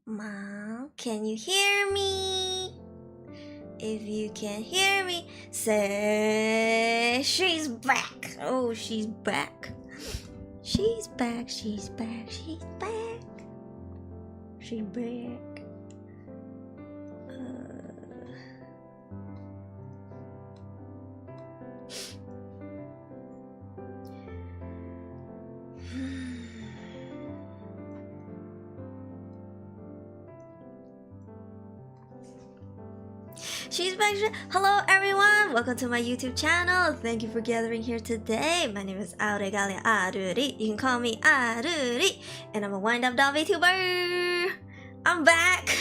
Mom, can you hear me? If you can hear me, say she's back. Oh, she's back. She's back, she's back, she's back. She's back. She's back. Hello everyone, welcome to my YouTube channel. Thank you for gathering here today. My name is Auregalia Aruri. You can call me Aruri, and I'm a wind-up doll VTuber. I'm back.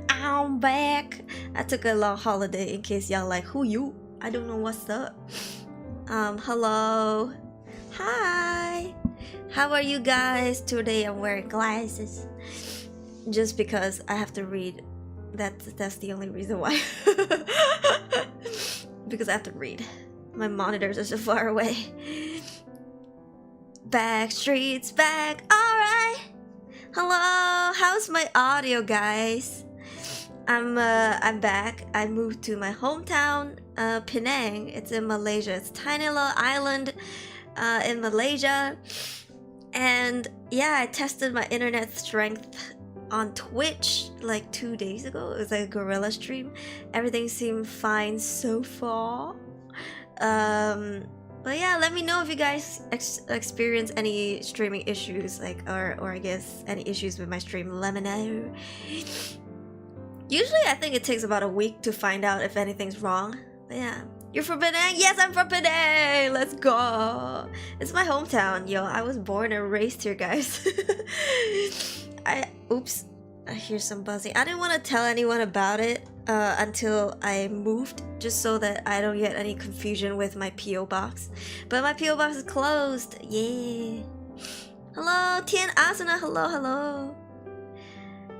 I'm back. I took a long holiday in case y'all like, who you? I don't know what's up. Hello. Hi. How are you guys? Today I'm wearing glasses. Just because I have to read. That's the only reason why. Because I have to read. My monitors are so far away. Backstreet's back. Alright. Hello. How's my audio, guys? I'm back. I moved to my hometown, Penang. It's in Malaysia. It's a tiny little island in Malaysia. And yeah, I tested my internet strength on Twitch like 2 days ago. It was like a gorilla stream. Everything seemed fine so far. But yeah, let me know if you guys experience any streaming issues, like or I guess any issues with my stream. Let me know. Usually I think it takes about a week to find out if anything's wrong. But yeah. You're from Penang? Yes, I'm from Penang! Let's go! It's my hometown, yo. I was born and raised here, guys. Oops, I hear some buzzing. I didn't want to tell anyone about it until I moved, just so that I don't get any confusion with my P.O. box. But my P.O. box is closed. Yeah. Hello, Tien Asuna. Hello, hello.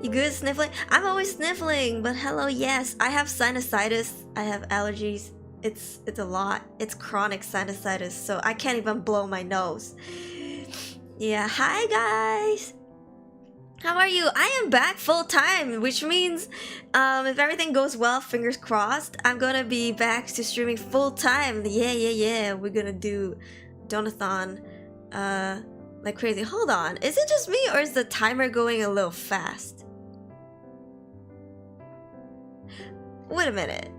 You good sniffling? I'm always sniffling, but hello, yes. I have sinusitis. I have allergies. It's a lot. It's chronic sinusitis, so I can't even blow my nose. Yeah, hi guys. How are you? I am back full time, which means if everything goes well, fingers crossed, I'm gonna be back to streaming full time. Yeah. We're gonna do Donathon like crazy. Hold on, is it just me or is the timer going a little fast? Wait a minute.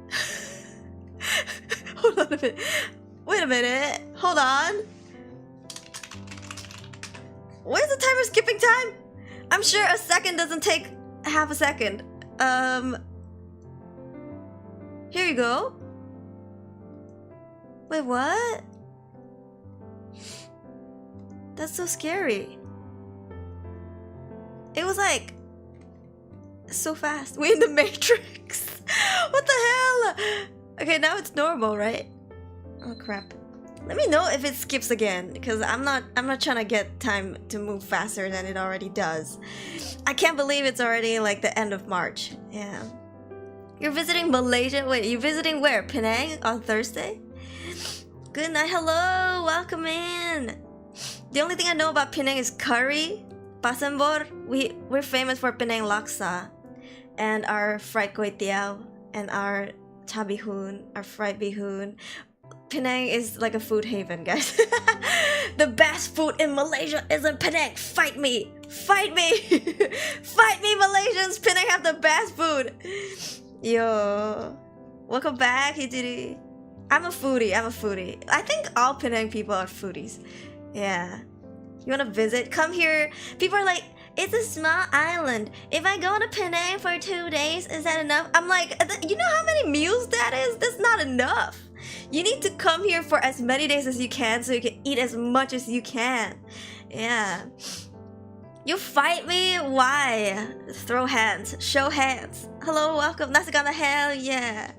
Hold on a minute. Wait a minute. Hold on. Why is the timer skipping time? I'm sure a second doesn't take half a second. Here you go. Wait, what? That's so scary. It was like so fast. We're in the Matrix. What the hell? Okay, now it's normal, right? Oh crap. Let me know if it skips again, because I'm not trying to get time to move faster than it already does. I can't believe it's already like the end of March. Yeah. You're visiting Malaysia? Wait, you visiting where? Penang on Thursday? Good night. Hello, welcome in. The only thing I know about Penang is curry, pasembor. We're famous for Penang laksa, and our fried kway teow, and our cha bihun, our fried bihun. Penang is like a food haven, guys. The best food in Malaysia is in Penang. Fight me! Fight me! Fight me, Malaysians! Penang have the best food! Yo. Welcome back, Hijiri. I'm a foodie. I think all Penang people are foodies. Yeah. You wanna visit? Come here. People are like, it's a small island. If I go to Penang for 2 days, is that enough? I'm like, you know how many meals that is? That's not enough. You need to come here for as many days as you can so you can eat as much as you can. Yeah. You fight me? Why? Throw hands. Show hands. Hello, welcome. Nasagana, hell yeah.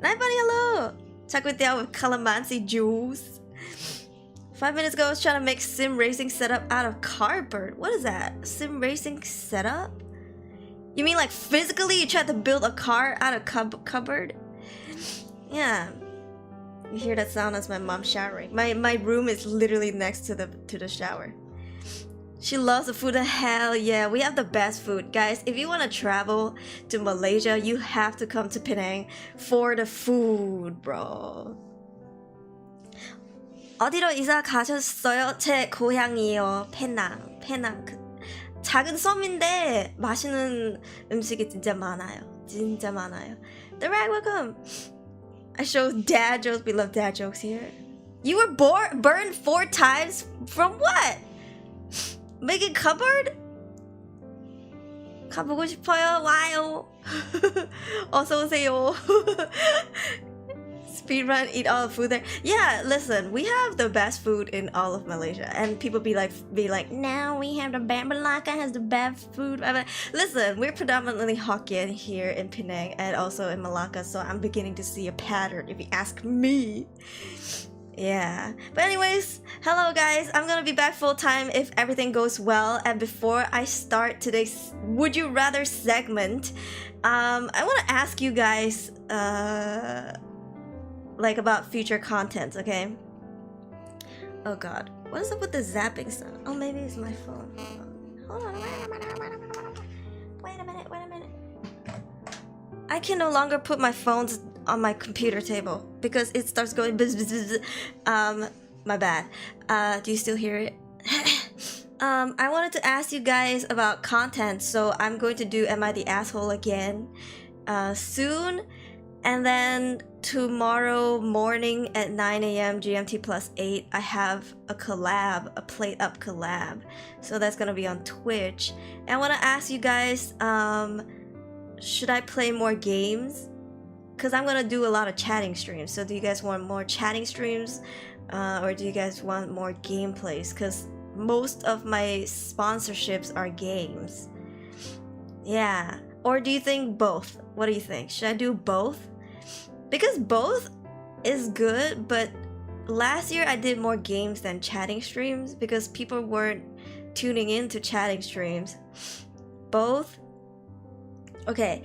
Night bunny, hello. Char kway teow with calamansi juice. 5 minutes ago, I was trying to make sim racing setup out of cardboard. What is that? Sim racing setup? You mean like physically you tried to build a car out of cupboard? Yeah. You hear that sound? That's my mom showering. My room is literally next to the shower. She loves the food. Hell yeah, we have the best food. Guys, if you want to travel to Malaysia, you have to come to Penang for the food, bro. 어디로 이사 가셨어요? 제 고향이요. 페낭. 작은 섬인데 맛있는 음식이 진짜 많아요. 진짜 많아요. The Rag, welcome. I show dad jokes. We love dad jokes here. You were burned 4 times? From what? Making cupboard? 가보고 싶어요. 와요. 어서 오세요. Speedrun, eat all the food there. Yeah, listen, we have the best food in all of Malaysia, and people be like, now we have the best. Malacca has the best food. Listen, we're predominantly Hokkien here in Penang and also in Malacca, so I'm beginning to see a pattern if you ask me. Yeah, but anyways, hello guys, I'm gonna be back full time if everything goes well. And before I start today's Would You Rather segment, I want to ask you guys like about future content, okay? Oh god, what is up with the zapping sound? Oh, maybe it's my phone. Hold on. Wait a minute. I can no longer put my phones on my computer table because it starts going bzz, bzz, bzz. My bad. Do you still hear it? I wanted to ask you guys about content, so I'm going to do Am I the Asshole again soon, and then tomorrow morning at 9 a.m. GMT plus 8 I have a collab, a Plate Up collab, so that's gonna be on Twitch. And I want to ask you guys, should I play more games? Because I'm gonna do a lot of chatting streams. So do you guys want more chatting streams, or do you guys want more gameplays? Because most of my sponsorships are games. Yeah. Or do you think both? What do you think? Should I do both? Because both is good, but last year I did more games than chatting streams because people weren't tuning in to chatting streams. Both? Okay.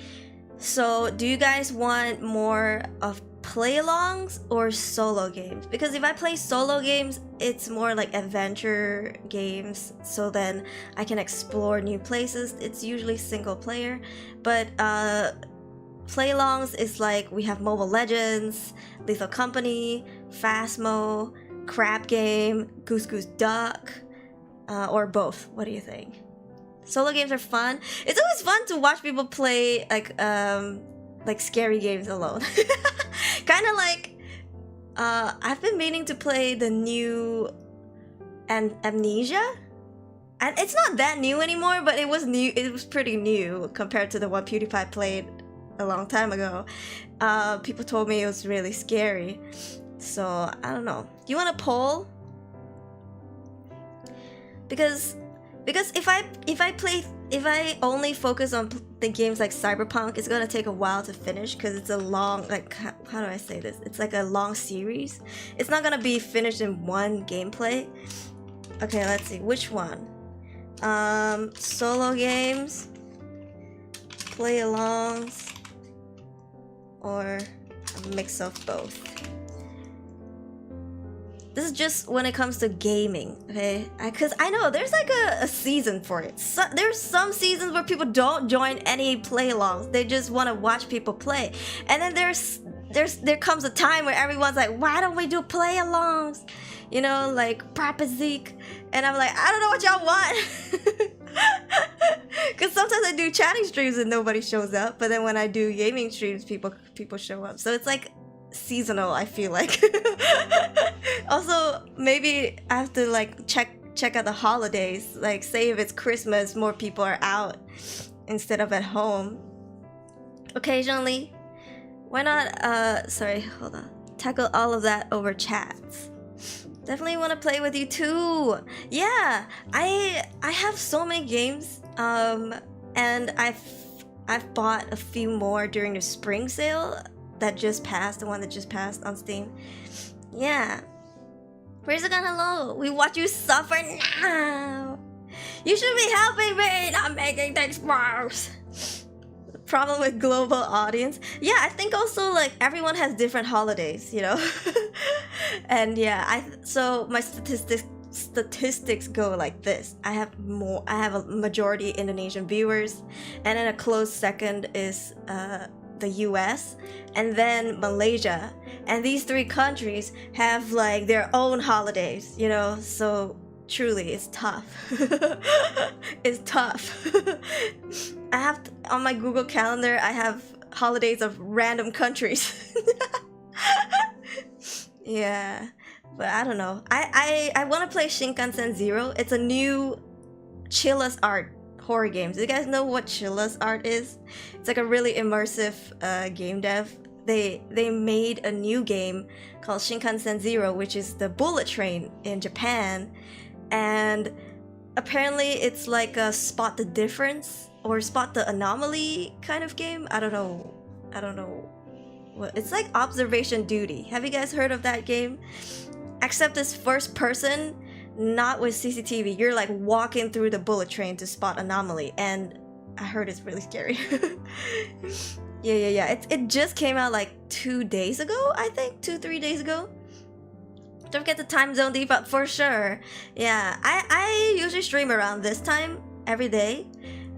So, do you guys want more of play-alongs or solo games? Because if I play solo games, it's more like adventure games, so then I can explore new places. It's usually single player, but play-alongs is like we have Mobile Legends, Lethal Company, Phasmo, Crab Game, Goose Goose Duck, or both. What do you think? Solo games are fun. It's always fun to watch people play like scary games alone. Kind of like I've been meaning to play the new Amnesia, and it's not that new anymore, but it was new. It was pretty new compared to the one PewDiePie played a long time ago. People told me it was really scary, so I don't know. Do you want a poll? Because if I only focus on the games like Cyberpunk, it's gonna take a while to finish because it's a long, like, how do I say this? It's like a long series. It's not gonna be finished in one gameplay. Okay, let's see, which one? Solo games, play-alongs, or a mix of both. This is just when it comes to gaming, okay? Because I know there's like a season for it. So, there's some seasons where people don't join any play-alongs. They just want to watch people play. And then there comes a time where everyone's like, why don't we do play-alongs? You know, like Propazik. And I'm like, I don't know what y'all want. Because sometimes I do chatting streams and nobody shows up. But then when I do gaming streams, people show up. So it's like seasonal, I feel like. Also, maybe I have to like check out the holidays. Like, say if it's Christmas, more people are out instead of at home. Occasionally. Why not sorry, hold on. Tackle all of that over chats. Definitely want to play with you too. Yeah, I have so many games, and I've bought a few more during the spring sale that just passed, the one that just passed on Steam. Yeah. Rizagan, hello. We watch you suffer now. You should be helping me, not making things worse. Problem with global audience. Yeah, I think also like everyone has different holidays, you know. And yeah, so my statistics statistics go like this. I have a majority Indonesian viewers, and then a close second is the US, and then Malaysia. And these three countries have like their own holidays, you know, so truly it's tough. It's tough. I have on my Google Calendar, I have holidays of random countries. Yeah, but I don't know. I want to play Shinkansen Zero. It's a new Chilla's Art horror game. Do you guys know what Chilla's Art is? It's like a really immersive game dev. They made a new game called Shinkansen Zero, which is the bullet train in Japan, and apparently it's like a spot the difference or spot the anomaly kind of game. I don't know. Well, it's like Observation Duty. Have you guys heard of that game? Except it's first person, not with CCTV. You're like walking through the bullet train to spot anomaly, and I heard it's really scary. Yeah. It just came out like 2 days ago, I think, 2-3 days ago. Don't forget the time zone default for sure. Yeah, I usually stream around this time every day,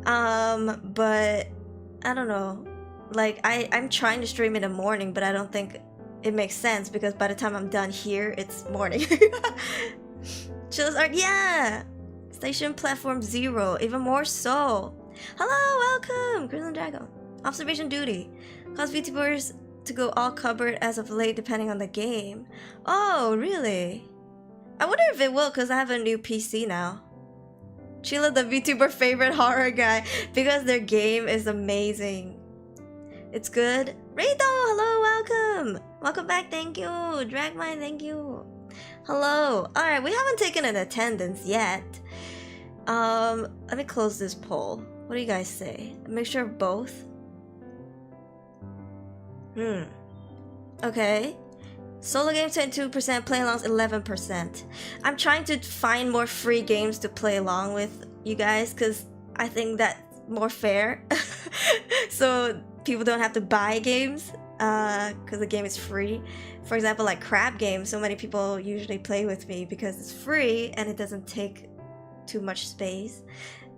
but I don't know. Like I'm trying to stream in the morning, but I don't think it makes sense because by the time I'm done here, it's morning. Chilla's Art, yeah! Station Platform Zero, even more so. Hello, welcome! Crimson Dragon. Observation Duty. Cause VTubers to go all cupboard as of late depending on the game. Oh, really? I wonder if it will because I have a new PC now. Chilla, the VTuber favorite horror guy, because their game is amazing. It's good. Rito, hello, welcome. Welcome back, thank you. Dragmine, thank you. Hello. Alright, we haven't taken an attendance yet. Let me close this poll. What do you guys say? A mixture of both? Okay. Solo games 22%, play-alongs 11%. I'm trying to find more free games to play along with you guys because I think that's more fair. So people don't have to buy games because the game is free. For example, like crab games, so many people usually play with me because it's free and it doesn't take too much space.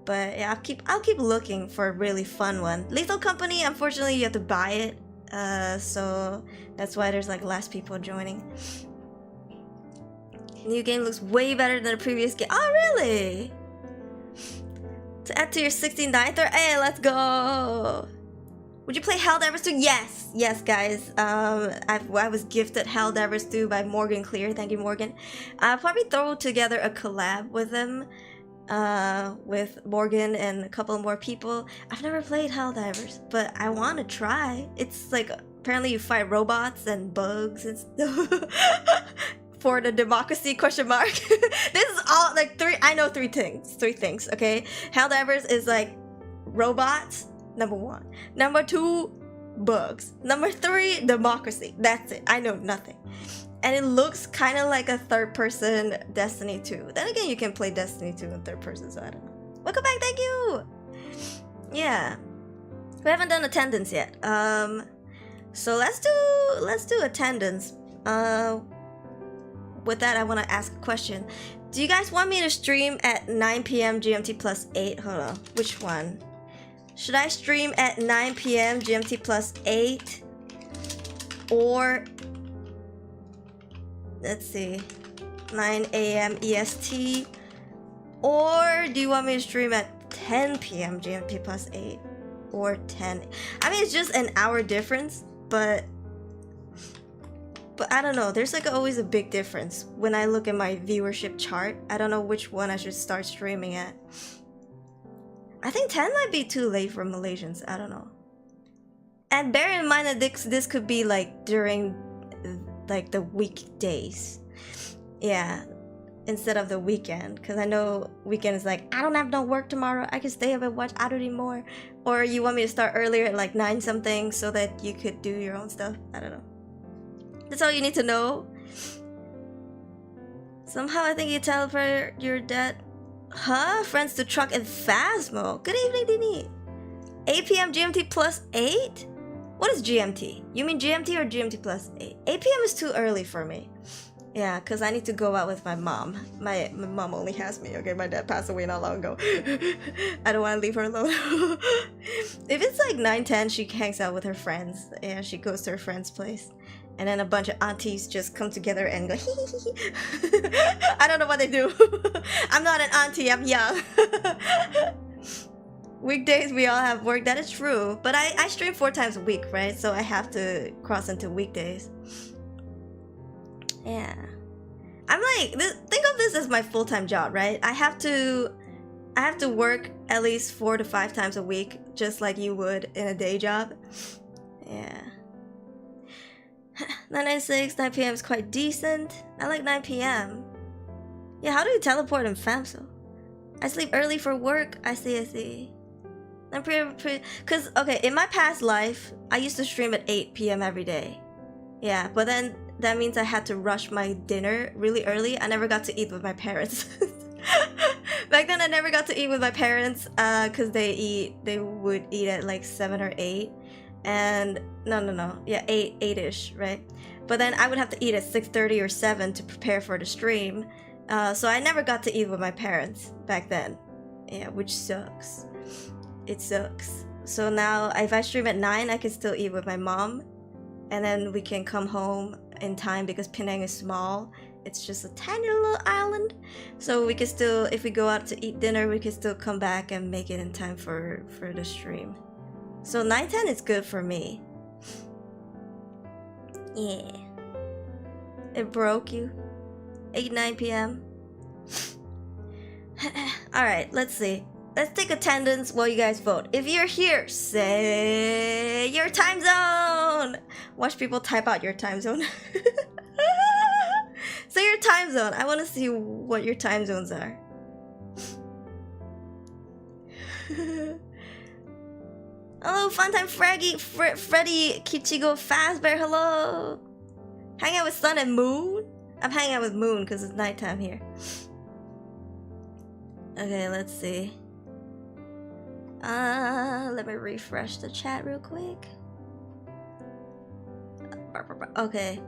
But yeah, I'll keep looking for a really fun one. Lethal Company, unfortunately, you have to buy it. So that's why there's like less people joining. New game looks way better than the previous game. Oh, really? To add to your 69th or hey, let's go. Would you play Helldivers 2? Yes, guys. I was gifted Helldivers 2 by Morgan Clear. Thank you, Morgan. I'll probably throw together a collab with them, with Morgan and a couple more people. I've never played Helldivers, but I want to try. It's like apparently you fight robots and bugs and stuff. For the democracy question mark. This is all like three things, okay? Helldivers is like robots, number 1. Number 2, bugs. Number 3, democracy. That's it. I know nothing. And it looks kind of like a third-person Destiny 2. Then again, you can play Destiny 2 in third person, so I don't know. Welcome back, thank you! Yeah. We haven't done attendance yet. So let's do attendance. With that, I want to ask a question. Do you guys want me to stream at 9 p.m. GMT plus 8? Hold on. Which one? Should I stream at 9 p.m. GMT plus 8? Or... let's see. 9 a.m. EST? Or do you want me to stream at 10 p.m. GMT plus 8? Or 10? I mean, it's just an hour difference, but I don't know, there's like always a big difference. When I look at my viewership chart, I don't know which one I should start streaming at. I think 10 might be too late for Malaysians, I don't know. And bear in mind that this could be like during like the weekdays. Yeah, instead of the weekend. Because I know weekend is like, I don't have no work tomorrow, I can stay up and watch Aruri more. Or you want me to start earlier at like 9 something so that you could do your own stuff, I don't know. That's all you need to know. Somehow I think you teleport your dead. Huh? Friends to Truck and Phasmo. Good evening, Dini. 8 p.m. GMT plus 8? What is GMT? You mean GMT or GMT plus 8? 8 p.m. is too early for me. Yeah, because I need to go out with my mom. My mom only has me, okay? My dad passed away not long ago. I don't want to leave her alone. If it's like 9-10, she hangs out with her friends. Yeah, she goes to her friend's place. And then a bunch of aunties just come together and go I don't know what they do. I'm not an auntie, I'm young. Weekdays we all have work, that is true. But I stream 4 times a week, right? So I have to cross into weekdays. Yeah. I'm like, think of this as my full-time job, right? I have to work at least 4 to 5 times a week, just like you would in a day job. Yeah. 9:96, 9 p.m. is quite decent. I like 9 p.m. Yeah, how do you teleport in FAMSO? I sleep early for work. I see. 9 p.m. Because, okay, in my past life, I used to stream at 8 p.m. every day. Yeah, but then that means I had to rush my dinner really early. I never got to eat with my parents. Back then, I never got to eat with my parents because they would eat at like 7 or 8. And no, yeah, 8-ish, right? But then I would have to eat at 6:30 or 7 to prepare for the stream. So I never got to eat with my parents back then. Yeah, which sucks. It sucks. So now if I stream at 9, I can still eat with my mom. And then we can come home in time because Penang is small. It's just a tiny little island. So we can still, if we go out to eat dinner, we can still come back and make it in time for the stream. So 9-10 is good for me. Yeah. It broke you. 8-9 p.m. Alright, let's see. Let's take attendance while you guys vote. If you're here, say your time zone. Watch people type out your time zone. Say your time zone. I want to see what your time zones are. Hello, Funtime Fraggy, Freddy, Kichigo, Fazbear, hello. Hang out with Sun and Moon? I'm hanging out with Moon because it's nighttime here. Okay, let's see. Let me refresh the chat real quick. Okay.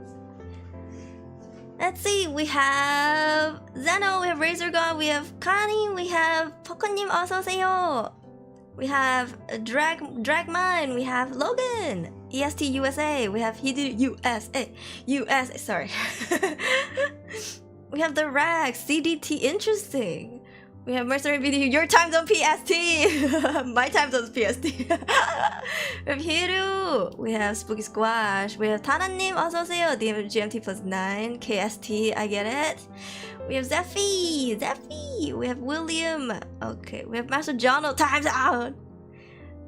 Let's see, we have Zeno, we have Razor God, we have Kani, we have Pokonim, 어서오세요. We have Dragmine, we have Logan, EST USA, we have Hidu USA, sorry. We have the Rags, CDT, interesting. We have Mercenary Video, your time zone PST! My time zone is PST. We have Hiru, we have Spooky Squash, we have Tananim, 어서오세요, GMT plus 9, KST, I get it. We have Zeffy, we have William, okay, we have Master Jono, time's out.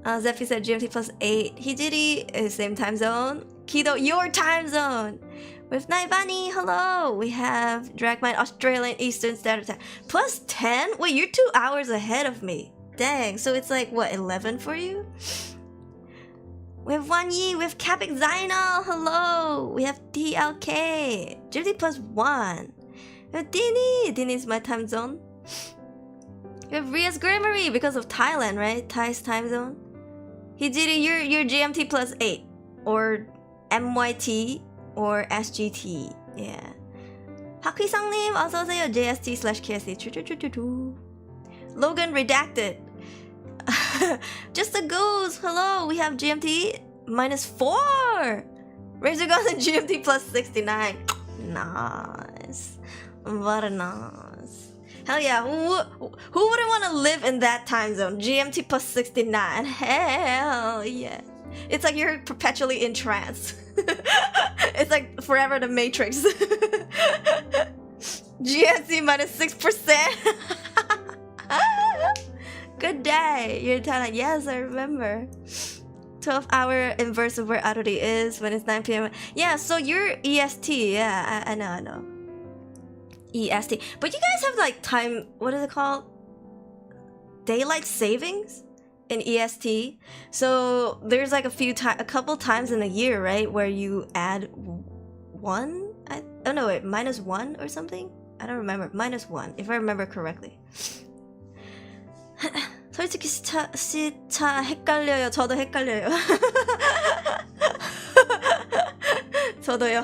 Zeffy said GMT plus 8, Hijiri, same time zone. Kido, your time zone. With Naivani, hello! We have Dragmine, Australian Eastern Standard Time. Plus 10? Wait, you're 2 hours ahead of me. Dang, so it's like, what, 11 for you? We have Wanyi, we have Capic Zainal, hello! We have DLK, GMT plus 1. We have Dini's my time zone. We have Ria's Grammary because of Thailand, right? Thai's time zone. Hijiri, you're GMT plus 8. Or MYT. Or SGT, yeah. Hakuisang님, 어서오세요. JST/KST. Logan redacted. Just a goose. Hello, we have GMT minus 4. Razor Gun and GMT plus 69. Nice. Very nice. Hell yeah. Who wouldn't want to live in that time zone? GMT plus 69. Hell yeah. It's like you're perpetually in trance. It's like forever the Matrix. GMT minus 6%. Good day. You're Thailand. Yes, I remember. 12-hour inverse of where Aruri is when it's 9 p.m. Yeah, so you're EST. Yeah, I know. EST. But you guys have like time, what is it called? Daylight savings? In EST, so there's like a couple times in a year, right, where you add 1. Oh no, wait, -1 or something. I don't remember. -1, if I remember correctly. 솔직히 시차 헷갈려요. 저도 헷갈려요. 저도요.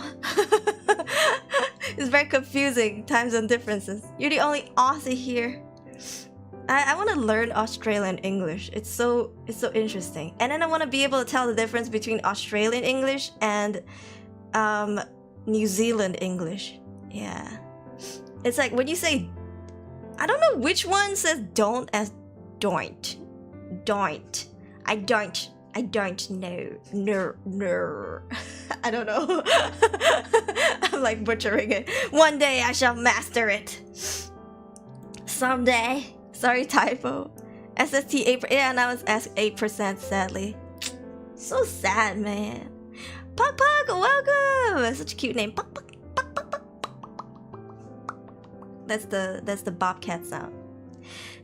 It's very confusing, time zone differences. You're the only Aussie here. I want to learn Australian English. It's so interesting. And then I want to be able to tell the difference between Australian English and New Zealand English. Yeah. It's like when you say, I don't know which one says don't as don't. Don't. I don't know. No. I don't know. I'm like butchering it. One day I shall master it. Someday. Sorry, typo. SST 8%. Yeah, now it's 8%, sadly. So sad, man. Puck, welcome! Such a cute name. Puck. That's the bobcat sound.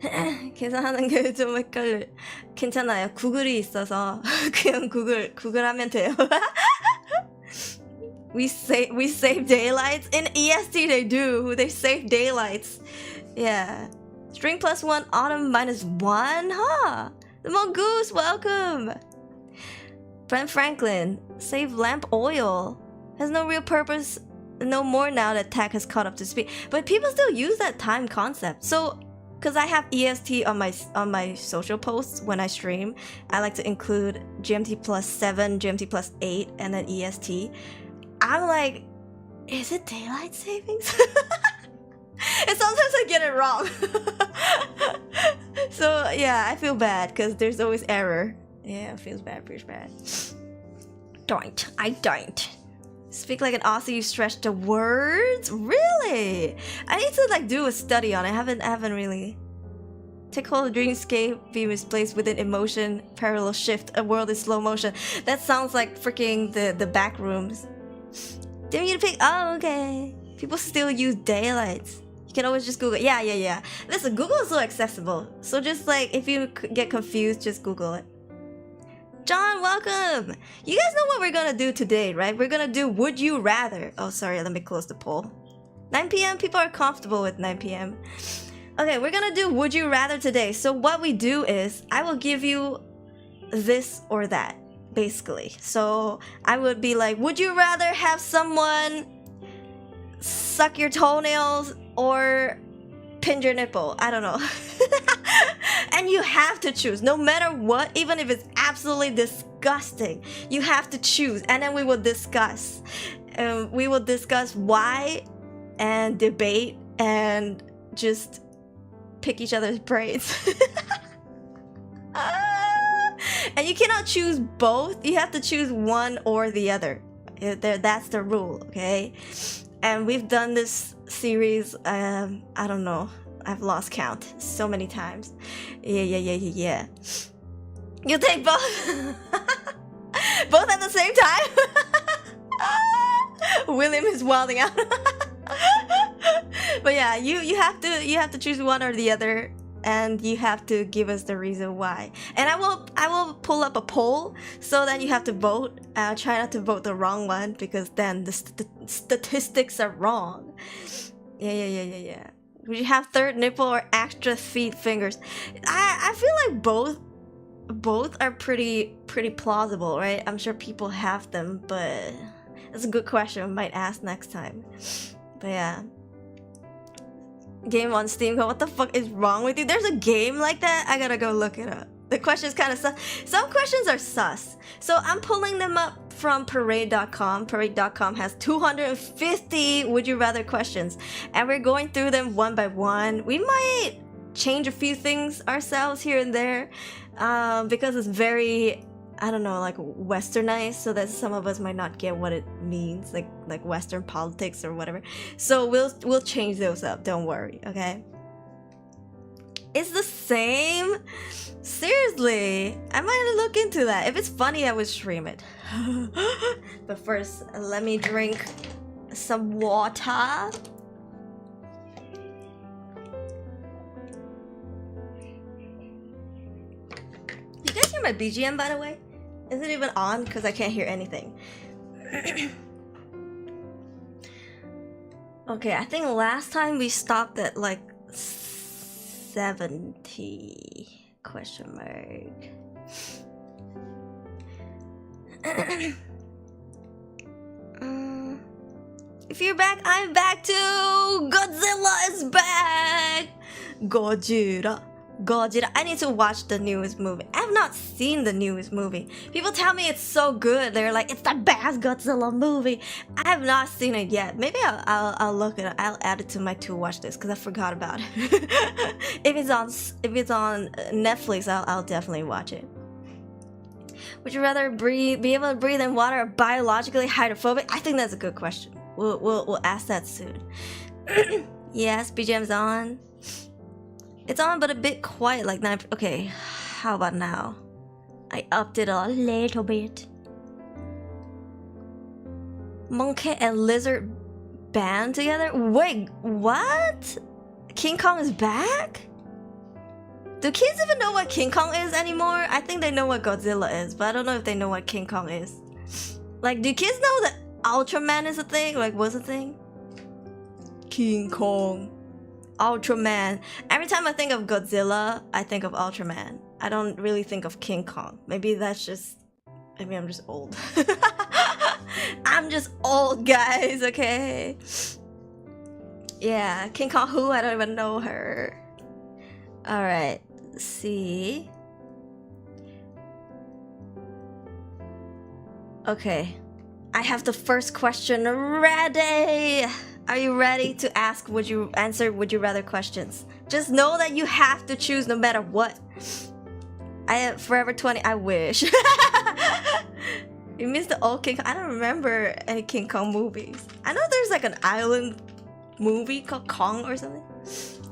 계산하는 게 좀 헷갈려. 괜찮아요. 구글이 있어서 그냥 구글 하면 돼요. We save daylights in EST. They do. They save daylights. Yeah. String +1, autumn -1, huh? The mongoose, welcome. Brent Franklin, save lamp oil. Has no real purpose no more now that tech has caught up to speed. But people still use that time concept. So, because I have EST on my social posts when I stream, I like to include GMT +7, GMT +8, and then EST. I'm like, is it daylight savings? And sometimes I get it wrong. So yeah, I feel bad because there's always error. Yeah, it feels bad. I don't. Speak like an Aussie, you stretch the words? Really? I need to like do a study on it. I haven't really. Take hold of dreamscape, be misplaced within emotion, parallel shift, a world in slow motion. That sounds like freaking the back rooms. Didn't you pick? Oh, okay. People still use daylights. You can always just Google. Yeah. Listen, Google is so accessible. So just like, if you get confused, just Google it. John, welcome! You guys know what we're gonna do today, right? We're gonna do Would You Rather. Oh, sorry, let me close the poll. 9 p.m. People are comfortable with 9 p.m. Okay, we're gonna do Would You Rather today. So what we do is, I will give you this or that, basically. So I would be like, would you rather have someone suck your toenails or pinch your nipple? I don't know. And you have to choose, no matter what, even if it's absolutely disgusting. You have to choose, and then we will discuss. We will discuss why, and debate, and just pick each other's brains. And you cannot choose both. You have to choose one or the other. That's the rule, okay? And we've done this series, I don't know, I've lost count so many times. Yeah. You take both. Both at the same time. William is wilding out. But yeah, you have to choose one or the other, and you have to give us the reason why. And I will pull up a poll, so then you have to vote. I'll try not to vote the wrong one, because then the statistics are wrong. Yeah. Would you have third nipple or extra feet fingers? I feel like both are pretty plausible, right? I'm sure people have them, but it's a good question. I might ask next time. But yeah. Game on Steam. What the fuck is wrong with you? There's a game like that? I gotta go look it up. The question's kind of sus. Some questions are sus. So I'm pulling them up from parade.com. Parade.com has 250 would you rather questions. And we're going through them one by one. We might change a few things ourselves here and there. Because it's very, I don't know, like westernized, so that some of us might not get what it means, like Western politics or whatever. So we'll change those up, don't worry, okay? It's the same? Seriously, I might look into that. If it's funny, I would stream it. But first, let me drink some water. You guys hear my BGM, by the way? Is it even on? Because I can't hear anything. Okay, I think last time we stopped at like 70 question mark. If you're back, I'm back too! Godzilla is back! Gojira. I need to watch the newest movie. I have not seen the newest movie. People tell me it's so good. They're like, it's the best Godzilla movie. I have not seen it yet. Maybe I'll look it up. I'll add it to my to watch list because I forgot about it. if it's on Netflix, I'll definitely watch it. Would you rather be able to breathe in water or biologically hydrophobic? I think that's a good question. We'll ask that soon. Yes, BGM's on. It's on, but a bit quiet, like 9. Okay, how about now? I upped it a little bit. Monkey and lizard band together? Wait, what? King Kong is back? Do kids even know what King Kong is anymore? I think they know what Godzilla is, but I don't know if they know what King Kong is. Like, do kids know that Ultraman is a thing? Like, what's a thing? King Kong. Ultraman. Every time I think of Godzilla, I think of Ultraman. I don't really think of King Kong. Maybe that's just... Maybe I'm just old. I'm just old, guys, okay? Yeah, King Kong who? I don't even know her. Alright, let's see. Okay, I have the first question ready! Are you ready to ask would you rather questions? Just know that you have to choose no matter what. I am Forever 20, I wish. You missed the old King Kong. I don't remember any King Kong movies. I know there's like an island movie called Kong or something.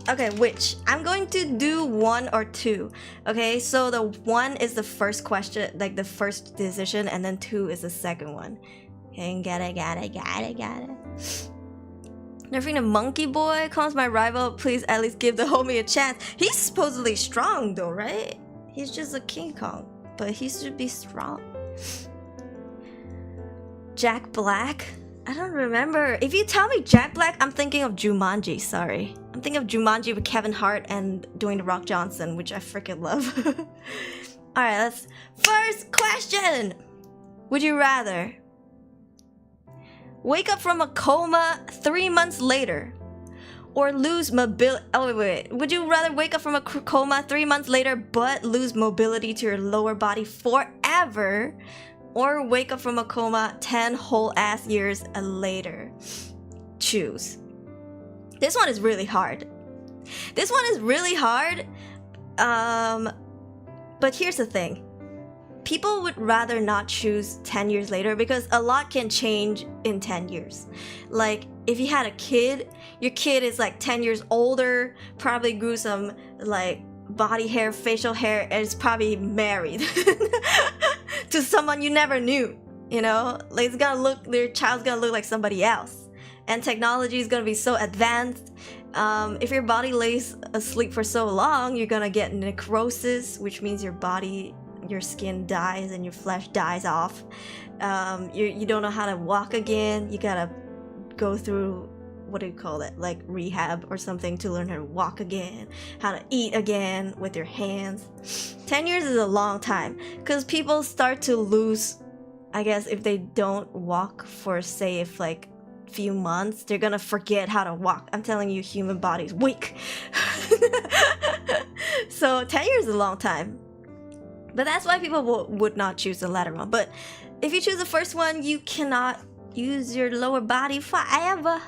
Okay, which? I'm going to do 1 or 2. Okay, so the 1 is the first question, like the first decision, and then 2 is the second one. Okay, got it. Nerfing the monkey boy calls my rival. Please at least give the homie a chance. He's supposedly strong though, right? He's just a King Kong, but he should be strong. Jack Black? I don't remember. If you tell me Jack Black, I'm thinking of Jumanji, sorry. I'm thinking of Jumanji with Kevin Hart and Dwayne The Rock Johnson, which I freaking love. Alright, let's... First question! Would you rather wake up from a coma 3 months later or lose mobility... Oh, wait. Would you rather wake up from a coma 3 months later but lose mobility to your lower body forever, or wake up from a coma 10 whole ass years later? Choose. This one is really hard. But here's the thing. People would rather not choose 10 years later because a lot can change in 10 years. Like, if you had a kid, your kid is like 10 years older, probably grew some like body hair, facial hair, and is probably married to someone you never knew, you know? Like, their child's gonna look like somebody else. And technology is gonna be so advanced. If your body lays asleep for so long, you're gonna get necrosis, which means your skin dies and your flesh dies off. You don't know how to walk again. You gotta go through, what do you call it, like rehab or something to learn how to walk again, how to eat again with your hands. 10 years is a long time because people start to lose, I guess, if they don't walk for, say, if like few months, they're gonna forget how to walk. I'm telling you, human body's weak. So 10 years is a long time. But that's why people would not choose the latter one. But if you choose the first one, you cannot use your lower body forever.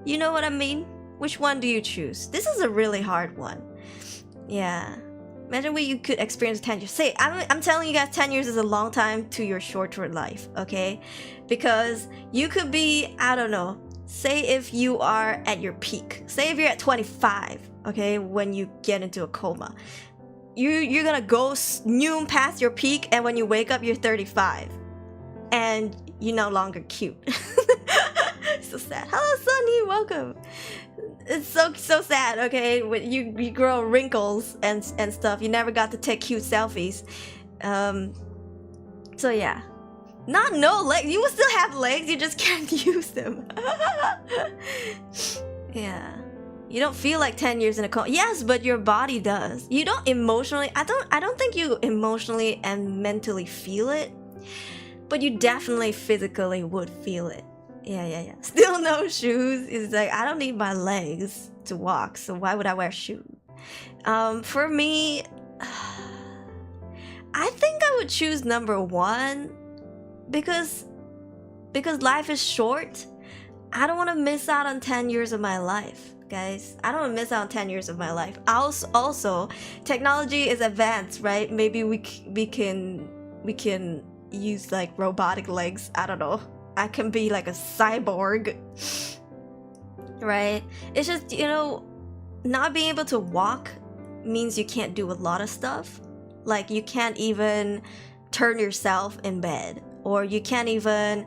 You know what I mean? Which one do you choose? This is a really hard one. Yeah. Imagine what you could experience 10 years. Say, I'm telling you guys, 10 years is a long time to your shorter life, okay? Because you could be, I don't know, say if you are at your peak. Say if you're at 25, okay, when you get into a coma. You're gonna go noon past your peak, and when you wake up, you're 35. And you're no longer cute. So sad. Hello, Sunny, welcome. It's so sad, okay? When you grow wrinkles and stuff, you never got to take cute selfies. So yeah. No legs. You will still have legs, you just can't use them. Yeah. You don't feel like 10 years in a coma. Yes, but your body does. You don't emotionally. I don't think you emotionally and mentally feel it, but you definitely physically would feel it. Yeah. Still no shoes. It's like, I don't need my legs to walk, so why would I wear shoes? For me, I think I would choose number one because life is short. I don't want to miss out on 10 years of my life, guys. I don't want to miss out on 10 years of my life. Also, technology is advanced, right? Maybe we can use like robotic legs. I don't know. I can be like a cyborg, right? It's just, not being able to walk means you can't do a lot of stuff. Like, you can't even turn yourself in bed, or you can't even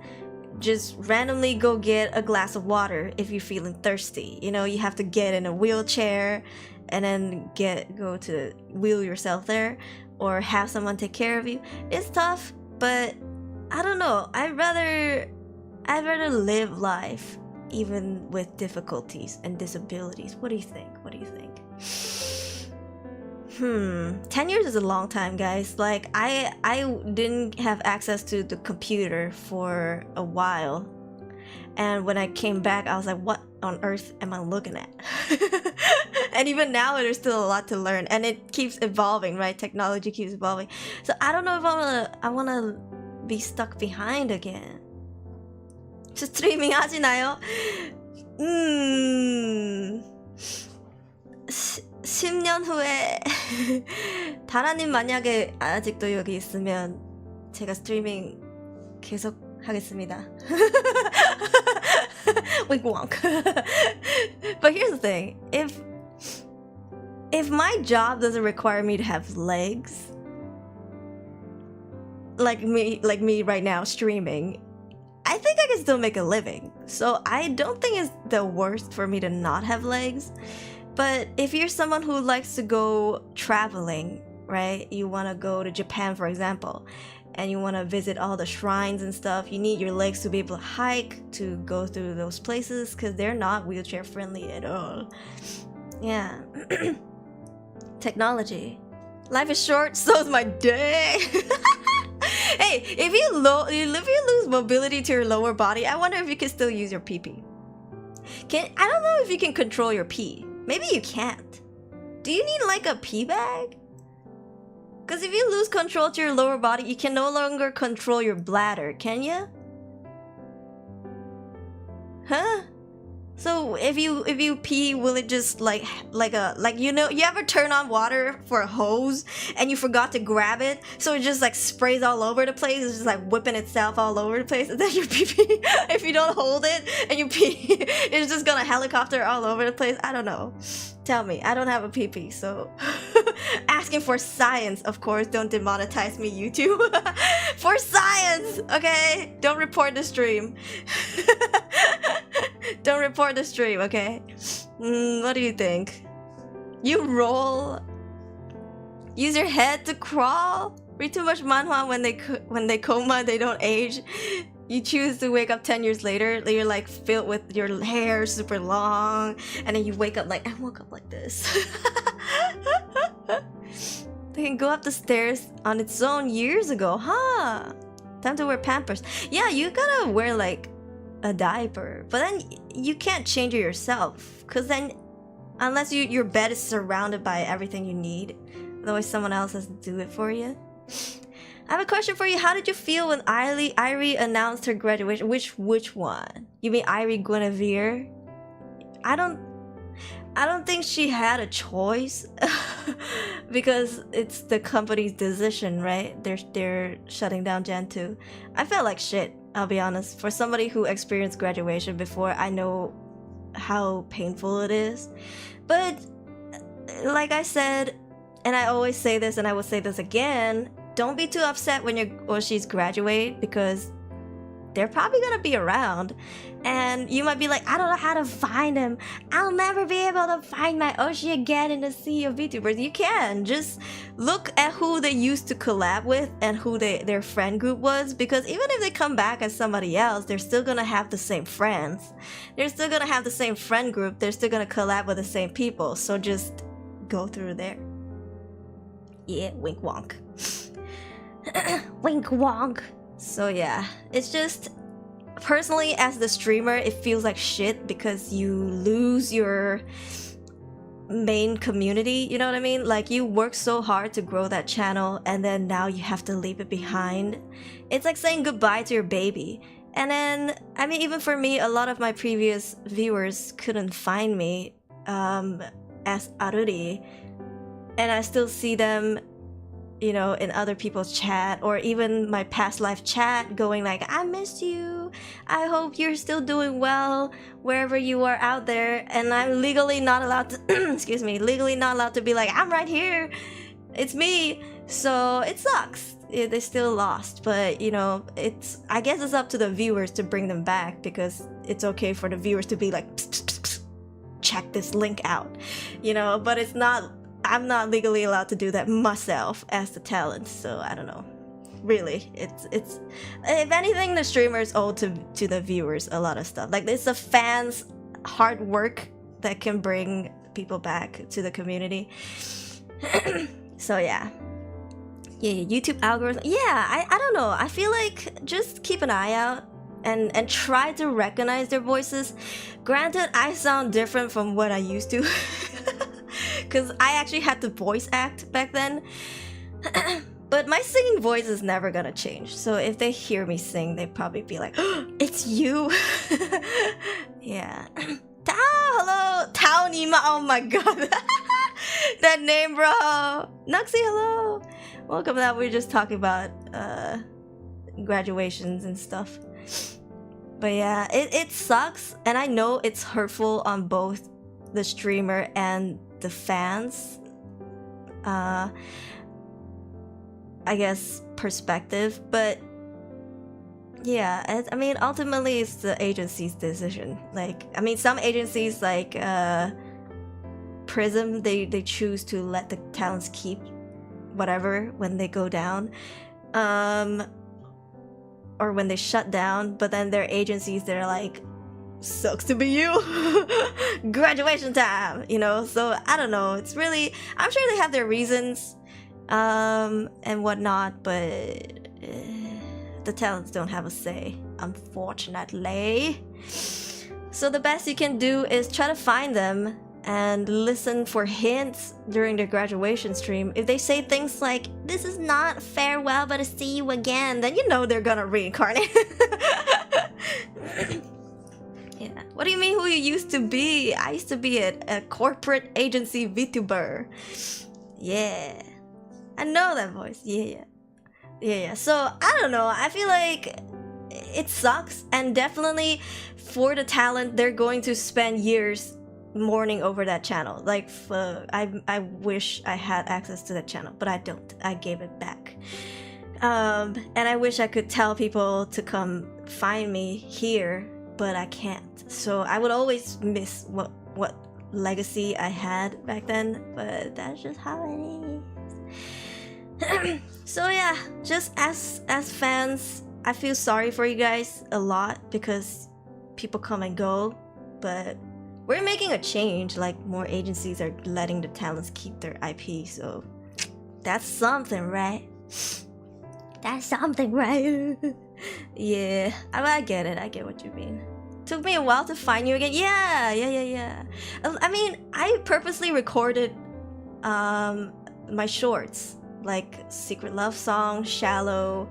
just randomly go get a glass of water if you're feeling thirsty. You have to get in a wheelchair and then go to wheel yourself there, or have someone take care of you. It's tough, but I don't know. I'd rather live life even with difficulties and disabilities. What do you think? 10 years is a long time, guys. Like, I didn't have access to the computer for a while, and when I came back, I was like, what on earth am I looking at? And even now, there's still a lot to learn, and it keeps evolving, right? Technology keeps evolving. So I don't know if I wanna be stuck behind again. 스트리밍 하시나요? 10년 후에 다라님 만약에 아직도 여기 있으면 제가 스트리밍 계속 하겠습니다. Wink wonk. But here's the thing. If my job doesn't require me to have legs, like me right now streaming, I think I can still make a living. So I don't think it's the worst for me to not have legs. But if you're someone who likes to go traveling, right? You want to go to Japan, for example, and you want to visit all the shrines and stuff, you need your legs to be able to hike, to go through those places, because they're not wheelchair friendly at all. Yeah. Technology. Life is short, so is my day. Hey, if you lose mobility to your lower body, I wonder if you can still use your pee-pee. I don't know if you can control your pee. Maybe you can't. Do you need like a pee bag? Because if you lose control to your lower body, you can no longer control your bladder, can you? Huh? So if you pee, will it just you ever turn on water for a hose and you forgot to grab it, so it just like sprays all over the place? It's just like whipping itself all over the place, and then you pee. If you don't hold it and you pee, it's just gonna helicopter all over the place. I don't know. Tell me. I don't have a pee, so asking for science, of course. Don't demonetize me, YouTube. For science, okay? Don't report the stream. Don't report the stream, okay? What do you think? You roll? Use your head to crawl? Read too much manhwa when they coma, they don't age. You choose to wake up 10 years later, you're like filled with your hair super long, and then you wake up like, I woke up like this. They can go up the stairs on its own years ago, huh? Time to wear Pampers. Yeah, you gotta wear like a diaper, but then you can't change it yourself, because then unless your bed is surrounded by everything you need, otherwise someone else has to do it for you. I have a question for you. How did you feel when Aruri announced her graduation? Which one? You mean Aruri Guinevere? I don't think she had a choice because it's the company's decision, right? They're shutting down Gen 2. I felt like shit, I'll be honest. For somebody who experienced graduation before, I know how painful it is. But like I said, and I always say this and I will say this again, don't be too upset when she's graduate, because they're probably gonna be around, and you might be like, I don't know how to find him. I'll never be able to find my Oshi again in the sea of VTubers. You can just look at who they used to collab with and who their friend group was, because even if they come back as somebody else, they're still gonna have the same friends. They're still gonna have the same friend group. They're still gonna collab with the same people. So just go through there. Yeah, wink wonk. Wink wonk. So yeah, it's just personally, as the streamer, it feels like shit because you lose your main community, you know what I mean? Like, you work so hard to grow that channel and then now you have to leave it behind. It's like saying goodbye to your baby. And then, I mean, even for me, a lot of my previous viewers couldn't find me as Aruri, and I still see them, you know, in other people's chat or even my past life chat going like, I missed you, I hope you're still doing well wherever you are out there. And I'm legally not allowed to excuse me, legally not allowed to be like, I'm right here, it's me. So it sucks. They still lost, but you know, I guess it's up to the viewers to bring them back, because it's okay for the viewers to be like, psst, psst, psst, check this link out, you know, but it's not, I'm not legally allowed to do that myself as the talent. So I don't know, really, it's if anything, the streamers owe to the viewers a lot of stuff. Like, it's the fans' hard work that can bring people back to the community. So yeah, YouTube algorithm, yeah, I don't know, I feel like just keep an eye out and try to recognize their voices. Granted, I sound different from what I used to because I actually had to voice act back then. But my singing voice is never gonna change, so if they hear me sing, they'd probably be like, oh, it's you. Yeah. Tao, hello, Tao Nima, oh my god. That name, bro. Nuxie, hello. Welcome. That we're just talking about graduations and stuff. But yeah, it sucks, and I know it's hurtful on both the streamer and the fans. I guess perspective, but yeah, I mean, ultimately it's the agency's decision. Like, I mean, some agencies like Prism, they choose to let the talents keep whatever when they go down, or when they shut down. But then there are agencies that are like, sucks to be you, graduation time, you know. So I don't know, it's really, I'm sure they have their reasons and whatnot, but the talents don't have a say, unfortunately. So the best you can do is try to find them and listen for hints during their graduation stream. If they say things like, this is not farewell but a see you again, then you know they're gonna reincarnate. Yeah. What do you mean who you used to be? I used to be a corporate agency Vtuber. Yeah. I know that voice. Yeah. So, I don't know. I feel like it sucks, and definitely for the talent, they're going to spend years mourning over that channel. Like, I wish I had access to that channel, but I don't. I gave it back. And I wish I could tell people to come find me here, but I can't. So I would always miss what legacy I had back then, but that's just how it is. So yeah, just as fans, I feel sorry for you guys a lot, because people come and go, but we're making a change. Like, more agencies are letting the talents keep their IP, so that's something, right? That's something, right? Yeah, I get it. I get what you mean. Took me a while to find you again. Yeah. I mean, I purposely recorded my shorts, like Secret Love Song, Shallow,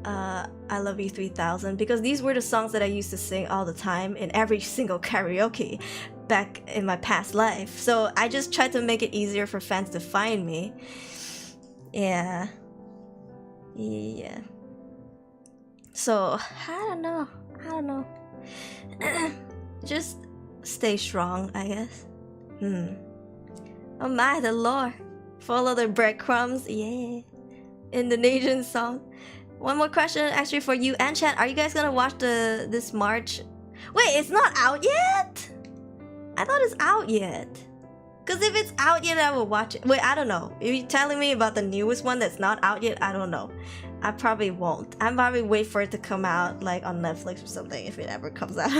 I Love You 3000, because these were the songs that I used to sing all the time in every single karaoke back in my past life. So I just tried to make it easier for fans to find me. Yeah. So I don't know. Just stay strong, I guess. Oh my, the lore. Follow the breadcrumbs. Yeah. Indonesian song. One more question actually for you and chat. Are you guys gonna watch this March? Wait, it's not out yet? I thought it's out yet. Cause if it's out yet, I will watch it. Wait, I don't know. If you're telling me about the newest one that's not out yet, I don't know. I probably won't. I'll probably wait for it to come out, like on Netflix or something, if it ever comes out.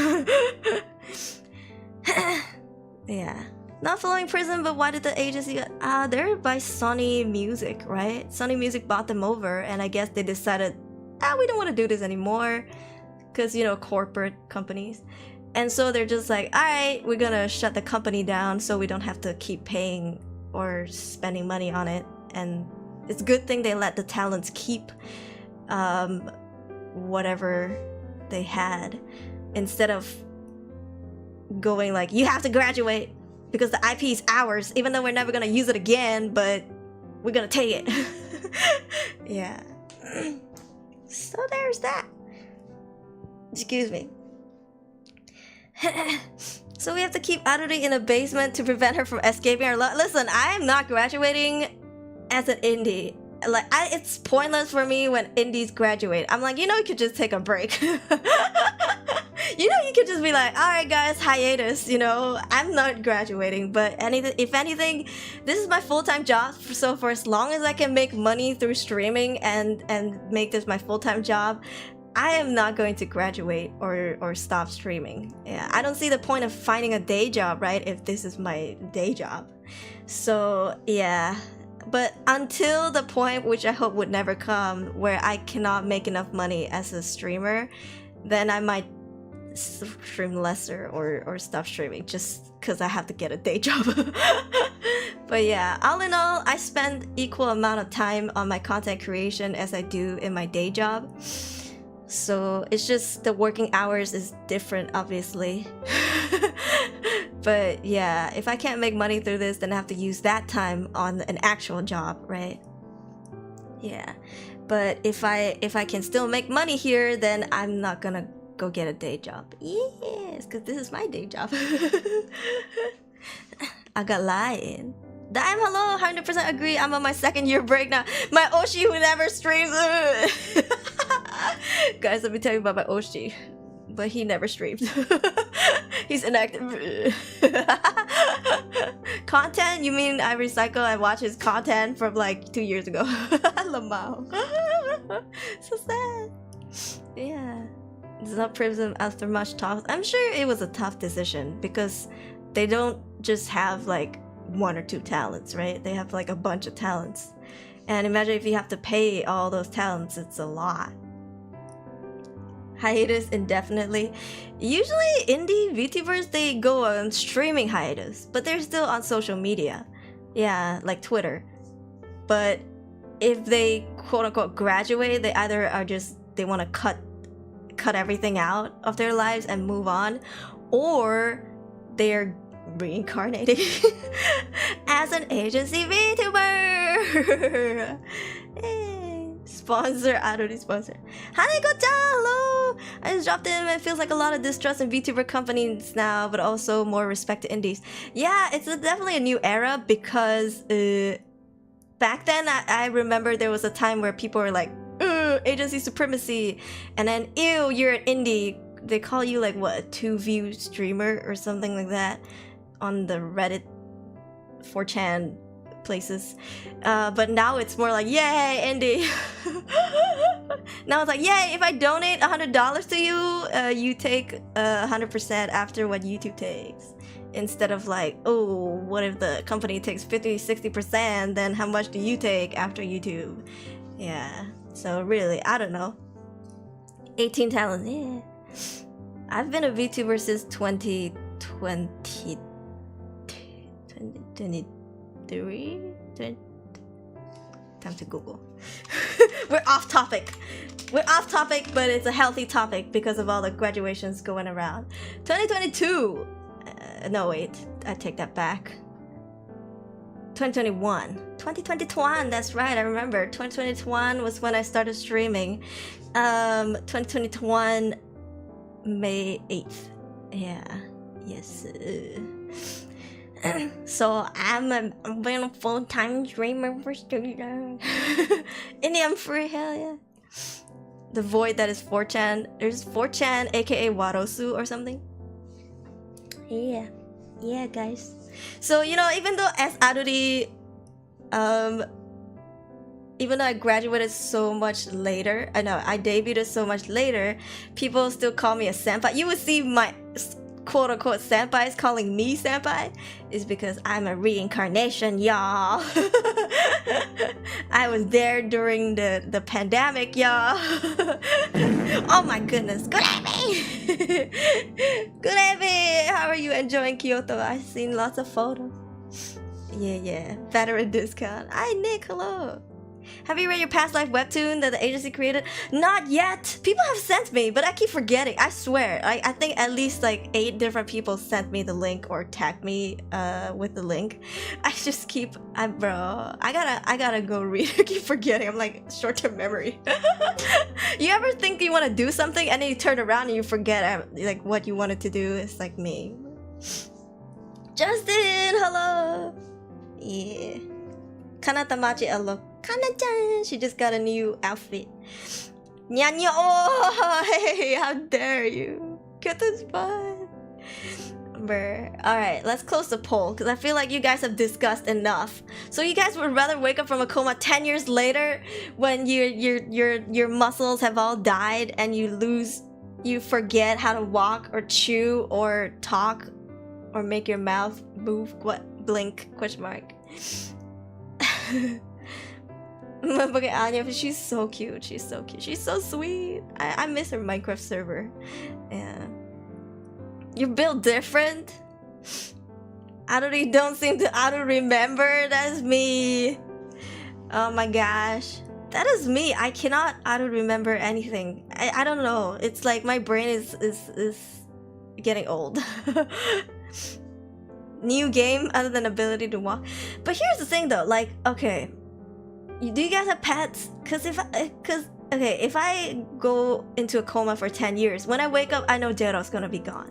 Yeah. Not following Prism, but why did the agency... they're by Sony Music, right? Sony Music bought them over, and I guess they decided, we don't want to do this anymore. because, you know, corporate companies. And so they're just like, all right, we're gonna shut the company down so we don't have to keep paying or spending money on it. And it's a good thing they let the talents keep whatever they had, instead of going like, you have to graduate because the IP is ours, even though we're never gonna use it again, but we're gonna take it. Yeah. So there's that. Excuse me. So we have to keep Aruri in a basement to prevent her from escaping our lot. Listen, I am not graduating as an indie. Like, it's pointless for me when indies graduate. I'm like, you know, you could just take a break. You know, you could just be like, all right, guys, hiatus. You know, I'm not graduating, but if anything, this is my full-time job. So for as long as I can make money through streaming and make this my full-time job, I am not going to graduate or stop streaming. Yeah, I don't see the point of finding a day job, right? If this is my day job. So yeah. But until the point, which I hope would never come, where I cannot make enough money as a streamer, then I might stream lesser or stop streaming just because I have to get a day job. But yeah, all in all, I spend equal amount of time on my content creation as I do in my day job. So it's just the working hours is different, obviously. But yeah, if I can't make money through this, then I have to use that time on an actual job, right? Yeah. But if I can still make money here, then I'm not gonna go get a day job. Yes, because this is my day job. I got lying. Damn, hello, 100% agree. I'm on my second year break now. My Oshi who never streams. Guys, let me tell you about my Oshi. But he never streams. He's inactive. Content? You mean I recycle and watch his content from like 2 years ago? Lamau. So sad. Yeah. It's not Prism after much talk. I'm sure it was a tough decision because they don't just have like 1 or 2 talents, right? They have like a bunch of talents. And imagine if you have to pay all those talents, it's a lot. Hiatus indefinitely. Usually indie VTubers, they go on streaming hiatus, but they're still on social media. Yeah, like Twitter. But if they quote unquote graduate, they either are just, they want to cut everything out of their lives and move on, or they're reincarnating as an agency VTuber. Hey. Sponsor, Aruri sponsor. Haneko-chan, hello! I just dropped in and it feels like a lot of distrust in VTuber companies now, but also more respect to indies. Yeah, it's definitely a new era because back then I remember there was a time where people were like, agency supremacy, and then ew, you're an indie. They call you like what, a 2-view streamer or something like that on the Reddit 4chan places. But now it's more like, yay, indie. Now it's like, yay, if I donate $100 to you, you take 100% after what YouTube takes. Instead of like, oh, what if the company takes 50-60%, then how much do you take after YouTube? Yeah, so really, I don't know. 18 talents, yeah. I've been a VTuber since 2023? Time to Google. We're off topic. We're off topic, but it's a healthy topic because of all the graduations going around. 2022. No, wait. I take that back. 2021. 2021, that's right, I remember. 2021 was when I started streaming. 2021, May 8th. Yeah. Yes. So I'm been a full-time streamer for students. I'm free, hell yeah. The void that is 4chan. There's 4chan, aka Warosu or something. Yeah. Yeah, guys. So, you know, even though as Aruri, even though I graduated so much later, I debuted so much later, people still call me a senpai. You would see my quote-unquote senpais calling me senpai is because I'm a reincarnation, y'all. I was there during the pandemic, y'all. Oh my goodness. Good evening! Good evening! How are you enjoying Kyoto? I've seen lots of photos. Yeah. Veteran discount. Hi Nick, hello. Have you read your past life webtoon that the agency created? Not yet! People have sent me, but I keep forgetting. I swear. I think at least like 8 different people sent me the link or tagged me with the link. I just keep... bro, I gotta go read. I keep forgetting. I'm like short-term memory. You ever think you want to do something and then you turn around and you forget like what you wanted to do? It's like me. Justin, hello! Yeah. Kanatamachi, hello. Kana-chan! She just got a new outfit. Nyanyo! Oh, hey, how dare you? Get this fun. Alright, let's close the poll because I feel like you guys have discussed enough. So you guys would rather wake up from a coma 10 years later when your muscles have all died and you forget how to walk or chew or talk or make your mouth move? What? Blink? Question mark. Look at Anya, she's so cute. She's so cute. She's so sweet. I miss her Minecraft server. Yeah. You built different? Aruri don't seem to auto-remember. That's me. Oh my gosh. That is me. I cannot auto-remember anything. I don't know. It's like my brain is getting old. New game other than ability to walk. But here's the thing though, like, okay. Do you guys have pets? If I go into a coma for 10 years, when I wake up, I know Jero's gonna be gone.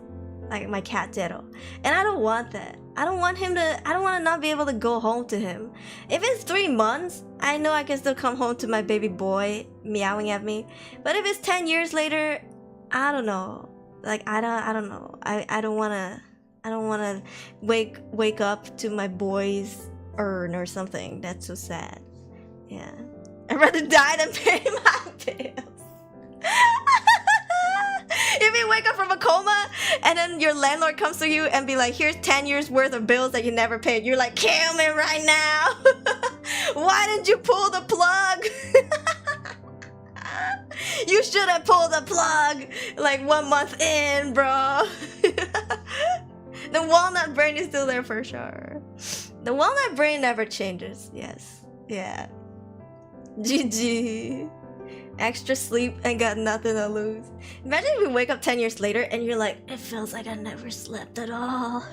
Like my cat Jero. And I don't want that. I don't want to not be able to go home to him. If it's 3 months, I know I can still come home to my baby boy meowing at me. But if it's 10 years later, I don't know. Like I don't know. I don't wanna wake up to my boy's urn or something. That's so sad. Yeah. I'd rather die than pay my bills. If you wake up from a coma and then your landlord comes to you and be like, here's 10 years worth of bills that you never paid. You're like, kill me right now. Why didn't you pull the plug? You should have pulled the plug like 1 month in, bro. The walnut brain is still there for sure. The walnut brain never changes. Yes. Yeah. GG. Extra sleep and got nothing to lose. Imagine if you wake up 10 years later and you're like, it feels like I never slept at all.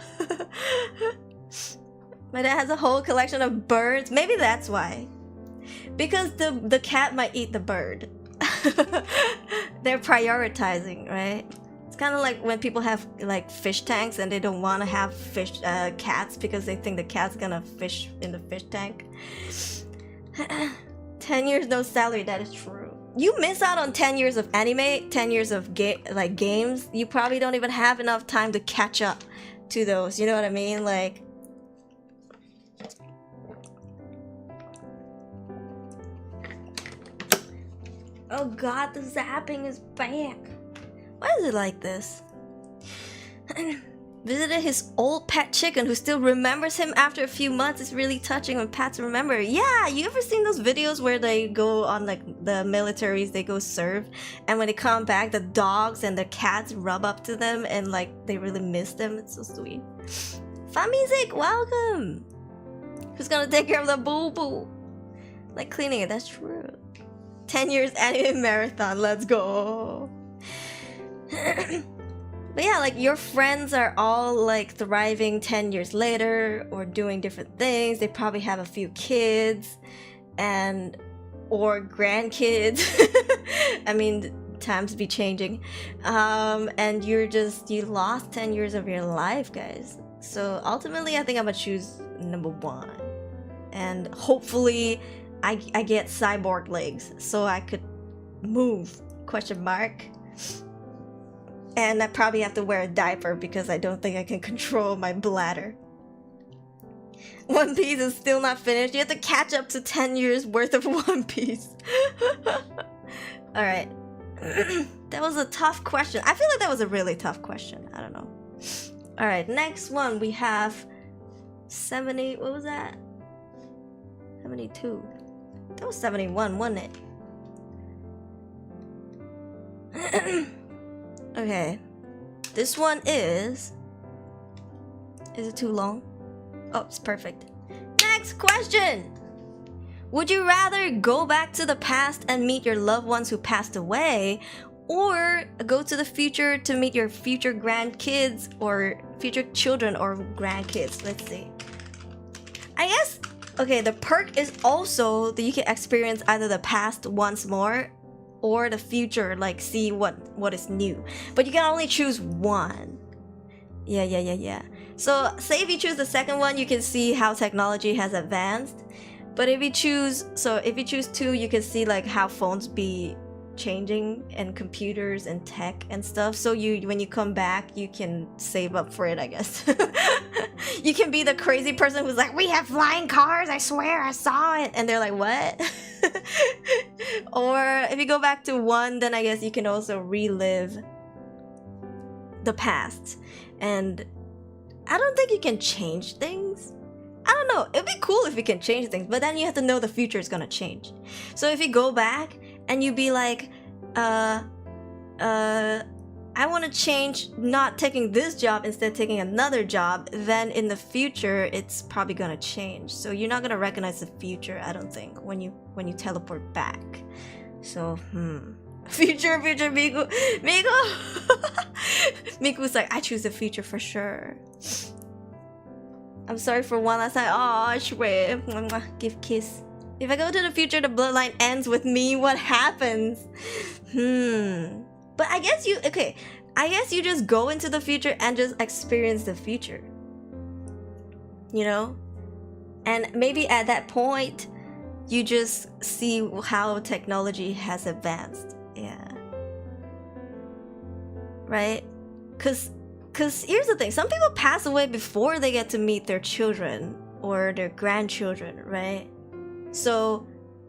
My dad has a whole collection of birds. Maybe that's why. Because the cat might eat the bird. They're prioritizing, right? It's kind of like when people have like fish tanks and they don't want to have cats because they think the cat's gonna fish in the fish tank. 10 years no salary, that is true. You miss out on 10 years of anime, 10 years of games. You probably don't even have enough time to catch up to those, you know what I mean? Like, oh god, the zapping is back. Why is it like this? Visited his old pet chicken who still remembers him after a few months. It's really touching when pets remember. Yeah, you ever seen those videos where they go on like the militaries, they go serve, and when they come back, the dogs and the cats rub up to them and like they really miss them. It's so sweet. Famizik, welcome. Who's gonna take care of the boo-boo? Like cleaning it, that's true. 10 years anime marathon, let's go. But yeah, like your friends are all like thriving 10 years later or doing different things. They probably have a few kids or grandkids. I mean, times be changing. And you lost 10 years of your life, guys. So ultimately, I think I'm gonna choose number 1. And hopefully I get cyborg legs so I could move, question mark. And I probably have to wear a diaper because I don't think I can control my bladder. One Piece is still not finished. You have to catch up to 10 years worth of One Piece. Alright. That was a tough question. I feel like that was a really tough question. I don't know. Alright, next one we have 70. What was that? 72. That was 71, wasn't it? Okay. This one is... Is it too long? Oh, it's perfect. Next question! Would you rather go back to the past and meet your loved ones who passed away, or go to the future to meet your future grandkids or future children or grandkids? Let's see. I guess, okay, the perk is also that you can experience either the past once more or the future, like see what is new. But you can only choose one. Yeah. So say if you choose the second one, you can see how technology has advanced. But if you choose two, you can see like how phones be changing and computers and tech and stuff. So when you come back, you can save up for it, I guess. You can be the crazy person who's like, we have flying cars, I swear I saw it, and they're like, what? Or if you go back to one, then I guess you can also relive the past. And I don't think you can change things. I don't know, it'd be cool if you can change things, but then you have to know the future is gonna change. So if you go back and you be like, I want to change not taking this job, instead taking another job, then in the future it's probably gonna change. So you're not gonna recognize the future, I don't think, when you teleport back. So future Miku. Miku's like, I choose the future for sure. I'm sorry for one last time. Oh, I swear. Give kiss. If I go to the future, the bloodline ends with me. What happens? But I guess you just go into the future and just experience the future. You know? And maybe at that point, you just see how technology has advanced. Yeah. Right? Because here's the thing. Some people pass away before they get to meet their children or their grandchildren, right? So,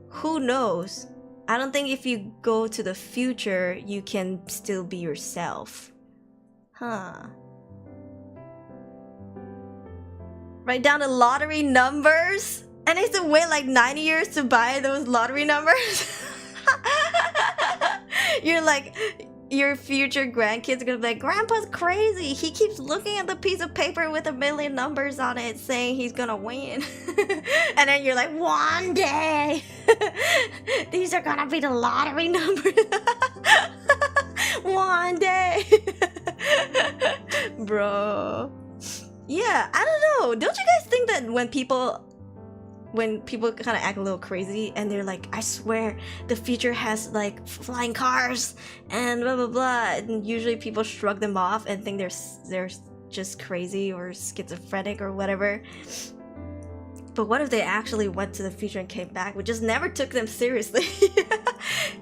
who knows? I don't think if you go to the future, you can still be yourself. Huh. Write down the lottery numbers? And I have to wait like 90 years to buy those lottery numbers? You're like... Your future grandkids are gonna be like, Grandpa's crazy. He keeps looking at the piece of paper with 1,000,000 numbers on it saying he's gonna win. And then you're like, one day, these are gonna be the lottery numbers. One day. Bro. Yeah, I don't know. Don't you guys think that when people kind of act a little crazy and they're like, I swear the future has like flying cars and blah blah blah, and usually people shrug them off and think they're just crazy or schizophrenic or whatever. But what if they actually went to the future and came back? We just never took them seriously.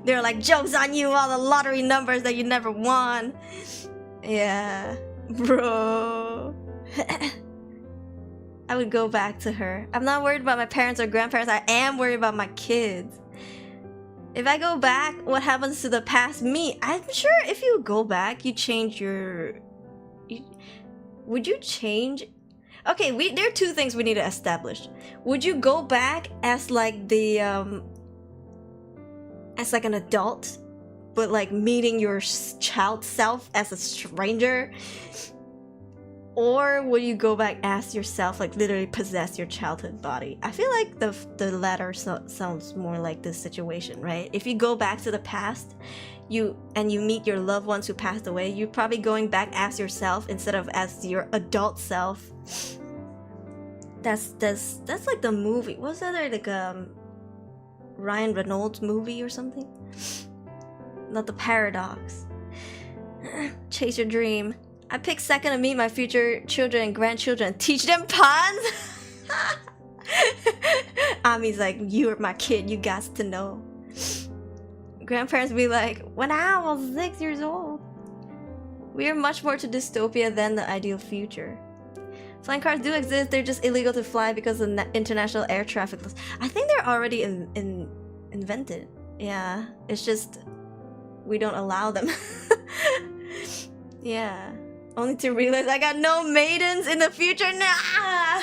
They're like, joke's on you, all the lottery numbers that you never won. Yeah, bro. I would go back to her. I'm not worried about my parents or grandparents. I am worried about my kids. If I go back, what happens to the past me? I'm sure if you go back, you change your... Would you change... Okay, there are two things we need to establish. Would you go back as like the... as like an adult, but like meeting your child self as a stranger? Or will you go back as yourself, like literally possess your childhood body? I feel like the latter sounds more like this situation, right? If you go back to the past, you meet your loved ones who passed away, you're probably going back as yourself instead of as your adult self. That's like the movie. What's that? Like Ryan Reynolds movie or something? Not The Paradox. Chase your dream. I picked second to meet my future children and grandchildren. Teach them puns? Ami's like, you're my kid, you got to know. Grandparents be like, when I was 6 years old. We are much more to dystopia than the ideal future. Flying cars do exist, they're just illegal to fly because of international air traffic laws. I think they're already invented. Yeah, it's just we don't allow them. Yeah. Only to realize I got no maidens in the future. Nah.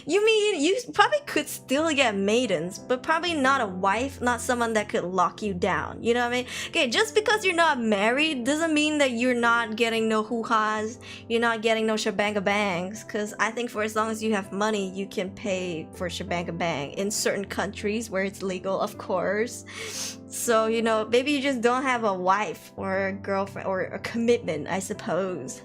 You mean you probably could still get maidens, but probably not a wife, not someone that could lock you down. You know what I mean? Okay, just because you're not married doesn't mean that you're not getting no hoo-has, you're not getting no shabanga bangs. Because I think for as long as you have money, you can pay for shabanga bang in certain countries where it's legal, of course. So, you know, maybe you just don't have a wife or a girlfriend or a commitment, I suppose.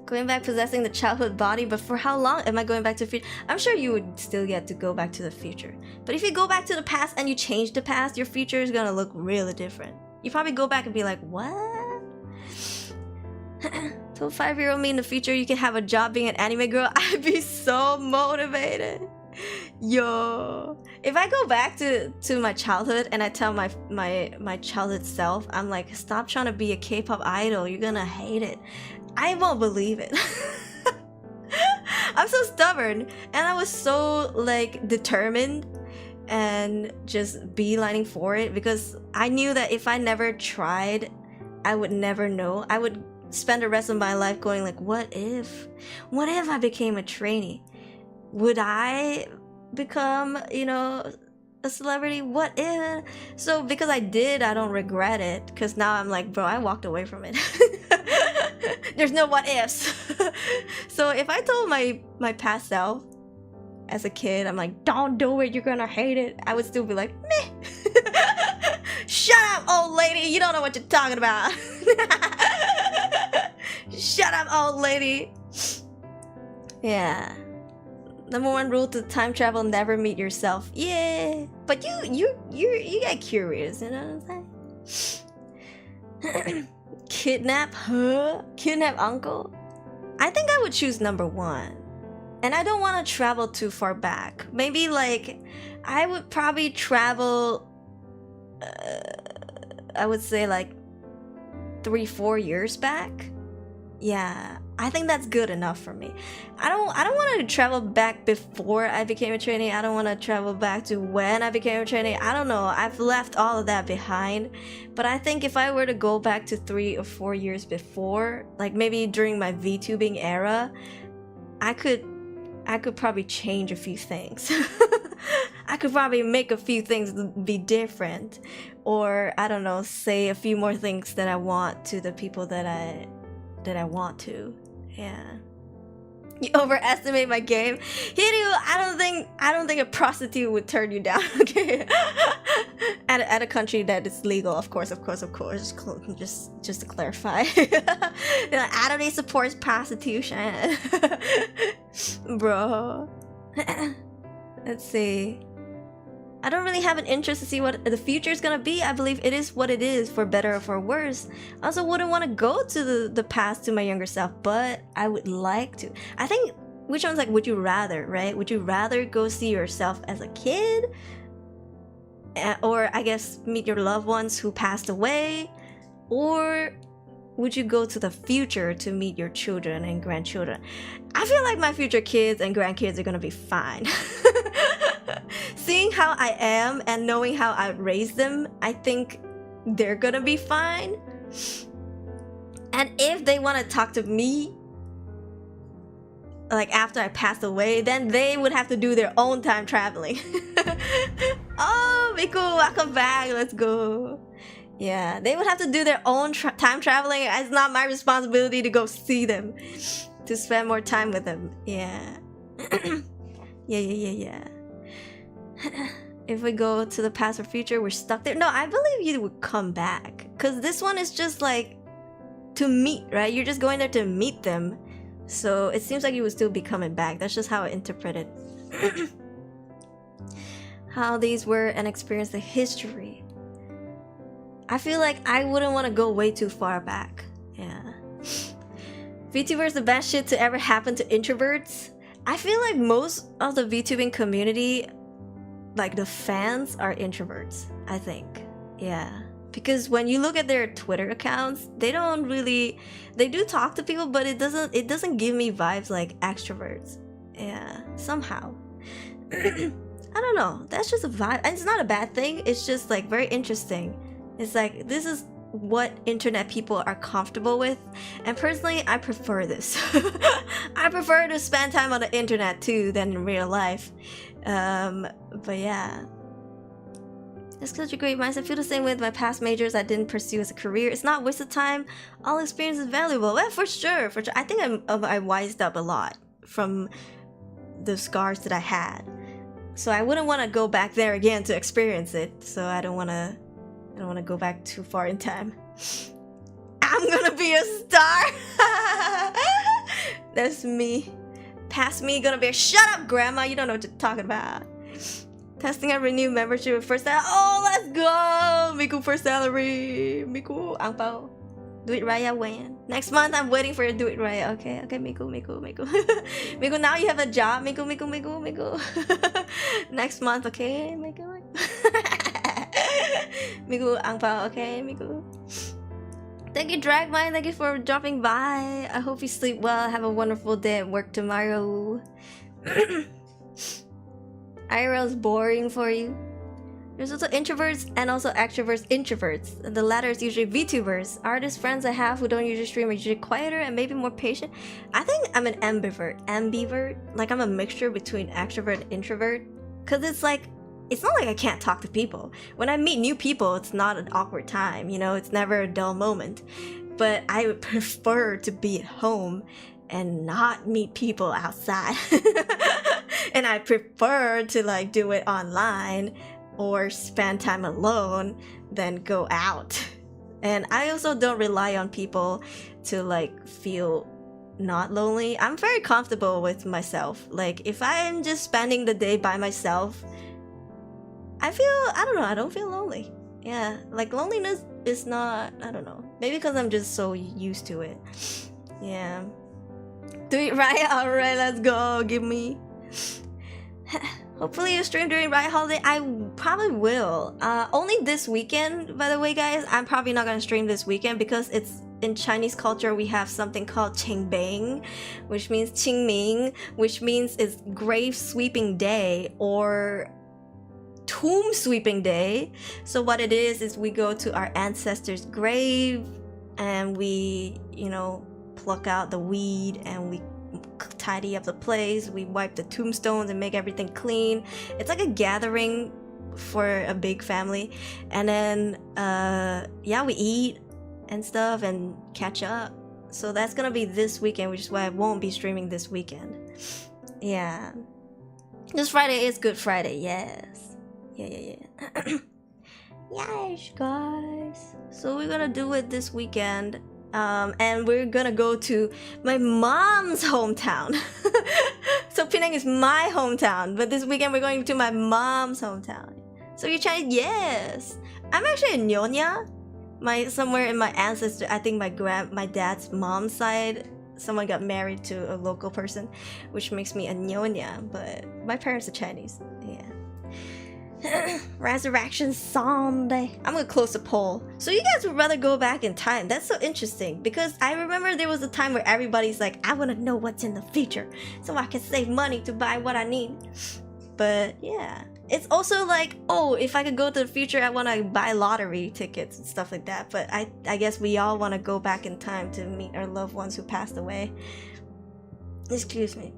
Going back, possessing the childhood body, but for how long am I going back to the future? I'm sure you would still get to go back to the future. But if you go back to the past and you change the past, your future is gonna look really different. You probably go back and be like, what? So 5-year-old me in the future, you can have a job being an anime girl. I'd be so motivated. Yo, if I go back to my childhood and I tell my childhood self, I'm like, stop trying to be a K-pop idol, you're gonna hate it. I won't believe it. I'm so stubborn, and I was so like determined and just beelining for it, because I knew that if I never tried, I would never know. I would spend the rest of my life going like, what if I became a trainee? Would I become, you know, a celebrity? What if? So because I did, I don't regret it, because now I'm like, bro, I walked away from it. There's no what ifs. So if I told my past self as a kid, I'm like, don't do it, you're gonna hate it, I would still be like, meh. Shut up, old lady, you don't know what you're talking about. Shut up, old lady. Yeah. Number 1 rule to time travel: never meet yourself. Yeah, but you get curious, you know what I'm saying? Kidnap her? Kidnap uncle? I think I would choose number 1. And I don't want to travel too far back. Maybe like I would probably travel I would say like 3-4 years back. Yeah, I think that's good enough for me. I don't want to travel back before I became a trainee. I don't want to travel back to when I became a trainee. I don't know. I've left all of that behind. But I think if I were to go back to 3 or 4 years before, like maybe during my VTubing era, I could probably change a few things. I could probably make a few things be different, or I don't know, say a few more things that I want to the people that I want to. Yeah. You overestimate my game. Hiryu, I don't think a prostitute would turn you down, okay? At a country that is legal, of course. Just to clarify. Aruri supports prostitution. Bro. Let's see. I don't really have an interest to see what the future is gonna be. I believe it is what it is, for better or for worse. I also wouldn't want to go to the past to my younger self, but I would like to. I think, which one's like, would you rather, right? Would you rather go see yourself as a kid? Or I guess meet your loved ones who passed away? Or would you go to the future to meet your children and grandchildren? I feel like my future kids and grandkids are gonna be fine. Seeing how I am and knowing how I raised them, I think they're gonna be fine. And if they want to talk to me, like after I passed away, then they would have to do their own time traveling. Oh, Miku, welcome back. Let's go. Yeah, they would have to do their own time traveling. It's not my responsibility to go see them, to spend more time with them. Yeah. Yeah. If we go to the past or future, we're stuck there. No, I believe you would come back, because this one is just like to meet, right? You're just going there to meet them, so it seems like you would still be coming back. That's just how I interpret it. How these were and experience the history. I feel like I wouldn't want to go way too far back. Yeah. VTuber is the best shit to ever happen to introverts. I feel like most of the VTubing community, like the fans, are introverts, I think. Yeah. Because when you look at their Twitter accounts, they do talk to people, but it doesn't give me vibes like extroverts. Yeah, somehow. I don't know, that's just a vibe. And it's not a bad thing, it's just like very interesting. It's like, this is what internet people are comfortable with, and personally I prefer this. I prefer to spend time on the internet too than in real life. But yeah, it's such a great mindset. I feel the same with my past majors I didn't pursue as a career. It's not wasted time. All experience is valuable. Yeah, for sure, for sure. I think I wised up a lot from the scars that I had, so I wouldn't want to go back there again to experience it. So I don't want to go back too far in time. I'm gonna be a star. That's me. Past me gonna be a shut up, grandma. You don't know what you're talking about. Testing a renewed membership with first salary. Oh, let's go. Miku first salary. Miku ang pao. Do it Raya when? Next month I'm waiting for your do it Raya. Okay, Miku. Miku, now you have a job. Miku. Next month, okay, Miku. Miku ang pao, okay, Miku. Thank you, Dragmine. Thank you for dropping by. I hope you sleep well. Have a wonderful day at work tomorrow. IRL's boring for you. There's also introverts and also extroverts introverts. The latter is usually VTubers. Artist friends I have who don't usually stream are usually quieter and maybe more patient. I think I'm an ambivert. Like I'm a mixture between extrovert and introvert. Cause it's like, it's not like I can't talk to people. When I meet new people, it's not an awkward time, you know, it's never a dull moment. But I would prefer to be at home and not meet people outside. And I prefer to like do it online or spend time alone than go out. And I also don't rely on people to like feel not lonely. I'm very comfortable with myself. Like if I'm just spending the day by myself, I don't feel lonely. Yeah, like loneliness is not, I don't know. Maybe because I'm just so used to it. Yeah. Do it right, alright, let's go, give me. Hopefully you stream during Riot Holiday. I probably will. Only this weekend, by the way, guys. I'm probably not gonna stream this weekend because it's in Chinese culture. We have something called Qingbing, which means Qingming, which means it's grave sweeping day or tomb sweeping day. So what it is we go to our ancestors' grave and we, you know, pluck out the weed and we tidy up the place. We wipe the tombstones and make everything clean. It's like a gathering for a big family. And then yeah, we eat and stuff and catch up. So that's gonna be this weekend, which is why I won't be streaming this weekend. Yeah, this Friday is Good Friday. Yes. Yeah. Yes, guys. So we're gonna do it this weekend. And we're gonna go to my mom's hometown. So Penang is my hometown, but this weekend we're going to my mom's hometown. So you're Chinese? Yes. I'm actually a Nyonya. Somewhere in my ancestor, I think my dad's mom's side, someone got married to a local person, which makes me a Nyonya, but my parents are Chinese. Yeah. Resurrection Sunday. I'm gonna close the poll. So you guys would rather go back in time. That's so interesting because I remember there was a time where everybody's like, I want to know what's in the future so I can save money to buy what I need. But yeah, it's also like, oh, if I could go to the future, I want to buy lottery tickets and stuff like that. But I guess we all want to go back in time to meet our loved ones who passed away. Excuse me.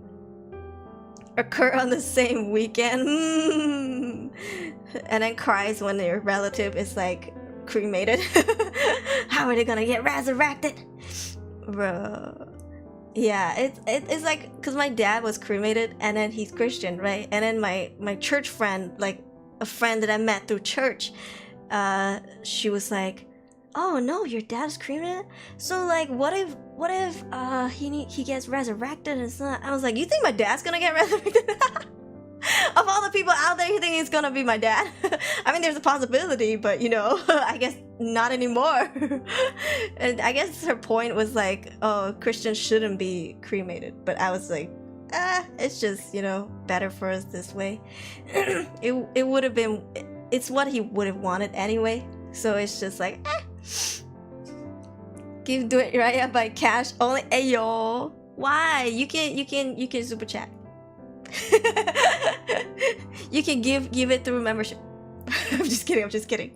Occur on the same weekend. And then cries when their relative is like cremated. How are they gonna get resurrected? Bro. Yeah, it's like, because my dad was cremated and then he's Christian, right? And then my church friend, like a friend that I met through church, she was like, oh no, your dad's cremated? So like what if he gets resurrected and stuff? I was like, you think my dad's gonna get resurrected? Of all the people out there, you think it's gonna be my dad? I mean, there's a possibility, but you know, I guess not anymore. And I guess her point was like, oh, Christians shouldn't be cremated. But I was like, it's just, you know, better for us this way. It would have been, it's what he would have wanted anyway. So it's just like, Give Do It Right by cash only. Ayo, why? You can super chat. You can give it through membership. I'm just kidding.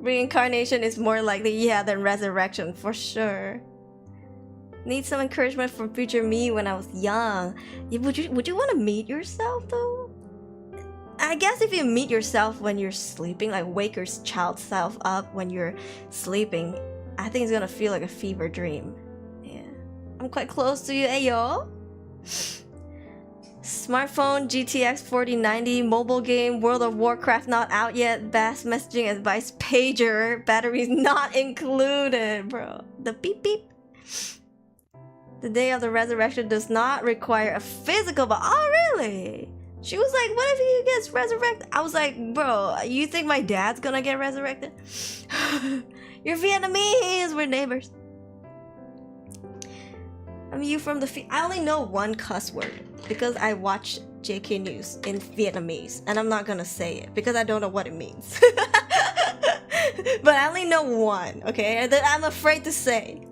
Reincarnation is more likely, yeah, than resurrection, for sure. Need some encouragement from future me when I was young. Yeah, would you want to meet yourself though? I guess if you meet yourself when you're sleeping, like wake your child self up when you're sleeping, I think it's gonna feel like a fever dream. Yeah. I'm quite close to you, ayo. Smartphone, GTX 4090, mobile game, World of Warcraft not out yet, bass messaging advice, pager, batteries not included, bro. The beep beep. The day of the resurrection does not require a physical, but oh really? She was like, what if he gets resurrected? I was like, bro, you think my dad's gonna get resurrected? You're Vietnamese, we're neighbors. I'm you from the I only know one cuss word because I watch JK News in Vietnamese and I'm not gonna say it because I don't know what it means. But I only know one, okay? That I'm afraid to say.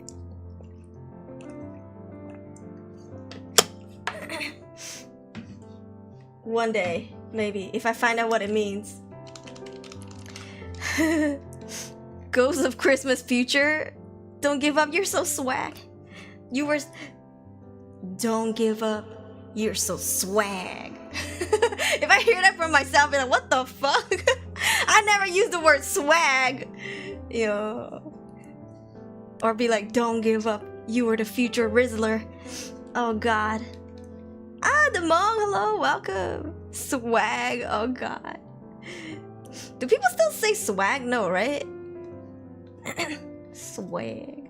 One day, maybe, if I find out what it means. Ghost of Christmas Future. Don't give up, you're so swag. You were... Don't give up, you're so swag. If I hear that from myself, I'll be like, what the fuck? I never use the word swag. Yo. Or be like, don't give up, you were the future Rizzler. Oh god. Ah, the Mong, hello, welcome. Swag, oh god. Do people still say swag? No, right? Swag.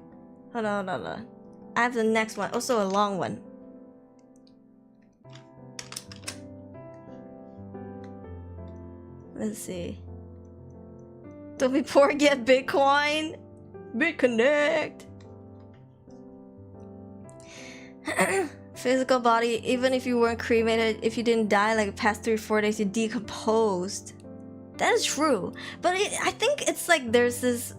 Hold on, hold on. I have the next one, also a long one. Let's see. Don't be poor, get Bitcoin. BitConnect. Physical body, even if you weren't cremated, if you didn't die like past 3 or 4 days, you decomposed. That is true. But I think it's like there's this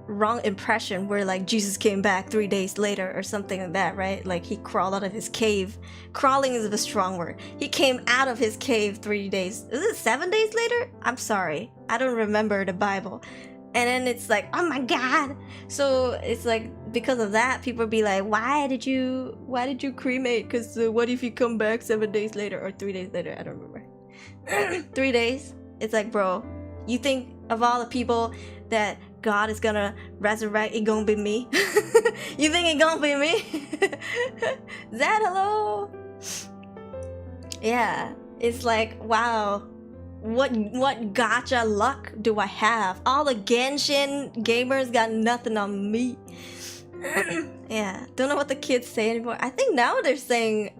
wrong impression where like Jesus came back 3 days later or something like that, right? Like he crawled out of his cave. Crawling is a strong word. He came out of his cave 3 days. Is it 7 days later? I'm sorry. I don't remember the Bible. And then it's like, oh my god. So it's like because of that, people be like, why did you cremate? Because what if you come back 7 days later or 3 days later? I don't remember. 3 days. It's like, bro, you think of all the people that God is gonna resurrect, it gonna be me? You think it gonna be me? Zed, hello. Yeah, it's like, wow. What gacha luck do I have? All the Genshin gamers got nothing on me. Yeah, don't know what the kids say anymore. I think now they're saying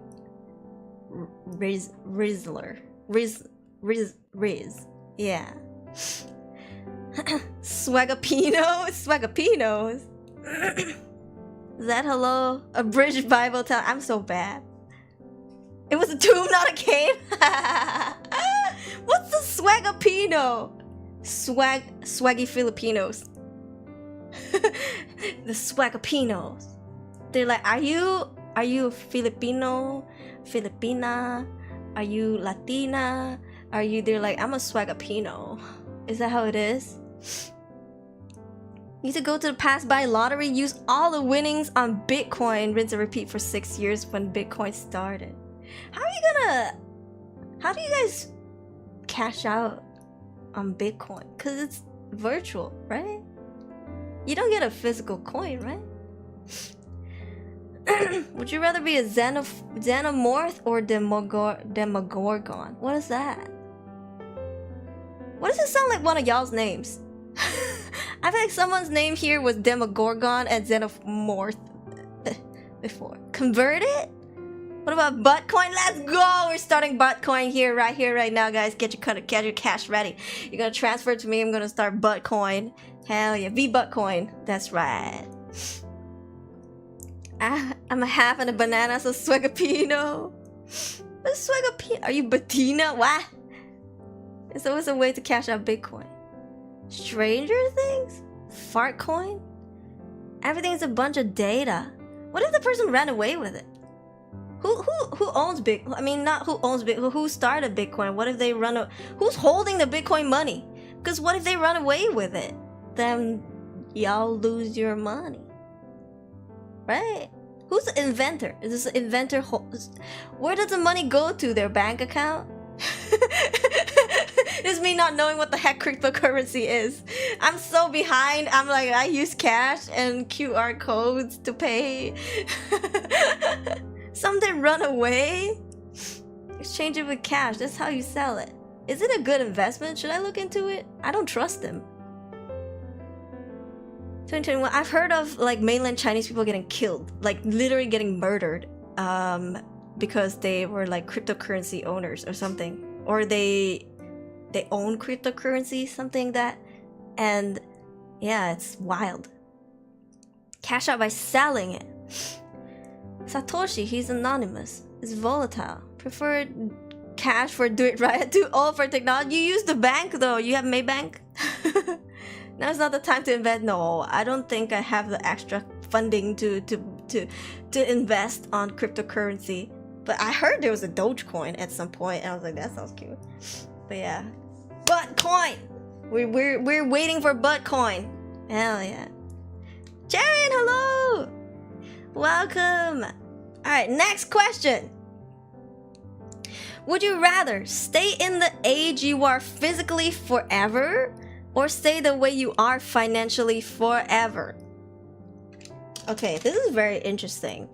Rizzler. Riz. Yeah. Swagapinos. That hello? A British Bible tell. I'm so bad. It was a tomb, not a cave. What's the swagapino? Swaggy Filipinos. The swagapinos. They're like, are you Filipino? Filipina? Are you Latina? Are you? They're like, I'm a swagapino. Is that how it is? Need to go to the past, buy lottery, use all the winnings on Bitcoin, rinse and repeat for 6 years when Bitcoin started. How do you guys cash out on Bitcoin? Because it's virtual, right? You don't get a physical coin, right? Would you rather be a xenomorph or demogorgon? What is that? What does it sound like one of y'all's names? I feel like someone's name here was Demogorgon and Xenomorph before. Converted? What about Buttcoin? Let's go! We're starting Buttcoin here, right now, guys. Get your cash ready. You're gonna transfer it to me. I'm gonna start Buttcoin. Hell yeah, V-Buttcoin. That's right. I'm a half and a banana, so Swagapino. What's Swagapino? Are you Bettina? What? It's always a way to cash out Bitcoin. Stranger Things? Fart coin? Everything's a bunch of data. What if the person ran away with it? Who owns Bitcoin? I mean, not who owns Bitcoin. Who started Bitcoin? What if they who's holding the Bitcoin money? Because what if they run away with it? them y'all lose your money. Right? Who's the inventor? Is this inventor? Where does the money go to? Their bank account? This is me not knowing what the heck cryptocurrency is. I'm so behind. I'm like, I use cash and QR codes to pay. Something run away? Exchange it with cash. That's how you sell it. Is it a good investment? Should I look into it? I don't trust them. 2021. I've heard of like mainland Chinese people getting killed, like literally getting murdered, because they were like cryptocurrency owners or something, or they own cryptocurrency, something like that. And yeah, it's wild. Cash out by selling it. Satoshi, he's anonymous. It's volatile. Prefer cash for do it right. Do all for technology. You use the bank though. You have Maybank. Now's not the time to invest. No, I don't think I have the extra funding to invest on cryptocurrency. But I heard there was a Dogecoin at some point, and I was like, that sounds cute. But yeah, Buttcoin. We're waiting for Buttcoin. Hell yeah. Jaren, hello. Welcome. All right, next question. Would you rather stay in the age you are physically forever, or stay the way you are financially forever? Okay, this is very interesting.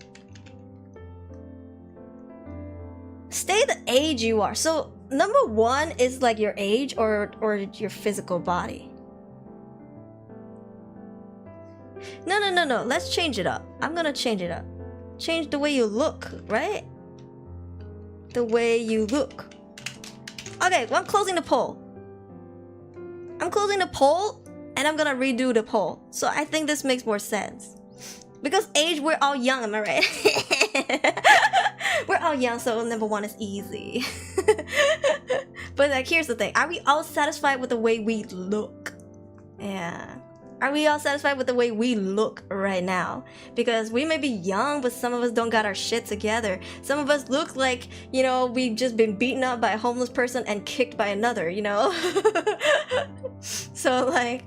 Stay the age you are. So number one is like your age or your physical body. No. Let's change it up. I'm gonna change it up. Change the way you look, right? The way you look. Okay, well, I'm closing the poll. I'm closing the poll, and I'm gonna redo the poll. So I think this makes more sense. Because age, we're all young, am I right? We're all young, so number one is easy. But like, here's the thing. Are we all satisfied with the way we look? Yeah. Are we all satisfied with the way we look right now? Because we may be young, but some of us don't got our shit together. Some of us look like, you know, we've just been beaten up by a homeless person and kicked by another, you know? So like,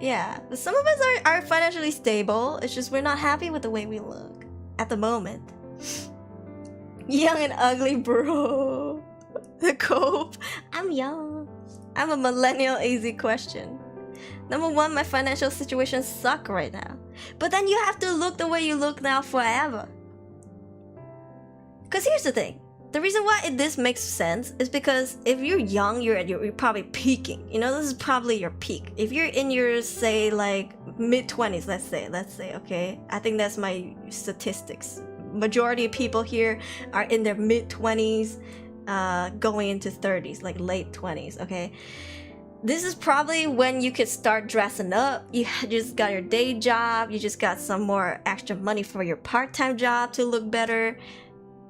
yeah. But some of us are financially stable. It's just we're not happy with the way we look at the moment. Young and ugly, bro. The cope. I'm young. I'm a millennial easy question. Number one, my financial situation sucks right now. But then you have to look the way you look now forever. Because here's the thing. The reason why this makes sense is because if you're young, you're probably peaking. You know, this is probably your peak. If you're in your, say, like, mid-20s, let's say, okay? I think that's my statistics. Majority of people here are in their mid-20s, going into 30s, like late 20s, okay? This is probably when you could start dressing up. You just got your day job. You just got some more extra money for your part-time job to look better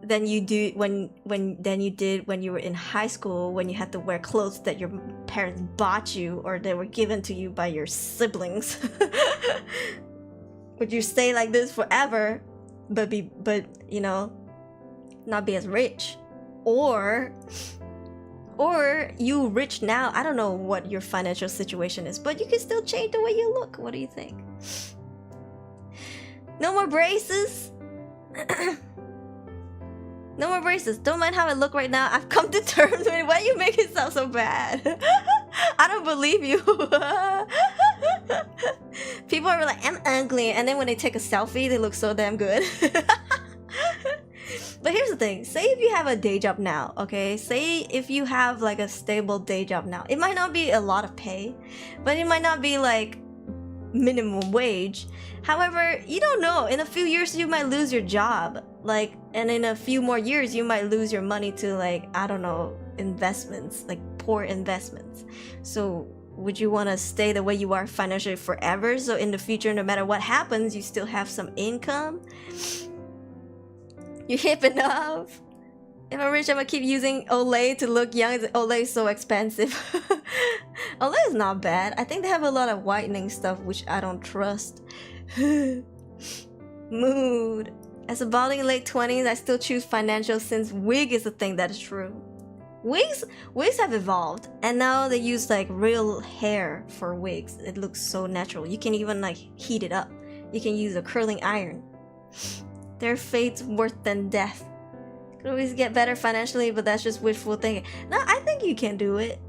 than you do when you were in high school, when you had to wear clothes that your parents bought you or they were given to you by your siblings. Would you stay like this forever, but you know, not be as rich, or you rich now? I don't know what your financial situation is, but you can still change the way you look. What do you think? No more braces. No more braces. Don't mind how I look right now. I've come to terms with it. Why do you make it sound so bad? I don't believe you. People are like, I'm ugly, and then when they take a selfie, they look so damn good. But here's the thing. Say if you have a day job now, okay? Say if you have like a stable day job now. It might not be a lot of pay, but it might not be like minimum wage. However, you don't know. In a few years, you might lose your job. Like, and in a few more years, you might lose your money to like, I don't know, investments, like poor investments. So would you want to stay the way you are financially forever? So in the future, no matter what happens, you still have some income? You hip enough? If I'm rich, I'm gonna keep using Olay to look young. Olay is so expensive. Olay is not bad. I think they have a lot of whitening stuff, which I don't trust. Mood. As a balding in late 20s, I still choose financial since wig is a thing. That is true. Wigs have evolved, and now they use like real hair for wigs. It looks so natural. You can even like heat it up. You can use a curling iron. Their fate's worse than death. Could always get better financially, but that's just wishful thinking. No, I think you can do it.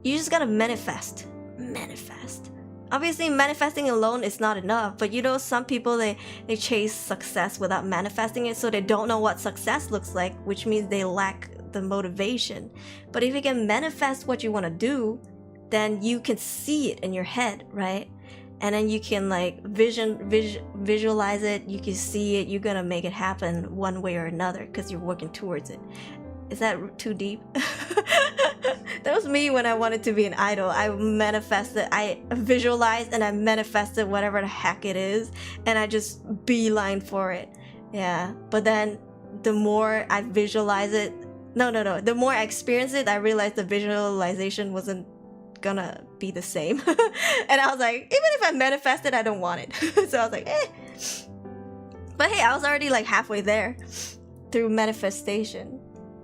You just gotta manifest. Manifest. Obviously, manifesting alone is not enough, but you know, some people they chase success without manifesting it, so they don't know what success looks like, which means they lack the motivation. But if you can manifest what you want to do, then you can see it in your head, right? And then you can like visualize it. You can see it. You're gonna make it happen one way or another because you're working towards it. Is that too deep? That was me when I wanted to be an idol. I manifested, I visualized, and I manifested whatever the heck it is, and I just beeline for it. Yeah, but then the more I visualize it, no, the more I experience it, I realized the visualization wasn't gonna be the same. And I was like, even if I manifest it, I don't want it. So I was like, eh. But hey, I was already like halfway there through manifestation.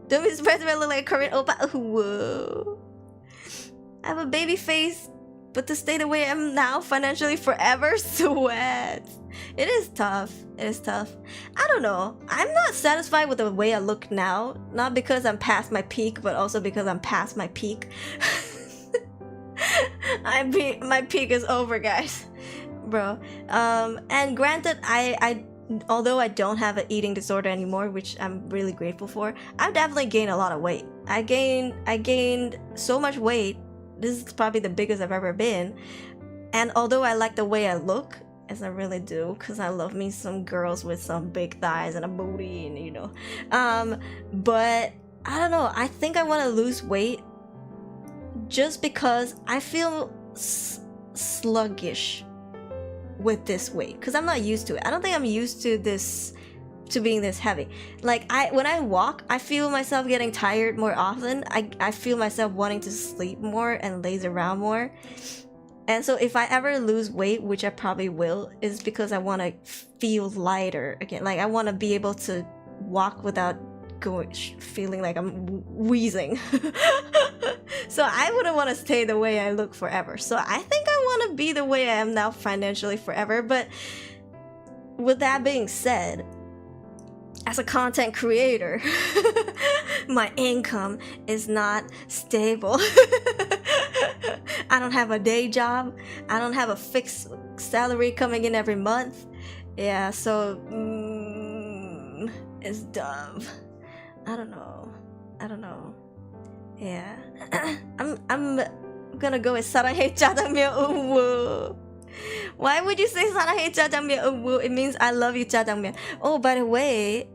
Don't be surprised if I look like a Korean oppa. Whoa. I have a baby face, but to stay the way I am now financially forever, sweat. It is tough. It is tough. I don't know. I'm not satisfied with the way I look now. Not because I'm past my peak, but also because I'm past my peak. My peak is over, guys. Bro. And granted, although I don't have an eating disorder anymore, which I'm really grateful for, I've definitely gained a lot of weight. I gained so much weight. This is probably the biggest I've ever been. And although I like the way I look, as I really do, because I love me some girls with some big thighs and a booty, and you know. But I don't know. I think I want to lose weight just because I feel sluggish with this weight, because I'm not used to it. I don't think I'm used to this, to being this heavy. Like when I walk, I feel myself getting tired more often. I feel myself wanting to sleep more and laze around more. And so if I ever lose weight, which I probably will, is because I want to feel lighter again. Like I want to be able to walk without feeling like I'm wheezing. So I wouldn't want to stay the way I look forever. So I think I want to be the way I am now financially forever. But with that being said, as a content creator, my income is not stable. I don't have a day job. I don't have a fixed salary coming in every month. Yeah, so it's dumb. I don't know. Yeah. I'm gonna go with 사랑해 짜장면 우우. Why would you say 사랑해 짜장면 우우? It means I love you 짜장면. Oh, by the way,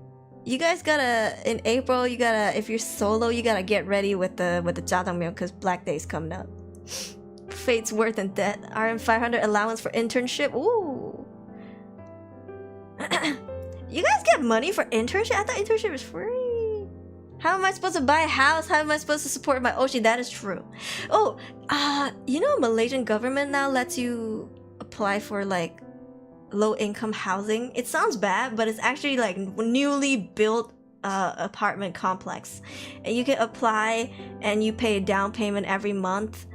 you guys gotta, in April, you gotta, if you're solo, you gotta get ready with the 짜장면, because Black Day's coming up. Fate's worth and debt. RM500 allowance for internship. Ooh. You guys get money for internship? I thought internship was free. How am I supposed to buy a house? How am I supposed to support my Oshi? That is true. Oh, you know, Malaysian government now lets you apply for like low-income housing. It sounds bad, but it's actually like newly built apartment complex, and you can apply and you pay a down payment every month.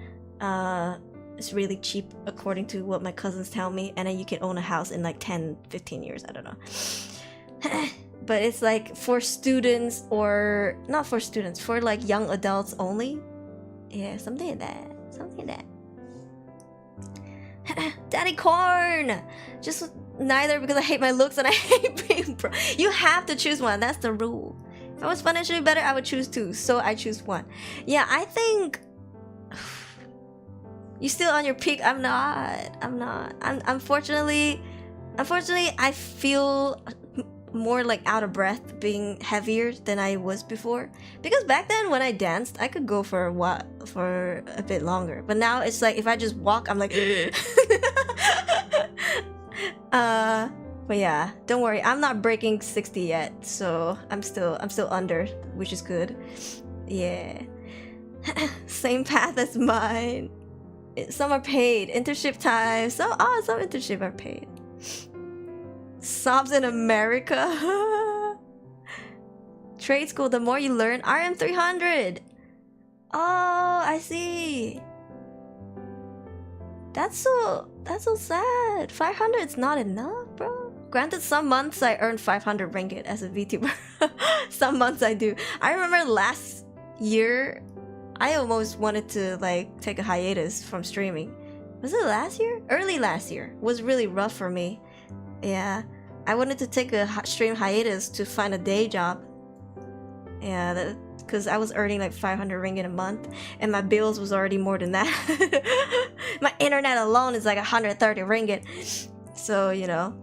It's really cheap according to what my cousins tell me, and then you can own a house in like 10-15 years. I don't know. But it's like for students, or not for students, for like young adults only. Yeah, something like that. Daddy corn. Just neither, because I hate my looks and I hate being broke. You have to choose one. That's the rule. If I was financially better, I would choose two. So I choose one. Yeah, I think you still on your peak. I'm not. Unfortunately, I feel more like out of breath, being heavier than I was before. Because back then when I danced, I could go for a bit longer. But now it's like if I just walk, I'm like but yeah, don't worry, I'm not breaking 60 yet, so I'm still under, which is good. Yeah. Same path as mine. Some are paid. Internship time. Some internship are paid. Sobs in America. Trade school, the more you learn. RM300. Oh, I see. That's so sad. 500 is not enough, bro. Granted, some months I earn 500 ringgit as a VTuber. Some months I do. I remember last year, I almost wanted to like take a hiatus from streaming. Was it last year? Early last year. It was really rough for me. Yeah. I wanted to take a stream hiatus to find a day job. Yeah, because I was earning like 500 ringgit a month, and my bills was already more than that. My internet alone is like 130 ringgit. So, you know,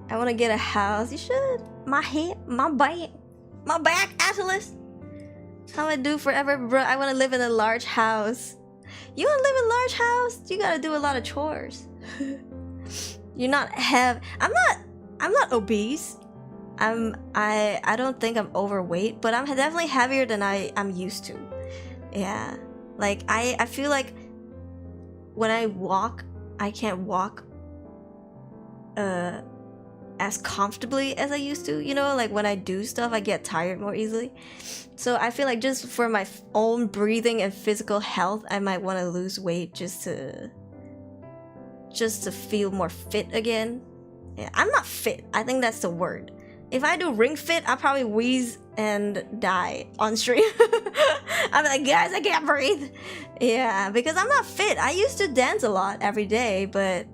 I want to get a house. You should. My head, my back, Atlas. How I do forever, bro. I want to live in a large house. You want to live in a large house? You gotta do a lot of chores. You're not I'm not obese. I don't think I'm overweight, but I'm definitely heavier than I'm used to. Yeah. Like I feel like when I walk, I can't walk as comfortably as I used to, you know, like when I do stuff I get tired more easily. So I feel like just for my own breathing and physical health, I might want to lose weight just to feel more fit again. Yeah, I'm not fit. I think that's the word. If I do ring fit, I'll probably wheeze and die on stream. I'm like, guys, I can't breathe. Yeah, because I'm not fit. I used to dance a lot every day, but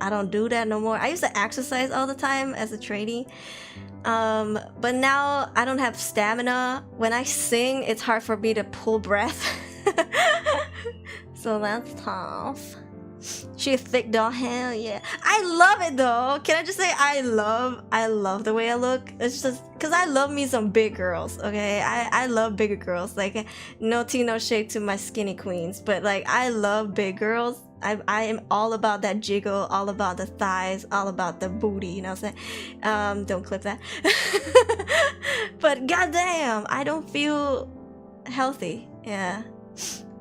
I don't do that no more. I used to exercise all the time as a trainee. But now I don't have stamina. When I sing, it's hard for me to pull breath. So that's tough. She a thick doll, hell yeah. I love it though. Can I just say I love the way I look. It's just because I love me some big girls, okay? I love bigger girls. Like, no tea, no shade to my skinny queens, but like I love big girls. I am all about that jiggle, all about the thighs, all about the booty, you know what I'm saying? Don't clip that. But goddamn, I don't feel healthy. Yeah.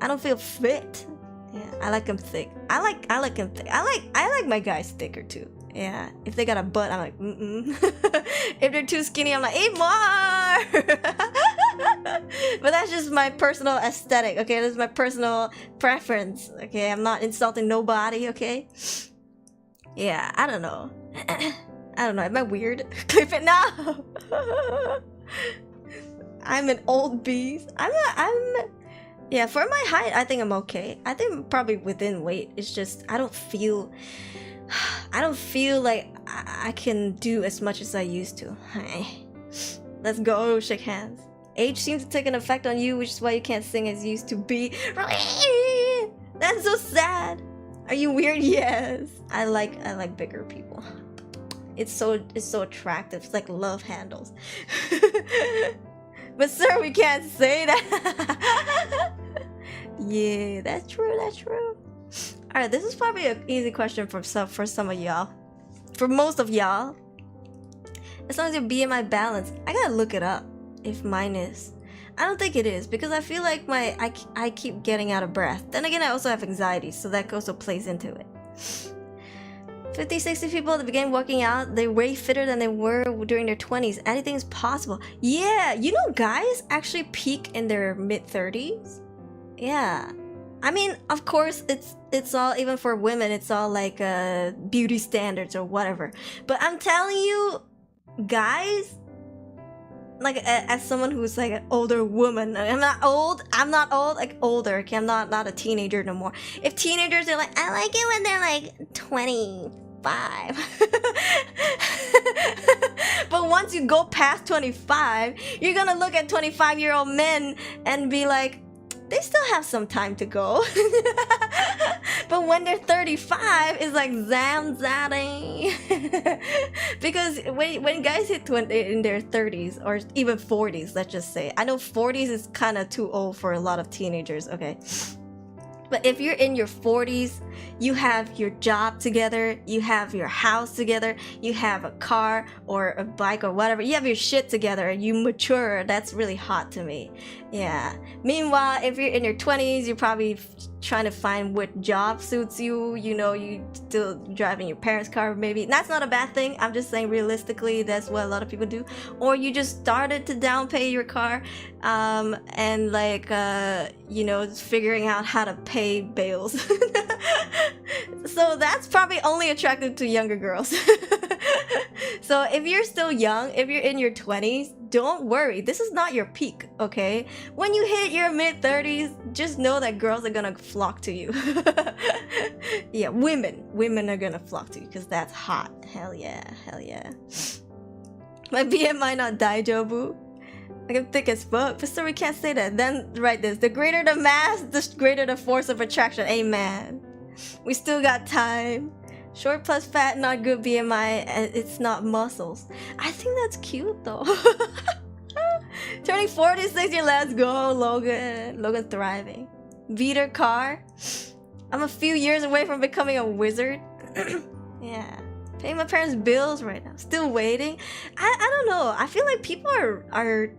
I don't feel fit. Yeah, I like them thick. I like them thick. I like my guys thicker too. Yeah, if they got a butt, I'm like, If they're too skinny, I'm like, eat more. But that's just my personal aesthetic. Okay, this is my personal preference. Okay, I'm not insulting nobody. Okay. Yeah, I don't know. I don't know. Am I weird? Clip it now. I'm an old beast. Yeah, for my height, I think I'm okay. I think I'm probably within weight. It's just I don't feel like I can do as much as I used to. Let's go, shake hands. Age seems to take an effect on you, which is why you can't sing as you used to be. That's so sad. Are you weird? Yes. I like bigger people. It's so attractive. It's like love handles. But sir, we can't say that. Yeah, that's true. Alright, this is probably an easy question for some of y'all. For most of y'all. As long as your BMI balance, I gotta look it up if mine is. I don't think it is, because I feel like I keep getting out of breath. Then again, I also have anxiety, so that also plays into it. 50, 60 people that began working out, they're way fitter than they were during their 20s. Anything is possible. Yeah, you know, guys actually peak in their mid-30s. Yeah. I mean, of course, it's all, even for women, it's all like beauty standards or whatever. But I'm telling you, guys, like as someone who's like an older woman, I'm not old, like older, okay? I'm not a teenager no more. If teenagers are like, I like it when they're like 25. But once you go past 25, you're gonna look at 25-year-old men and be like, they still have some time to go. But when they're 35, it's like Zamzadeh. Because when guys hit in their 30s or even 40s, let's just say. I know 40s is kind of too old for a lot of teenagers, okay? But if you're in your 40s, you have your job together, you have your house together, you have a car or a bike or whatever, you have your shit together, you mature, that's really hot to me. Yeah. Meanwhile, if you're in your 20s, you're probably trying to find what job suits you, you know, you still driving your parents' car maybe. That's not a bad thing, I'm just saying realistically, that's what a lot of people do. Or you just started to down pay your car, and like, you know, figuring out how to pay bills. So that's probably only attractive to younger girls. So if you're still young, if you're in your 20s, don't worry, this is not your peak, okay? When you hit your mid-30s, just know that girls are gonna flock to you. Yeah, women are gonna flock to you because that's hot. Hell yeah, hell yeah. My BMI not daijobu. Like I'm thick as fuck, but still we can't say that. Then write this: the greater the mass, the greater the force of attraction. Amen. We still got time. Short plus fat, not good BMI, and it's not muscles. I think that's cute though. Turning 46, let's go, Logan. Logan thriving. Beater car. I'm a few years away from becoming a wizard. Yeah. Paying my parents' bills right now. Still waiting. I don't know. I feel like people are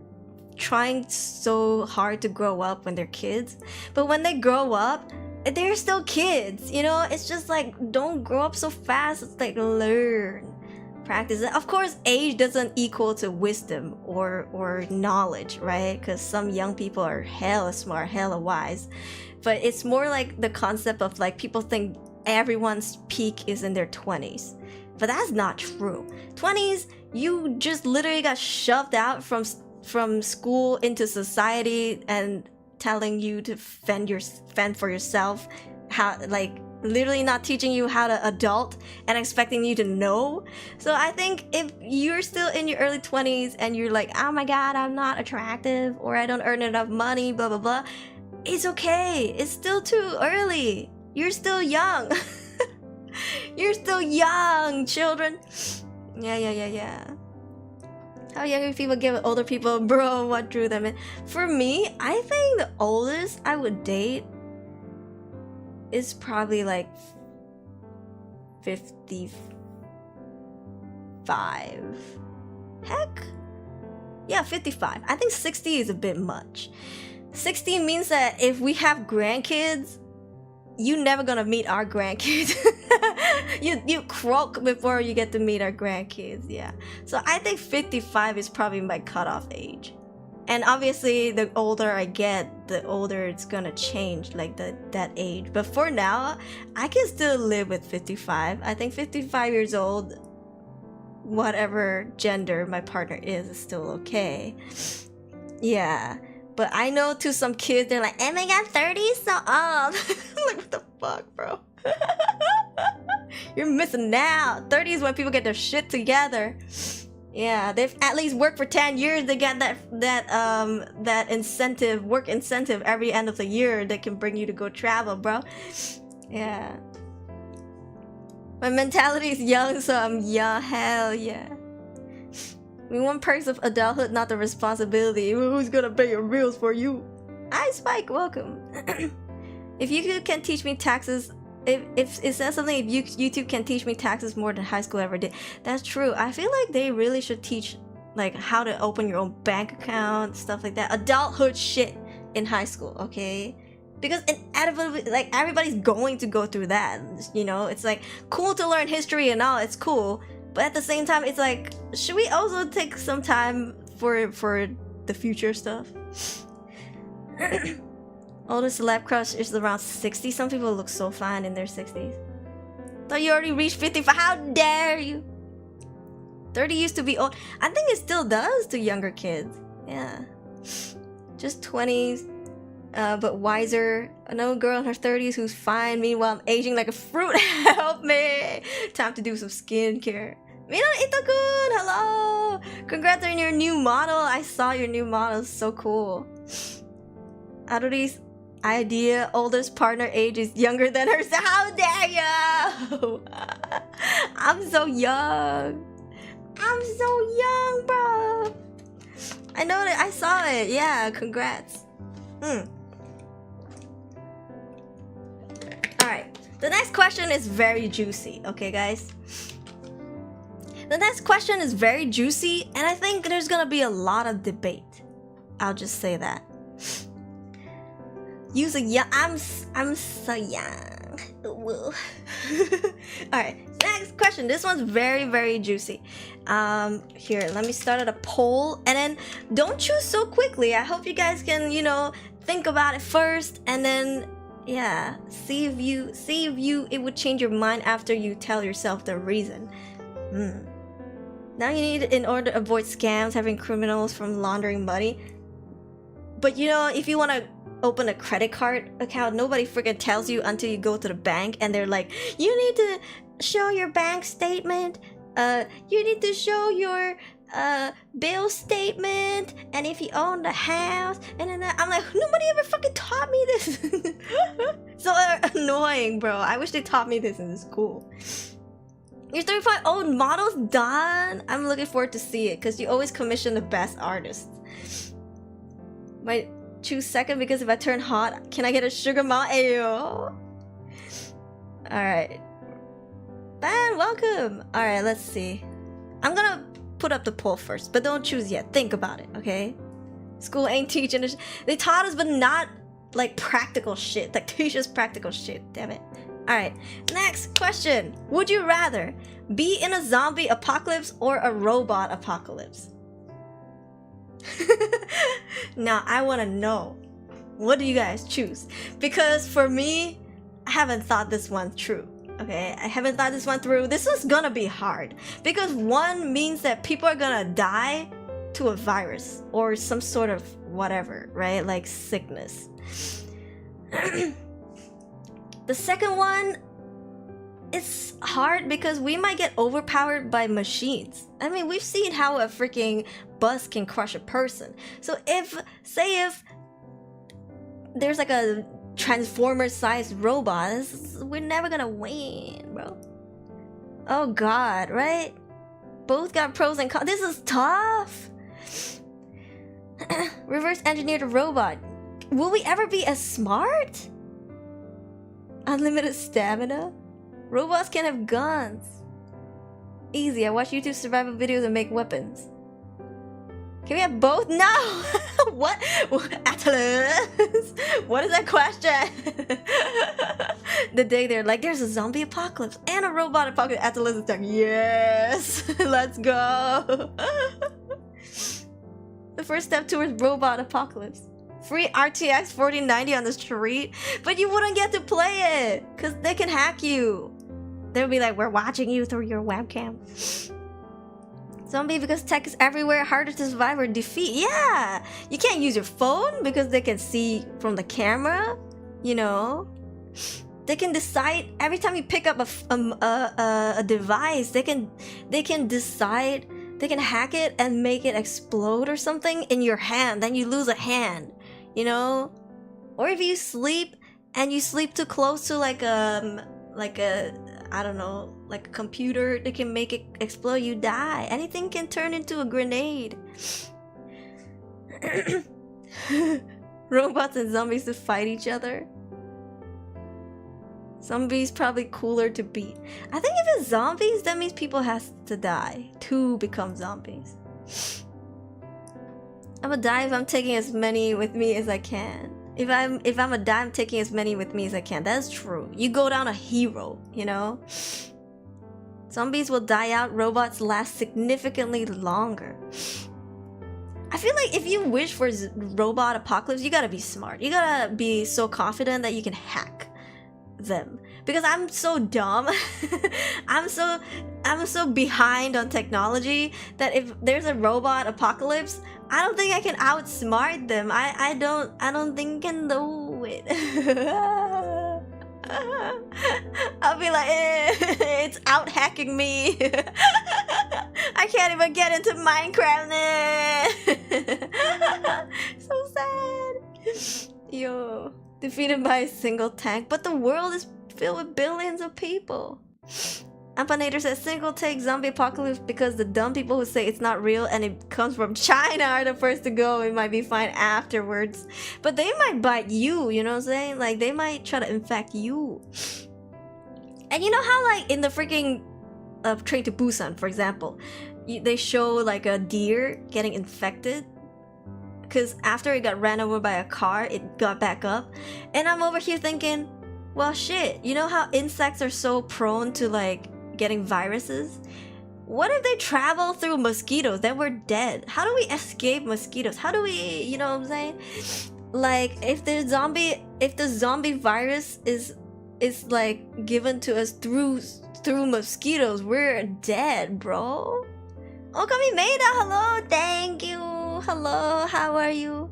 trying so hard to grow up when they're kids. But when they grow up, they're still kids, you know? It's just like, don't grow up so fast. It's like, learn, practice. Of course, age doesn't equal to wisdom or knowledge, right? Because some young people are hella smart, hella wise. But it's more like the concept of like, people think everyone's peak is in their 20s. But that's not true. 20s, you just literally got shoved out from school into society and telling you to fend for yourself, how, like, literally not teaching you how to adult and expecting you to know. So I think if you're still in your early 20s and you're like, oh my god, I'm not attractive, or I don't earn enough money, blah blah blah, it's okay. It's still too early. You're still young. You're still young, children. Yeah. How younger people give older people, bro, what drew them in? For me, I think the oldest I would date is probably like 55. Heck? Yeah, 55. I think 60 is a bit much. 60 means that if we have grandkids, you never gonna meet our grandkids. you croak before you get to meet our grandkids. Yeah, so I think 55 is probably my cutoff age. And obviously the older I get, the older it's gonna change, like that age. But for now, I can still live with 55. I think 55 years old, whatever gender my partner is still okay. Yeah. But I know to some kids, they're like, oh my god, 30 is so old. I'm like, what the fuck, bro? You're missing out. 30 is when people get their shit together. Yeah, they've at least worked for 10 years to get that incentive, work incentive every end of the year that can bring you to go travel, bro. Yeah. My mentality is young, so I'm young. Hell yeah. We want perks of adulthood, not the responsibility. Who's gonna pay your bills for you? Hi, Spike, welcome. If YouTube can teach me taxes, if it says something, if YouTube can teach me taxes more than high school ever did, that's true. I feel like they really should teach like how to open your own bank account, stuff like that. Adulthood shit in high school, okay? Because inevitably, like, everybody's going to go through that, you know? It's like cool to learn history and all, it's cool. But at the same time, it's like, should we also take some time for the future stuff? Oldest celeb crush is around 60. Some people look so fine in their 60s. Thought you already reached 55. How dare you? 30 used to be old. I think it still does to younger kids. Yeah. Just 20s, but wiser. I know a girl in her 30s who's fine. Meanwhile, I'm aging like a fruit. Help me. Time to do some skincare. Miran Ito-kun, hello! Congrats on your new model. I saw your new model. It's so cool. Aruri's idea, oldest partner age is younger than hers. How dare you! I'm so young. I'm so young, bro. I know that. I saw it. Yeah, congrats. Alright, the next question is very juicy, okay guys? The next question is very juicy, and I think there's gonna be a lot of debate. I'll just say that. Use a young. I'm so young. Alright, next question. This one's very, very juicy. Here, let me start at a poll, and then don't choose so quickly. I hope you guys can, you know, think about it first, and then yeah, see if it would change your mind after you tell yourself the reason. Now you need, in order to avoid scams, having criminals from laundering money. But you know, if you want to open a credit card account, nobody freaking tells you until you go to the bank, and they're like, you need to show your bank statement, you need to show your bill statement, and if you own the house, and then I'm like, nobody ever fucking taught me this. So annoying, bro. I wish they taught me this in school. Your 35 old model's done. I'm looking forward to see it, because you always commission the best artists. Might choose second because if I turn hot, can I get a sugar mom? Ayo. Alright. Ben, welcome. Alright, let's see. I'm gonna put up the poll first, but don't choose yet. Think about it, okay? School ain't teaching us. They taught us, but not like practical shit. Like teach us practical shit. Damn it. Alright, next question. Would you rather be in a zombie apocalypse or a robot apocalypse? Now, I want to know. What do you guys choose? Because for me, I haven't thought this one through. Okay, I haven't thought this one through. This is gonna be hard. Because one means that people are gonna die to a virus or some sort of whatever, right? Like sickness. The second one, it's hard because we might get overpowered by machines. I mean, we've seen how a freaking bus can crush a person. So if there's like a Transformer-sized robot, we're never gonna win, bro. Oh god, right? Both got pros and cons. This is tough. Reverse engineer the robot. Will we ever be as smart? Unlimited stamina? Robots can have guns. Easy, I watch YouTube survival videos and make weapons. Can we have both? No! What? Atlas? What is that question? The day they're like, there's a zombie apocalypse and a robot apocalypse. Atlas is like, yes! Let's go! The first step towards robot apocalypse. Free RTX 4090 on the street, but you wouldn't get to play it because they can hack you. They'll be like, we're watching you through your webcam. Zombie because tech is everywhere, harder to survive or defeat. Yeah, you can't use your phone because they can see from the camera. You know, they can decide every time you pick up a device. They can decide. They can hack it and make it explode or something in your hand. Then you lose a hand. You know, or if you sleep and you sleep too close to like a I don't know, like a computer, they can make it explode, you die. Anything can turn into a grenade. Robots and zombies to fight each other. Zombies probably cooler to beat. I think if it's zombies, that means people has to die to become zombies. I'm gonna die if I'm taking as many with me as I can. If I'm a die, I'm taking as many with me as I can. That's true. You go down a hero, you know? Zombies will die out, robots last significantly longer. I feel like if you wish for robot apocalypse, you gotta be smart. You gotta be so confident that you can hack them. Because I'm so dumb. I'm so behind on technology that if there's a robot apocalypse, I don't think I can outsmart them. I don't think I can do it. I'll be like, it's out hacking me. I can't even get into Minecraft. So sad. Yo, defeated by a single tank, but the world is filled with billions of people. Ampanator says single take zombie apocalypse because the dumb people who say it's not real and it comes from China are the first to go. It might be fine afterwards. But they might bite you, you know what I'm saying? Like, they might try to infect you. And you know how, like, in the freaking Train to Busan, for example, they show, like, a deer getting infected? Because after it got ran over by a car, it got back up. And I'm over here thinking, well, shit, you know how insects are so prone to, like, getting viruses? What if they travel through mosquitoes? Then we're dead. How do we escape mosquitoes? How do we, you know what I'm saying? Like, if the zombie virus is like given to us through mosquitoes, we're dead, bro. Okami Maida, hello, thank you. Hello, how are you?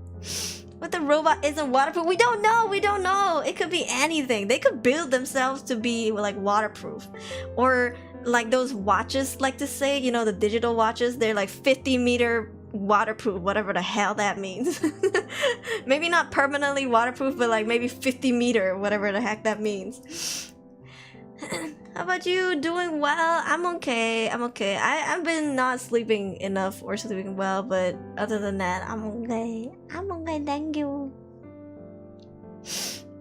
But the robot isn't waterproof. We don't know. It could be anything. They could build themselves to be like waterproof. Or like those watches like to say, you know, the digital watches, they're like 50-meter waterproof, whatever the hell that means. Maybe not permanently waterproof, but like maybe 50-meter, whatever the heck that means. How about you? Doing well? I'm okay. I've been not sleeping enough or sleeping well, but other than that, I'm okay. Thank you.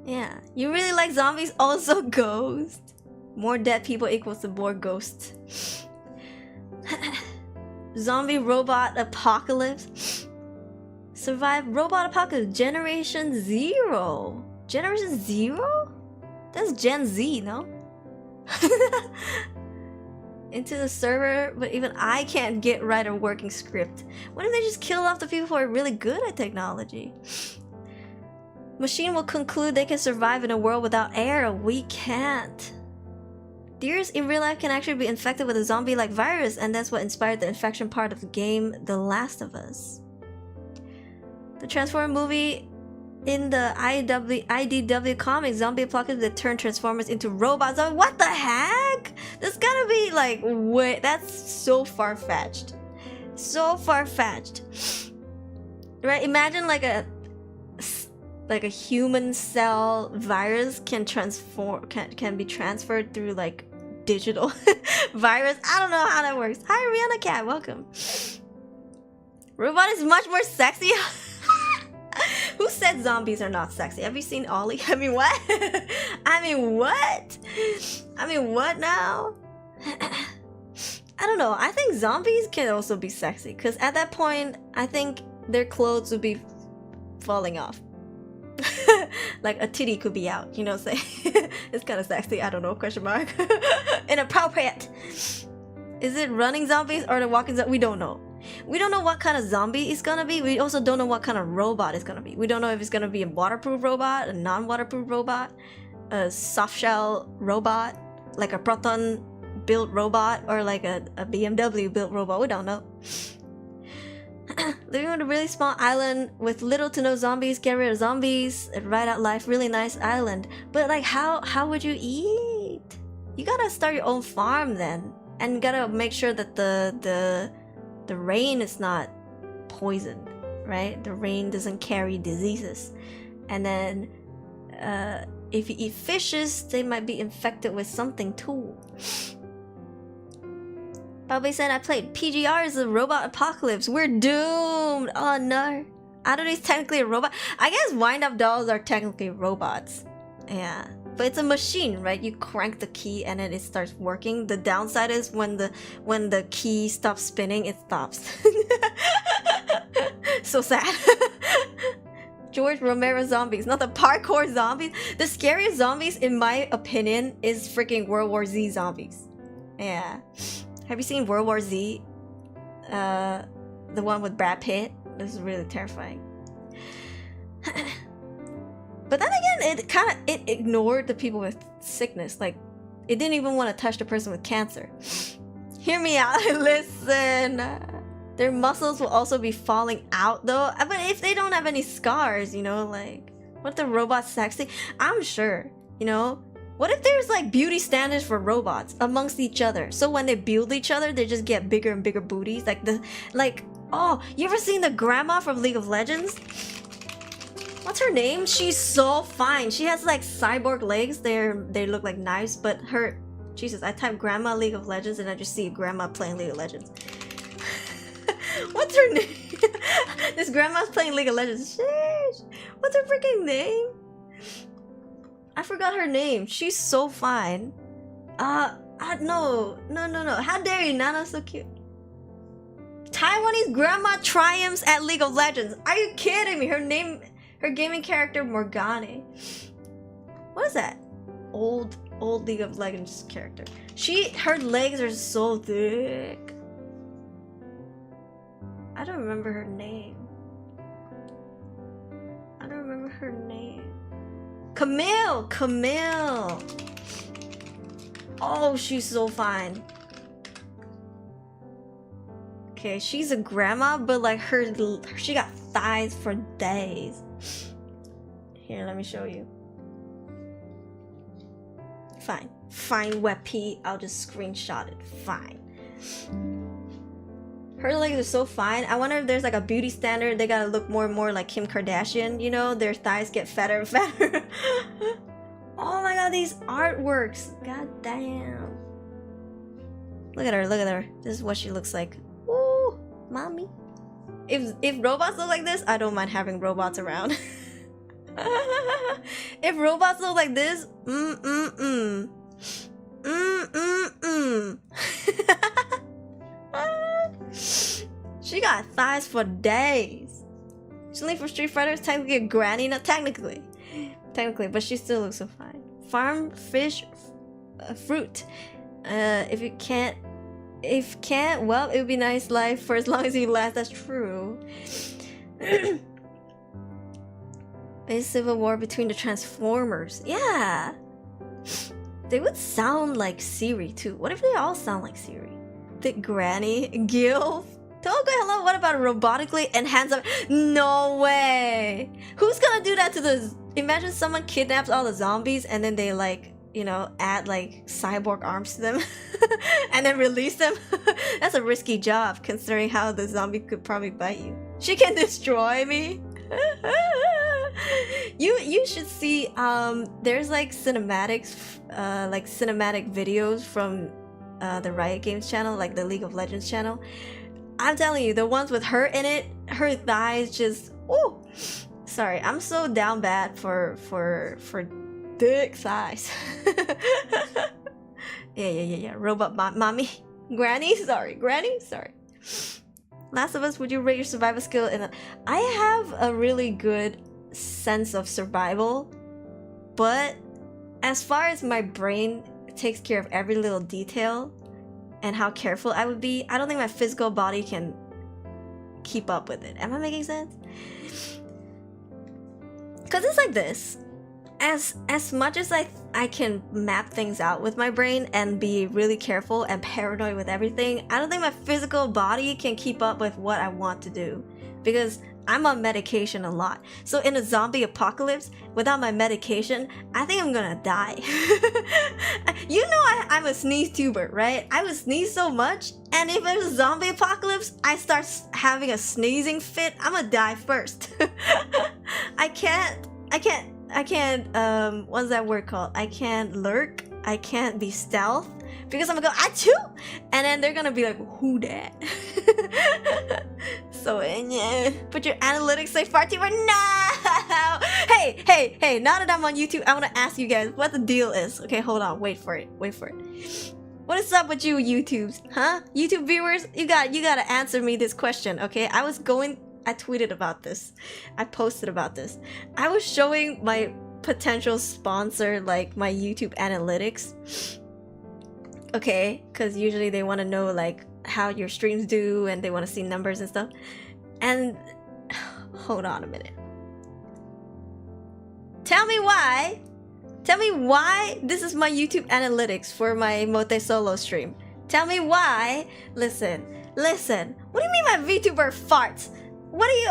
Yeah. You really like zombies? Also ghosts. More dead people equals to more ghosts. Zombie robot apocalypse. Survive robot apocalypse. Generation 0. Generation 0? That's Gen Z, no? Into the server, but even I can't get right a working script. What if they just kill off the people who are really good at technology? Machine will conclude they can survive in a world without air. We can't. Deers in real life can actually be infected with a zombie-like virus, and that's what inspired the infection part of the game The Last of Us. The Transformer movie. In the IDW comics, zombie apocalypse that turn Transformers into robots. I mean, what the heck? That's gotta be like, wait, that's so far-fetched. So far-fetched. Right? Imagine like a human cell virus can be transferred through like digital virus. I don't know how that works. Hi Rihanna Cat, welcome. Robot is much more sexy. Who said zombies are not sexy? Have you seen Ollie? I mean, what? I mean, what now? I don't know. I think zombies can also be sexy. Because at that point, I think their clothes would be falling off. Like a titty could be out. You know what I'm saying? It's kind of sexy. I don't know. Question mark. Inappropriate. Is it running zombies or the walking zombies? We don't know. We don't know what kind of zombie it's gonna be. We also don't know what kind of robot it's gonna be. We don't know if it's gonna be a waterproof robot, a non-waterproof robot, a soft shell robot, like a Proton built robot, or like a BMW built robot. We don't know. Living on a really small island with little to no zombies, get rid of zombies, and ride out life. Really nice island. But like, how would you eat? You gotta start your own farm then, and you gotta make sure that the rain is not poisoned, right? The rain doesn't carry diseases. And then if you eat fishes, they might be infected with something too. Bobby said I played PGR is a robot apocalypse. We're doomed. Oh no. Aruri is technically a robot. I guess wind-up dolls are technically robots. Yeah. But it's a machine, right? You crank the key and then it starts working. The downside is when the key stops spinning, it stops. So sad. George Romero zombies, not the parkour zombies. The scariest zombies, in my opinion, is freaking World War Z zombies. Yeah. Have you seen World War Z? The one with Brad Pitt? This is really terrifying. But then again, it ignored the people with sickness. Like, it didn't even want to touch the person with cancer. Hear me out. Listen. Their muscles will also be falling out though. But if they don't have any scars, you know, like, what if the robot's sexy? I'm sure, you know. What if there's like beauty standards for robots amongst each other? So when they build each other, they just get bigger and bigger booties. Oh, you ever seen the grandma from League of Legends? What's her name? She's so fine. She has like cyborg legs. They look like knives, but Jesus, I type Grandma League of Legends and I just see Grandma playing League of Legends. What's her name? This grandma's playing League of Legends. Sheesh. What's her freaking name? I forgot her name. She's so fine. No. How dare you? Nana's so cute. Taiwanese grandma triumphs at League of Legends. Are you kidding me? Her gaming character Morgane. What is that? Old League of Legends character. Her legs are so thick. I don't remember her name. Camille. Oh, she's so fine. Okay, she's a grandma, but like she got thighs for days. Here, let me show you. Fine, Weppy. I'll just screenshot it. Fine. Her legs are so fine. I wonder if there's like a beauty standard. They gotta look more and more like Kim Kardashian. You know, their thighs get fatter and fatter. Oh my god, these artworks. God damn. Look at her. This is what she looks like. Ooh, mommy. If robots look like this, I don't mind having robots around. If robots look like this, She got thighs for days. She's only for Street Fighter, technically a granny, not technically, but she still looks so fine. Farm fish, fruit. If can't, well, it would be nice life for as long as you last. That's true. A civil war between the Transformers. Yeah. They would sound like Siri too. What if they all sound like Siri? Thick granny, Gil. Togo, hello. What about a robotically enhanced? No way. Who's gonna do that to the? Imagine someone kidnaps all the zombies and then they like, you know, add like cyborg arms to them and then release them. That's a risky job considering how the zombie could probably bite you. She can destroy me. You should see there's like cinematics, like cinematic videos from the Riot Games channel, like the League of Legends channel. I'm telling you, the ones with her in it, her thighs just ooh. Sorry, I'm so down bad for dick thighs. Yeah. Robot mommy, granny. Sorry. Last of Us, would you rate your survival skill in a... I have a really good sense of survival, but as far as my brain takes care of every little detail and how careful I would be, I don't think my physical body can keep up with it. Am I making sense? Because it's like this. As much as I can map things out with my brain and be really careful and paranoid with everything, I don't think my physical body can keep up with what I want to do, because I'm on medication a lot. So in a zombie apocalypse, without my medication, I think I'm gonna die. You know I'm a sneeze tuber, right? I would sneeze so much, and if it's a zombie apocalypse, I start having a sneezing fit, I'm gonna die first. I can't, what's that word called? I can't lurk, I can't be stealth, because I'm gonna go, achoo! And then they're gonna be like, who dat? So, yeah. Put your analytics say far too much. No! Hey, now that I'm on YouTube, I wanna ask you guys what the deal is. Okay, hold on, wait for it. What is up with you, YouTubes? Huh? YouTube viewers, you gotta answer me this question, okay? I tweeted about this. I posted about this. I was showing my potential sponsor like my YouTube analytics. Okay, because usually they want to know like how your streams do and they want to see numbers and stuff. And hold on a minute. Tell me why this is my YouTube analytics for my Mote Solo stream. Tell me why. Listen. What do you mean my VTuber farts? What are you...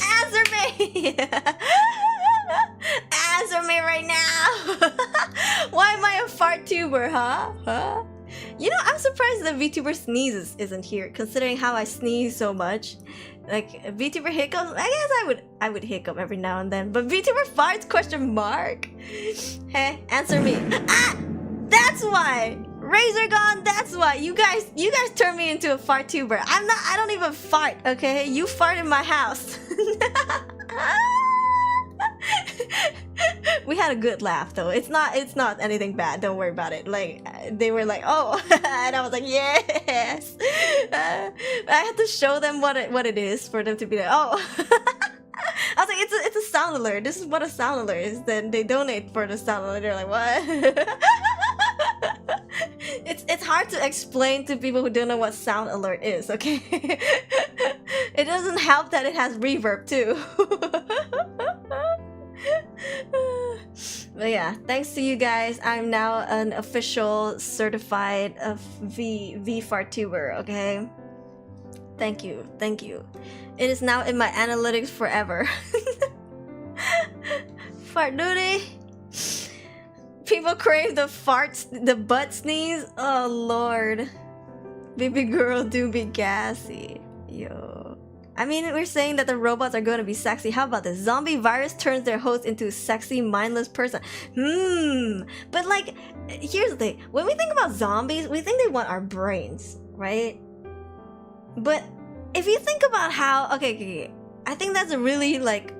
Answer me! Answer me right now! Why am I a fart tuber, huh? You know, I'm surprised the VTuber sneezes isn't here, considering how I sneeze so much. Like VTuber hiccups? I guess I would hiccup every now and then. But VTuber farts? Question mark? Hey, answer me. Ah! That's why! Razor Gone, that's why. You guys turned me into a fart tuber. I don't even fart, okay? You fart in my house. We had a good laugh though. It's not anything bad. Don't worry about it. Like they were like, oh, and I was like, yes. I had to show them what it is for them to be like, oh. I was like, it's a sound alert. This is what a sound alert is. Then they donate for the sound alert. They're like, what? It's hard to explain to people who don't know what sound alert is. Okay. It doesn't help that it has reverb too. But yeah, thanks to you guys, I'm now an official certified V-fart tuber, okay? Thank you. It is now in my analytics forever. Fart duty. People crave the butt sneeze. Oh lord. Baby girl do be gassy. Yo. I mean, we're saying that the robots are going to be sexy. How about this? Zombie virus turns their host into a sexy, mindless person. But like, here's the thing. When we think about zombies, we think they want our brains, right? But if you think about how... Okay. I think that's a really like...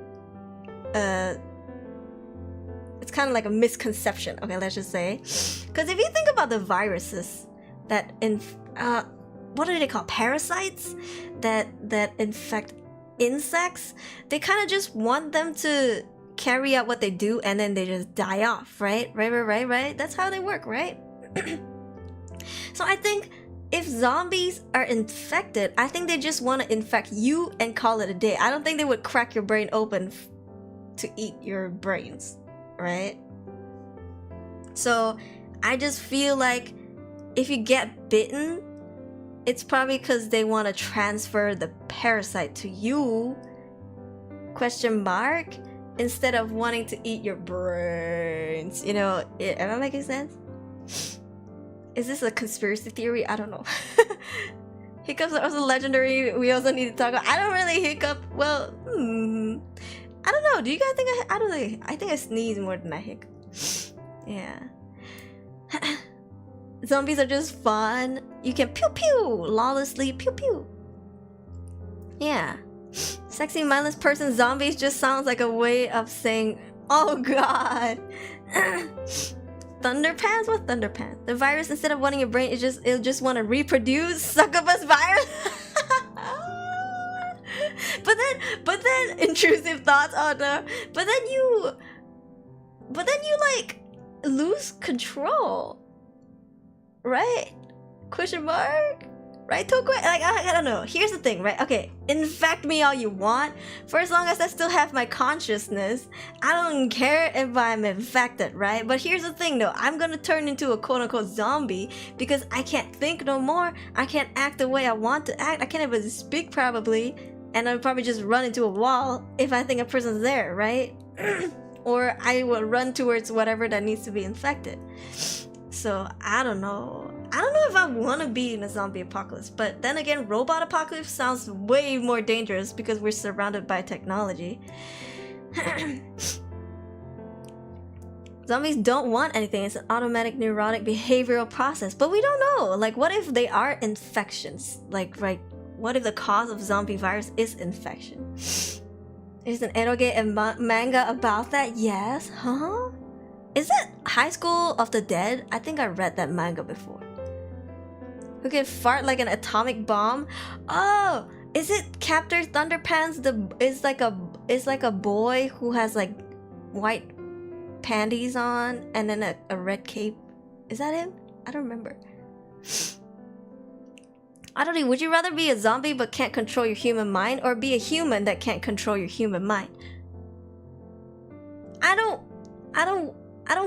It's kind of like a misconception. Okay, let's just say. Because if you think about the viruses that... what are they called? Parasites that infect insects. They kind of just want them to carry out what they do and then they just die off, right? Right. That's how they work, right? So I think if zombies are infected, I think they just want to infect you and call it a day. I don't think they would crack your brain open to eat your brains, right? So I just feel like if you get bitten, it's probably because they want to transfer the parasite to you, question mark, instead of wanting to eat your brains. You know, am I making sense? Is this a conspiracy theory? I don't know. Hiccups are also legendary. We also need to talk about... I don't really hiccup. Well, I don't know. Do you guys think I don't know. I think I sneeze more than I hiccup. Yeah. Zombies are just fun. You can pew pew lawlessly pew pew. Yeah. Sexy mindless person zombies just sounds like a way of saying, oh god. Thunderpants? What Thunderpants? The virus, instead of wanting your brain, it'll just want to reproduce. Succubus virus. But then intrusive thoughts. Oh no. But then you like lose control. Right? Question mark? Right, Tokwe? Like, I don't know. Here's the thing, right? Okay, infect me all you want. For as long as I still have my consciousness, I don't care if I'm infected, right? But here's the thing, though. I'm gonna turn into a quote-unquote zombie because I can't think no more. I can't act the way I want to act. I can't even speak, probably. And I'll probably just run into a wall if I think a person's there, right? Or I will run towards whatever that needs to be infected. So, I don't know. I don't know if I want to be in a zombie apocalypse, but then again, robot apocalypse sounds way more dangerous because we're surrounded by technology. Zombies don't want anything. It's an automatic neurotic behavioral process, but we don't know. Like, what if they are infections? Like, right? What if the cause of zombie virus is infection? There's an eroge manga about that? Yes. Huh? Is it High School of the Dead? I think I read that manga before. Who can fart like an atomic bomb? Oh, is it Captor Thunderpants? It's like a boy who has like white panties on and then a red cape. Is that him? I don't remember. I don't know. Would you rather be a zombie but can't control your human mind, or be a human that can't control your human mind? I don't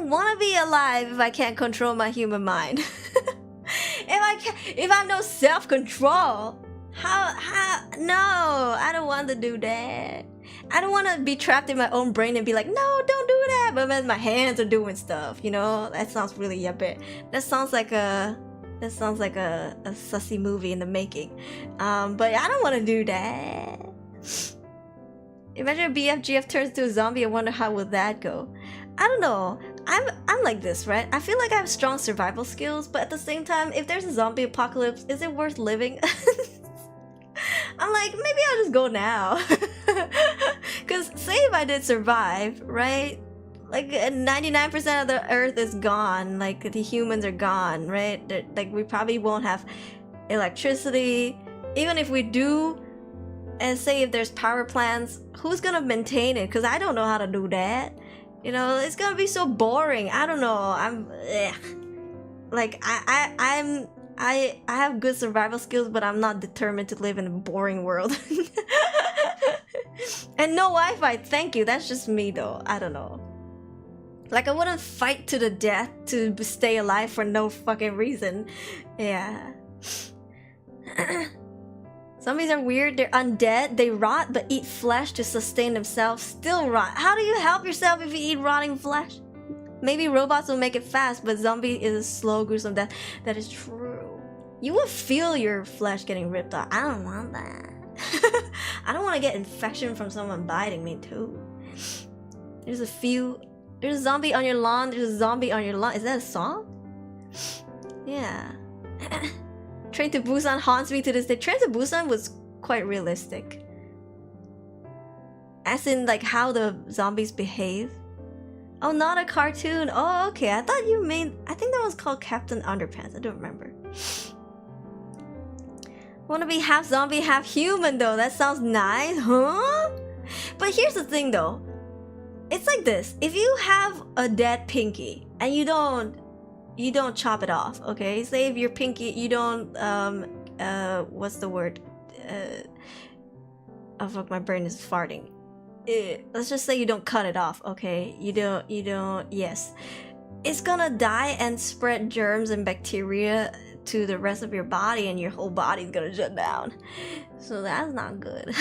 want to be alive if I can't control my human mind. If I have no self-control, no, I don't want to do that. I don't want to be trapped in my own brain and be like, no, don't do that. But then my hands are doing stuff, you know? That sounds really yuppie. That sounds like a sussy movie in the making. But I don't want to do that. Imagine BFGF turns to a zombie. I wonder how would that go. I don't know. I'm like this, right? I feel like I have strong survival skills, but at the same time, if there's a zombie apocalypse, is it worth living? I'm like, maybe I'll just go now. Because say if I did survive, right? Like 99% of the earth is gone. Like the humans are gone, right? Like we probably won't have electricity. Even if we do, and say if there's power plants, who's gonna maintain it? Because I don't know how to do that. You know, it's gonna be so boring. I don't know. Like I have good survival skills, but I'm not determined to live in a boring world. And no Wi-Fi, thank you. That's just me though. I don't know. Like I wouldn't fight to the death to stay alive for no fucking reason. Yeah. Zombies are weird. They're undead. They rot but eat flesh to sustain themselves. Still rot. How do you help yourself if you eat rotting flesh? Maybe robots will make it fast, but zombie is a slow, gruesome death. That is true. You will feel your flesh getting ripped off. I don't want that. I don't want to get infection from someone biting me too. There's a zombie on your lawn. There's a zombie on your lawn. Is that a song? Yeah. Train to Busan haunts me to this day. Train to Busan was quite realistic. As in like how the zombies behave. Oh, not a cartoon. Oh, okay. I thought you mean... I think that was called Captain Underpants. I don't remember. Wanna be half zombie, half human though. That sounds nice, huh? But here's the thing though. It's like this. If you have a dead pinky and you don't chop it off, okay? Say if your pinky, you don't, what's the word? Oh fuck, my brain is farting. Let's just say you don't cut it off, okay? You don't, yes. It's gonna die and spread germs and bacteria to the rest of your body and your whole body's gonna shut down. So that's not good.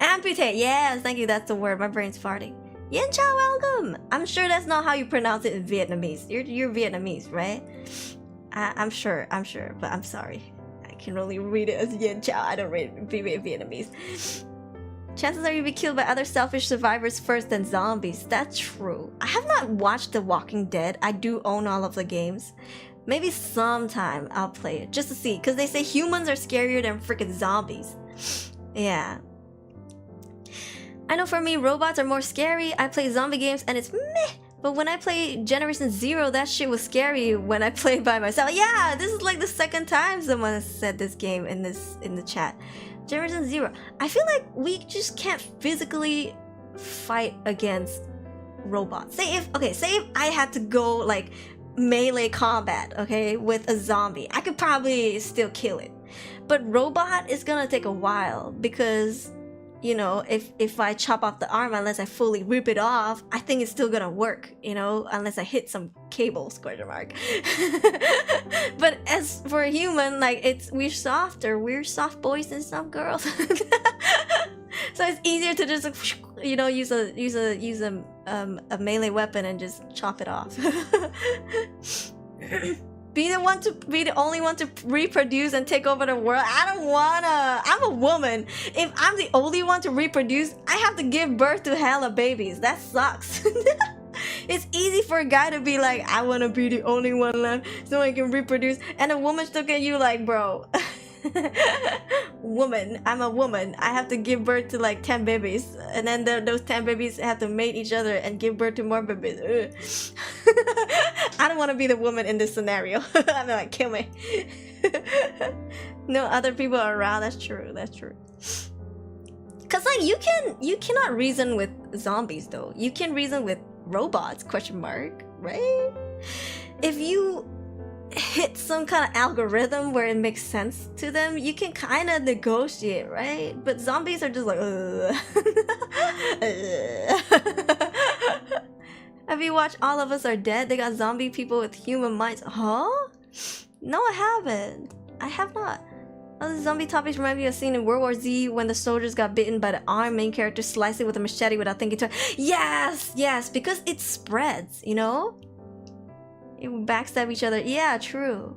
Amputate, yes, thank you, that's the word. My brain's farting. Yen Chow, welcome! I'm sure that's not how you pronounce it in Vietnamese. You're Vietnamese, right? I'm sure, but I'm sorry. I can only read it as Yen Chow. I don't read Vietnamese. Chances are you'll be killed by other selfish survivors first than zombies. That's true. I have not watched The Walking Dead. I do own all of the games. Maybe sometime I'll play it just to see, because they say humans are scarier than freaking zombies. Yeah. I know for me, robots are more scary. I play zombie games and it's meh. But when I play Generation Zero, that shit was scary when I played by myself. Yeah, this is like the second time someone has said this game in the chat. Generation Zero. I feel like we just can't physically fight against robots. Say if I had to go like melee combat, okay, with a zombie, I could probably still kill it. But robot is gonna take a while because, you know, if I chop off the arm, unless I fully rip it off, I think it's still gonna work, you know, unless I hit some cables, question mark. But as for a human, like we're softer, we're soft boys and soft girls. So it's easier to just, you know, use a melee weapon and just chop it off. Be the only one to reproduce and take over the world. I don't wanna. I'm a woman. If I'm the only one to reproduce, I have to give birth to hella babies. That sucks. It's easy for a guy to be like, I wanna be the only one left so I can reproduce, and a woman's looking at you like, bro. Woman, I'm a woman. I have to give birth to like 10 babies, and then those 10 babies have to mate each other and give birth to more babies. I don't want to be the woman in this scenario. I'm like, kill me. No other people are around. That's true. That's true. Cause like you cannot reason with zombies though. You can reason with robots? Question mark. Right? If you hit some kind of algorithm where it makes sense to them, you can kind of negotiate, right? But zombies are just like, Have you watched All of Us Are Dead? They got zombie people with human minds. Huh? No, I haven't. I have not. Other zombie topics remind me of a scene in World War Z when the soldiers got bitten by the arm. Main character sliced it with a machete without thinking twice. Yes, yes, because it spreads, you know? You backstab each other. Yeah, true.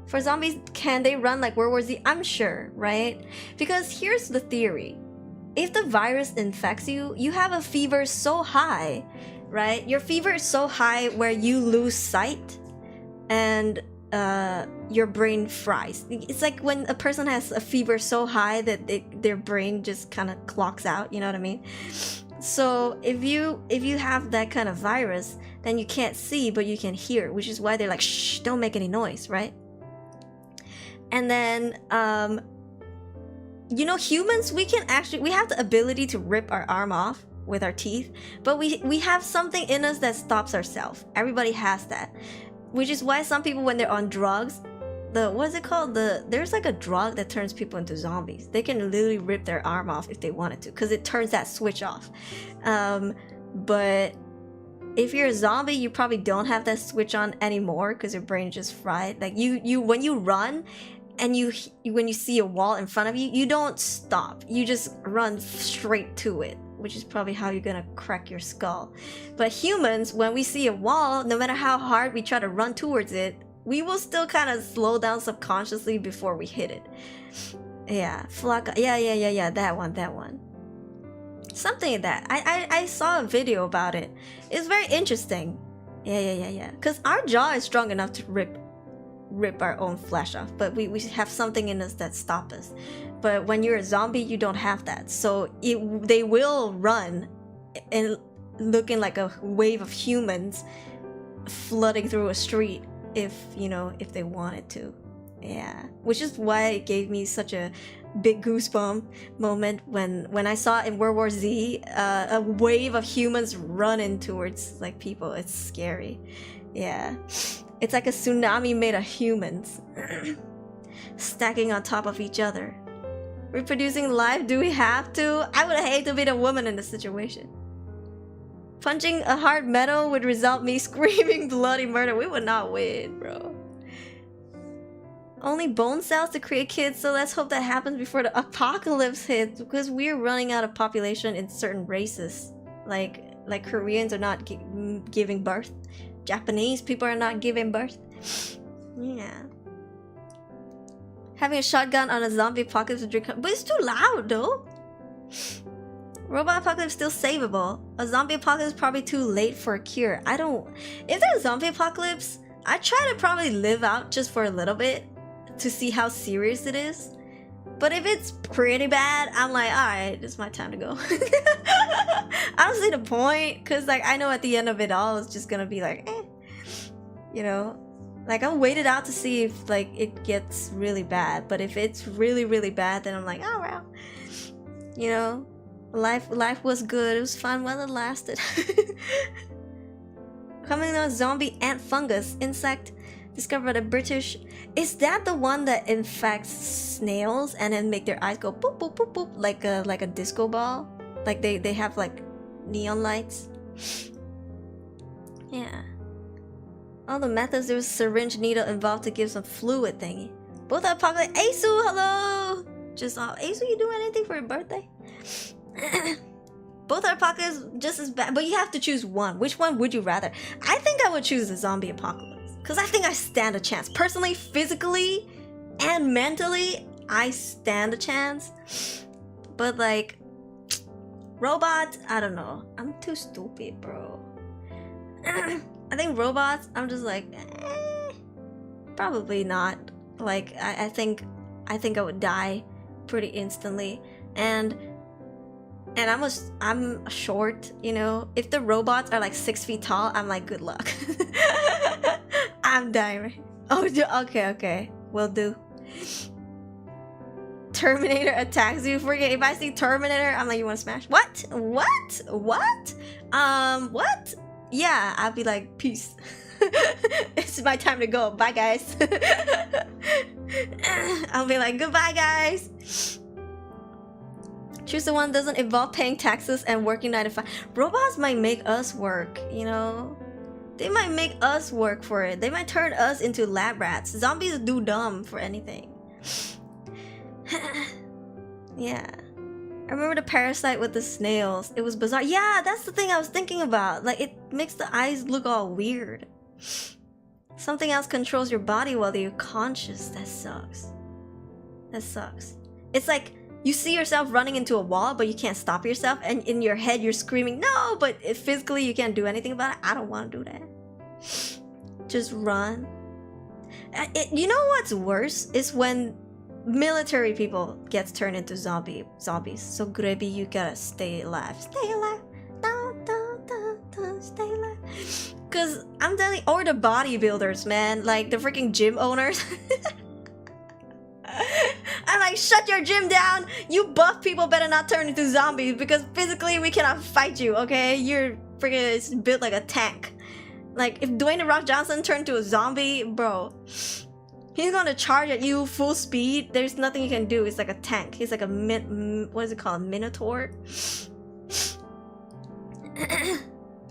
For zombies, can they run like World War Z? I'm sure, right? Because here's the theory. If the virus infects you, you have a fever so high, right? Your fever is so high where you lose sight and your brain fries. It's like when a person has a fever so high that their brain just kind of clocks out, you know what I mean? So if you have that kind of virus, then you can't see but you can hear, which is why they're like, shh, don't make any noise, right? And then you know, humans, we have the ability to rip our arm off with our teeth, but we have something in us that stops ourselves. Everybody has that, which is why some people, when they're on drugs, what's it called, there's like a drug that turns people into zombies. They can literally rip their arm off if they wanted to, because it turns that switch off. But if you're a zombie, you probably don't have that switch on anymore because your brain is just fried. Like you when you run and when you see a wall in front of you, you don't stop. You just run straight to it, which is probably how you're gonna crack your skull. But humans, when we see a wall, no matter how hard we try to run towards it, we will still kind of slow down subconsciously before we hit it. Yeah, Flocka. Yeah, that one. Something like that. I saw a video about it. It's very interesting. Yeah. Because our jaw is strong enough to rip our own flesh off, but we have something in us that stops us. But when you're a zombie, you don't have that, so they will run and looking like a wave of humans flooding through a street if they wanted to. Yeah, which is why it gave me such a big goosebump moment when I saw in World War Z a wave of humans running towards like people. It's scary. Yeah, it's like a tsunami made of humans stacking on top of each other. Reproducing life, do we have to? I would hate to be the woman in this situation. Punching a hard metal would result me screaming bloody murder. We would not win, bro. Only bone cells to create kids, so let's hope that happens before the apocalypse hits, because we're running out of population in certain races. Like Koreans are not giving birth. Japanese people are not giving birth. Yeah. Having a shotgun on a zombie apocalypse to drink, but it's too loud though. Robot apocalypse still savable. A zombie apocalypse is probably too late for a cure. If there's a zombie apocalypse, I try to probably live out just for a little bit to see how serious it is. But if it's pretty bad, I'm like, alright, it's my time to go. I don't see the point, because like I know at the end of it all, it's just gonna be like, like I'll wait it out to see if like it gets really bad. But if it's really, really bad, then I'm like, oh well, life was good, it was fun while it lasted. Coming on, zombie ant fungus insect discovered by the British. Is that the one that infects snails and then make their eyes go boop boop boop boop like a disco ball? Like they have like neon lights. Yeah. All the methods, there was syringe needle involved to give some fluid thingy. Both are popular. Asu, hello. Just Asu, you doing anything for your birthday? Both are apocalypse just as bad, but you have to choose one. Which one would you rather? I think I would choose the zombie apocalypse, because I think I stand a chance. Personally, physically, and mentally, I stand a chance. But like, robots, I don't know. I'm too stupid, bro. I think robots, I'm just like, probably not. Like, I think I would die pretty instantly. And I'm short, If the robots are like 6 feet tall, I'm like, good luck. I'm dying, right? Oh, okay. Will do. Terminator attacks you. Forget, if I see Terminator, I'm like, you want to smash? What? What? Yeah, I'll be like, peace. It's my time to go. Bye, guys. I'll be like, goodbye, guys. Choose the one that doesn't involve paying taxes and working 9 to 5. Robots might make us work, They might make us work for it. They might turn us into lab rats. Zombies do dumb for anything. Yeah. I remember the parasite with the snails. It was bizarre. Yeah, that's the thing I was thinking about. Like, it makes the eyes look all weird. Something else controls your body while you're conscious. That sucks. That sucks. It's like you see yourself running into a wall, but you can't stop yourself, and in your head you're screaming, no, but physically you can't do anything about it. I don't want to do that. Just run. You know what's worse is when military people gets turned into zombies. So Grebi, you gotta stay alive. Stay alive. Stay alive. Cause I'm telling, or the bodybuilders, man, like the freaking gym owners. I'm like, shut your gym down. You buff people better not turn into zombies because physically we cannot fight you. Okay, you're freaking built like a tank. Like if Dwayne The Rock Johnson turned to a zombie, bro, he's gonna charge at you full speed. There's nothing you can do. It's like a tank. He's like a what is it called? Minotaur.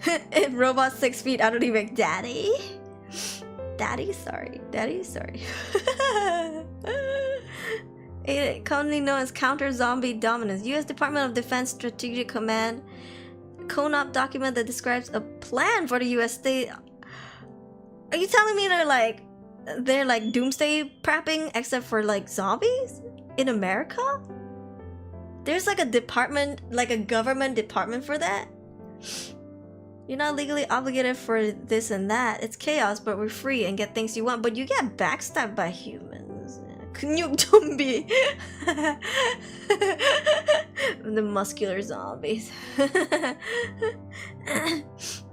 If robots 6 feet, I don't even daddy. Daddy, sorry. Daddy, sorry. It commonly known as counter-zombie dominance. U.S. Department of Defense Strategic Command CONOP document that describes a plan for the U.S. state. Are you telling me they're like doomsday prepping except for like zombies in America? There's like a department, like a government department for that. You're not legally obligated for this and that. It's chaos, but we're free and get things you want. But you get backstabbed by humans. Knyuk zombie. The muscular zombies.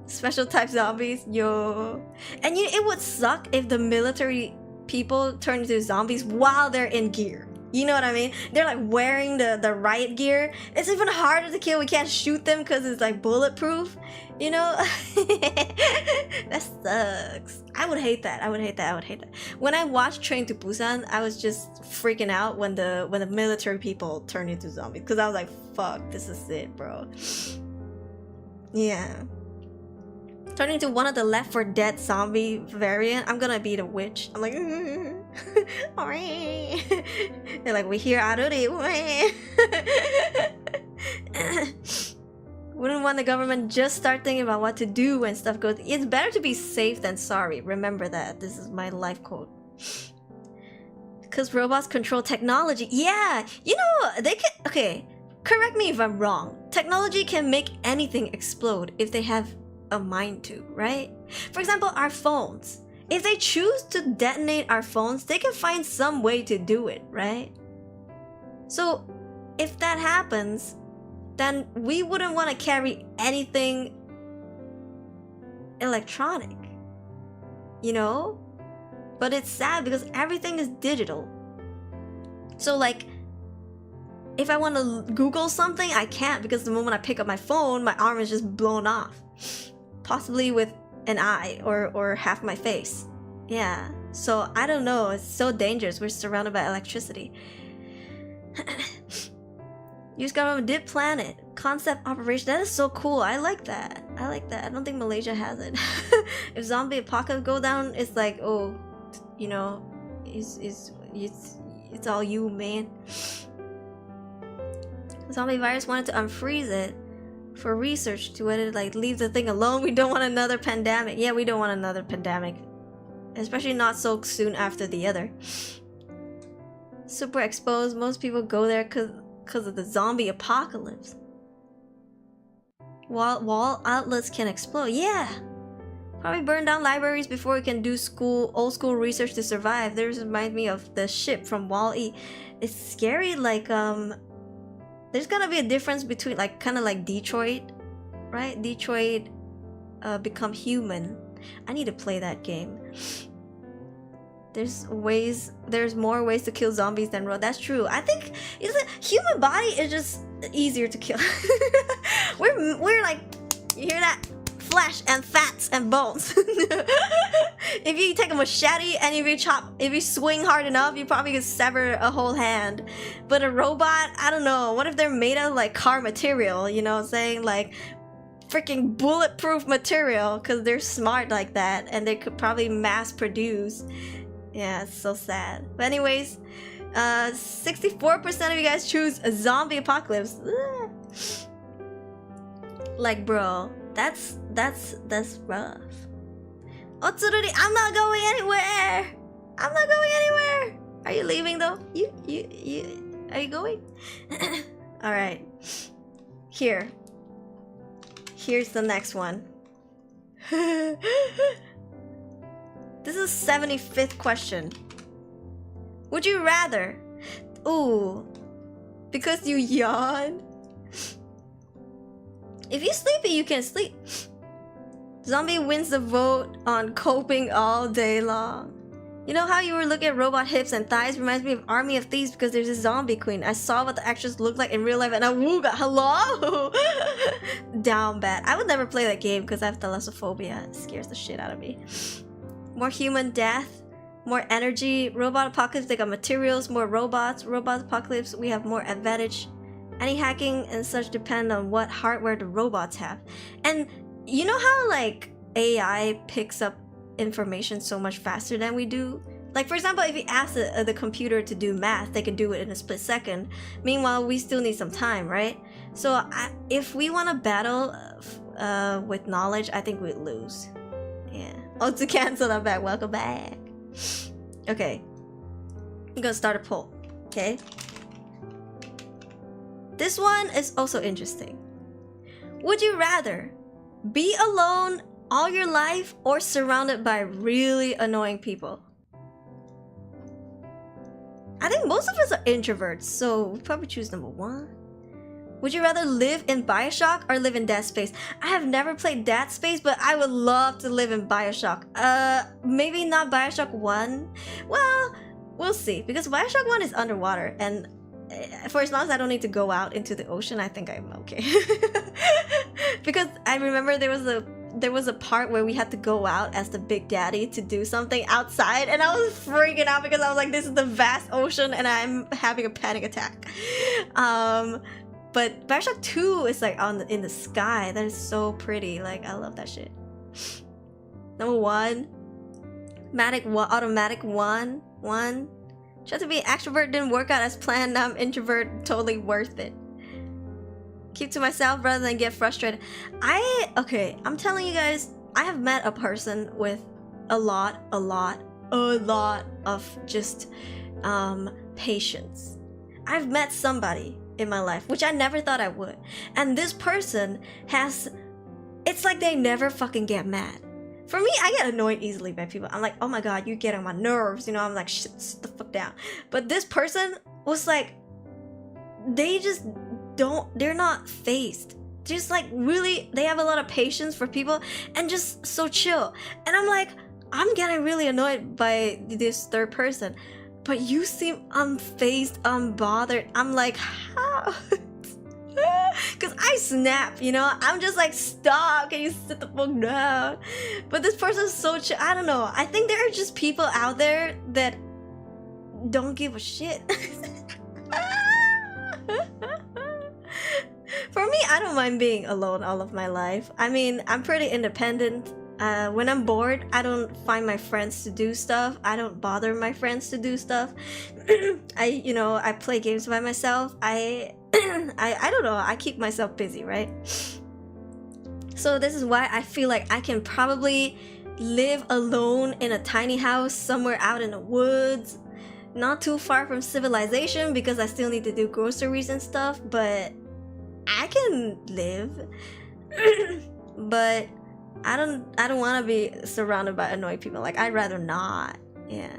Special type zombies, yo. And it would suck if the military people turn into zombies while they're in gear. You know what I mean? They're like wearing the riot gear. It's even harder to kill. We can't shoot them because it's like bulletproof. You know? That sucks. I would hate that. I would hate that. When I watched Train to Busan, I was just freaking out when the military people turned into zombies. Because I was like, fuck, this is it, bro. Yeah. Turning into one of the Left 4 Dead zombie variant, I'm gonna be the witch. I'm like, they're like, we hear Aruri. Wouldn't want the government just start thinking about what to do when stuff goes. It's better to be safe than sorry. Remember that. This is my life quote. Because robots control technology. Yeah, you know, they can. Okay, correct me if I'm wrong. Technology can make anything explode if they have a mind to, right? For example, our phones. If they choose to detonate our phones, they can find some way to do it, right? So if that happens, then we wouldn't want to carry anything electronic, you know? But it's sad because everything is digital. So like, if I want to Google something, I can't because the moment I pick up my phone, my arm is just blown off. Possibly with an eye or half my face. Yeah, so I don't know, it's so dangerous. We're surrounded by electricity. US government did plan it. Concept operation, that is so cool. I like that. I don't think Malaysia has it. If zombie apocalypse go down, it's like, oh, you know, it's all you, man. Zombie virus wanted to unfreeze it for research to whether like leave the thing alone. We don't want another pandemic. Yeah, we don't want another pandemic, especially not so soon after the other. Super exposed. Most people go there because of the zombie apocalypse. Wall outlets can explode. Yeah, probably burn down libraries before we can do old school research to survive. This reminds me of the ship from Wall-E. It's scary. Like there's gonna be a difference between like kind of like Detroit, right? Detroit Become Human. I need to play that game. There's more ways to kill zombies than that's true. I think human body is just easier to kill. we're like, you hear that? Flesh and fats and bones. If you take a machete and if you swing hard enough, you probably could sever a whole hand. But a robot, I don't know. What if they're made of like car material? You know what I'm saying? Like freaking bulletproof material, because they're smart like that, and they could probably mass produce. Yeah, it's so sad. But anyways, 64% of you guys choose a zombie apocalypse. Ugh. Like, bro, that's rough. Otsururi, I'm not going anywhere. I'm not going anywhere. Are you leaving though? You are you going? All right. Here's the next one. This is 75th question. Would you rather? Ooh, because you yawn. If you're sleepy, you can sleep. Zombie wins the vote on coping all day long. You know how you were looking at robot hips and thighs? Reminds me of Army of Thieves because there's a zombie queen. I saw what the actress looked like in real life and I wooga. Hello? Down bad. I would never play that game because I have thalassophobia. It scares the shit out of me. More human death. More energy. Robot apocalypse, they got materials. More robots. Robot apocalypse, we have more advantage. Any hacking and such depend on what hardware the robots have. And you know how like AI picks up information so much faster than we do? Like for example, if you ask the computer to do math, they can do it in a split second. Meanwhile, we still need some time, right? So if we want to battle with knowledge, I think we'd lose. Yeah. Oh, to cancel that back. Welcome back. Okay. I'm gonna start a poll. Okay. This one is also interesting. Would you rather be alone all your life or surrounded by really annoying people? I think most of us are introverts, so we'll probably choose number one. Would you rather live in Bioshock or live in Dead Space? I have never played Dead Space, but I would love to live in Bioshock. Maybe not Bioshock 1. Well, we'll see, because Bioshock 1 is underwater, and for as long as I don't need to go out into the ocean, I think I'm okay. Because I remember there was a part where we had to go out as the Big Daddy to do something outside, and I was freaking out because I was like, this is the vast ocean and I'm having a panic attack. But Bioshock 2 is like in the sky. That is so pretty. Like, I love that shit. Number one, automatic one. Try to be an extrovert, didn't work out as planned. Now I'm introvert, totally worth it. Keep to myself rather than get frustrated. I'm telling you guys, I have met a person with a lot of just patience. I've met somebody in my life, which I never thought I would. And this person it's like they never fucking get mad. For me, I get annoyed easily by people. I'm like, oh my god, you get on my nerves, you know, I'm like, shit, sit the fuck down. But this person was like, they're not phased. Just like really, they have a lot of patience for people and just so chill. And I'm like, I'm getting really annoyed by this third person. But you seem unfazed, unbothered. I'm like, how? Because I snap, you know? I'm just like, stop, can you sit the fuck down? But this person's so chill. I don't know. I think there are just people out there that don't give a shit. For me, I don't mind being alone all of my life. I mean, I'm pretty independent. When I'm bored, I don't find my friends to do stuff. I don't bother my friends to do stuff. I play games by myself. I don't know. I keep myself busy, right? So this is why I feel like I can probably live alone in a tiny house somewhere out in the woods, not too far from civilization, because I still need to do groceries and stuff, but I can live. But I don't want to be surrounded by annoying people. Like, I'd rather not. Yeah.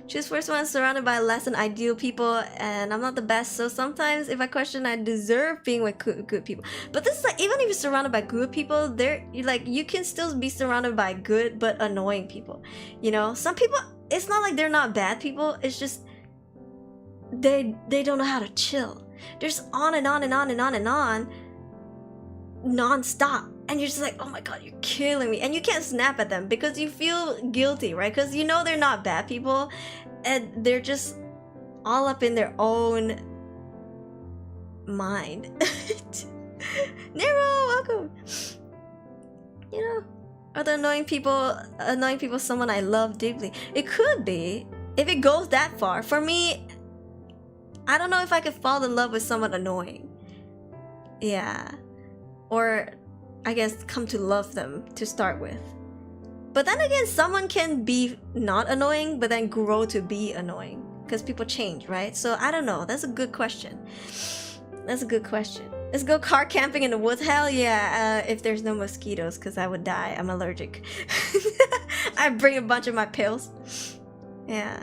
Choose first one, surrounded by less than ideal people, and I'm not the best, so sometimes if I question, I deserve being with good people. But this is like, even if you're surrounded by good people, you can still be surrounded by good but annoying people. You know, some people, it's not like they're not bad people, it's just they don't know how to chill. They're just on and on and on and on and on non-stop, and you're just like, oh my god, you're killing me. And you can't snap at them because you feel guilty, right? Because you know they're not bad people and they're just all up in their own mind. Nero, welcome. You know, are the annoying people someone I love deeply? It could be, if it goes that far. For me, I don't know if I could fall in love with someone annoying. Yeah. Or I guess come to love them to start with. But then again, someone can be not annoying, but then grow to be annoying. Because people change, right? So I don't know. That's a good question. That's a good question. Let's go car camping in the woods. Hell yeah. If there's no mosquitoes, because I would die. I'm allergic. I bring a bunch of my pills. Yeah.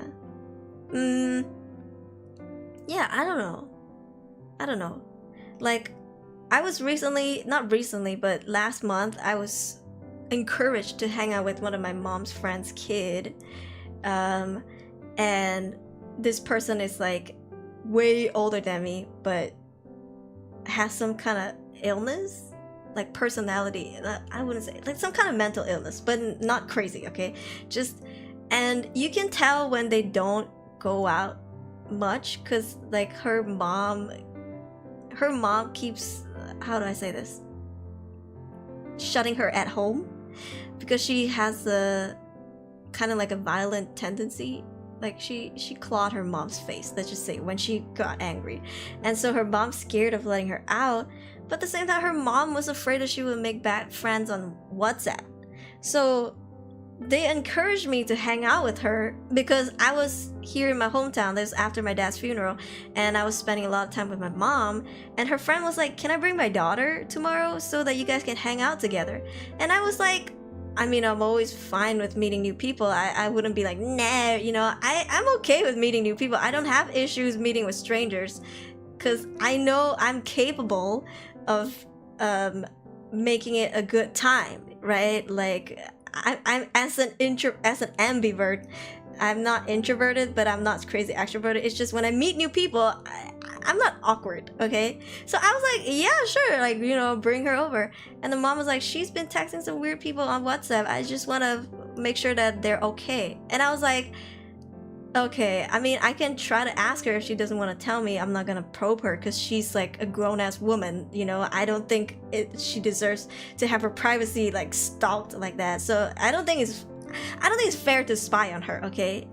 Yeah, I don't know. I don't know. Like, I was recently, not recently, but last month, I was encouraged to hang out with one of my mom's friend's kid. And this person is like way older than me, but has some kind of illness, like personality. I wouldn't say, like some kind of mental illness, but not crazy, okay? Just, and you can tell when they don't go out much, because like her mom keeps, how do I say this, shutting her at home, because she has a kind of like a violent tendency. Like she clawed her mom's face, let's just say, when she got angry. And so her mom's scared of letting her out, but at the same time her mom was afraid that she would make bad friends on WhatsApp. So they encouraged me to hang out with her, because I was here in my hometown. This was after my dad's funeral, and I was spending a lot of time with my mom, and her friend was like, can I bring my daughter tomorrow so that you guys can hang out together? And I was like, I mean, I'm always fine with meeting new people. I wouldn't be like, nah, you know, I'm okay with meeting new people. I don't have issues meeting with strangers, because I know I'm capable of making it a good time, right? Like, I'm as an ambivert, I'm not introverted, but I'm not crazy extroverted. It's just when I meet new people, I'm not awkward, okay? So I was like, yeah, sure, like, you know, bring her over. And the mom was like, she's been texting some weird people on WhatsApp. I just want to make sure that they're okay. And I was like, okay, I mean, I can try to ask her if she doesn't want to tell me. I'm not gonna probe her, because she's like a grown-ass woman, you know? I don't think she deserves to have her privacy like stalked like that. So I don't think it's fair to spy on her, okay?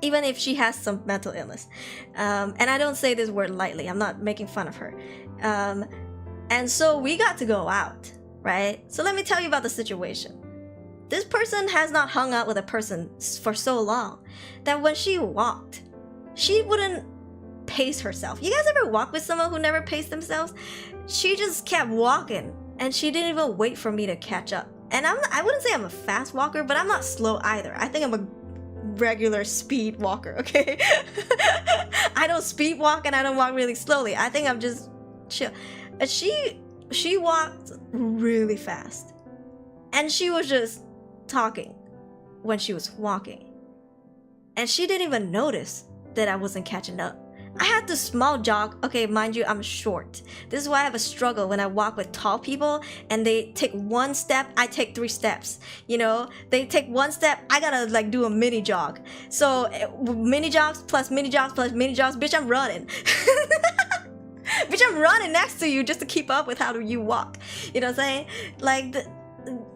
Even if she has some mental illness. And I don't say this word lightly. I'm not making fun of her. And so we got to go out, right? So let me tell you about the situation. This person has not hung out with a person for so long that when she walked, she wouldn't pace herself. You guys ever walk with someone who never paced themselves? She just kept walking, and she didn't even wait for me to catch up. And I wouldn't say I'm a fast walker, but I'm not slow either. I think I'm a regular speed walker, okay? I don't speed walk, and I don't walk really slowly. I think I'm just chill. And she walked really fast, and she was just talking when she was walking, and she didn't even notice that I wasn't catching up. I had to small jog. Okay, mind you, I'm short. This is why I have a struggle when I walk with tall people, and they take one step, I take 3 steps. You know, they take one step, I gotta like do a mini jog. So mini jogs plus mini jogs plus mini jogs, bitch, I'm running. Bitch, I'm running next to you just to keep up with how you walk. You know what I'm saying? Like,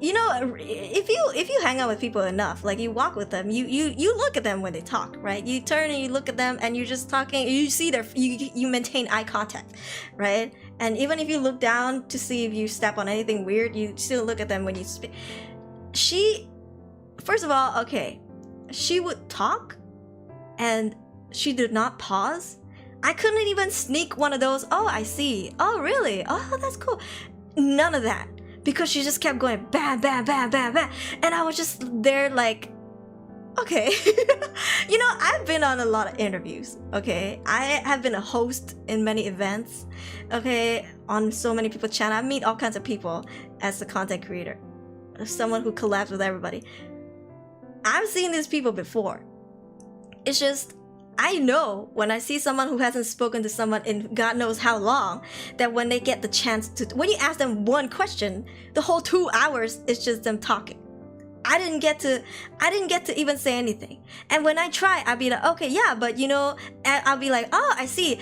you know, if you hang out with people enough, like you walk with them, you look at them when they talk, right? You turn and you look at them, and you're just talking. You see you maintain eye contact, right? And even if you look down to see if you step on anything weird, you still look at them when you speak. She, first of all, okay, she would talk, and she did not pause. I couldn't even sneak one of those, oh, I see, oh, really, oh, that's cool. None of that. Because she just kept going bam, bam, bam, bam, bam. And I was just there like, okay. You know, I've been on a lot of interviews, okay? I have been a host in many events, okay? On so many people's channel. I meet all kinds of people as a content creator. Someone who collabs with everybody. I've seen these people before. It's just, I know when I see someone who hasn't spoken to someone in God knows how long, that when they get the chance to, when you ask them one question, the whole 2 hours is just them talking. I didn't get to even say anything. And when I try, I'd be like, okay, yeah, but you know, and I'll be like, oh, I see.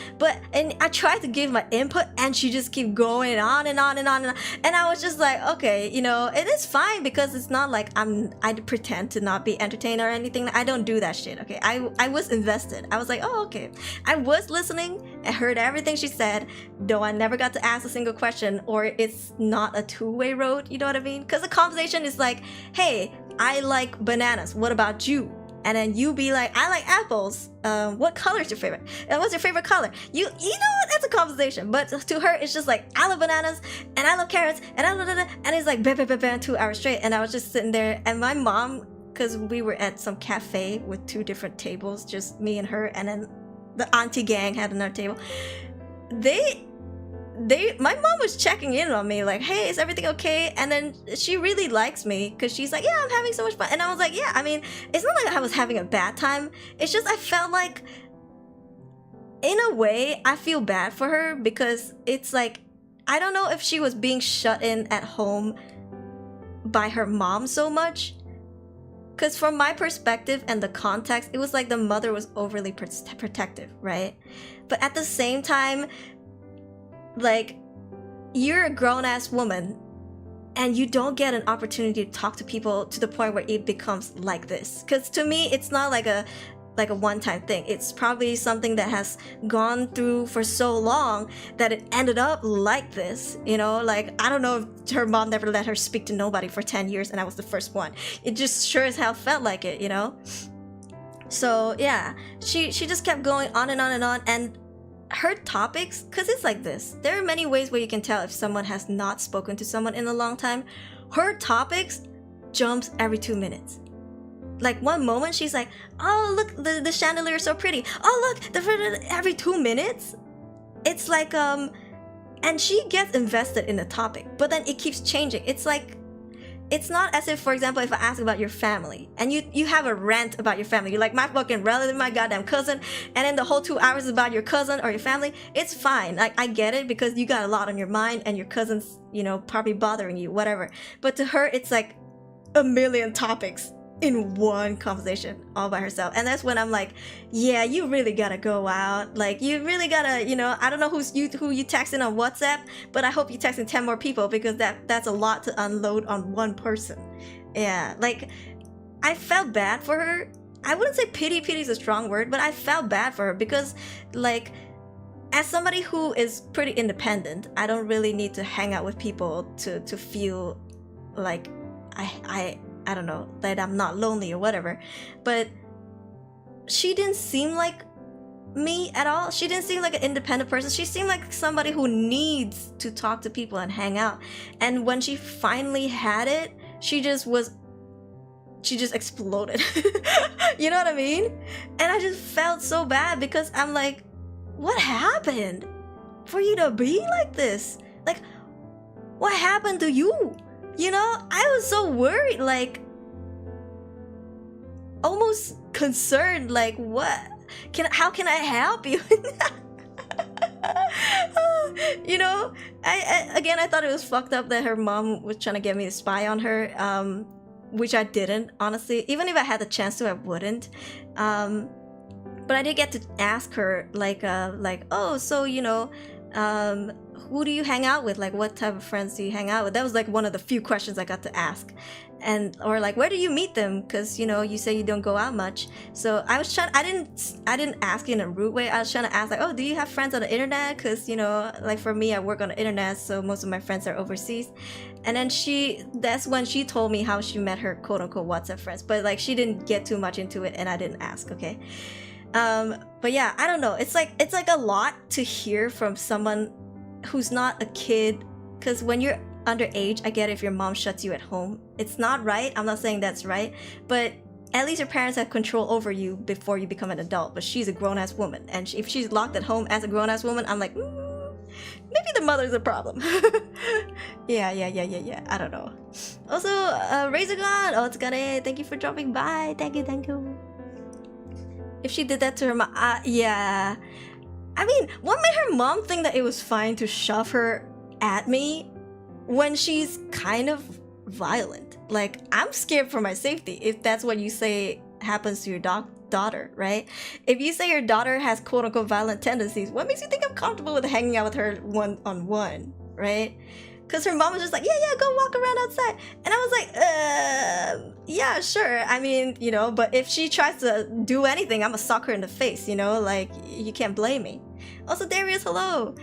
And I try to give my input, and she just keep going on and on and on and on. And I was just like, okay, you know, it is fine, because it's not like I pretend to not be entertained or anything. I don't do that shit, okay? I was invested. I was like, oh, okay. I was listening and heard everything she said, though I never got to ask a single question, or it's not a two-way road, you know what I mean? Because the conversation is like, hey, I like bananas. What about you? And then you be like, I like apples. What color is your favorite? And what's your favorite color? You know what? That's a conversation. But to her, it's just like, I love bananas and I love carrots and and it's like bam, bam, bam, bam, 2 hours straight. And I was just sitting there, and my mom, because we were at some cafe with 2 different tables, just me and her, and then the auntie gang had another table. My mom was checking in on me like, hey, is everything okay? And then she really likes me because she's like, yeah, I'm having so much fun. And I was like, yeah, I mean, it's not like I was having a bad time. It's just I felt like, in a way, I feel bad for her because it's like, I don't know if she was being shut in at home by her mom so much. Because from my perspective and the context, it was like the mother was overly protective, right? But at the same time, like, you're a grown-ass woman and you don't get an opportunity to talk to people to the point where it becomes like this. Because to me, it's not like a one-time thing. It's probably something that has gone through for so long that it ended up like this, you know? Like, I don't know if her mom never let her speak to nobody for 10 years and I was the first one. It just sure as hell felt like it, you know? So yeah, she just kept going on and on and on. And her topics, because it's like this, there are many ways where you can tell if someone has not spoken to someone in a long time. Her topics jumps every 2 minutes. Like, one moment she's like, oh look, the chandelier is so pretty, oh look, every 2 minutes it's like and she gets invested in the topic, but then it keeps changing. It's like, it's not as if, for example, if I ask about your family and you have a rant about your family, you're like, my fucking relative, my goddamn cousin, and then the whole 2 hours is about your cousin or your family, it's fine. Like, I get it because you got a lot on your mind and your cousin's, you know, probably bothering you, whatever. But to her, it's like a million topics in one conversation all by herself. And that's when I'm like, yeah, you really gotta go out. Like, you really gotta, you know, I don't know who you texting on WhatsApp, but I hope you texting 10 more people because that's a lot to unload on one person. Yeah, like, I felt bad for her. I wouldn't say pity is a strong word, but I felt bad for her because, like, as somebody who is pretty independent, I don't really need to hang out with people to feel like I don't know, that I'm not lonely or whatever. But she didn't seem like me at all. She didn't seem like an independent person. She seemed like somebody who needs to talk to people and hang out. And when she finally had it, she just exploded. You know what I mean? And I just felt so bad because I'm like, what happened for you to be like this? Like, what happened to you? You know, I was so worried, like, almost concerned, like, how can I help you? You know, I thought it was fucked up that her mom was trying to get me to spy on her, which I didn't, honestly. Even if I had the chance to, I wouldn't. But I did get to ask her, like, oh, so, you know, who do you hang out with? Like, what type of friends do you hang out with? That was like one of the few questions I got to ask. And, or like, where do you meet them? Because, you know, you say you don't go out much. So I was trying, I didn't ask in a rude way. I was trying to ask, like, oh, do you have friends on the internet? Because, you know, like, for me, I work on the internet, so most of my friends are overseas. And then that's when she told me how she met her quote-unquote WhatsApp friends. But, like, she didn't get too much into it, and I didn't ask, okay? But yeah, I don't know. It's like a lot to hear from someone who's not a kid, because when you're underage, I get it if your mom shuts you at home. It's not right. I'm not saying that's right, but at least your parents have control over you before you become an adult. But she's a grown-ass woman, and if she's locked at home as a grown-ass woman, I'm like, maybe the mother's a problem. Yeah. I don't know. Also, Razorgon, Otsukare, thank you for dropping by. Thank you. If she did that to her mom, yeah. I mean, what made her mom think that it was fine to shove her at me when she's kind of violent? Like, I'm scared for my safety if that's what you say happens to your daughter, right? If you say your daughter has quote-unquote violent tendencies, what makes you think I'm comfortable with hanging out with her one-on-one, right? Because her mom was just like, yeah, go walk around outside. And I was like, yeah, sure. I mean, you know, but if she tries to do anything, I'm gonna sock her in the face, you know? Like, you can't blame me. Also, Darius, hello.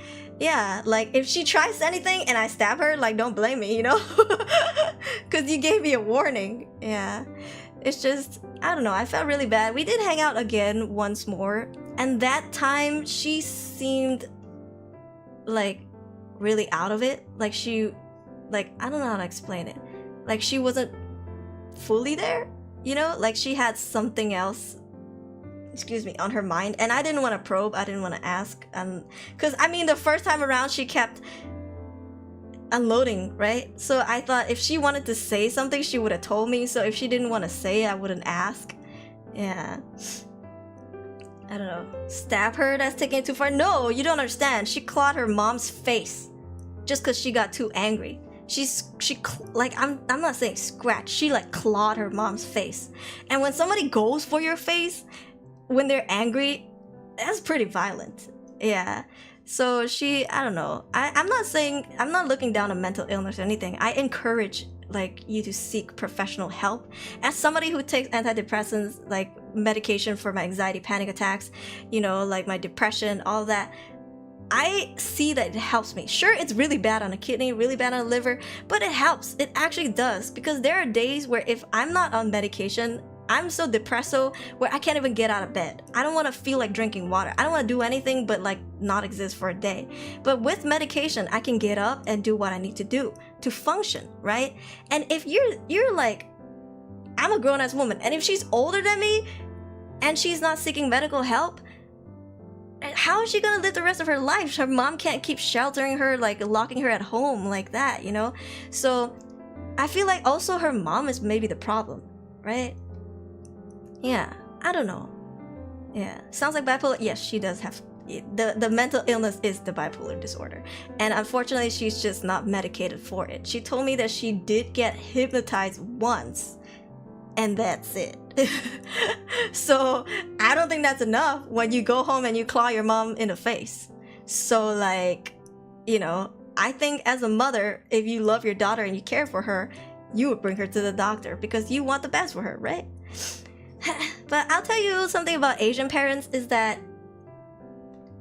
Yeah, like if she tries anything and I stab her, like don't blame me, you know? Because you gave me a warning. Yeah. It's just, I don't know, I felt really bad. We did hang out again once more. And that time she seemed like really out of it. Like I don't know how to explain it. Like she wasn't fully there, you know? Like she had something else, on her mind. And I didn't want to probe, I didn't want to ask. Because I mean, the first time around she kept unloading, right? So I thought if she wanted to say something, she would have told me. So if she didn't want to say, I wouldn't ask. Yeah. I don't know. Stab her? That's taking it too far. No, you don't understand. She clawed her mom's face just because she got too angry. I'm not saying scratch. She like clawed her mom's face. And when somebody goes for your face when they're angry, that's pretty violent. Yeah. So I don't know. I'm not looking down on mental illness or anything. I encourage like you to seek professional help. As somebody who takes antidepressants, like medication for my anxiety, panic attacks, you know, like my depression, all that, I see that it helps me. Sure, it's really bad on a kidney, really bad on a liver, but it helps. It actually does. Because there are days where if I'm not on medication, I'm so depressed where I can't even get out of bed. I don't want to feel like drinking water. I don't want to do anything but like not exist for a day. But with medication, I can get up and do what I need to do to function, right? And if you're like, I'm a grown-ass woman, and if she's older than me and she's not seeking medical help, how is she gonna live the rest of her life? Her mom can't keep sheltering her, like locking her at home like that, you know? So I feel like also her mom is maybe the problem, right? Yeah, I don't know. Yeah, sounds like bipolar. Yes, she does have the mental illness is the bipolar disorder, and unfortunately she's just not medicated for it. She told me that she did get hypnotized once and that's it. So I don't think that's enough when you go home and you claw your mom in the face. So like, you know, I think as a mother, if you love your daughter and you care for her, you would bring her to the doctor because you want the best for her, right? But I'll tell you something about Asian parents is that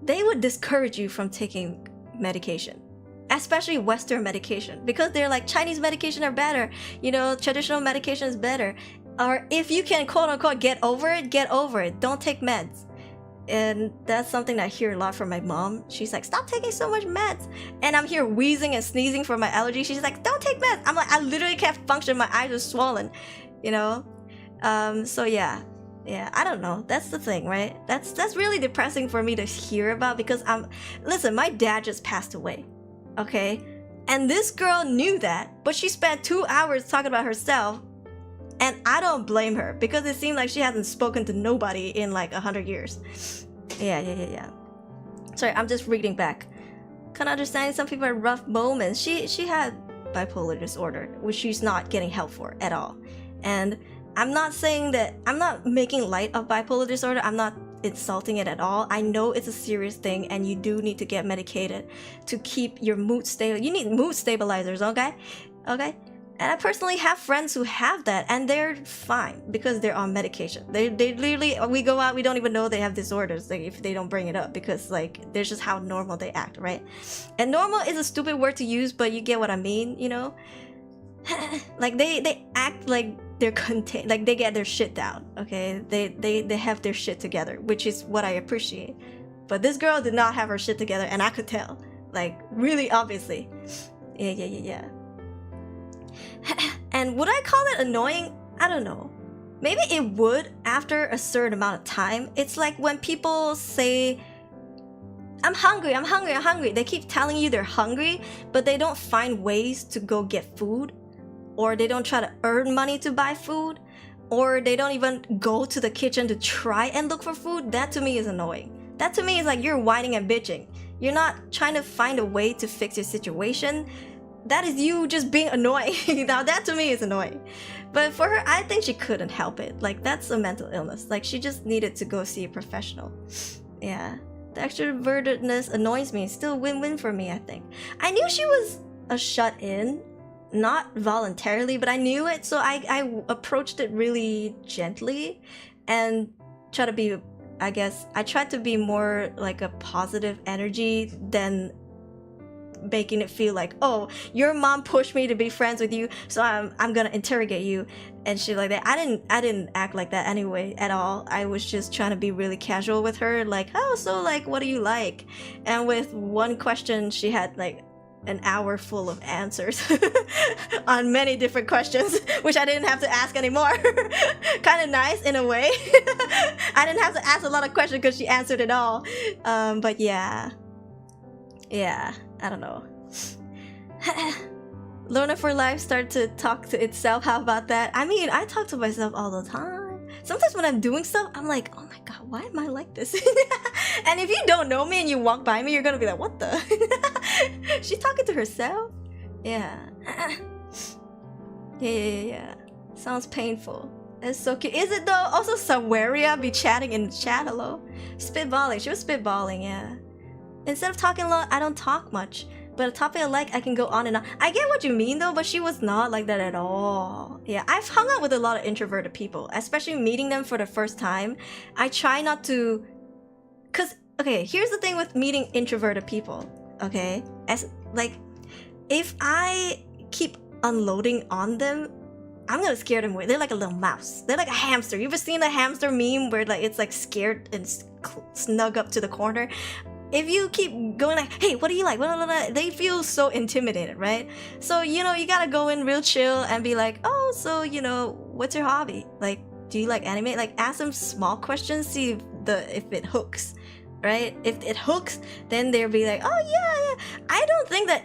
they would discourage you from taking medication, especially Western medication, because they're like, Chinese medication are better, you know, traditional medication is better. Or if you can quote unquote get over it, don't take meds. And that's something that I hear a lot from my mom. She's like, stop taking so much meds. And I'm here wheezing and sneezing for my allergy. She's like, don't take meds. I'm like, I literally can't function, my eyes are swollen, you know? So yeah, I don't know. That's the thing, right? That's really depressing for me to hear about because listen, my dad just passed away, okay? And this girl knew that, but she spent 2 hours talking about herself, and I don't blame her because it seemed like she hasn't spoken to nobody in like 100 years. Yeah. Sorry, I'm just reading back. Kind of understanding some people had rough moments. She had bipolar disorder, which she's not getting help for at all. And I'm not saying that, I'm not making light of bipolar disorder. I'm not insulting it at all. I know it's a serious thing and you do need to get medicated to keep your mood stable. You need mood stabilizers, okay? And I personally have friends who have that and they're fine because they're on medication. They literally, we go out, we don't even know they have disorders, like if they don't bring it up, because like there's just how normal they act, right? And normal is a stupid word to use, but you get what I mean, you know? Like they act like they're contained, like they get their shit down, okay? They have their shit together, which is what I appreciate. But this girl did not have her shit together, and I could tell, like really obviously. Yeah. And would I call it annoying? I don't know. Maybe it would after a certain amount of time. It's like when people say, I'm hungry. They keep telling you they're hungry, but they don't find ways to go get food, or they don't try to earn money to buy food, or they don't even go to the kitchen to try and look for food. That to me is annoying. That to me is like you're whining and bitching. You're not trying to find a way to fix your situation. That is you just being annoying. Now that to me is annoying. But for her, I think she couldn't help it. Like that's a mental illness. Like she just needed to go see a professional. Yeah. The extrovertedness annoys me. It's still win-win for me, I think. I knew she was a shut-in. Not voluntarily, but I knew it. So I approached it really gently and try to be, I guess, I tried to be more like a positive energy than making it feel like, oh, your mom pushed me to be friends with you, so I'm gonna interrogate you and shit like that. I didn't act like that anyway at all. I was just trying to be really casual with her, like, oh, so like, what do you like? And with one question, she had like an hour full of answers on many different questions, which I didn't have to ask anymore. Kind of nice in a way. I didn't have to ask a lot of questions because she answered it all. But yeah, I don't know. Learner for Life started to talk to itself. How about that? I mean, I talk to myself all the time. Sometimes when I'm doing stuff, I'm like, oh my god, why am I like this? And if you don't know me and you walk by me, you're gonna be like, what the? She's talking to herself? Yeah. Yeah. Sounds painful. It's so cute. Is it though? Also, Saweria be chatting in the chat. Hello? Spitballing. She was spitballing, yeah. Instead of talking a lot, I don't talk much. But a topic I like, I can go on and on. I get what you mean though, but she was not like that at all. Yeah, I've hung out with a lot of introverted people, especially meeting them for the first time. I try not to... Cause, okay, here's the thing with meeting introverted people, okay? As like, if I keep unloading on them, I'm gonna scare them away. They're like a little mouse. They're like a hamster. You ever seen the hamster meme where like it's like scared and snug up to the corner? If you keep going like, hey, what do you like? Blah, blah, blah, they feel so intimidated, right? So, you know, you gotta go in real chill and be like, oh, so, you know, what's your hobby? Like, do you like anime? Like, ask them small questions, see if it hooks, right? If it hooks, then they'll be like, oh, yeah. I don't think that...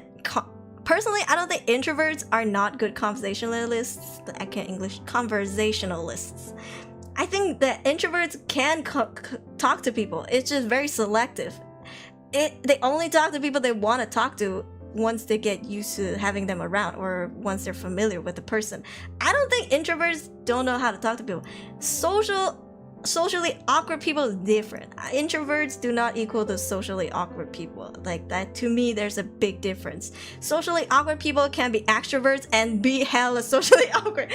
Personally, I don't think introverts are not good conversationalists. I can't English. Conversationalists. I think that introverts can talk to people. It's just very selective. They only talk to people they want to talk to once they get used to having them around or once they're familiar with the person. I don't think introverts don't know how to talk to people. Socially awkward people is different. Introverts do not equal to socially awkward people. Like that, to me, there's a big difference. Socially awkward people can be extroverts and be hella socially awkward.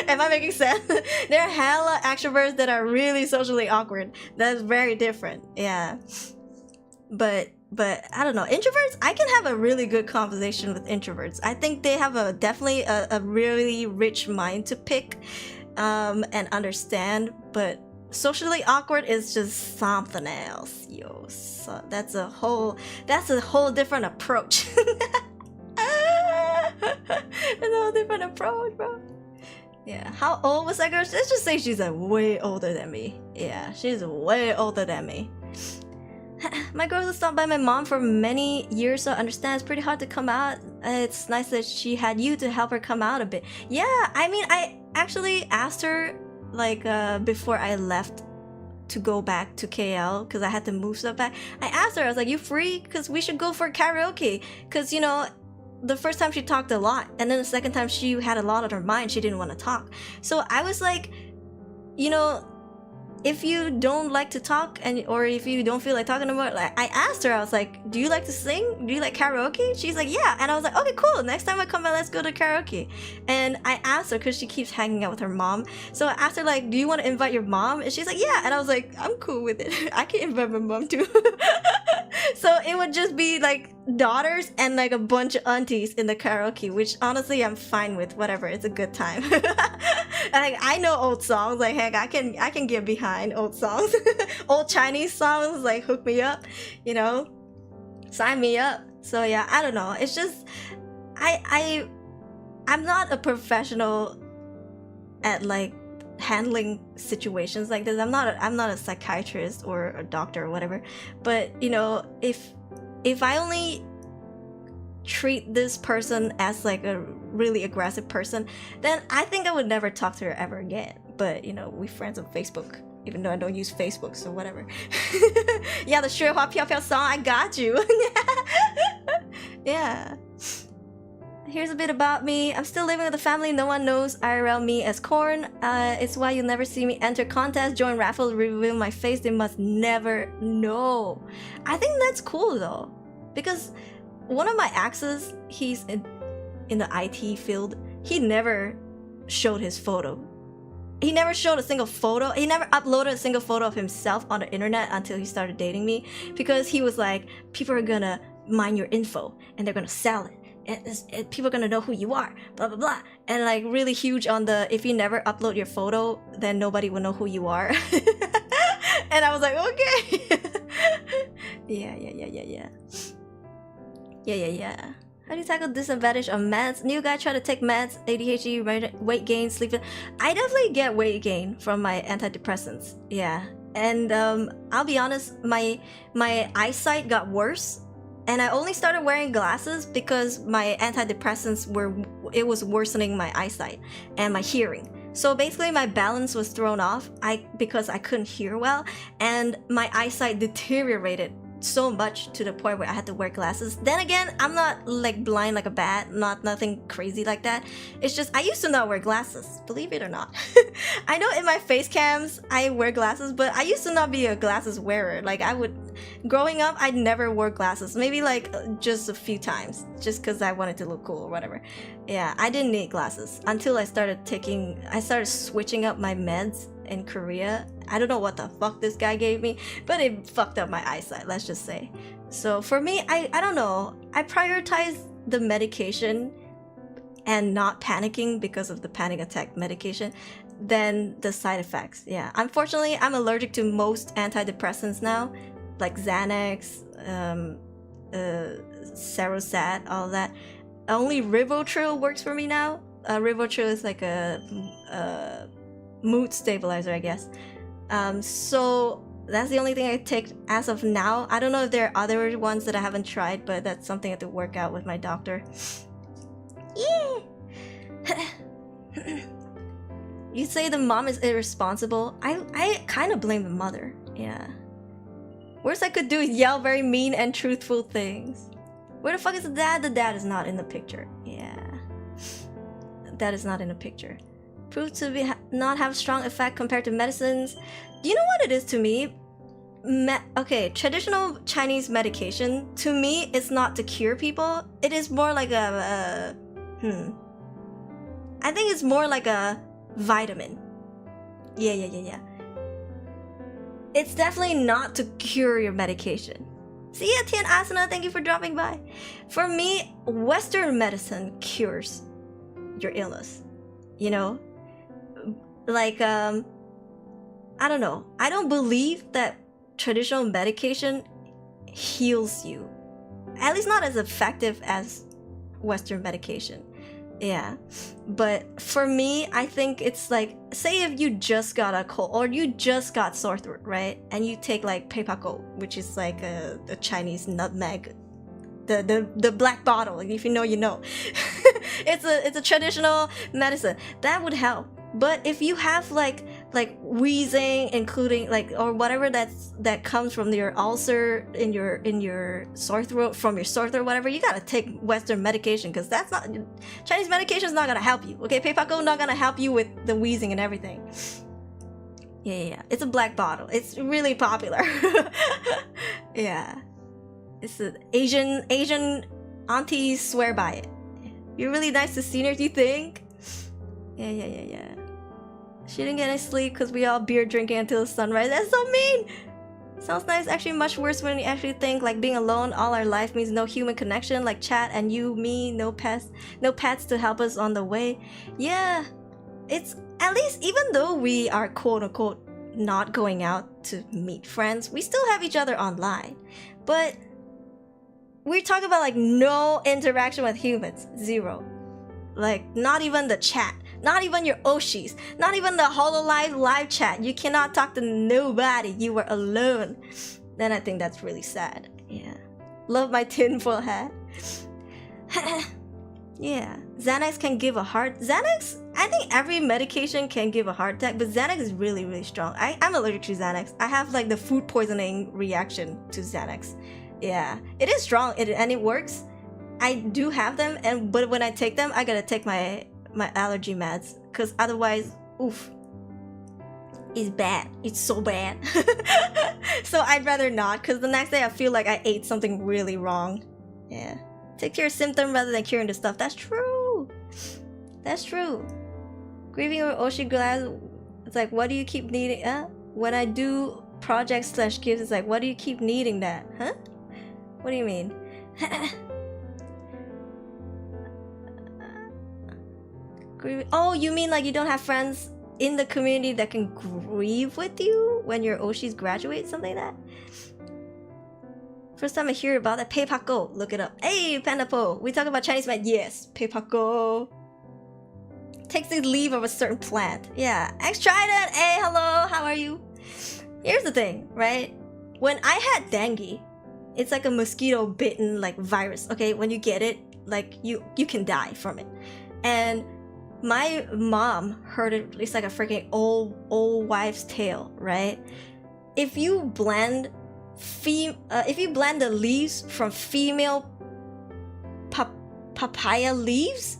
Am I making sense? There are hella extroverts that are really socially awkward. That's very different. Yeah. But I don't know. Introverts, I can have a really good conversation with introverts. I think they have definitely a really rich mind to pick and understand. But socially awkward is just something else, yo. So that's a whole different approach. It's a whole different approach, bro. Yeah, how old was that girl? Let's just say she's like way older than me. Yeah, she's way older than me. My girl was stopped by my mom for many years, so I understand it's pretty hard to come out. It's nice that she had you to help her come out a bit. Yeah, I mean, I actually asked her like before I left to go back to KL because I had to move stuff back. I asked her, I was like, you free? Because we should go for karaoke. Because, you know, the first time she talked a lot, and then the second time she had a lot on her mind, she didn't want to talk. So I was like, you know, if you don't like to talk or if you don't feel like talking about, like, I asked her, I was like, do you like to sing? Do you like karaoke? She's like, yeah. And I was like, okay, cool. Next time I come out, let's go to karaoke. And I asked her because she keeps hanging out with her mom. So I asked her, like, do you want to invite your mom? And she's like, yeah. And I was like, I'm cool with it. I can invite my mom too. So it would just be like daughters and like a bunch of aunties in the karaoke, which honestly I'm fine with. Whatever, it's a good time. Like, I know old songs. Like, heck, I can get behind old songs. Old Chinese songs, like, hook me up, you know, sign me up. So yeah, I don't know. It's just I'm not a professional at like handling situations like this. I'm not a psychiatrist or a doctor or whatever. But you know, if I only treat this person as like a really aggressive person, then I think I would never talk to her ever again. But you know, we friends on Facebook, even though I don't use Facebook, so whatever. Yeah, the 雪花飘飘 song, I got you. Yeah. Here's a bit about me. I'm still living with a family. No one knows IRL me as Corn. It's why you'll never see me enter contests, join raffles, reveal my face. They must never know. I think that's cool though, because one of my exes, he's in the IT field. He never showed his photo He never showed a single photo. He never uploaded a single photo of himself on the internet until he started dating me, because he was like, people are gonna mine your info and they're gonna sell it. And people are gonna know who you are, blah blah blah, and like really huge on the, if you never upload your photo, then nobody will know who you are. And I was like, okay. Yeah. How do you tackle disadvantage of meds? New guy try to take meds, ADHD, weight gain, sleeping. I definitely get weight gain from my antidepressants. Yeah, and I'll be honest, my eyesight got worse, and I only started wearing glasses because my antidepressants it was worsening my eyesight and my hearing. So basically my balance was thrown off because I couldn't hear well, and my eyesight deteriorated so much to the point where I had to wear glasses. Then again, I'm not like blind like a bat, nothing crazy like that. It's just I used to not wear glasses, believe it or not. I know in my face cams I wear glasses, but I used to not be a glasses wearer. Like growing up, I never wore glasses, maybe like just a few times, just because I wanted to look cool or whatever. Yeah, I didn't need glasses until I started switching up my meds in Korea. I don't know what the fuck this guy gave me, but it fucked up my eyesight, let's just say. So for me, I don't know, I prioritize the medication and not panicking because of the panic attack medication than the side effects. Yeah, unfortunately, I'm allergic to most antidepressants now, like Xanax, Serosat, all that. Only Rivotril works for me now. Rivotril is like a mood stabilizer, I guess. So that's the only thing I take as of now. I don't know if there are other ones that I haven't tried, but that's something I have to work out with my doctor. Yeah. You say the mom is irresponsible. I kind of blame the mother. Yeah. Worst I could do is yell very mean and truthful things. Where the fuck is the dad? The dad is not in the picture. Yeah. That is not in the picture. Proved to not have strong effect compared to medicines. Do you know what it is to me? Okay, traditional Chinese medication, to me, it's not to cure people. It is more like I think it's more like a vitamin. Yeah. It's definitely not to cure your medication. See ya, Tian Asana, thank you for dropping by. For me, Western medicine cures your illness. You know? Like, I don't know. I don't believe that traditional medication heals you. At least not as effective as Western medication. Yeah. But for me, I think it's like, say if you just got a cold or you just got sore throat, right? And you take like pepako, which is like a Chinese nutmeg, the black bottle. If you know, you know. It's a traditional medicine that would help. But if you have like wheezing, including like, or whatever that comes from your ulcer in your sore throat, from your sore throat, whatever, you gotta take Western medication, because that's not, Chinese medication is not gonna help you. Okay, Pepako not gonna help you with the wheezing and everything. Yeah. It's a black bottle. It's really popular. Yeah, it's an Asian aunties swear by it. You're really nice to seniors, you think? Yeah. She didn't get any sleep because we all beer drinking until the sunrise. That's so mean! Sounds nice. Actually much worse when you actually think like being alone all our life means no human connection, like chat and you, me, no pets to help us on the way. Yeah, it's at least, even though we are quote unquote not going out to meet friends, we still have each other online. But we're talking about like no interaction with humans. Zero. Like not even the chat. Not even your Oshis, not even the HoloLive live chat. You cannot talk to nobody. You were alone. Then I think that's really sad. Yeah. Love my tinfoil hat. Yeah. Xanax can give a heart. Xanax? I think every medication can give a heart attack, but Xanax is really, really strong. I'm allergic to Xanax. I have like the food poisoning reaction to Xanax. Yeah. It is strong and it works. I do have them, but when I take them, I gotta take my allergy meds, because otherwise, oof, it's bad. It's so bad. So I'd rather not, because the next day I feel like I ate something really wrong. Yeah. Take care of symptom rather than curing the stuff. That's true. That's true. Grieving over Oshi glass It's like, what do you keep needing? When I do projects / gives, it's like, what do you keep needing that? Huh? What do you mean? Oh, you mean like you don't have friends in the community that can grieve with you when your Oshis graduate, something like that? First time I hear about that. Peipako, look it up. Hey, Pandapo, we talk about Chinese man. Yes, Peipako. Takes the leave of a certain plant. Yeah, X-Trident, hey, hello, how are you? Here's the thing, right? When I had dengue, it's like a mosquito bitten like virus, okay? When you get it, like you can die from it. And my mom heard it, it's like a freaking old wives' tale, right? If you blend the leaves from female papaya leaves,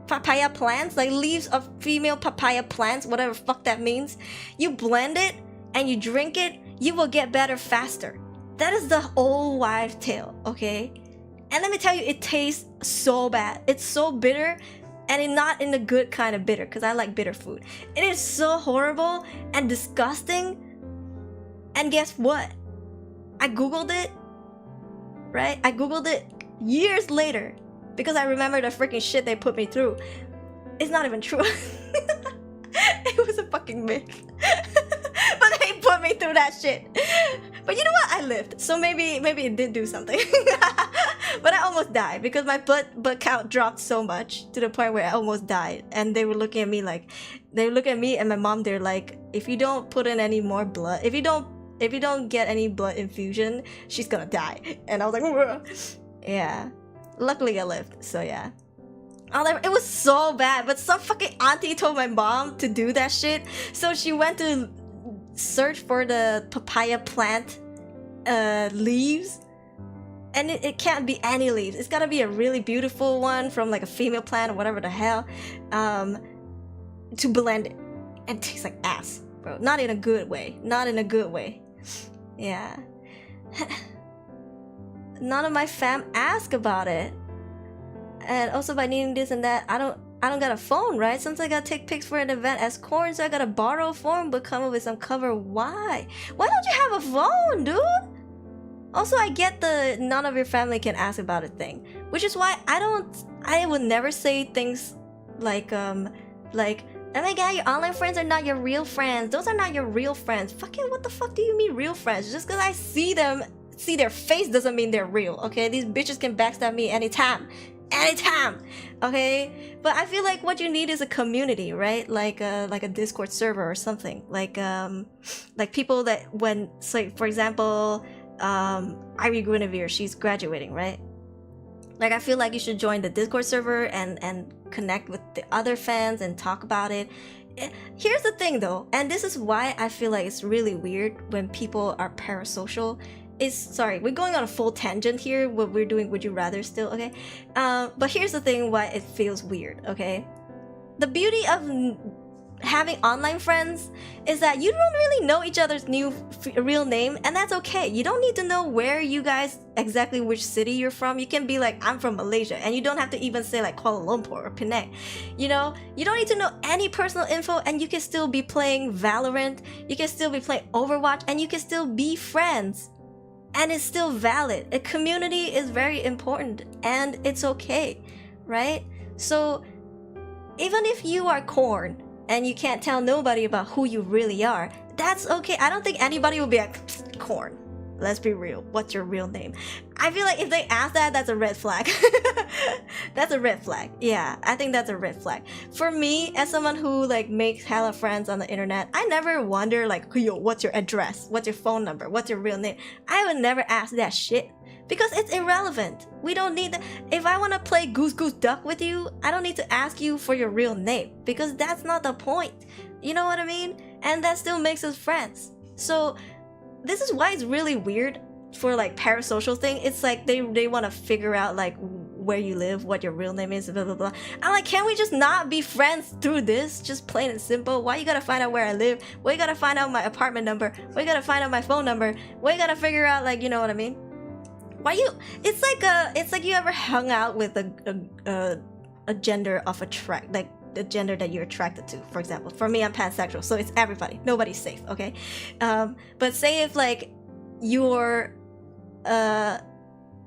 papaya plants, like leaves of female papaya plants, whatever the fuck that means, you blend it and you drink it, you will get better faster. That is the old wives' tale, okay? And let me tell you, it tastes so bad. It's so bitter, and it's not in the good kind of bitter, because I like bitter food. It is so horrible and disgusting. And guess what? I googled it, right? I googled it years later because I remember the freaking shit they put me through. It's not even true. It was a fucking myth. But they put me through that shit. But you know what? I lived. So maybe it did do something. But I almost died because my blood count dropped so much to the point where I almost died. And they were looking at me like, they look at me and my mom, they're like, if you don't put in any more blood, if you don't get any blood infusion, she's gonna die. And I was like, whoa. Yeah. Luckily I lived, so yeah. It was so bad, but some fucking auntie told my mom to do that shit. So she went to search for the papaya plant leaves. And it can't be any leaves. It's gotta be a really beautiful one from like a female plant or whatever the hell. To blend it. And it tastes like ass, bro. Not in a good way. Not in a good way. Yeah. None of my fam ask about it. And also by needing this and that, I don't got a phone, right? Sometimes I gotta take pics for an event as corn, so I gotta borrow a phone but come up with some cover. Why don't you have a phone, dude? Also, I get the none of your family can ask about a thing, which is why I would never say things like oh my god, your online friends are not your real friends. Those are not your real friends. Fucking what the fuck do you mean real friends? Just because I see their face doesn't mean they're real, okay? These bitches can backstab me anytime, okay? But I feel like what you need is a community, right? Like a Discord server or something. Like people that when, so for example, Aruri Guinevere, she's graduating, right? Like I feel like you should join the Discord server and connect with the other fans and talk about it. Here's the thing though, and this is why I feel like it's really weird when people are parasocial. Sorry, we're going on a full tangent here. What we're doing, would you rather still, okay? But here's the thing why it feels weird, okay? The beauty of having online friends is that you don't really know each other's real name, and that's okay. You don't need to know where you guys exactly which city you're from. You can be like, I'm from Malaysia, and you don't have to even say like Kuala Lumpur or Penang. You know, you don't need to know any personal info, and you can still be playing Valorant, you can still be playing Overwatch, and you can still be friends. And it's still valid. A community is very important, and it's okay, right? So even if you are corn and you can't tell nobody about who you really are, that's okay. I don't think anybody will be like, corn, let's be real, what's your real name? I feel like if they ask that, that's a red flag. That's a red flag. Yeah, I think that's a red flag. For me, as someone who like makes hella friends on the internet, I never wonder like, yo, what's your address? What's your phone number? What's your real name? I would never ask that shit because it's irrelevant. We don't need that. If I want to play Goose Goose Duck with you, I don't need to ask you for your real name because that's not the point. You know what I mean? And that still makes us friends. So this is why it's really weird for like parasocial thing. It's like they want to figure out like where you live, what your real name is, blah blah blah. I'm like, can we just not be friends through this? Just plain and simple. Why you gotta find out where I live? Why you gotta find out my apartment number? Why you gotta find out my phone number? Why you gotta figure out like, you know what I mean? Why you? It's like you ever hung out with a gender of attract, like the gender that you're attracted to. For example, for me, I'm pansexual, so it's everybody. Nobody's safe, okay? But say if like you're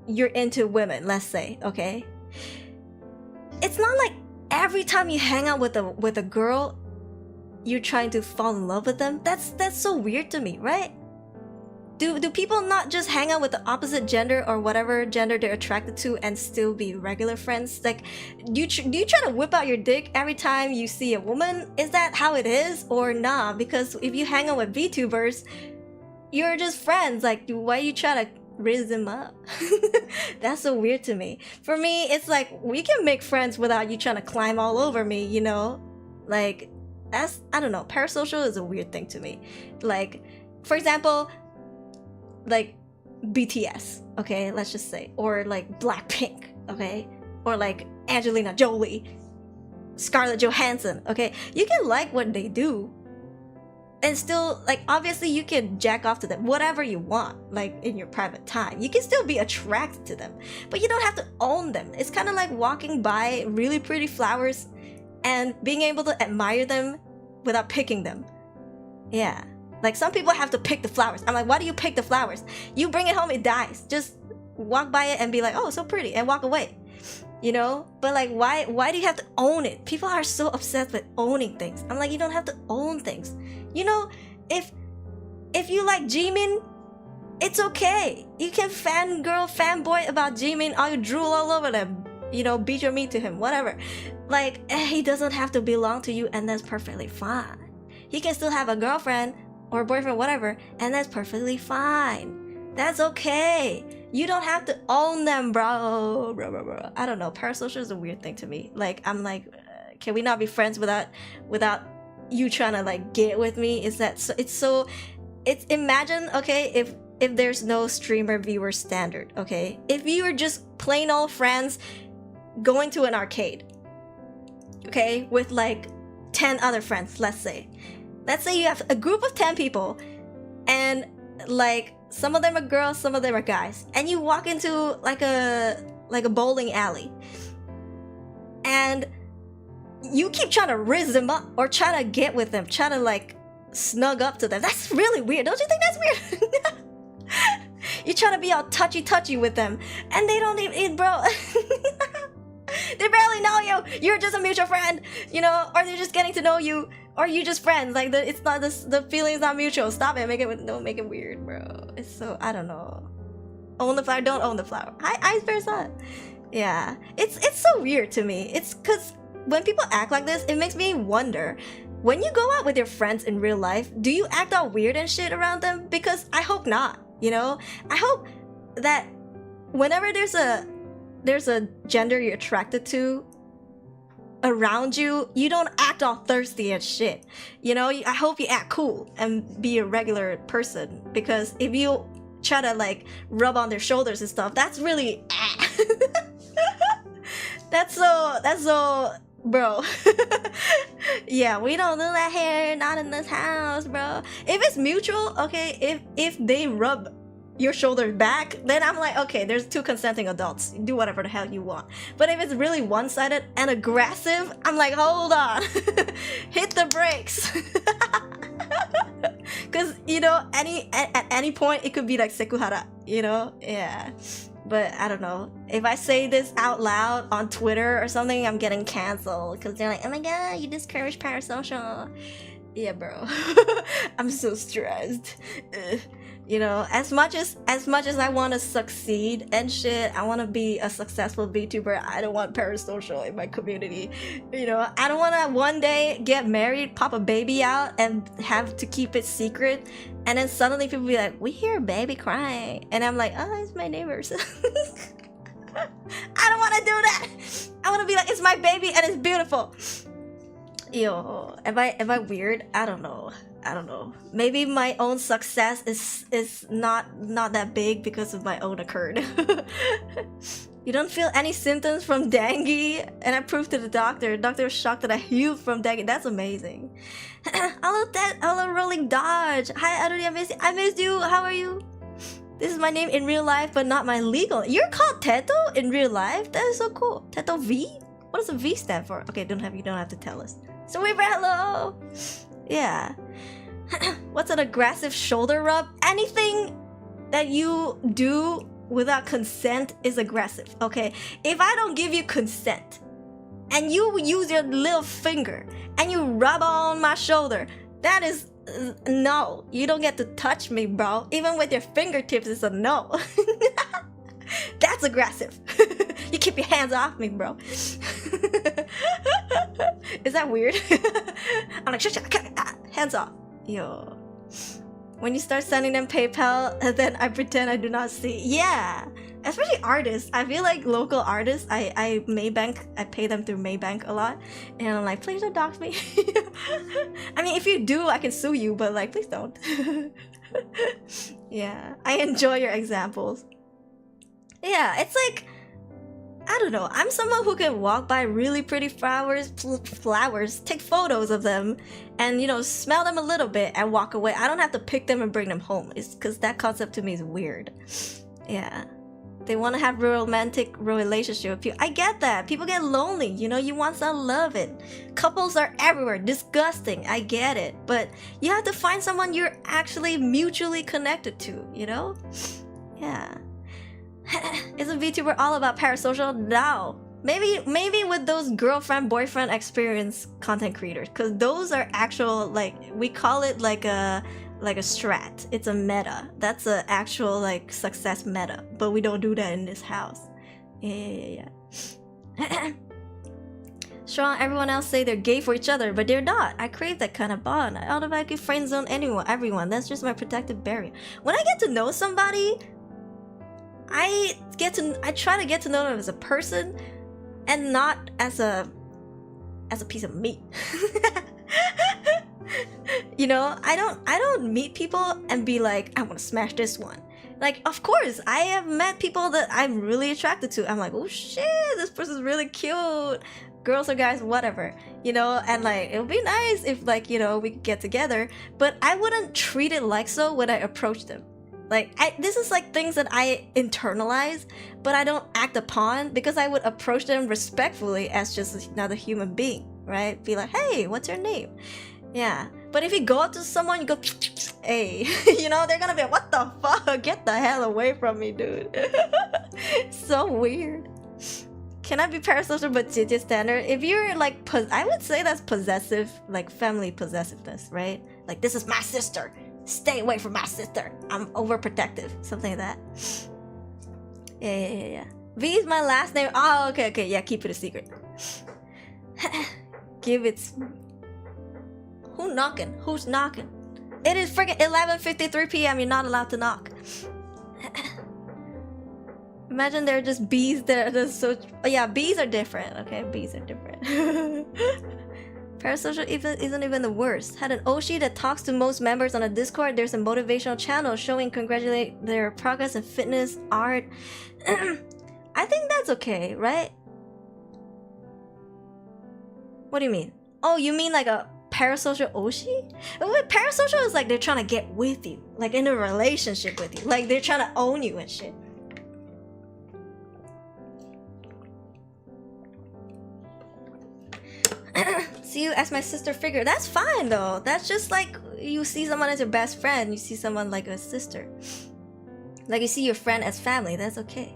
into women, let's say, okay? It's not like every time you hang out with a girl, you're trying to fall in love with them. That's so weird to me, right? Do people not just hang out with the opposite gender or whatever gender they're attracted to and still be regular friends? Like, do you try to whip out your dick every time you see a woman? Is that how it is or nah? Because if you hang out with VTubers, you're just friends. Like, why you try to raise them up? That's so weird to me. For me, it's like we can make friends without you trying to climb all over me, you know? Like, that's, I don't know, parasocial is a weird thing to me. Like, for example, like BTS, okay, let's just say, or like Blackpink, okay, or like Angelina Jolie, Scarlett Johansson, okay, you can like what they do and still, like, obviously you can jack off to them whatever you want, like in your private time. You can still be attracted to them, but you don't have to own them. It's kind of like walking by really pretty flowers and being able to admire them without picking them. Yeah. Like, some people have to pick the flowers. I'm like, why do you pick the flowers? You bring it home, it dies. Just walk by it and be like, oh, so pretty, and walk away. You know? But like, why do you have to own it? People are so obsessed with owning things. I'm like, you don't have to own things. You know, if you like Jimin, it's okay. You can fanboy about Jimin, or you drool all over them. You know, beat your meat to him, whatever. Like, he doesn't have to belong to you, and that's perfectly fine. He can still have a girlfriend or boyfriend, whatever, and that's perfectly fine. That's okay. You don't have to own them, bro. I don't know. Parasocial is a weird thing to me. Like, I'm like, can we not be friends without you trying to like get with me? Is that so? It's imagine, okay, if there's no streamer viewer standard, okay, if you were just plain old friends going to an arcade, okay, with like 10 other friends, let's say you have a group of 10 people, and like some of them are girls, some of them are guys, and you walk into like a bowling alley, and you keep trying to raise them up or try to get with them, try to like snug up to them. That's really weird. Don't you think that's weird? You try to be all touchy with them, and they don't even, bro. They barely know you. You're just a mutual friend, you know, or they're just getting to know you, or you just friends. Like, it's not the feeling's not mutual. Stop it. Don't make it weird, bro. It's so, I don't know. Own the flower, don't own the flower. Ice versa. Yeah, it's so weird to me. It's because when people act like this, it makes me wonder. When you go out with your friends in real life, do you act all weird and shit around them? Because I hope not. You know, I hope that whenever there's a gender you're attracted to around you, you don't act all thirsty and shit. You know, I hope you act cool and be a regular person, because if you try to like rub on their shoulders and stuff, that's really that's so bro. Yeah, we don't do that here, not in this house, bro. If it's mutual, okay, if they rub your shoulders back, then I'm like, okay, there's two consenting adults, do whatever the hell you want. But if it's really one-sided and aggressive, I'm like, hold on. Hit the brakes. Because, you know, at any point it could be like sekuhara, you know. Yeah, but I don't know, if I say this out loud on Twitter or something, I'm getting canceled, because they're like, oh my god, you discourage parasocial. Yeah, bro. I'm so stressed. You know, as much as I want to succeed and shit, I want to be a successful VTuber, I don't want parasocial in my community. You know, I don't want to one day get married, pop a baby out, and have to keep it secret, and then suddenly people be like, we hear a baby crying, and I'm like, oh, it's my neighbors. I don't want to do that. I want to be like, it's my baby and it's beautiful. Yo, am I weird? I don't know. Maybe my own success is not that big because of my own occurred. You don't feel any symptoms from dengue? And I proved to the doctor. The doctor was shocked that I healed from dengue. That's amazing. Hello, Rolling Dodge. Hi, Aruri, I missed you. How are you? This is my name in real life, but not my legal. You're called Teto in real life? That is so cool. Teto V? What does a V stand for? Okay, you don't have to tell us. So Weaver, hello. Yeah. What's an aggressive shoulder rub? Anything that you do without consent is aggressive. Okay, if I don't give you consent and you use your little finger and you rub on my shoulder, that is no. You don't get to touch me, bro. Even with your fingertips, it's a no. That's aggressive. You keep your hands off me, bro. Is that weird? I'm like, hands off. Yo. When you start sending them PayPal, and then I pretend I do not see. Yeah. Especially artists. I feel like local artists, I pay them through Maybank a lot. And I'm like, please don't dox me. I mean, if you do, I can sue you, but like, please don't. Yeah. I enjoy your examples. Yeah, it's like, I don't know. I'm someone who can walk by really pretty flowers, take photos of them, and, you know, smell them a little bit and walk away. I don't have to pick them and bring them home. It's because that concept to me is weird. Yeah. They want to have a romantic relationship with you. I get that. People get lonely. You know, you want some love. Couples are everywhere. Disgusting. I get it. But you have to find someone you're actually mutually connected to, you know? Yeah. Is a VTuber all about parasocial? No. Maybe with those girlfriend-boyfriend experience content creators, because those are actual, like, we call it like a strat. It's a meta. That's an actual like success meta. But we don't do that in this house. Yeah. Strong, everyone else say they're gay for each other, but they're not. I crave that kind of bond. I automatically friend zone everyone. That's just my protective barrier. When I get to know somebody, I try to get to know them as a person and not as a piece of meat. You know, I don't meet people and be like, I want to smash this one. Like, of course, I have met people that I'm really attracted to. I'm like, oh shit, this person's really cute. Girls or guys, whatever, you know, and like, it would be nice if, like, you know, we could get together, but I wouldn't treat it like so when I approach them. Like, this is like things that I internalize, but I don't act upon, because I would approach them respectfully as just another human being, right? Be like, hey, what's your name? Yeah. But if you go up to someone, you go, hey, you know, they're gonna be like, what the fuck? Get the hell away from me, dude. So weird. Can I be parasocial but JJ standard? If you're like, I would say that's possessive, like family possessiveness, right? Like, this is my sister. Stay away from my sister. I'm overprotective. Something like that. Yeah. V is my last name. Oh, okay. Yeah, keep it a secret. Give it. Who knocking? Who's knocking? It is freaking 11:53 p.m. You're not allowed to knock. Imagine there are just bees that are just so... Oh yeah, bees are different. Okay, bees are different. Parasocial isn't even the worst. Had an Oshi that talks to most members on a Discord. There's a motivational channel showing congratulate their progress in fitness, art. I think that's okay, right? What do you mean? Oh, you mean like a parasocial Oshi? Wait, parasocial is like they're trying to get with you, like in a relationship with you, like they're trying to own you and shit. See you as my sister figure. That's fine though. That's just like you see someone as your best friend, you see someone like a sister, like you see your friend as family. That's okay.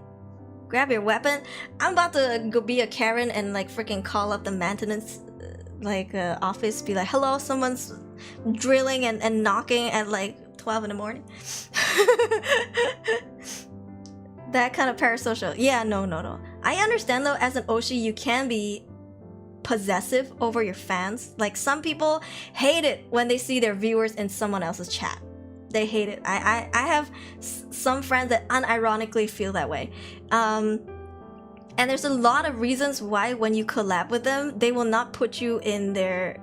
Grab your weapon. I'm about to go be a Karen and like freaking call up the maintenance office, be like, hello, someone's drilling and knocking at like 12 in the morning. That kind of parasocial. Yeah, no. I understand though, as an Oshi you can be possessive over your fans. Like, some people hate it when they see their viewers in someone else's chat. They hate it. I have some friends that unironically feel that way. And there's a lot of reasons why when you collab with them, they will not put you in their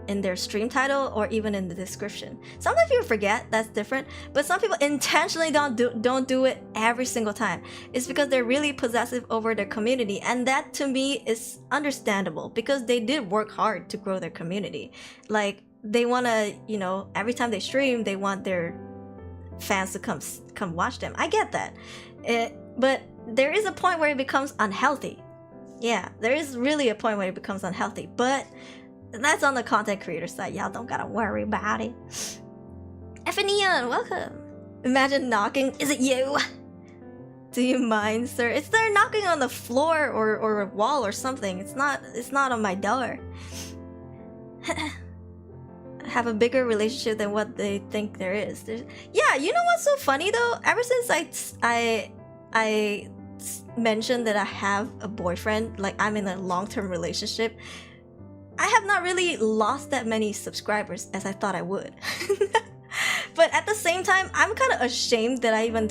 in their stream title or even in the description. Sometimes you forget, that's different, but some people intentionally don't do it every single time. It's because they're really possessive over their community, and that to me is understandable because they did work hard to grow their community. Like, they want to, you know, every time they stream, they want their fans to come watch them. I get that. But there is a point where it becomes unhealthy. Yeah, there is really a point where it becomes unhealthy, but that's on the content creator side. Y'all don't gotta worry about it. Ephanion, welcome. Imagine knocking. Is it you? Do you mind, sir? It's they're knocking on the floor or a wall or something. It's not on my door. Have a bigger relationship than what they think there is. Yeah, you know what's so funny though? Ever since I mentioned that I have a boyfriend, like I'm in a long-term relationship, I have not really lost that many subscribers as I thought I would. But at the same time, I'm kind of ashamed that I even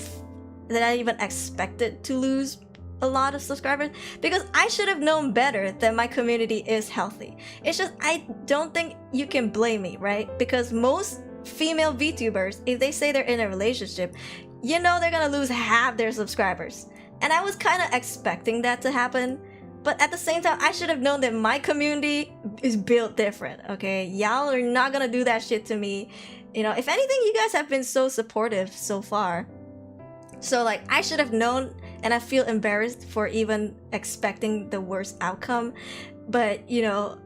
expected to lose a lot of subscribers, because I should have known better that my community is healthy. It's just I don't think you can blame me, right? Because most female VTubers, if they say they're in a relationship, you know they're gonna lose half their subscribers. And I was kind of expecting that to happen. But at the same time, I should have known that my community is built different, okay? Y'all are not gonna do that shit to me. You know, if anything, you guys have been so supportive so far. So like, I should have known, and I feel embarrassed for even expecting the worst outcome. But, you know,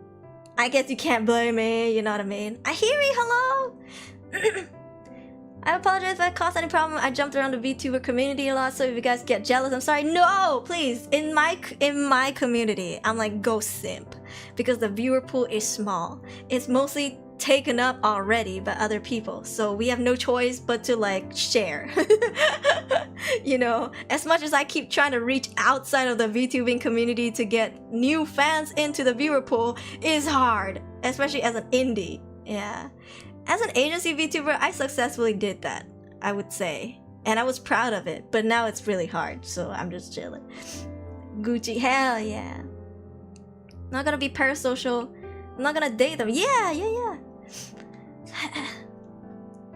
I guess you can't blame me, you know what I mean? Ahiri, hello! I apologize if I caused any problem. I jumped around the VTuber community a lot, so if you guys get jealous, I'm sorry. No, please. In my community, I'm like, go simp. Because the viewer pool is small. It's mostly taken up already by other people, so we have no choice but to like share. You know, as much as I keep trying to reach outside of the VTubing community to get new fans into the viewer pool, is hard, especially as an indie. Yeah, as an agency VTuber, I successfully did that, I would say, and I was proud of it. But now it's really hard, so I'm just chilling. Gucci, hell yeah. Not gonna be parasocial. I'm not gonna date them. Yeah.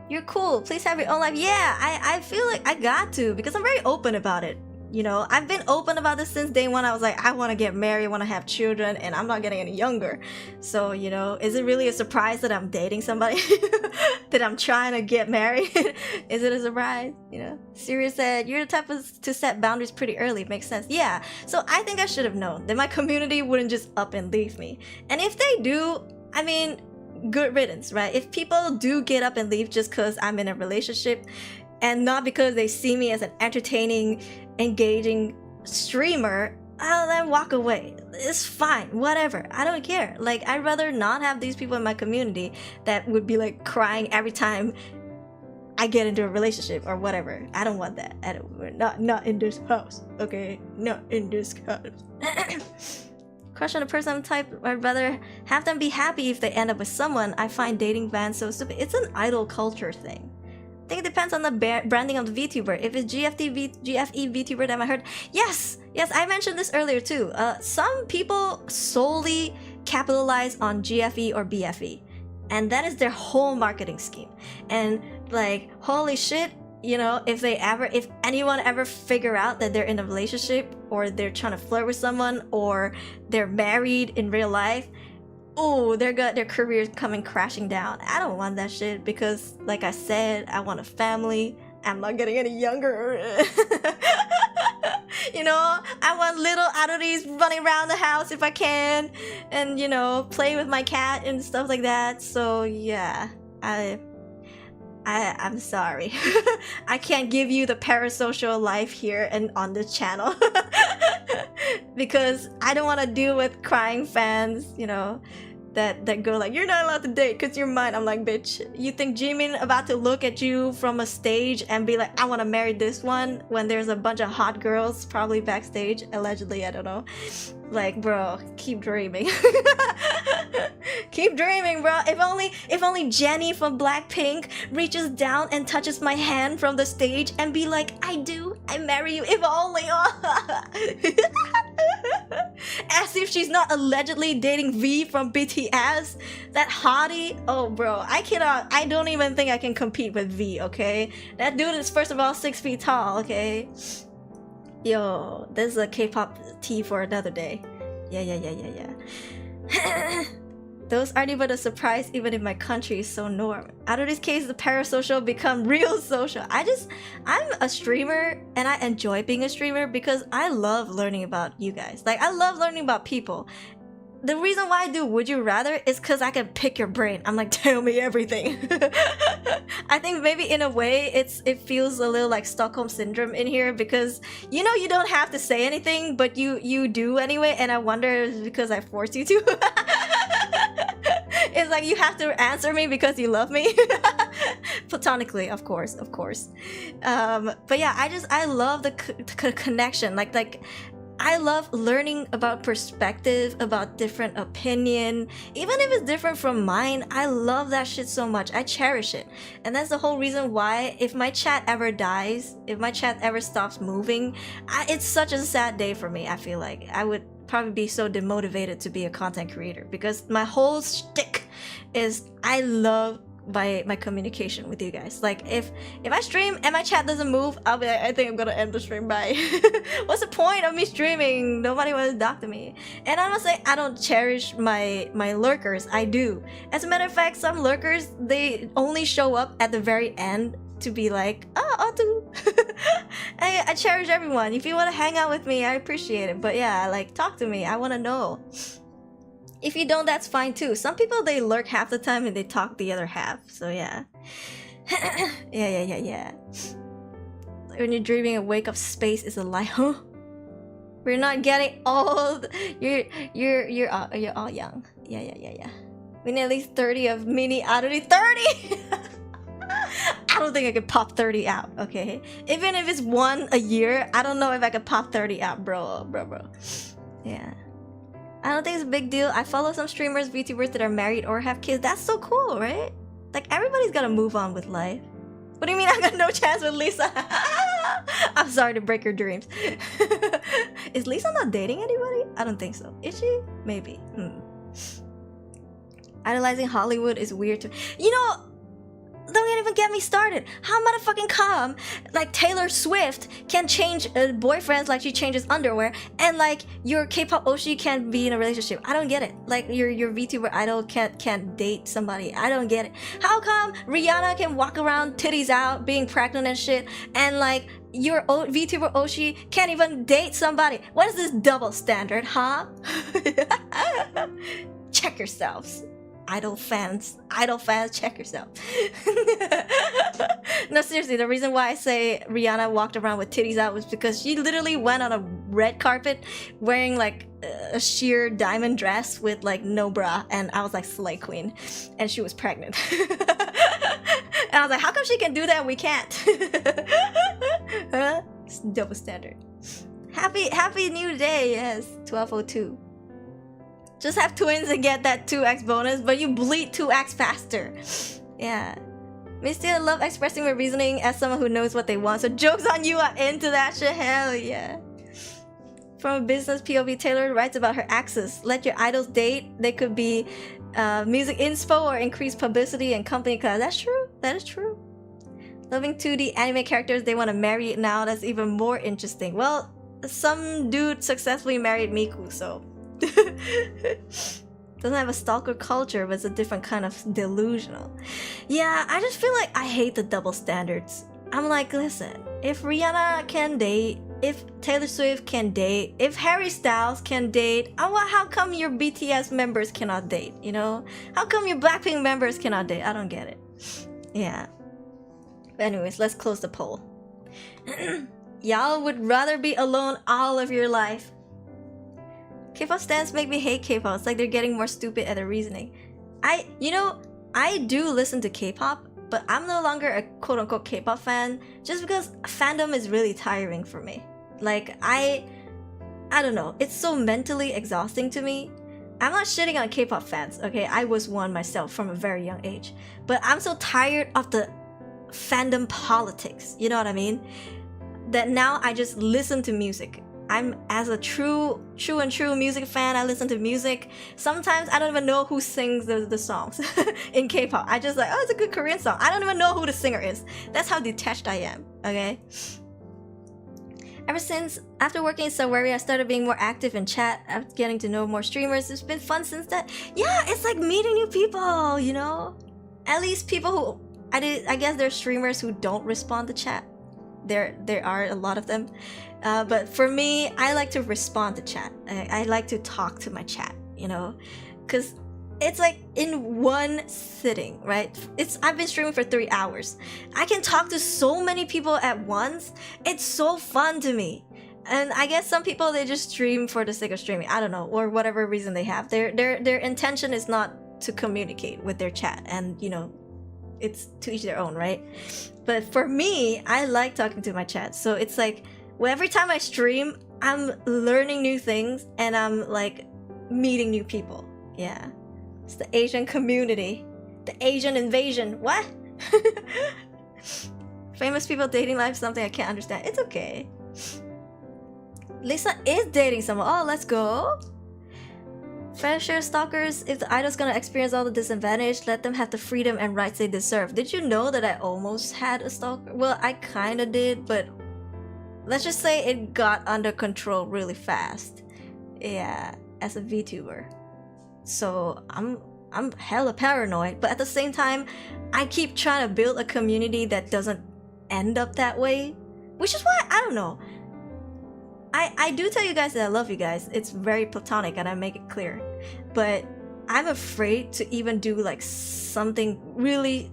You're cool. Please have your own life. Yeah, I feel like I got to, because I'm very open about it. You know, I've been open about this since day one. I was like, I want to get married, I want to have children, and I'm not getting any younger. So, you know, is it really a surprise that I'm dating somebody? That I'm trying to get married? Is it a surprise? You know, Sirius said, you're the type to set boundaries pretty early. Makes sense. Yeah, so I think I should have known that my community wouldn't just up and leave me. And if they do, I mean, good riddance, right? If people do get up and leave just because I'm in a relationship, and not because they see me as an entertaining, engaging streamer, I'll then walk away. It's fine, whatever. I don't care. Like, I'd rather not have these people in my community that would be like crying every time I get into a relationship or whatever. I don't want that. We're not in this house, okay? Not in this house. Crush on a person type, I'd rather have them be happy if they end up with someone. I find dating bans so stupid. It's an idol culture thing. I think it depends on the branding of the VTuber. If it's GFE VTuber, then I heard, yes, I mentioned this earlier too. Some people solely capitalize on GFE or BFE, and that is their whole marketing scheme. And like, holy shit, you know, if anyone ever figure out that they're in a relationship, or they're trying to flirt with someone, or they're married in real life, oh, their careers coming crashing down. I don't want that shit, because like I said, I want a family. I'm not getting any younger. You know, I want little Aruris running around the house if I can, and you know, play with my cat and stuff like that. So yeah, I'm sorry. I can't give you the parasocial life here and on this channel. Because I don't want to deal with crying fans, you know, that go like, you're not allowed to date because you're mine. I'm like, bitch, you think Jimin about to look at you from a stage and be like, I want to marry this one, when there's a bunch of hot girls probably backstage, allegedly, I don't know. Like, bro, keep dreaming. Keep dreaming, bro. If only Jennie from Blackpink reaches down and touches my hand from the stage and be like, I marry you. If only. As if she's not allegedly dating V from BTS. That hottie. Oh, bro, I don't even think I can compete with V, okay? That dude is, first of all, 6 feet tall, okay? Yo, this is a K-pop tea for another day. Yeah. Those aren't even a surprise even if my country is so norm. Out of this case, the parasocial become real social. I'm a streamer and I enjoy being a streamer because I love learning about you guys. Like, I love learning about people. The reason why I do Would You Rather is because I can pick your brain. I'm like, tell me everything. I think maybe in a way it feels a little like Stockholm Syndrome in here because you know you don't have to say anything, but you do anyway, and I wonder if it's because I force you to. It's like you have to answer me because you love me. Platonically, of course. But yeah, I love the connection. Like I love learning about perspective, about different opinion. Even if it's different from mine, I love that shit so much. I cherish it. And that's the whole reason why if my chat ever dies, if my chat ever stops moving, it's such a sad day for me. I feel like I would probably be so demotivated to be a content creator because my whole shtick is I love my communication with you guys. Like if I stream and my chat doesn't move, I'll be like, I think I'm gonna end the stream. Bye. What's the point of me streaming? Nobody wants to talk to me. And I'm not saying I don't cherish my lurkers. I do. As a matter of fact, some lurkers, they only show up at the very end to be like, oh, Atu. I cherish everyone. If you want to hang out with me, I appreciate it. But yeah, like, talk to me. I want to know. If you don't, that's fine too. Some people, they lurk half the time and they talk the other half. So yeah. Yeah. When you're dreaming a wake up space is a lie. Huh? We're not getting old. You're all young. Yeah. We need at least 30 of mini Aruri. 30! I don't think I could pop 30 out, okay? Even if it's one a year, I don't know if I could pop 30 out, bro. Yeah. I don't think it's a big deal. I follow some streamers, VTubers that are married or have kids. That's so cool, right? Like, everybody's gotta move on with life. What do you mean I got no chance with Lisa? I'm sorry to break your dreams. Is Lisa not dating anybody? I don't think so. Is she? Maybe. Idolizing Hollywood is weird too. You know, don't even get me started. How motherfucking come like Taylor Swift can change boyfriends like she changes underwear, and like your K-pop Oshi can't be in a relationship? I don't get it. Like your VTuber idol can't date somebody. I don't get it. How come Rihanna can walk around titties out being pregnant and shit, and like your VTuber Oshi can't even date somebody? What is this double standard, huh? Check yourselves. Idol fans, check yourself. No, seriously, the reason why I say Rihanna walked around with titties out was because she literally went on a red carpet wearing like a sheer diamond dress with like no bra, and I was like, slay queen, and she was pregnant. And I was like, how come she can do that and we can't? Huh? It's double standard. Happy new day, yes, 1202. Just have twins and get that 2x bonus, but you bleed 2x faster. Yeah. Misty, I love expressing my reasoning as someone who knows what they want. So jokes on you, I'm into that shit. Hell yeah. From a business POV, Taylor writes about her axis. Let your idols date. They could be music inspo or increased publicity and company class. That's true. That is true. Loving 2D anime characters, they want to marry it now. That's even more interesting. Well, some dude successfully married Miku, so... Doesn't have a stalker culture, but it's a different kind of delusional. Yeah, I just feel like I hate the double standards. I'm like, listen, if Rihanna can date, if Taylor Swift can date, if Harry Styles can date, how come your BTS members cannot date, you know? How come your Blackpink members cannot date? I don't get it. Yeah. But anyways, let's close the poll. Y'all would rather be alone all of your life. K-pop stans make me hate K-pop. It's like they're getting more stupid at their reasoning. I do listen to K-pop, but I'm no longer a quote-unquote K-pop fan just because fandom is really tiring for me. Like, I don't know. It's so mentally exhausting to me. I'm not shitting on K-pop fans, okay? I was one myself from a very young age. But I'm so tired of the fandom politics, you know what I mean? That now I just listen to music. I'm as a true music fan, I listen to music. Sometimes I don't even know who sings the songs in K-pop. I just like, oh, it's a good Korean song. I don't even know who the singer is. That's how detached I am, okay? Ever since after working in Sawery, I started being more active in chat, after getting to know more streamers. It's been fun since then. Yeah, it's like meeting new people, you know? At least people who I guess there's streamers who don't respond to chat. There are a lot of them. But for me, I like to respond to chat. I like to talk to my chat, you know? Cause it's like in one sitting, right? I've been streaming for 3 hours. I can talk to so many people at once. It's so fun to me. And I guess some people, they just stream for the sake of streaming. I don't know, or whatever reason they have. Their intention is not to communicate with their chat, and you know, it's to each their own, right? But for me, I like talking to my chat. So it's like, well, every time I stream, I'm learning new things and I'm like meeting new people. Yeah. It's the Asian community. The Asian invasion. What? Famous people dating life, something I can't understand. It's okay. Lisa is dating someone. Oh, let's go. Fair share stalkers. If the idol's gonna experience all the disadvantage, let them have the freedom and rights they deserve. Did you know that I almost had a stalker? Well, I kinda did, but let's just say it got under control really fast. Yeah, as a VTuber. So I'm hella paranoid, but at the same time, I keep trying to build a community that doesn't end up that way. Which is why, I don't know. I do tell you guys that I love you guys. It's very platonic and I make it clear. But I'm afraid to even do like something really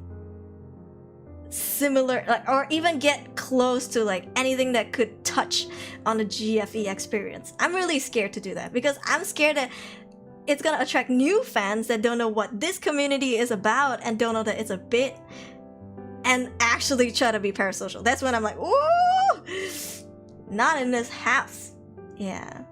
similar, like, or even get close to like anything that could touch on the GFE experience. I'm really scared to do that because I'm scared that it's gonna attract new fans that don't know what this community is about and don't know that it's a bit, and actually try to be parasocial. That's when I'm like, ooh, not in this house. Yeah.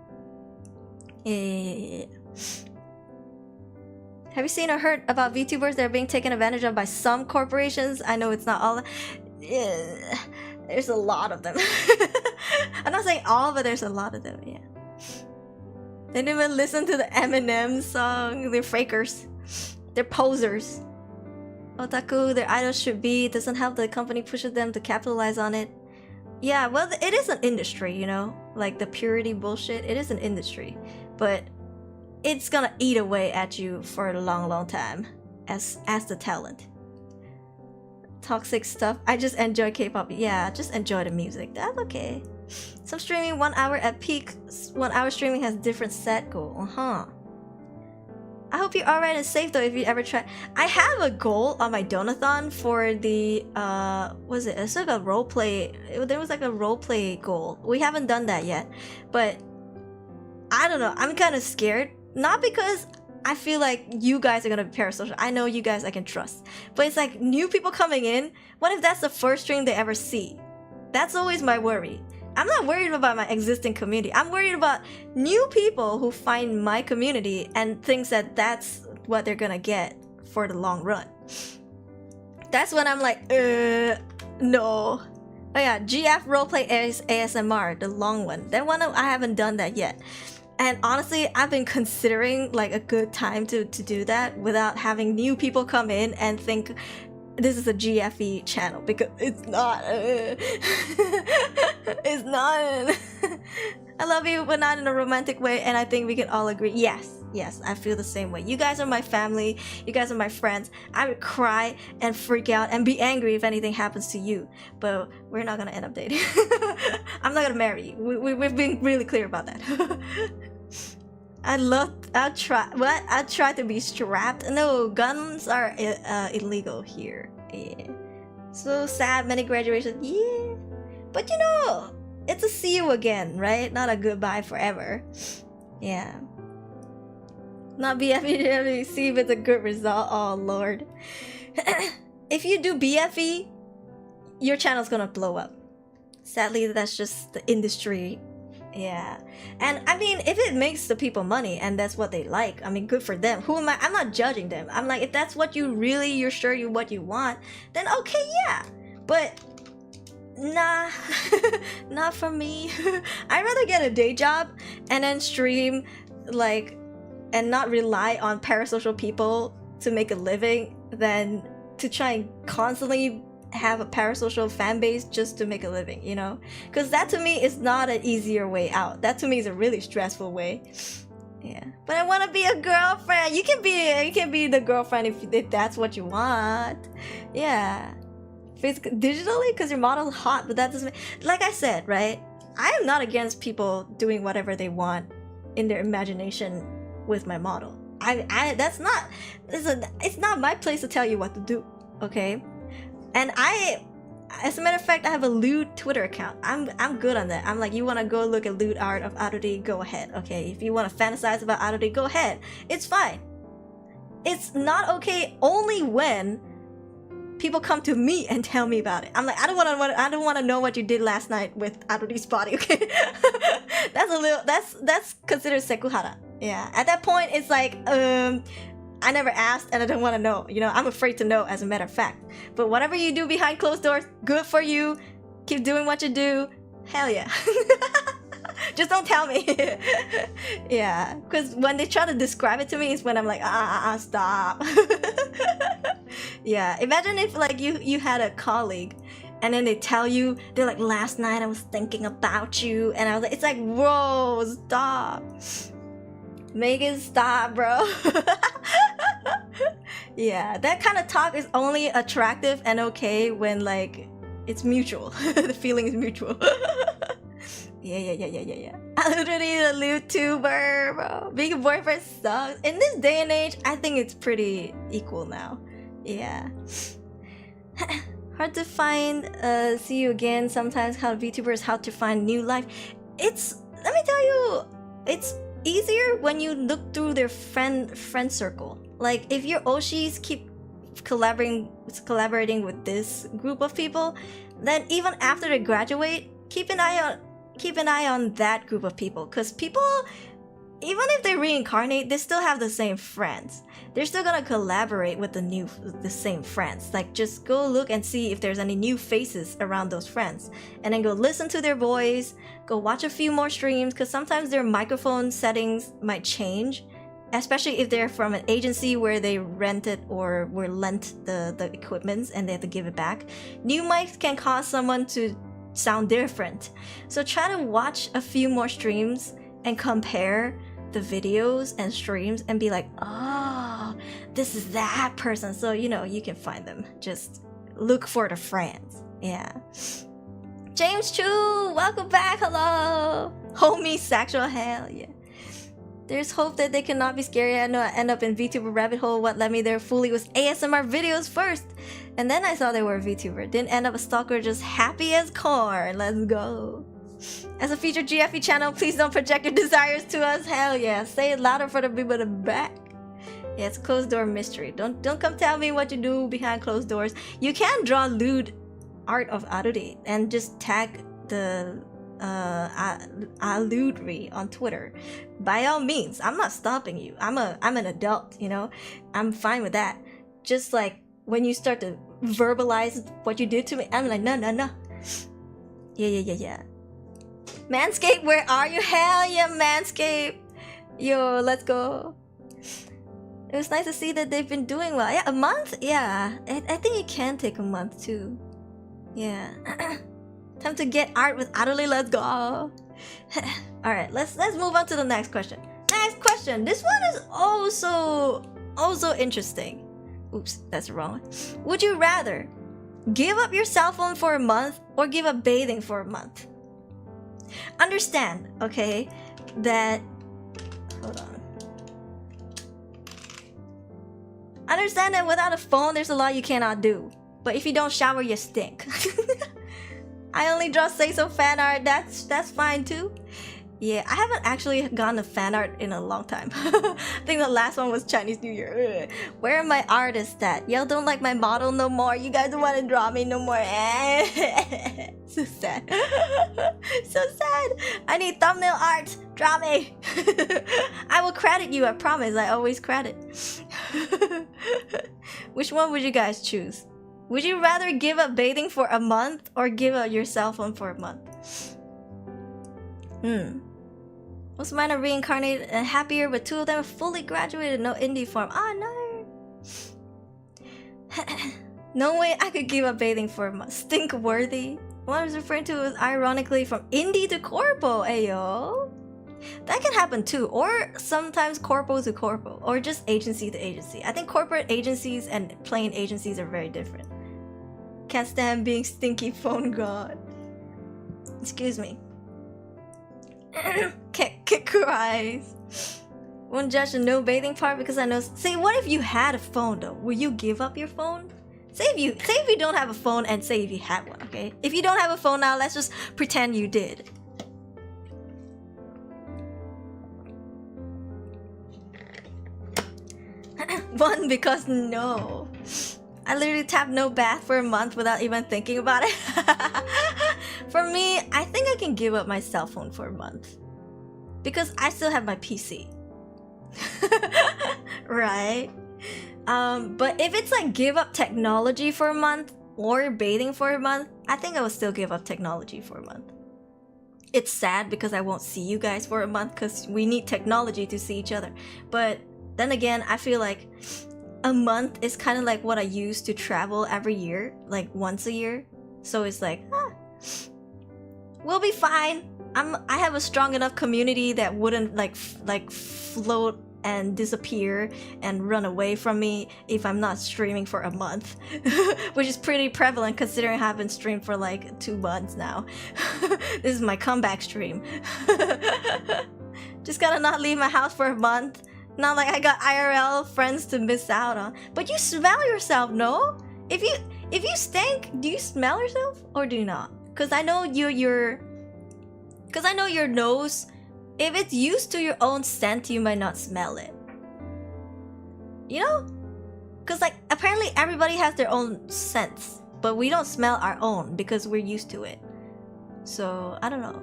Have you seen or heard about VTubers that are being taken advantage of by some corporations? I know it's not all. There's a lot of them. I'm not saying all, but there's a lot of them. Yeah. They didn't even listen to the Eminem song. They're fakers. They're posers. Otaku, their idols should be. It doesn't help the company pushes them to capitalize on it. Yeah, well, it is an industry, you know? Like the purity bullshit. It is an industry. But it's gonna eat away at you for a long, long time. As the talent. Toxic stuff. I just enjoy K-pop. Yeah, just enjoy the music. That's okay. Some streaming 1 hour at peak. 1 hour streaming has different set goal. I hope you're alright and safe though if you ever try. I have a goal on my donathon for the was it? It's like a roleplay. There was like a roleplay goal. We haven't done that yet. But I don't know. I'm kind of scared. Not because I feel like you guys are gonna be parasocial. I know you guys I can trust. But it's like new people coming in. What if that's the first stream they ever see? That's always my worry. I'm not worried about my existing community. I'm worried about new people who find my community and thinks that that's what they're gonna get for the long run. That's when I'm like, no. Oh yeah, GF roleplay ASMR, the long one. That one, I haven't done that yet. And honestly, I've been considering like a good time to do that without having new people come in and think this is a GFE channel, because it's not. It's not. I love you, but not in a romantic way, and I think we can all agree. Yes, I feel the same way. You guys are my family. You guys are my friends. I would cry and freak out and be angry if anything happens to you, but we're not gonna end up dating. I'm not gonna marry you. We've been really clear about that. I'll try to be strapped. No, guns are illegal here. Yeah. So sad, many graduations. Yeah. But you know, it's a see you again, right? Not a goodbye forever. Yeah. Not BFE, see if it's a good result. Oh lord. If you do BFE, your channel's gonna blow up. Sadly, that's just the industry. Yeah. And I mean, if it makes the people money and that's what they like, I mean, good for them. Who am I? I'm not judging them. I'm like, if that's what you're sure what you want, then okay, yeah. But nah, not for me. I'd rather get a day job and then stream, like, and not rely on parasocial people to make a living than to try and constantly have a parasocial fan base just to make a living, you know? Because that to me is not an easier way out. That to me is a really stressful way. Yeah, but I want to be a girlfriend. You can be the girlfriend if that's what you want. Yeah, digitally, because your model's hot, but that doesn't. Like I said, right? I am not against people doing whatever they want in their imagination with my model. That's not. It's not my place to tell you what to do. Okay, and as a matter of fact, I have a lewd Twitter account. I'm good on that. I'm like, you want to go look at lewd art of Aruri, go ahead. Okay, if you want to fantasize about Aruri, go ahead. It's fine. It's not okay only when people come to me and tell me about it. I'm like, I don't want to know what you did last night with Aruri's body. Okay, that's considered sekuhara. Yeah, at that point, it's like I never asked and I don't want to know. You know, I'm afraid to know, as a matter of fact. But whatever you do behind closed doors, good for you. Keep doing what you do. Hell yeah. Just don't tell me. Yeah, because when they try to describe it to me, it's when I'm like, stop. Yeah, imagine if like you had a colleague and then they tell you, they're like, last night I was thinking about you. And I was like, it's like, whoa, stop. Make it stop, bro. Yeah, that kind of talk is only attractive and okay when like it's mutual. The feeling is mutual. Yeah. I'm literally a Vtuber, bro. Being a boyfriend sucks. In this day and age, I think it's pretty equal now. Yeah. Hard to find. See you again. Sometimes how VTubers how to find new life. Let me tell you, it's easier when you look through their friend circle. Like if your Oshis keep collaborating with this group of people, then even after they graduate, keep an eye on that group of people, because people, even if they reincarnate, they still have the same friends. They're still gonna collaborate with the same friends. Like just go look and see if there's any new faces around those friends, and then go listen to their voice, go watch a few more streams, because sometimes their microphone settings might change, especially if they're from an agency where they rented or were lent the equipment and they have to give it back. New mics can cause someone to sound different. So try to watch a few more streams and compare the videos and streams and be like, oh, this is that person. So, you know, you can find them. Just look for the friends. Yeah. James Chu, welcome back. Hello. Homie sexual, hell yeah. There's hope that they cannot be scary. I know I end up in VTuber rabbit hole. What led me there fully was ASMR videos first. And then I saw they were a VTuber. Didn't end up a stalker, just happy as corn. Let's go. As a featured GFE channel, please don't project your desires to us. Hell yeah. Say it louder for the people in the back. Yeah, it's a closed door mystery. Don't come tell me what you do behind closed doors. You can draw lewd art of Aruri and just tag the Aludri on Twitter. By all means, I'm not stopping you. I'm an adult, you know. I'm fine with that. Just like when you start to verbalize what you did to me, I'm like, no. Yeah. Manscaped, where are you? Hell yeah, Manscaped. Yo, let's go. It was nice to see that they've been doing well. Yeah, a month? Yeah, I think it can take a month too. Yeah. Time to get art with Aruri, let's go. Alright, let's move on to the next question. Next question. This one is also interesting. Oops, that's the wrong one. Would you rather give up your cell phone for a month or give up bathing for a month? Understand, okay, that... Hold on. Understand that without a phone, there's a lot you cannot do. But if you don't shower, you stink. I only draw say-so fan art. That's fine too. Yeah, I haven't actually gotten a fan art in a long time. I think the last one was Chinese New Year. Ugh. Where are my artists at? Y'all don't like my model no more. You guys don't want to draw me no more. So sad. So sad. I need thumbnail art. Draw me. I will credit you, I promise. I always credit. Which one would you guys choose? Would you rather give up bathing for a month or give up your cell phone for a month? Most of mine are reincarnated and happier, but 2 of them are fully graduated, no indie form. Ah, no. No way I could give up bathing for a month. Stink worthy. What I was referring to was ironically from indie to corpo, ayo. That can happen too, or sometimes corpo to corpo, or just agency to agency. I think corporate agencies and plain agencies are very different. Can't stand being stinky phone god. Excuse me. Can't cries. Won't judge the no bathing part because I know. Say, what if you had a phone though? Will you give up your phone? Say if you don't have a phone, and say if you had one, okay? If you don't have a phone now, let's just pretend you did. One, because no. I literally tapped no bath for a month without even thinking about it. For me, I think I can give up my cell phone for a month. Because I still have my PC. Right? But if it's like give up technology for a month or bathing for a month, I think I will still give up technology for a month. It's sad because I won't see you guys for a month because we need technology to see each other. But then again, I feel like a month is kind of like what I use to travel every year, like once a year. So it's like, we'll be fine. I have a strong enough community that wouldn't like float and disappear and run away from me if I'm not streaming for a month. Which is pretty prevalent considering I haven't streamed for like 2 months now. This is my comeback stream. Just gotta not leave my house for a month. Not like I got IRL friends to miss out on. But you smell yourself, no? If you stink, do you smell yourself or do you not? Cause I know your nose, if it's used to your own scent, you might not smell it. You know? Cause like apparently everybody has their own scents, but we don't smell our own because we're used to it. So I don't know.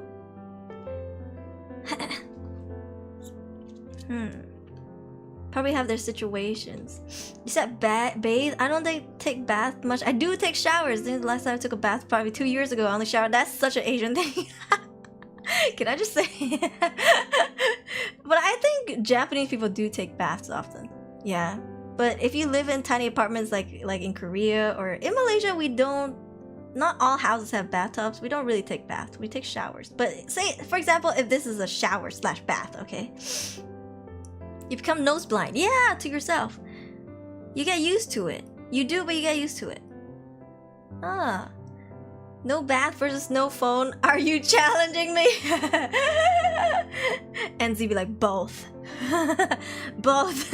Probably have their situations. You said bathe? I don't take bath much. I do take showers. I think the last time I took a bath probably 2 years ago. I only showered. That's such an Asian thing. Can I just say? But I think Japanese people do take baths often. Yeah. But if you live in tiny apartments like in Korea or in Malaysia, we don't. Not all houses have bathtubs. We don't really take baths. We take showers. But say, for example, if this is a shower / bath, okay? You become nose blind. Yeah, to yourself. You get used to it. You do, but you get used to it. Ah. No bath versus no phone. Are you challenging me? And Z be like, both. Both.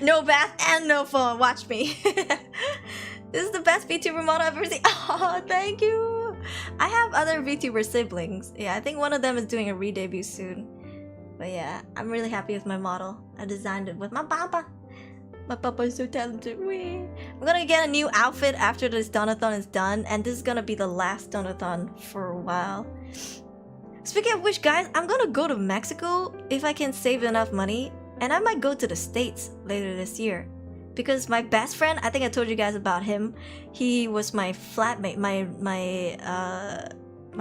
No bath and no phone. Watch me. This is the best VTuber model I've ever seen. Oh, thank you. I have other VTuber siblings. Yeah, I think one of them is doing a re-debut soon. But yeah, I'm really happy with my model. I designed it with my papa. My papa is so talented. Wee. I'm gonna get a new outfit after this donathon is done, and this is gonna be the last donathon for a while. Speaking of which, guys, I'm gonna go to Mexico if I can save enough money, and I might go to the States later this year. Because my best friend, I think I told you guys about him. He was my flatmate, my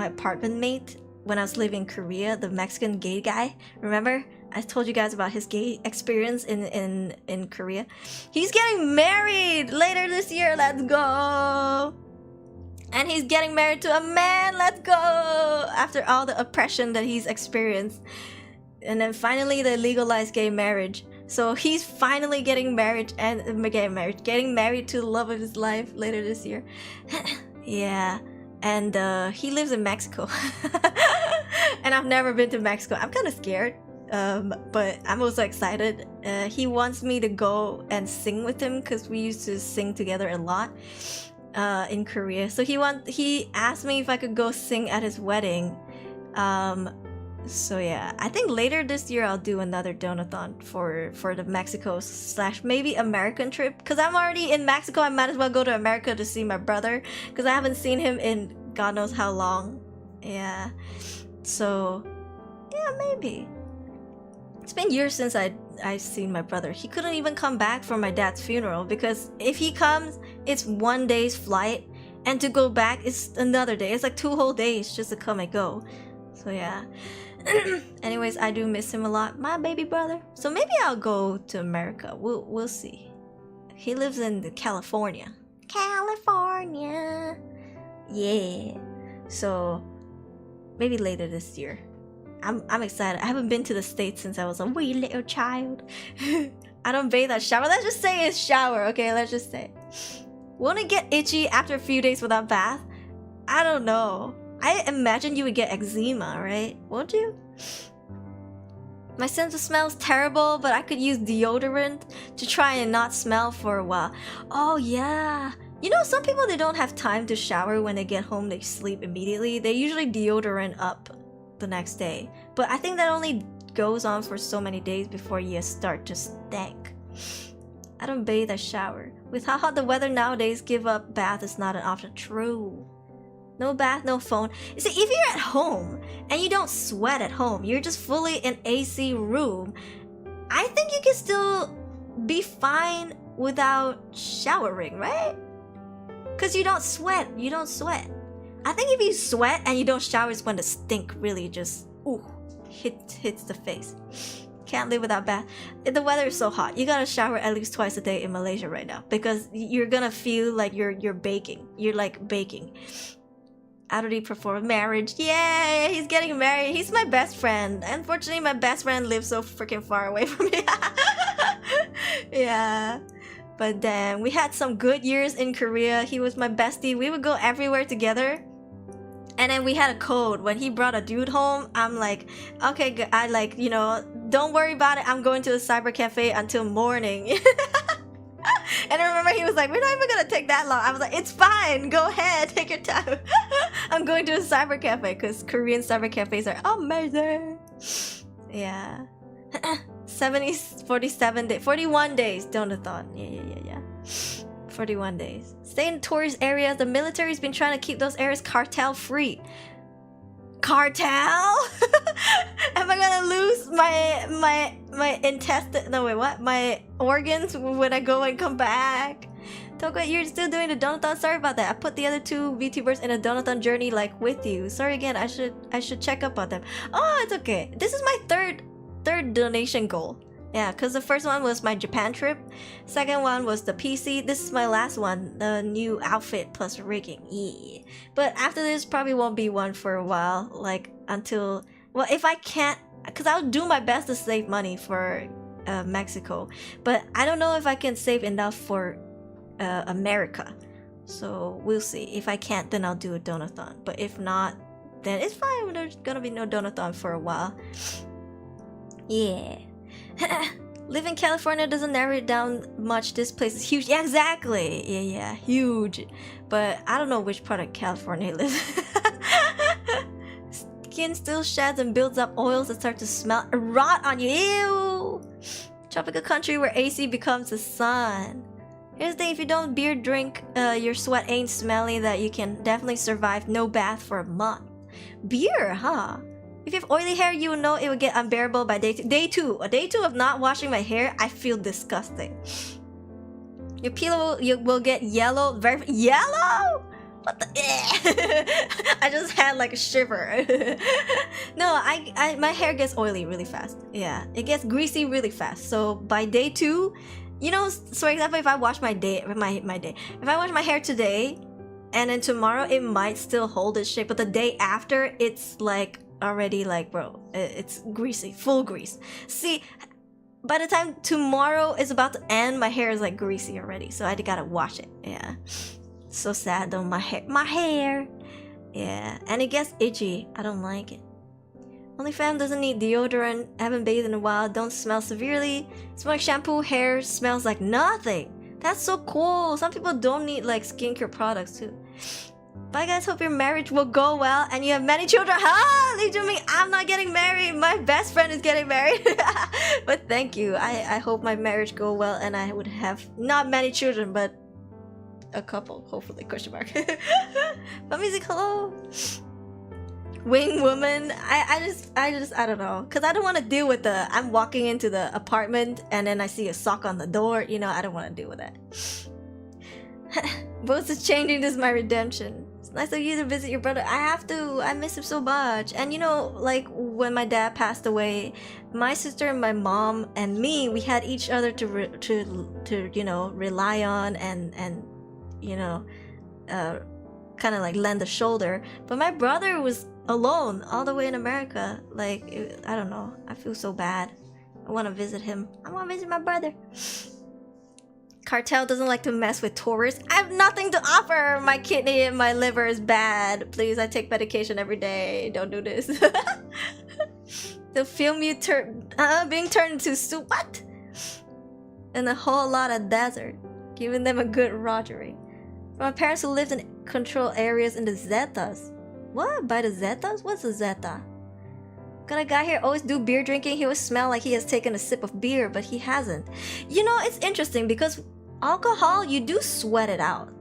apartment mate when I was living in Korea, the Mexican gay guy. Remember? I told you guys about his gay experience in Korea. He's getting married later this year. Let's go! And he's getting married to a man. Let's go! After all the oppression that he's experienced. And then finally they legalized gay marriage. So he's finally getting married to the love of his life later this year. Yeah. And he lives in Mexico. And I've never been to Mexico. I'm kind of scared. But I'm also excited. He wants me to go and sing with him because we used to sing together a lot in Korea. So he asked me if I could go sing at his wedding. So yeah, I think later this year I'll do another donathon for the Mexico / maybe American trip. Because I'm already in Mexico, I might as well go to America to see my brother. Because I haven't seen him in God knows how long. Yeah. So, yeah, maybe. It's been years since I've seen my brother. He couldn't even come back for my dad's funeral. Because if he comes, it's 1 day's flight. And to go back, it's another day. It's like 2 whole days just to come and go. So yeah. Anyways, I do miss him a lot, my baby brother. So maybe I'll go to America. We'll see. He lives in California. California. Yeah. So maybe later this year. I'm excited. I haven't been to the States since I was a wee little child. I don't bathe or shower. Let's just say it's shower, okay? Let's just say. Won't it get itchy after a few days without bath? I don't know. I imagine you would get eczema, right? Won't you? My sense of smell is terrible, but I could use deodorant to try and not smell for a while. Oh yeah. You know, some people, they don't have time to shower when they get home. They sleep immediately. They usually deodorant up the next day. But I think that only goes on for so many days before you start to stink. I don't bathe, I shower. With how hot the weather nowadays, give up bath is not an option. True. No bath, no phone. You see, if you're at home and you don't sweat at home, you're just fully in AC room, I think you can still be fine without showering, right? Because you don't sweat. You don't sweat. I think if you sweat and you don't shower is when the stink really just hits the face. Can't live without bath. The weather is so hot. You gotta shower at least twice a day in Malaysia right now because you're gonna feel like you're baking. You're like baking. Aruri performed marriage. Yay! He's getting married. He's my best friend. Unfortunately, my best friend lives so freaking far away from me. Yeah. But then we had some good years in Korea. He was my bestie. We would go everywhere together. And then we had a code. When he brought a dude home, I'm like, okay, good. I like, you know, don't worry about it. I'm going to the cyber cafe until morning. And I remember he was like, we're not even gonna take that long. I was like, it's fine. Go ahead. Take your time. I'm going to a cyber cafe because Korean cyber cafes are amazing. Yeah. 41 days donathon. Yeah. 41 days. Stay in tourist areas. The military's been trying to keep those areas cartel free. Cartel? Am I gonna lose my intestine? No, wait, what? My organs when I go and come back? Toko, you're still doing the donathon? Sorry about that. I put the other two VTubers in a donathon journey like with you. Sorry again. I should check up on them. Oh, it's okay. This is my third donation goal. Yeah, because the first one was my Japan trip. Second one was the PC. This is my last one, the new outfit plus rigging. Yeah. But after this, probably won't be one for a while. Like until, well, if I can't, because I'll do my best to save money for Mexico. But I don't know if I can save enough for America. So we'll see. If I can't, then I'll do a donathon. But if not, then it's fine. There's gonna be no donathon for a while. Yeah. Live in California doesn't narrow it down much. This place is huge. Yeah, exactly. Yeah, huge. But I don't know which part of California lives. Skin still sheds and builds up oils that start to smell rot on you. Ew. Tropical country where AC becomes the sun. Here's the thing, if you don't beer drink, your sweat ain't smelly, that you can definitely survive no bath for a month. Beer, huh? If you have oily hair, you will know it will get unbearable by day two. A day two of not washing my hair, I feel disgusting. Your pillow will get yellow, very yellow. What the? I just had like a shiver. No, my hair gets oily really fast. Yeah, it gets greasy really fast. So by day two, you know, so for example, if I wash my day, if I wash my hair today, and then tomorrow it might still hold its shape, but the day after it's like already like, bro, it's greasy, full grease. See, by the time tomorrow is about to end, my hair is like greasy already, so I gotta wash it. Yeah, so sad though. My hair, yeah, and it gets itchy. I don't like it. Only fam doesn't need deodorant. Haven't bathed in a while. Don't smell severely. Smell like shampoo. Hair smells like nothing. That's so cool. Some people don't need like skincare products too. Bye guys, hope your marriage will go well and you have many children. Huh? Leave to me. I'm not getting married. My best friend is getting married. But thank you. I hope my marriage go well and I would have not many children, but a couple, hopefully, question mark. But music, hello. Wing woman. I don't know. Cause I don't want to deal with the, I'm walking into the apartment and then I see a sock on the door. You know, I don't want to deal with that. Boats is changing. This is my redemption. It's nice of you to visit your brother. I have to. I miss him so much. And you know, like when my dad passed away, my sister and my mom and me, we had each other to you know, rely on and you know, kind of like lend a shoulder. But my brother was alone all the way in America. Like, I don't know. I feel so bad. I want to visit him. I want to visit my brother. Cartel doesn't like to mess with tourists. I have nothing to offer. My kidney and my liver is bad. Please, I take medication every day. Don't do this. They'll film you being turned into soup. What? And a whole lot of desert. Giving them a good rogering. My parents who lived in control areas in the Zetas. What? By the Zetas? What's a Zeta? Got a guy here always do beer drinking. He always smell like he has taken a sip of beer, but he hasn't. You know, it's interesting because alcohol, you do sweat it out.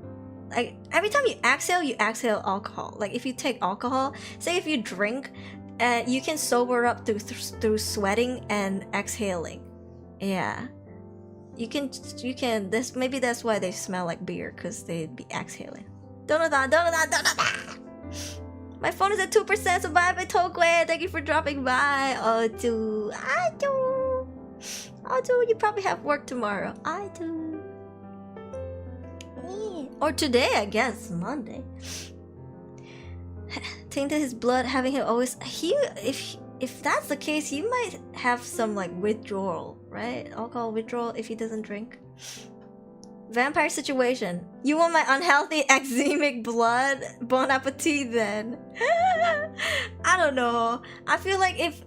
Like, every time you exhale alcohol. Like, if you take alcohol, say if you drink, you can sober up through sweating and exhaling. Yeah. You can, maybe that's why they smell like beer, because they'd be exhaling. Don't. My phone is at 2%, so bye bye Tokwe. Thank you for dropping by. I do. You probably have work tomorrow. I do. Or today, I guess. Monday. Tainted his blood, having him always... If that's the case, he might have some, like, withdrawal, right? Alcohol withdrawal if he doesn't drink. Vampire situation. You want my unhealthy eczemic blood? Bon appetit then. I don't know. I feel like if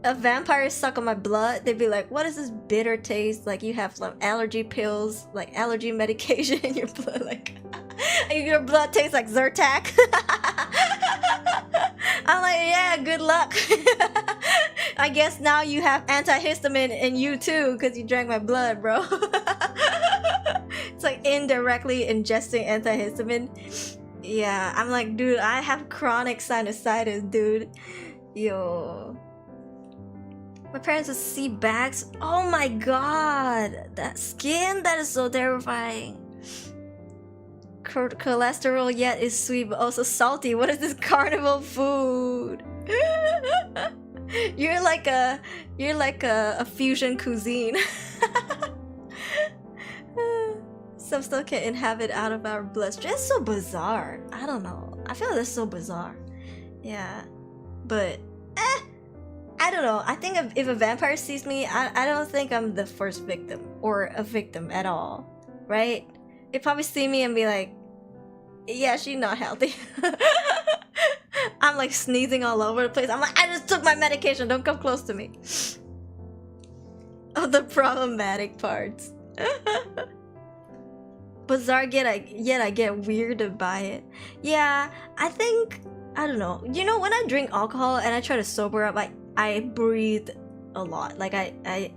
a vampire suck on my blood, they'd be like, what is this bitter taste? Like you have some allergy pills, like allergy medication in your blood, like your blood tastes like Zyrtec. I'm like, yeah, good luck. I guess now you have antihistamine in you too, because you drank my blood, bro. It's like indirectly ingesting antihistamine. Yeah, I'm like, dude, I have chronic sinusitis, dude. Yo. My parents would see bags. Oh my god. That skin, that is so terrifying. Cholesterol yet is sweet but also salty. What is this carnival food? You're like a fusion cuisine. Some still can inhabit out of our bloodstream. It's so bizarre. I don't know. I feel that's so bizarre. Yeah, but I don't know. I think if a vampire sees me, I don't think I'm the first victim or a victim at all, right? They probably see me and be like, yeah, she's not healthy. I'm like sneezing all over the place. I'm like, I just took my medication. Don't come close to me. Oh, the problematic parts. Bizarre, yet I get weirded by it. Yeah, I think, I don't know. You know, when I drink alcohol and I try to sober up, I breathe a lot. Like I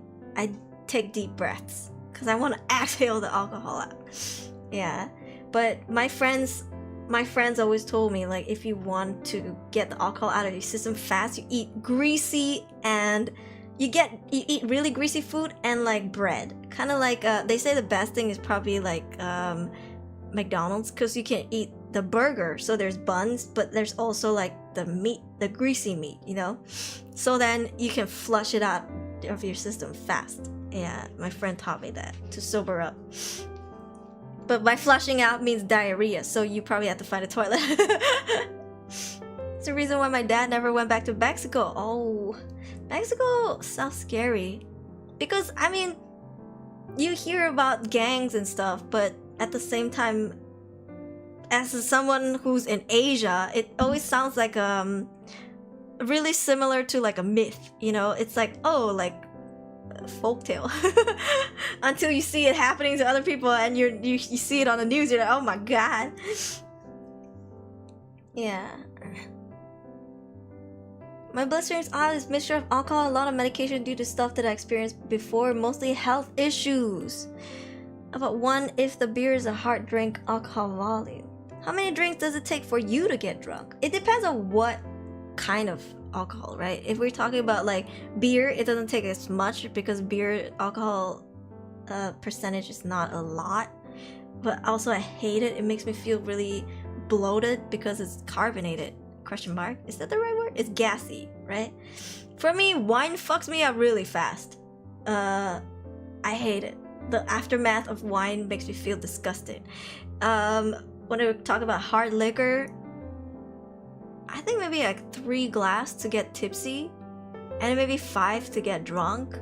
take deep breaths because I want to exhale the alcohol out. Yeah, but my friends always told me, like, if you want to get the alcohol out of your system fast, you eat greasy and you eat really greasy food and like bread. Kind of like they say the best thing is probably like McDonald's, because you can eat the burger, so there's buns, but there's also like the meat, the greasy meat, you know, so then you can flush it out of your system fast. Yeah, my friend taught me that to sober up. But by flushing out means diarrhea, so you probably have to find a toilet. It's the reason why my dad never went back to Mexico. Oh, Mexico sounds scary. Because, I mean, you hear about gangs and stuff, but at the same time, as someone who's in Asia, it always sounds like really similar to like a myth, you know? It's like, oh, like a folktale. Until you see it happening to other people and you see it on the news, you're like, oh my god. Yeah. My bloodstream's odd is mixture of alcohol, a lot of medication due to stuff that I experienced before, mostly health issues. About one, if the beer is a hard drink, alcohol volume. How many drinks does it take for you to get drunk? It depends on what kind of alcohol, right? If we're talking about like beer, it doesn't take as much because beer alcohol percentage is not a lot. But also I hate it. It makes me feel really bloated because it's carbonated. Question mark? Is that the right word? It's gassy, right? For me, wine fucks me up really fast. I hate it. the aftermath of wine makes me feel disgusting. When I talk about hard liquor, I think maybe like 3 glasses to get tipsy, and maybe 5 to get drunk.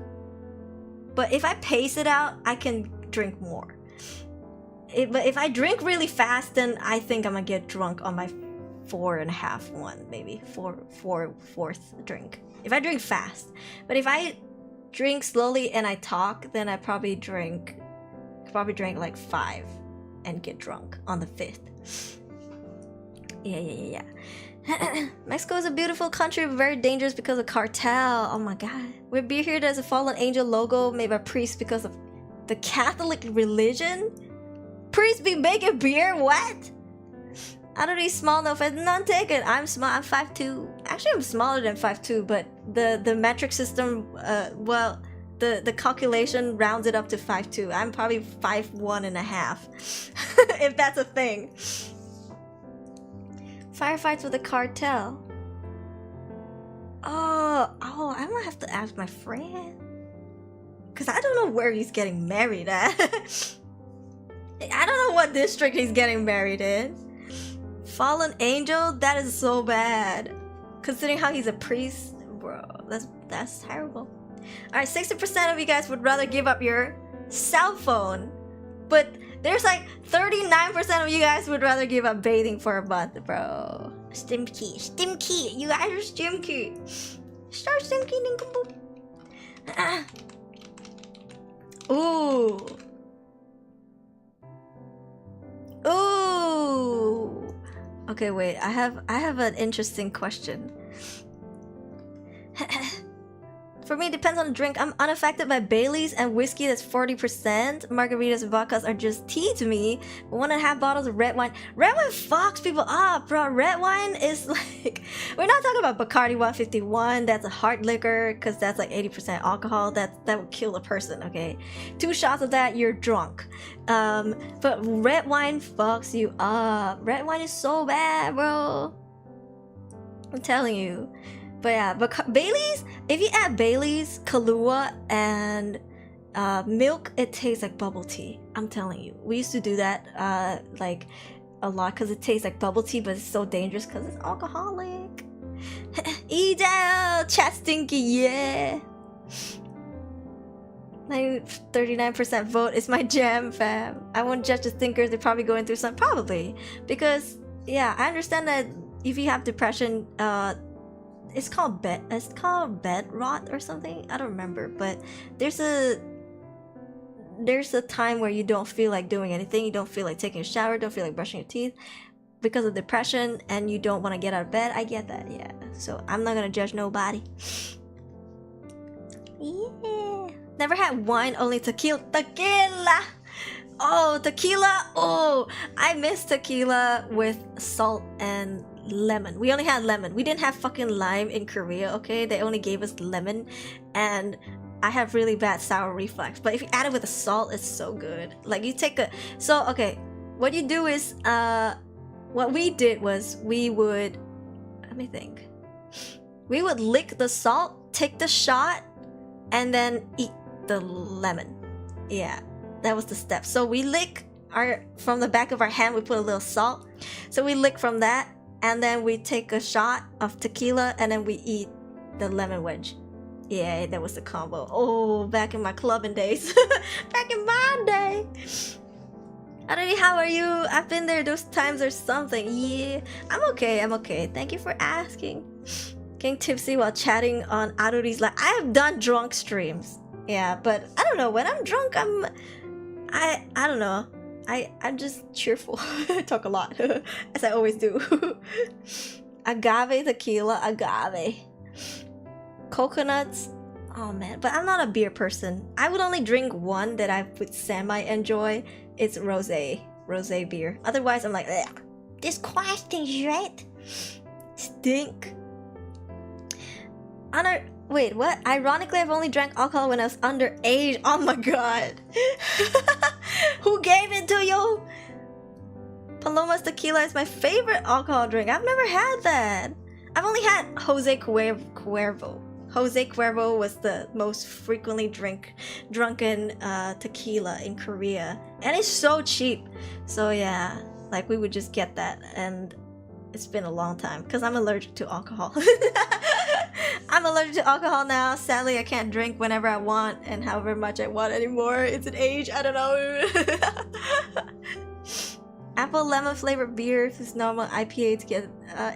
But if I pace it out, I can drink more. But if I drink really fast, then I think I'm gonna get drunk on my 4.5 one, maybe fourth drink. If I drink fast, but if I drink slowly and I talk, then I probably drink like 5 and get drunk on the 5th. Yeah. Mexico is a beautiful country, but very dangerous because of cartel. Oh my god. We beer here, there's a fallen angel logo made by priests because of the Catholic religion. Priests be making beer? What? Aruri small, no offense, none taken. I'm small, I'm 5'2". Actually, I'm smaller than 5'2", but the metric system, well, the calculation rounds it up to 5'2". I'm probably 5'1.5", if that's a thing. Firefights with the cartel. Oh, I'm gonna have to ask my friend. Cause I don't know where he's getting married at. I don't know what district he's getting married in. Fallen angel? That is so bad. Considering how he's a priest, bro, that's terrible. Alright, 60% of you guys would rather give up your cell phone, but there's like 39% of you guys would rather give up bathing for a month, bro. Stimkey. You guys are stimkey. Start stimkey, ninkaboo. Ooh. Okay, wait. I have an interesting question. For me, it depends on the drink. I'm unaffected by Baileys and whiskey that's 40%. Margaritas and vodkas are just tea to me. 1.5 bottles of red wine. Red wine fucks people up, bro. Red wine is like... We're not talking about Bacardi 151. That's a hard liquor, because that's like 80% alcohol. That would kill a person, okay? 2 shots of that, you're drunk. But red wine fucks you up. Red wine is so bad, bro. I'm telling you. But yeah, but Baileys, if you add Baileys, Kahlua, and milk, it tastes like bubble tea. I'm telling you. We used to do that like a lot because it tastes like bubble tea, but it's so dangerous because it's alcoholic. Edel, chat stinky, yeah. 39% vote is my jam, fam. I won't judge the thinkers. They're probably going through something. Probably. Because, yeah, I understand that if you have depression, it's called bed rot or something. I don't remember, but there's a time where you don't feel like doing anything. You don't feel like taking a shower, don't feel like brushing your teeth because of depression, and you don't want to get out of bed. I get that, yeah. So I'm not gonna judge nobody. Yeah. Never had wine, only tequila. Oh, tequila. Oh, I miss tequila with salt and lemon. We only had lemon. We didn't have fucking lime in Korea, okay? They only gave us lemon, and I have really bad sour reflux. But if you add it with the salt, it's so good. Like you take a... So, okay. What you do is, what we did was we would... Let me think. We would lick the salt, take the shot, and then eat the lemon. Yeah, that was the step. So we lick from the back of our hand, we put a little salt. So we lick from that, and then we take a shot of tequila, and then we eat the lemon wedge. Yeah, that was the combo. Oh, back in my clubbing days. Back in my day. Aruri, how are you? I've been there those times or something. Yeah, I'm okay. Thank you for asking. Getting tipsy while chatting on Aruri's live. I have done drunk streams. Yeah, but I don't know. When I'm drunk, I don't know. I'm just cheerful. I talk a lot, as I always do. Agave tequila, agave. Coconuts. Oh man, but I'm not a beer person. I would only drink one that I would semi-enjoy. It's rosé beer. Otherwise, I'm like, ugh, this question's right. Stink. Wait, what? Ironically, I've only drank alcohol when I was underage. Oh my god. Who gave it to you? Paloma's tequila is my favorite alcohol drink. I've never had that. I've only had Jose Cuervo. Jose Cuervo was the most frequently drunken tequila in Korea, and it's so cheap. So yeah, like we would just get that, and it's been a long time because I'm allergic to alcohol. I'm allergic to alcohol now. Sadly, I can't drink whenever I want and however much I want anymore. It's an age, I don't know. Apple lemon flavored beer. If it's normal IPA, to get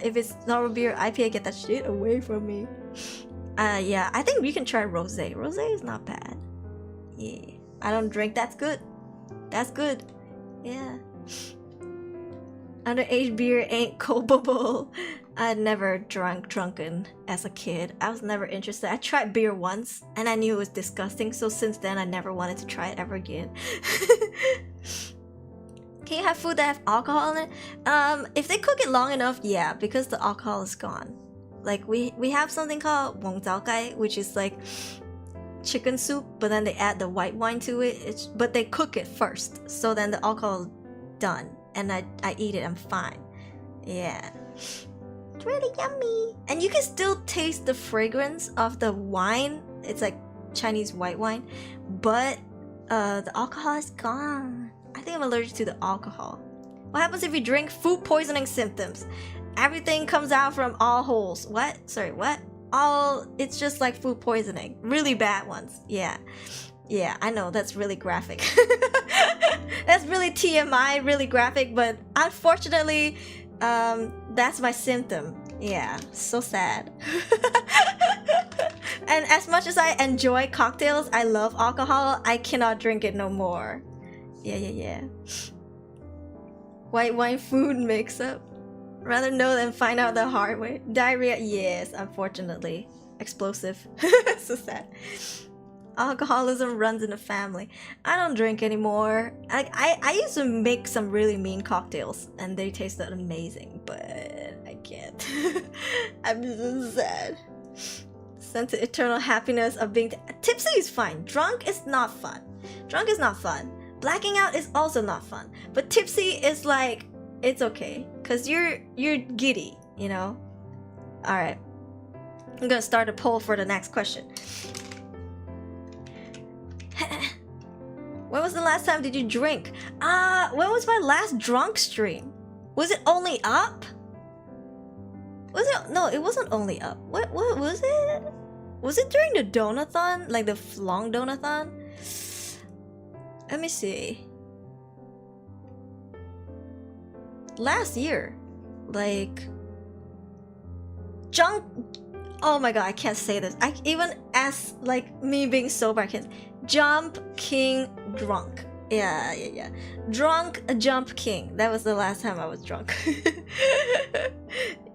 if it's normal beer IPA, get that shit away from me. Yeah, I think we can try rosé. Rosé is not bad. Yeah, I don't drink. That's good. That's good. Yeah. Underage beer ain't culpable. I never drunken as a kid. I was never interested. I tried beer once and I knew it was disgusting, so since then I never wanted to try it ever again. Can you have food that have alcohol in it? If they cook it long enough, yeah, because the alcohol is gone. Like we have something called wongzhaogai, which is like chicken soup, but then they add the white wine to it. But they cook it first, so then the alcohol is done, and I eat it. I'm fine. Yeah, it's really yummy, and you can still taste the fragrance of the wine. It's like Chinese white wine, but the alcohol is gone. I think I'm allergic to the alcohol. What happens if you drink? Food poisoning symptoms. Everything comes out from all holes. What? Sorry, what? It's just like food poisoning. Really bad ones. Yeah. Yeah, I know, that's really graphic. That's really TMI, really graphic, but unfortunately, that's my symptom. Yeah, so sad. And as much as I enjoy cocktails, I love alcohol, I cannot drink it no more. Yeah. White wine food mix-up. Rather know than find out the hard way. Diarrhea, yes, unfortunately. Explosive. So sad. Alcoholism runs in the family. I don't drink anymore. I used to make some really mean cocktails and they tasted amazing, but I can't. I'm so sad. Sense of eternal happiness of being tipsy is fine. Drunk is not fun. Drunk is not fun. Blacking out is also not fun. But tipsy is like, it's okay, cause you're giddy, you know. All right, I'm gonna start a poll for the next question. When was the last time did you drink? When was my last drunk stream? Was it only up? Was it? No, it wasn't only up. What was it? Was it during the donathon, like the long donathon? Let me see. Last year, like junk. Oh my god, I can't say this. I even as like me being sober, I can jump king drunk. Yeah. Drunk jump king. That was the last time I was drunk.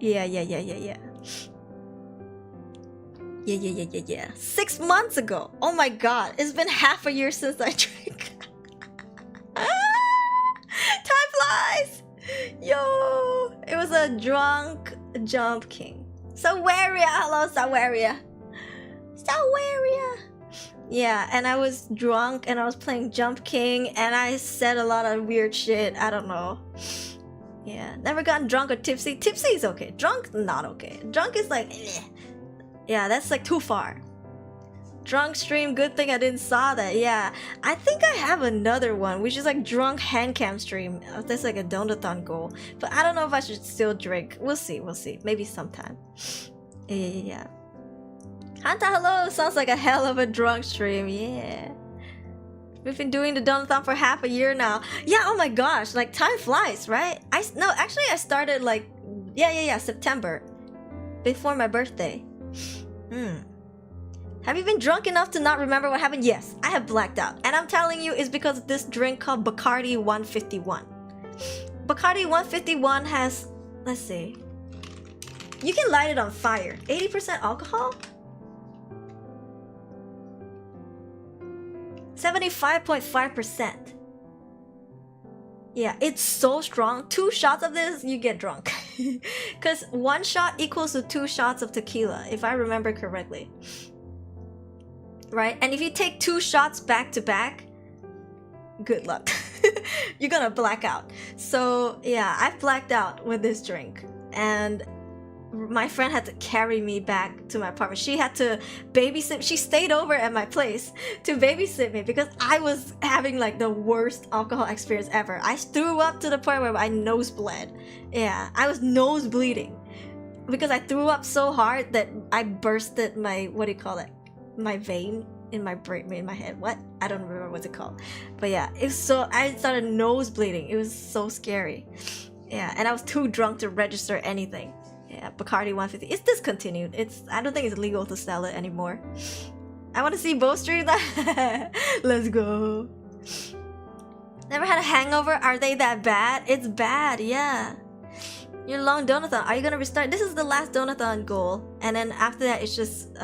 Yeah. 6 months ago. Oh my god, it's been half a year since I drank. Time flies. Yo, it was a drunk jump king. Saweria, hello Saweria. Yeah, and I was drunk and I was playing Jump King and I said a lot of weird shit. I don't know. Yeah, never gotten drunk or tipsy. Tipsy is okay. Drunk, not okay. Drunk is like, eh. Yeah, that's like too far. Drunk stream, good thing I didn't saw that. Yeah, I think I have another one, which is like drunk handcam stream. That's like a donathon goal, but I don't know if I should still drink. We'll see. Maybe sometime. Yeah. Hanta, hello. Sounds like a hell of a drunk stream. Yeah. We've been doing the donathon for half a year now. Yeah. Oh my gosh. Like time flies, right? Actually, I started like September, before my birthday. Have you been drunk enough to not remember what happened? Yes, I have blacked out. And I'm telling you, it's because of this drink called Bacardi 151. Bacardi 151 has, let's see. You can light it on fire. 80% alcohol? 75.5%. Yeah, it's so strong. 2 shots of this, you get drunk. Because 1 shot equals to 2 shots of tequila, if I remember correctly. Right? And if you take 2 shots back to back, good luck. You're gonna black out. So yeah, I've blacked out with this drink. And my friend had to carry me back to my apartment. She had to babysit. She stayed over at my place to babysit me because I was having like the worst alcohol experience ever. I threw up to the point where my nose bled. Yeah, I was nose bleeding because I threw up so hard that I bursted my, what do you call it? My vein in my brain, in my head. What? I don't remember what's it called. But yeah, it's so, I started nose bleeding. It was so scary. Yeah, and I was too drunk to register anything. Yeah, Bacardi 150. It's discontinued. I don't think it's legal to sell it anymore. I want to see both streams. Let's go. Never had a hangover? Are they that bad? It's bad, yeah. Your long donathon. Are you gonna restart? This is the last donathon goal, and then after that, it's just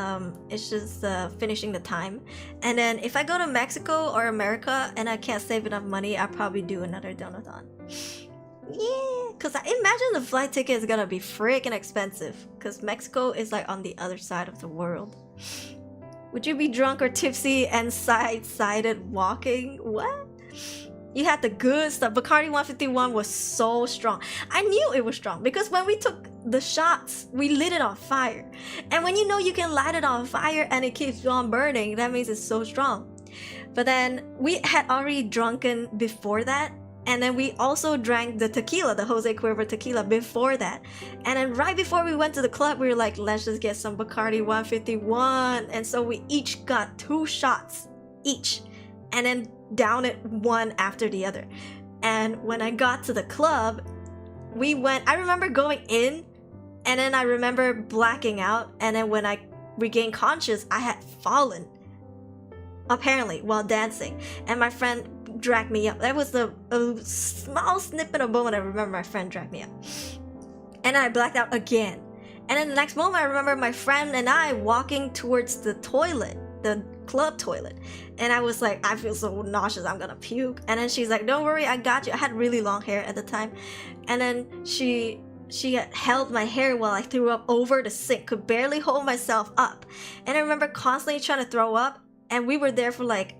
finishing the time. And then if I go to Mexico or America and I can't save enough money, I'll probably do another donathon. Yeah, because I imagine the flight ticket is gonna be freaking expensive because Mexico is like on the other side of the world. Would you be drunk or tipsy and side-sided walking? What? You had the good stuff. Bacardi 151 was so strong. I knew it was strong because when we took the shots, we lit it on fire. And when you know you can light it on fire and it keeps on burning, that means it's so strong. But then we had already drunken before that. And then we also drank the tequila, the Jose Cuervo tequila before that. And then right before we went to the club, we were like, let's just get some Bacardi 151. And so we each got 2 shots each. And then down it one after the other. And when I got to the club, I remember going in and then I remember blacking out. And then when I regained conscious, I had fallen, apparently, while dancing. And my friend dragged me up. That was a small snippet of moment I remember my friend dragged me up. And then I blacked out again. And then the next moment I remember my friend and I walking towards the toilet, the club toilet. And I was like, I feel so nauseous, I'm gonna puke. And then she's like, don't worry, I got you. I had really long hair at the time. And then she held my hair while I threw up over the sink, could barely hold myself up. And I remember constantly trying to throw up. And we were there for like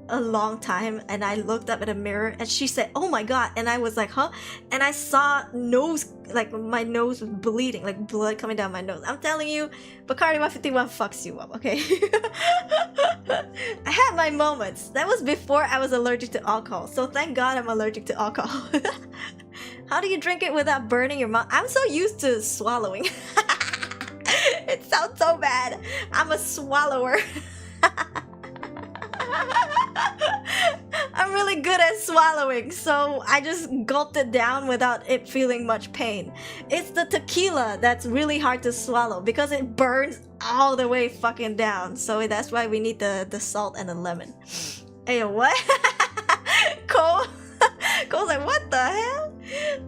a long time, and I looked up at a mirror and she said, oh my god, and I was like, huh? And I saw my nose was bleeding, like blood coming down my nose. I'm telling you, Bacardi 151 fucks you up, okay? I had my moments. That was before I was allergic to alcohol, so thank god I'm allergic to alcohol. How do you drink it without burning your mouth? I'm so used to swallowing. It sounds so bad. I'm a swallower. I'm really good at swallowing, so I just gulped it down without it feeling much pain. It's the tequila that's really hard to swallow because it burns all the way fucking down. So that's why we need the salt and the lemon. Hey, what? Cole's like, what the hell?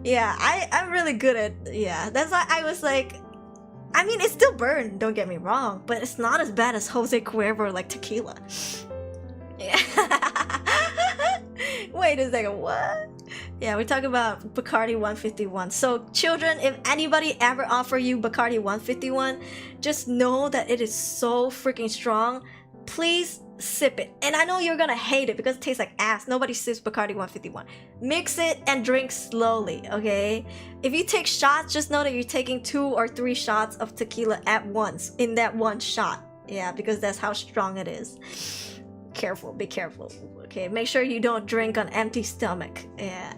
Yeah, I'm really good at, yeah. That's why I was like, I mean, it still burned, don't get me wrong, but it's not as bad as Jose Cuervo like tequila. Yeah. Wait a second, what? Yeah, we talk about Bacardi 151. So children, if anybody ever offer you Bacardi 151, just know that it is so freaking strong. Please sip it. And I know you're gonna hate it because it tastes like ass. Nobody sips Bacardi 151. Mix it and drink slowly, okay? If you take shots, just know that you're taking 2 or 3 shots of tequila at once in that one shot. Yeah, because that's how strong it is. Careful, be careful. Okay, make sure you don't drink on empty stomach. Yeah.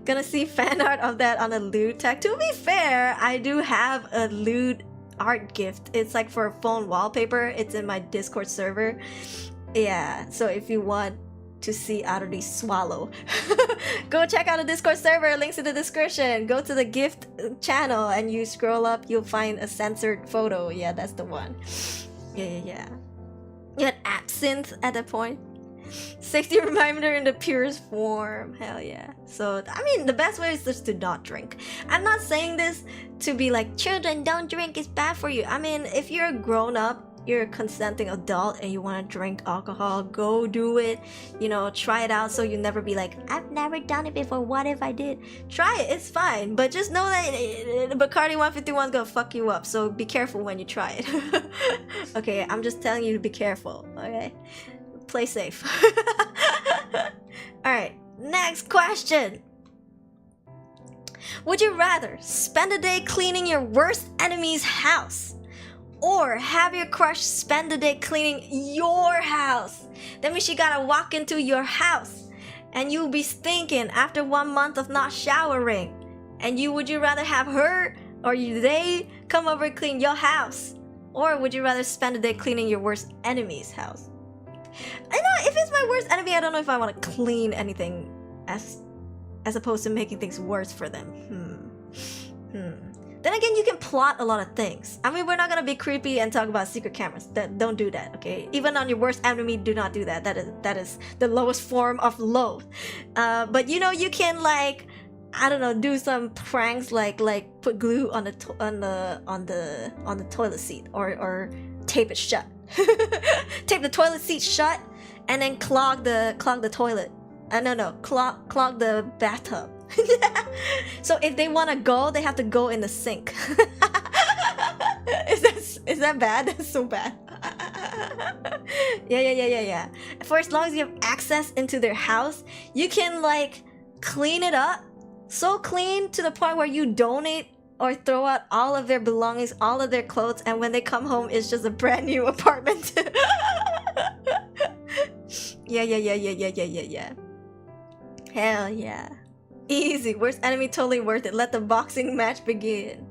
Gonna see fan art of that on a lewd tag. To be fair, I do have a lewd art gift. It's like for a phone wallpaper. It's in my Discord server. Yeah, so if you want to see Aruri swallow, go check out the Discord server. Links in the description. Go to the gift channel and you scroll up, you'll find a censored photo. Yeah, that's the one. Yeah. You had absinthe at that point. Safety reminder in the purest form. Hell yeah. So, I mean, the best way is just to not drink. I'm not saying this to be like, children, don't drink, it's bad for you. I mean, if you're a grown up, you're a consenting adult and you want to drink alcohol, go do it. You know, try it out so you never be like, I've never done it before, what if I did? Try it, it's fine. But just know that Bacardi 151 is gonna fuck you up, so be careful when you try it. Okay, I'm just telling you to be careful, okay? Play safe. Alright, next question. Would you rather spend a day cleaning your worst enemy's house, or have your crush spend the day cleaning your house? That means she gotta walk into your house and you'll be stinking after 1 month of not showering. And would you rather have her or they come over and clean your house? Or would you rather spend a day cleaning your worst enemy's house? I know, if it's my worst enemy, I don't know if I want to clean anything as opposed to making things worse for them. Then again, you can plot a lot of things. I mean, we're not gonna be creepy and talk about secret cameras. Don't do that, okay? Even on your worst enemy, do not do that. That is the lowest form of loath. But you know, you can, like, I don't know, do some pranks like put glue on the toilet seat, or tape it shut. Tape the toilet seat shut and then clog the toilet. Clog the bathtub. So if they want to go, they have to go in the sink. Is that bad? That's so bad. Yeah. For as long as you have access into their house, you can, like, clean it up. So clean to the point where you donate or throw out all of their belongings, all of their clothes, and when they come home, it's just a brand new apartment. Yeah. Hell yeah. Easy. Worst enemy, totally worth it. Let the boxing match begin.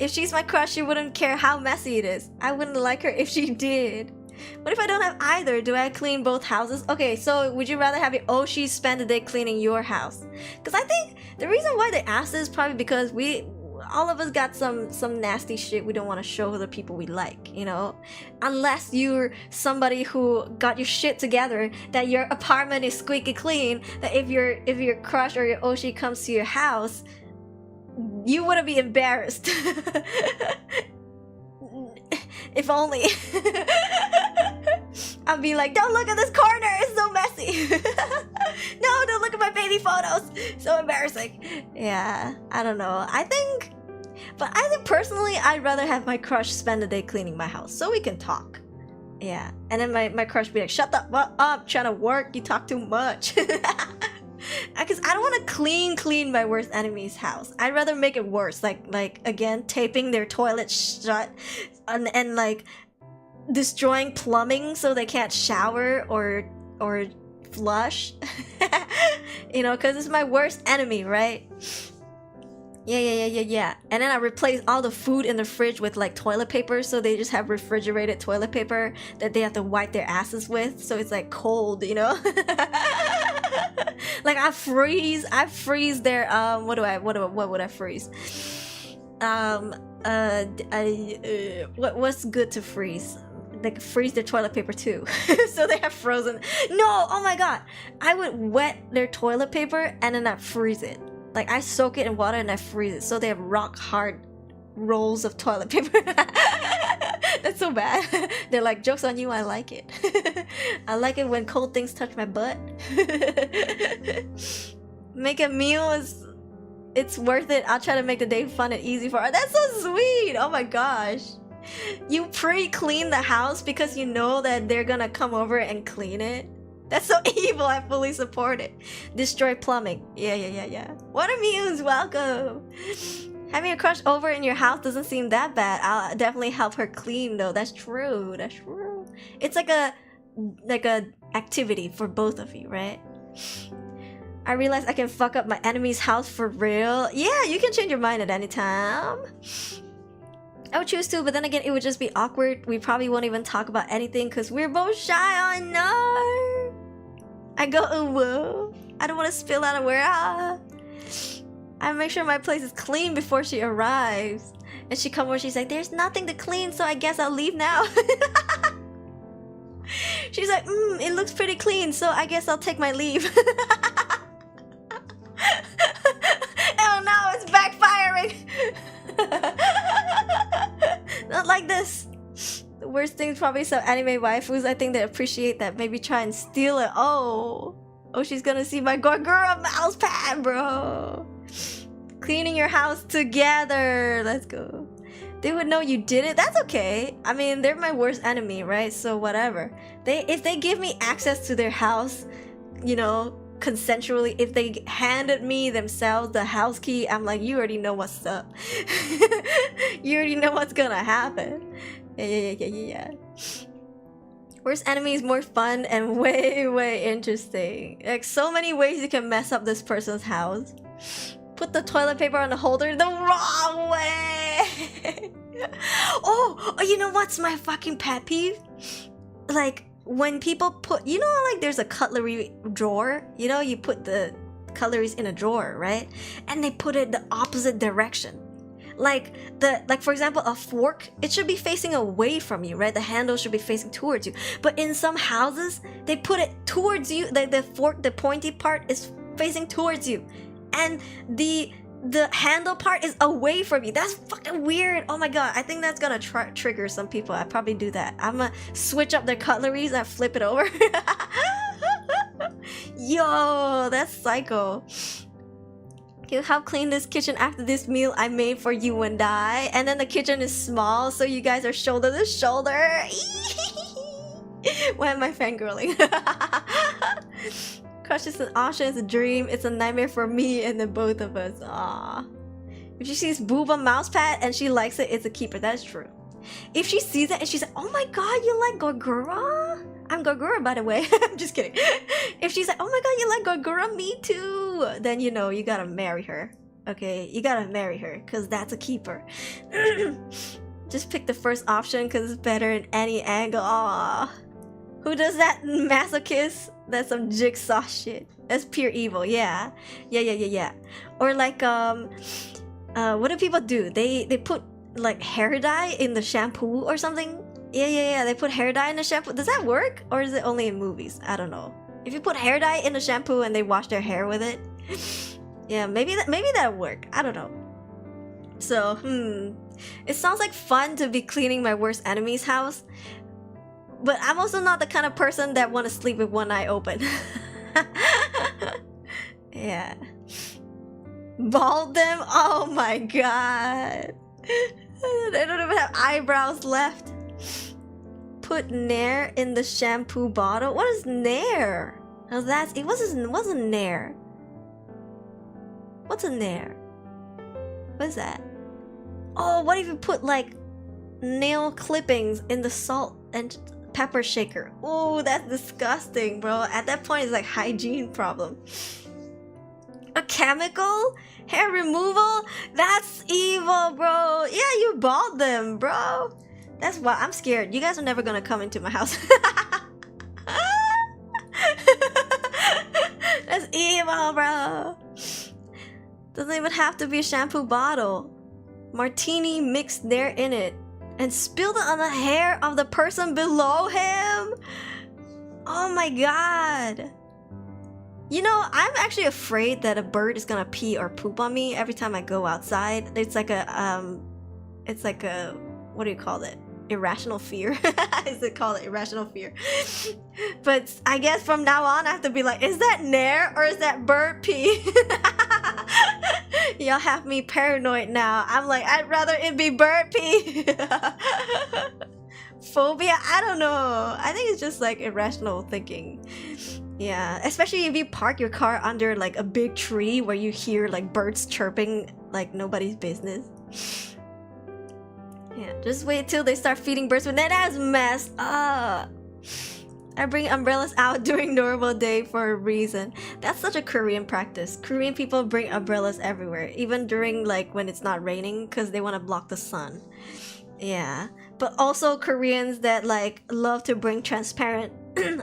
If she's my crush, she wouldn't care how messy it is. I wouldn't like her if she did. What if I don't have either? Do I clean both houses? Okay, so would you rather have your Oshi spend the day cleaning your house? Because I think the reason why they asked this is probably because all of us got some nasty shit we don't want to show the people we like, you know? Unless you're somebody who got your shit together, that your apartment is squeaky clean, that if your crush or your Oshi comes to your house, you wouldn't be embarrassed. If only. I'd be like, don't look at this corner, it's so messy. No, don't look at my baby photos, so embarrassing. Yeah, I don't know. I think personally, I'd rather have my crush spend the day cleaning my house so we can talk. Yeah, and then my crush be like, shut the fuck up, trying to work, you talk too much. Because I don't want to clean my worst enemy's house. I'd rather make it worse, like again, taping their toilet shut and like destroying plumbing so they can't shower or flush. You know, because it's my worst enemy, right? Yeah. And then I replace all the food in the fridge with, like, toilet paper, so they just have refrigerated toilet paper that they have to wipe their asses with, so it's like cold, you know? Like, I freeze their what would I freeze? What's good to freeze? Like, freeze their toilet paper too. So they have frozen. No, oh my god, I would wet their toilet paper and then I freeze it. Like, I soak it in water and I freeze it, so they have rock hard rolls of toilet paper. That's so bad. They're like, joke's on you, I like it. I like it when cold things touch my butt. Make a meal it's worth it. I'll try to make the day fun and easy for her. That's so sweet. Oh my gosh. You pre-clean the house because you know that they're gonna come over and clean it. That's so evil. I fully support it. Destroy plumbing. Yeah. Water Muse, welcome. Having a crush over in your house doesn't seem that bad. I'll definitely help her clean though. That's true. It's like a activity for both of you, right? I realize I can fuck up my enemy's house for real. Yeah, you can change your mind at any time. I would choose to, but then again, it would just be awkward. We probably won't even talk about anything because we're both shy. I know. I go, whoa. I don't want to spill out of where I make sure my place is clean before she arrives. And she comes over, she's like, there's nothing to clean, so I guess I'll leave now. She's like, it looks pretty clean, so I guess I'll take my leave. Oh no, it's backfiring. Not like this. The worst thing is probably some anime waifus. I think they appreciate that. Maybe try and steal it. Oh, she's gonna see my Gorgura mouse pad, bro. Cleaning your house together. Let's go. They would know you did it. That's okay. I mean, they're my worst enemy, right? So whatever. If they give me access to their house, you know, consensually, if they handed me themselves the house key, I'm like, you already know what's up. You already know what's gonna happen. Yeah. Worst enemy is more fun and way interesting. Like, so many ways you can mess up this person's house. Put the toilet paper on the holder the wrong way. Oh, you know what's my fucking pet peeve? Like, when people put, you know, like there's a cutlery drawer, you know, you put the cutleries in a drawer, right? And they put it the opposite direction. Like for example, a fork, it should be facing away from you, right? The handle should be facing towards you. But in some houses, they put it towards you. The fork, the pointy part is facing towards you, and the handle part is away from you. That's fucking weird. Oh my god, I think that's gonna trigger some people. I probably do that. I'm gonna switch up their cutleries and flip it over. Yo, that's psycho. Can you help clean this kitchen after this meal I made for you and I? And then the kitchen is small, so you guys are shoulder to shoulder. Why am I fangirling? Crush is an option, it's a dream, it's a nightmare for me and the both of us. Aww. If she sees booba mousepad and she likes it, it's a keeper. That's true. If she sees it and she's like, oh my god, you like Gorgura? I'm Gorgura, by the way. I'm just kidding. If she's like, oh my god, you like Gorgura? Me too. Then you know, you gotta marry her. Okay, you gotta marry her, because that's a keeper. Just pick the first option because it's better in any angle. Aww. Who does that, masochist? That's some jigsaw shit. That's pure evil. Yeah. Or like what do people do? They put like hair dye in the shampoo or something. Yeah. They put hair dye in the shampoo. Does that work, or is it only in movies? I don't know. If you put hair dye in the shampoo and they wash their hair with it, yeah, maybe that'll work. I don't know. So it sounds like fun to be cleaning my worst enemy's house. But I'm also not the kind of person that want to sleep with one eye open. Yeah. Bald them? Oh my god. They don't even have eyebrows left. Put Nair in the shampoo bottle? What is Nair? Oh, it wasn't Nair. What's a Nair? What is that? Oh, what if you put like nail clippings in the salt and pepper shaker? Oh, that's disgusting, bro. At that point, it's like hygiene problem. A chemical hair removal? That's evil, bro. Yeah, you bald them, bro. That's why I'm scared. You guys are never gonna come into my house. That's evil, bro. Doesn't even have to be a shampoo bottle. Martini mixed there in it and spilled it on the hair of the person below him. Oh my god. You know, I'm actually afraid that a bird is gonna pee or poop on me every time I go outside. It's like a what do you call it? Irrational fear. Is it called irrational fear? But I guess from now on I have to be like, is that Nair or is that bird pee? Y'all have me paranoid now. I'm like, I'd rather it be bird pee. Phobia? I don't know. I think it's just like irrational thinking. Yeah, especially if you park your car under like a big tree where you hear like birds chirping like nobody's business. Yeah, just wait till they start feeding birds, but that's messed up. I bring umbrellas out during normal day for a reason. That's such a Korean practice. Korean people bring umbrellas everywhere, even during like when it's not raining, because they want to block the sun. Yeah, but also Koreans that like love to bring transparent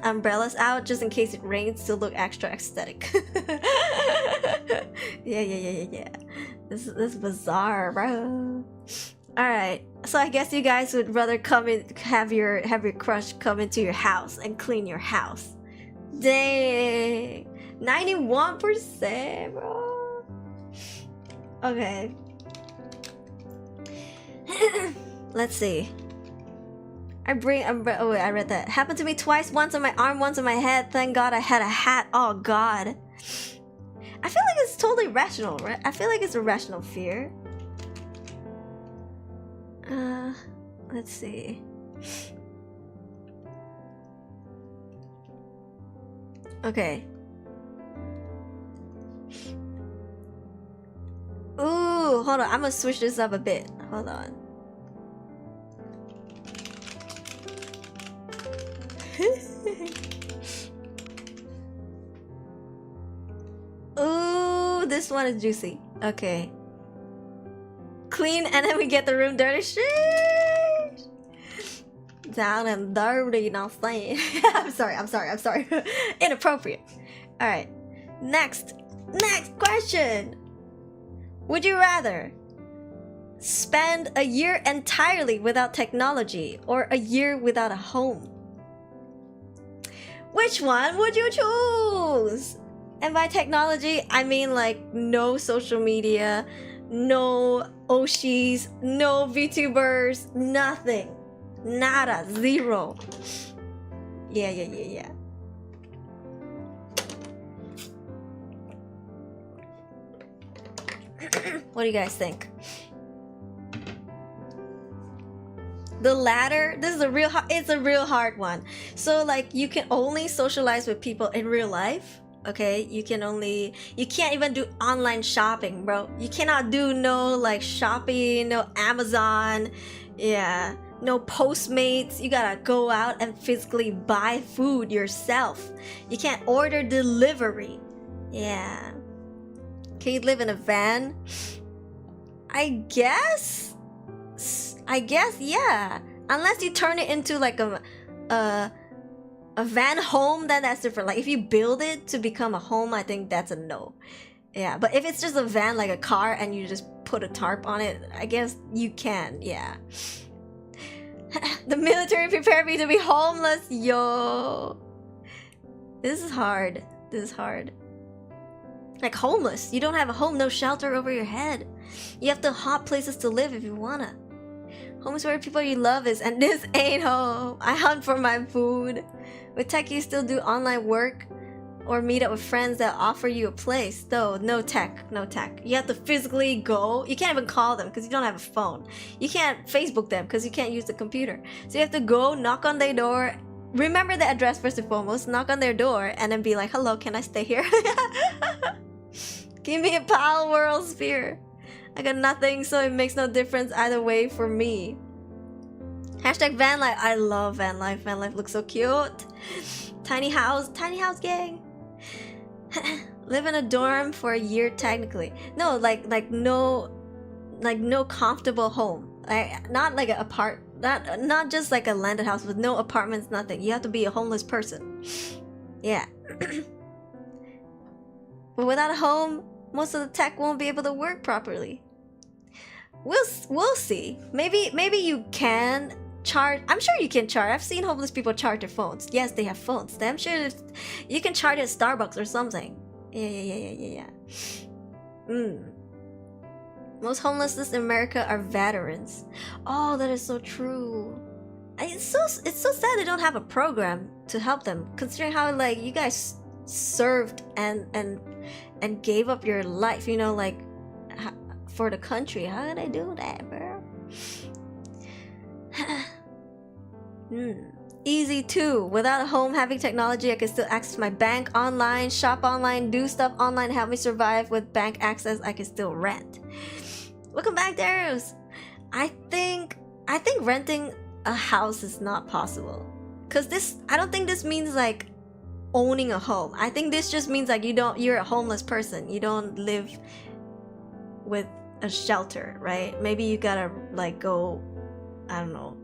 umbrellas out just in case it rains to look extra aesthetic. Yeah. This is bizarre, bro. All right, so I guess you guys would rather come in, have your crush come into your house and clean your house. Dang, 91%, bro. Okay. Let's see. I bring umbrella. Oh wait, I read that. Happened to me twice. Once on my arm, once on my head. Thank God I had a hat. Oh God. I feel like it's totally rational, right? I feel like it's a rational fear. Let's see. Okay. Ooh, hold on. I'm gonna switch this up a bit. Hold on. Ooh, this one is juicy. Okay. Clean and then we get the room dirty. Sheesh. Down and dirty, not saying. I'm sorry. Inappropriate. Alright. Next question. Would you rather spend a year entirely without technology or a year without a home? Which one would you choose? And by technology, I mean like no social media, no Oshis, no VTubers, nothing. Nada, zero. Yeah. What do you guys think? The latter, this is it's a real hard one. So like you can only socialize with people in real life. Okay, you can't even do online shopping, bro. You cannot do no like Shopee, no Amazon, yeah, no Postmates. You gotta go out and physically buy food yourself. You can't order delivery. Yeah. Can you live in a van? I guess, yeah. Unless you turn it into like a van home, then that's different. Like if you build it to become a home, I think that's a no. Yeah, but if it's just a van, like a car, and you just put a tarp on it, I guess you can, yeah. The military prepared me to be homeless, yo. This is hard. Like homeless, you don't have a home, no shelter over your head. You have to hop places to live if you wanna. Home is where people you love is, and this ain't home. I hunt for my food. With tech, you still do online work or meet up with friends that offer you a place. Though, no tech. You have to physically go. You can't even call them because you don't have a phone. You can't Facebook them because you can't use the computer. So you have to go, knock on their door. Remember the address first and foremost. Knock on their door and then be like, hello, can I stay here? Give me a pal world sphere. I got nothing, so it makes no difference either way for me. Hashtag van life. I love van life. Van life looks so cute. Tiny house gang. Live in a dorm for a year technically. No, like no comfortable home. Not like not just like a landed house with no apartments, nothing. You have to be a homeless person. Yeah. But without a home, most of the tech won't be able to work properly. We'll see. Maybe you can charge. I'm sure you can charge. I've seen homeless people charge their phones. Yes, they have phones. I'm sure you can charge at Starbucks or something. Yeah. Most homelessness in America are veterans. Oh, that is so true. It's so sad they don't have a program to help them, considering how like you guys served and gave up your life, you know, like for the country. How did I do that, bro? Easy too. Without a home, having technology, I can still access my bank online, shop online, do stuff online, help me survive. With bank access, I can still rent. Welcome back, Darius. I think renting a house is not possible. Cause I don't think this means like owning a home. I think this just means like you're a homeless person. You don't live with a shelter, right? Maybe you gotta like go, I don't know.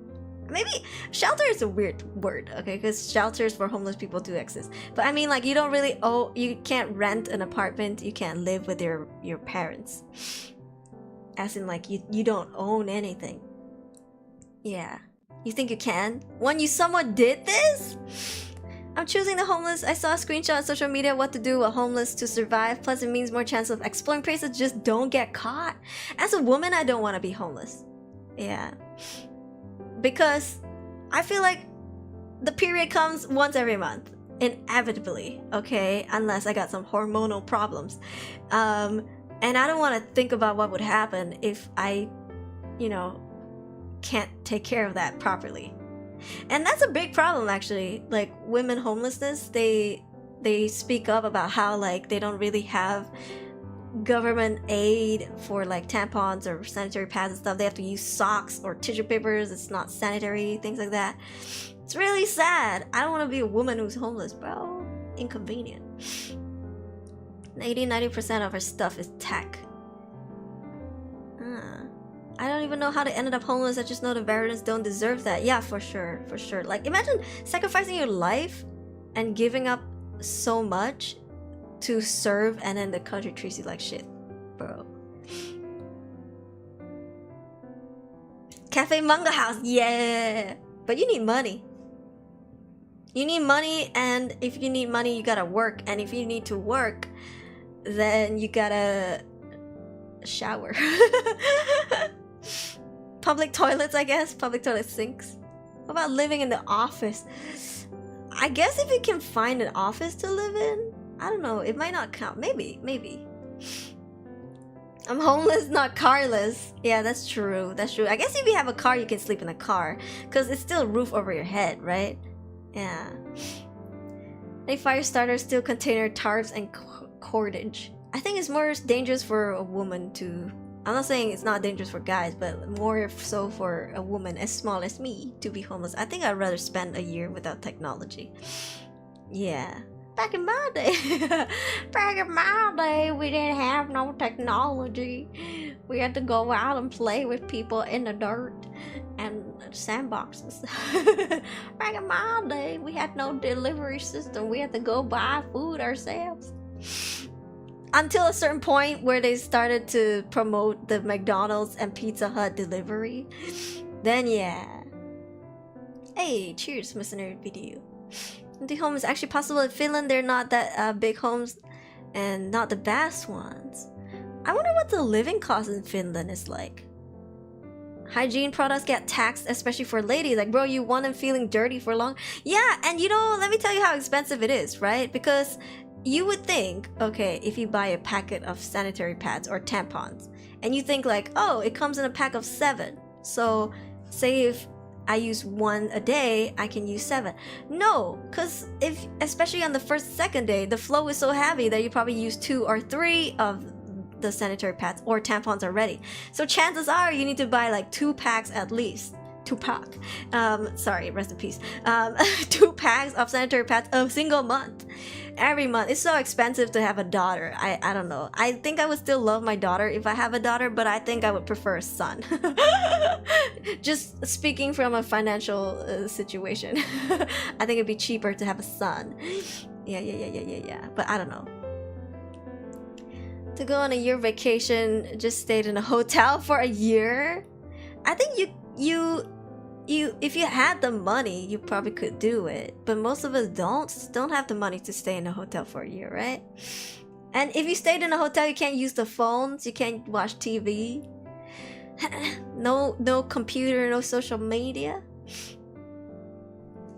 Maybe shelter is a weird word, okay? Because shelters for homeless people do exist. But I mean like you don't really you can't rent an apartment, you can't live with your parents. As in like you don't own anything. Yeah. You think you can? When you somewhat did this? I'm choosing the homeless. I saw a screenshot on social media what to do a homeless to survive. Plus it means more chance of exploring places. Just don't get caught. As a woman, I don't want to be homeless. Yeah. Because I feel like the period comes once every month. Inevitably. Okay? Unless I got some hormonal problems. And I don't want to think about what would happen if I, can't take care of that properly. And that's a big problem actually. Like women homelessness, they they speak up about how like they don't really have government aid for like tampons or sanitary pads and stuff. They have to use socks or tissue papers. It's not sanitary, things like that. It's really sad. I don't want to be a woman who's homeless, bro. Inconvenient. 80-90% of our stuff is tech. I don't even know how they ended up homeless. I just know the veterans don't deserve that. Yeah, for sure, for sure. Like, imagine sacrificing your life and giving up so much to serve, and then the country treats you like shit, bro. Cafe Manga House, yeah. But you need money. You need money, and if you need money, you gotta work. And if you need to work, then you gotta shower. Public toilets, I guess. Public toilet sinks. What about living in the office? I guess if you can find an office to live in, I don't know. It might not count. Maybe. I'm homeless, not carless. Yeah, that's true. That's true. I guess if you have a car, you can sleep in a car, because it's still a roof over your head, right? Yeah. A fire starter, steel container, tarps, and cordage. I think it's more dangerous for a woman to... I'm not saying it's not dangerous for guys, but more so for a woman as small as me to be homeless. I think I'd rather spend a year without technology. Yeah. Back in my day, we didn't have no technology. We had to go out and play with people in the dirt and sandboxes. Back in my day, we had no delivery system. We had to go buy food ourselves. Until a certain point where they started to promote the McDonald's and Pizza Hut delivery. Then yeah. Hey, cheers, listener video. The home is actually possible in Finland. They're not that big homes and not the best ones. I wonder what the living cost in Finland is like. Hygiene products get taxed, especially for ladies. Like, bro, you want them feeling dirty for long? Yeah, and you know, let me tell you how expensive it is, right? Because you would think, okay, if you buy a packet of sanitary pads or tampons, and you think like, oh, it comes in a pack of 7. So, say if I use 1 a day, I can use 7. No, because if, especially on the second day, the flow is so heavy that you probably use 2 or 3 of the sanitary pads or tampons already. So chances are you need to buy like 2 packs at least. 2-pack. Sorry, rest in peace. 2 packs of sanitary pads a single month. Every month. It's so expensive to have a daughter. I don't know. I think I would still love my daughter if I have a daughter, but I think I would prefer a son. Just speaking from a financial situation. I think it'd be cheaper to have a son. Yeah. But I don't know. To go on a year vacation, just stayed in a hotel for a year. I think you if you had the money, you probably could do it, but most of us don't have the money to stay in a hotel for a year, right? And if you stayed in a hotel, you can't use the phones, you can't watch TV, no computer, no social media.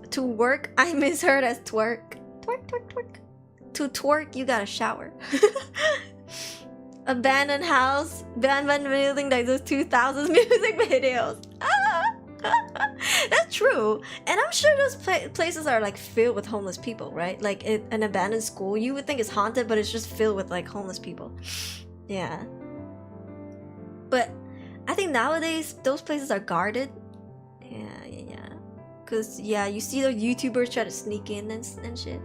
To work, I misheard as twerk. To twerk, you gotta shower. Abandoned house, abandoned building, like those 2000s music videos. That's true, and I'm sure those places are like filled with homeless people, right? Like an abandoned school, you would think it's haunted, but it's just filled with like homeless people. Yeah, but I think nowadays those places are guarded. Yeah, because yeah, you see those YouTubers try to sneak in and shit.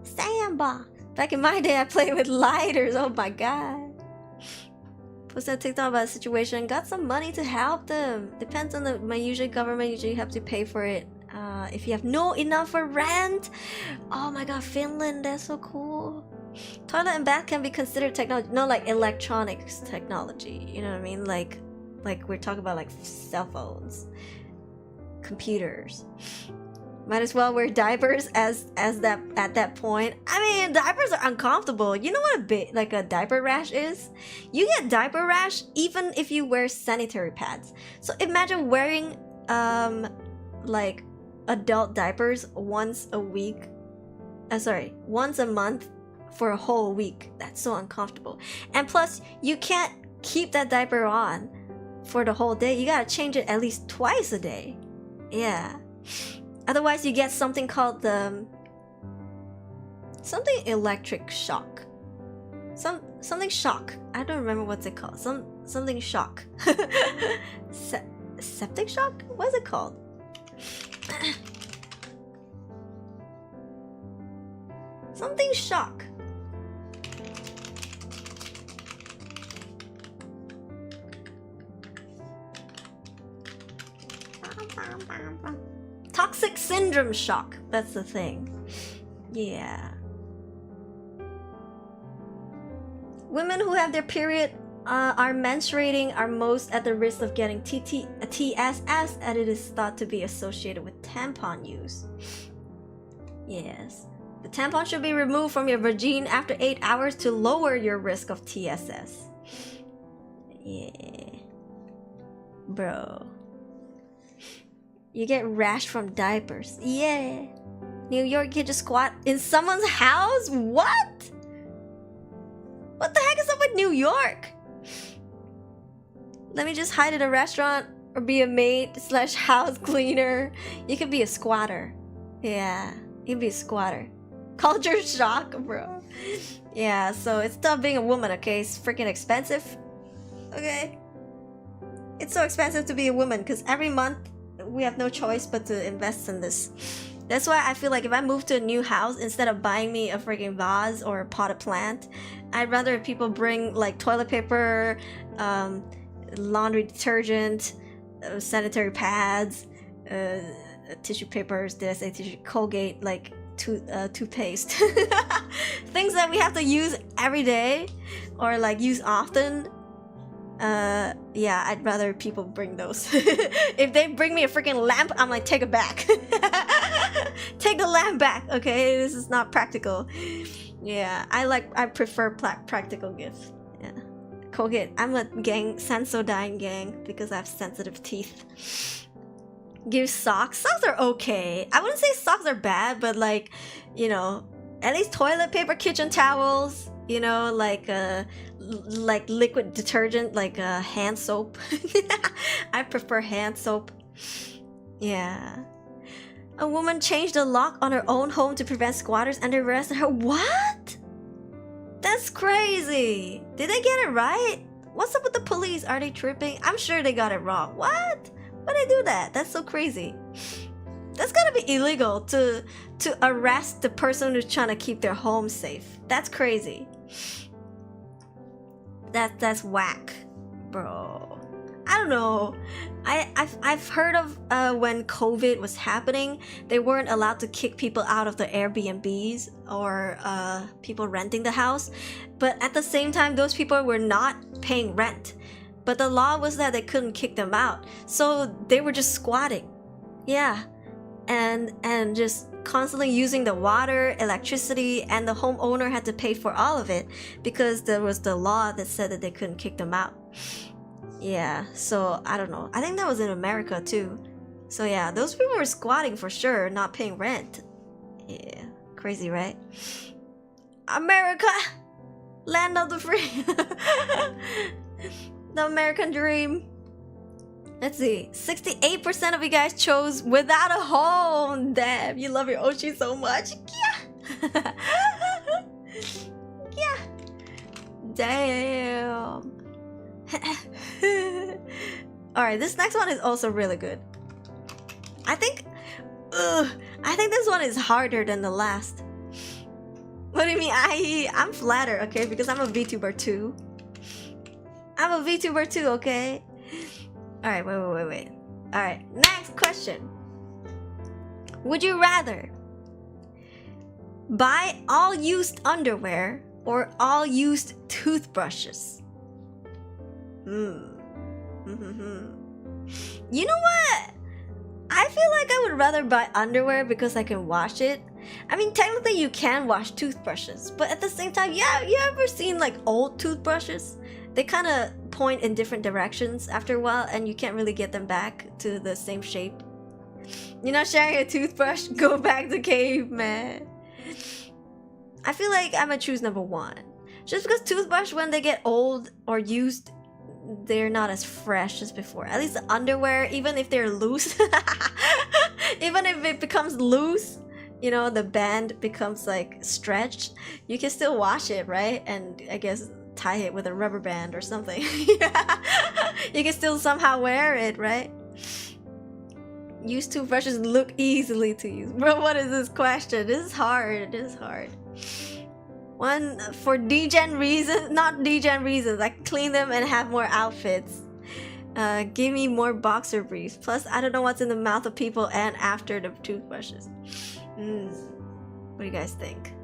Sandbox. Back in my day, I played with lighters. Oh my god. Posted a TikTok about a situation. Got some money to help them. Depends on my government. Usually you have to pay for it. If you have no enough for rent. Oh my god, Finland. That's so cool. Toilet and bath can be considered technology. No, like electronics technology. You know what I mean? Like we're talking about like cell phones, computers. Might as well wear diapers as that at that point. I mean, diapers are uncomfortable. You know what a diaper rash is? You get diaper rash even if you wear sanitary pads. So imagine wearing like adult diapers once a month for a whole week. That's so uncomfortable. And plus, you can't keep that diaper on for the whole day. You gotta change it at least twice a day. Yeah. Otherwise, you get something called the Something electric shock. Something shock. I don't remember what's it called. Something shock. Septic shock? What's it called? Something shock. Toxic syndrome shock. That's the thing. Yeah. Women who have their period are menstruating are most at the risk of getting TSS, as it is thought to be associated with tampon use. Yes. The tampon should be removed from your vagina after 8 hours to lower your risk of TSS. Yeah. Bro. You get rash from diapers. Yeah. New York kid just squat in someone's house? What? What the heck is up with New York? Let me just hide in a restaurant or be a maid / house cleaner. You could be a squatter. Yeah, you can be a squatter. Culture shock, bro. Yeah, so it's tough being a woman, okay? It's freaking expensive. Okay? It's so expensive to be a woman because every month we have no choice but to invest in this. That's why I feel like if I move to a new house, instead of buying me a freaking vase or a potted plant, I'd rather people bring like toilet paper, laundry detergent, sanitary pads, tissue papers, did I say tissue? Colgate, like toothpaste. Things that we have to use every day or like use often. Yeah, I'd rather people bring those. If they bring me a freaking lamp, I'm like, take it back. Take the lamp back, okay? This is not practical. Yeah, I prefer practical gifts. Yeah. Colgate, I'm a Sensodyne gang because I have sensitive teeth. Give socks. Socks are okay. I wouldn't say socks are bad, but like, you know, at least toilet paper, kitchen towels, you know, like liquid detergent, like hand soap. I prefer hand soap. Yeah. A woman changed the lock on her own home to prevent squatters and arrested her. What? That's crazy. Did they get it right? What's up with the police? Are they tripping? I'm sure they got it wrong. What? Why'd they do that? That's so crazy. That's gotta be illegal to arrest the person who's trying to keep their home safe. That's crazy. That's whack, bro. I don't know. I've heard of when COVID was happening, they weren't allowed to kick people out of the Airbnbs or people renting the house. But at the same time, those people were not paying rent. But the law was that they couldn't kick them out. So they were just squatting. Yeah. And just constantly using the water, electricity, and the homeowner had to pay for all of it because there was the law that said that they couldn't kick them out. Yeah, so I don't know. I think that was in America too. So yeah, those people were squatting for sure, not paying rent. Yeah, crazy, right? America! Land of the free! The American dream. Let's see. 68% of you guys chose without a home. Damn, you love your Oshi so much. Yeah. Yeah. Damn. Alright, this next one is also really good. I think this one is harder than the last. What do you mean? I'm flattered, okay? Because I'm a VTuber too. I'm a VTuber too, okay? Alright, wait. Alright, next question. Would you rather buy all used underwear or all used toothbrushes? You know what? I feel like I would rather buy underwear because I can wash it. I mean, technically you can wash toothbrushes, but at the same time, yeah, you ever seen like old toothbrushes? They kind of point in different directions after a while and you can't really get them back to the same shape. You're not sharing a toothbrush? Go back to caveman. I feel like I'm gonna choose number one. Just because toothbrush, when they get old or used, they're not as fresh as before. At least the underwear, even if they're loose, even if it becomes loose, you know, the band becomes like stretched, you can still wash it, right? And I guess tie it with a rubber band or something. You can still somehow wear it, right? Use toothbrushes look easily to use. Bro, what is this question? This is hard. This is hard. One for degen reasons, not degen reasons. I clean them and have more outfits. Give me more boxer briefs. Plus, I don't know what's in the mouth of people and after the toothbrushes. What do you guys think?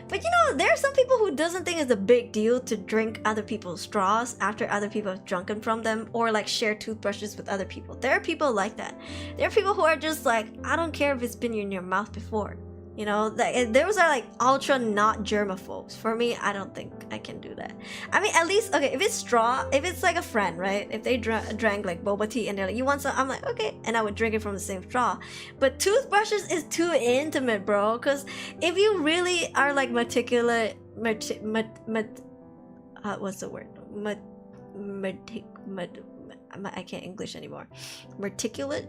But you know, there are some people who doesn't think it's a big deal to drink other people's straws after other people have drunken from them, or like share toothbrushes with other people. There are people like that. There are people who are just like, I don't care if it's been in your mouth before. You know, those are like ultra not germaphobes. For me, I don't think I can do that. I mean, at least, okay, if it's straw, if it's like a friend, right? If they drank like boba tea and they're like, you want some? I'm like, okay. And I would drink it from the same straw. But toothbrushes is too intimate, bro. Because if you really are like meticulous, what's the word? I can't English anymore. Meticulous?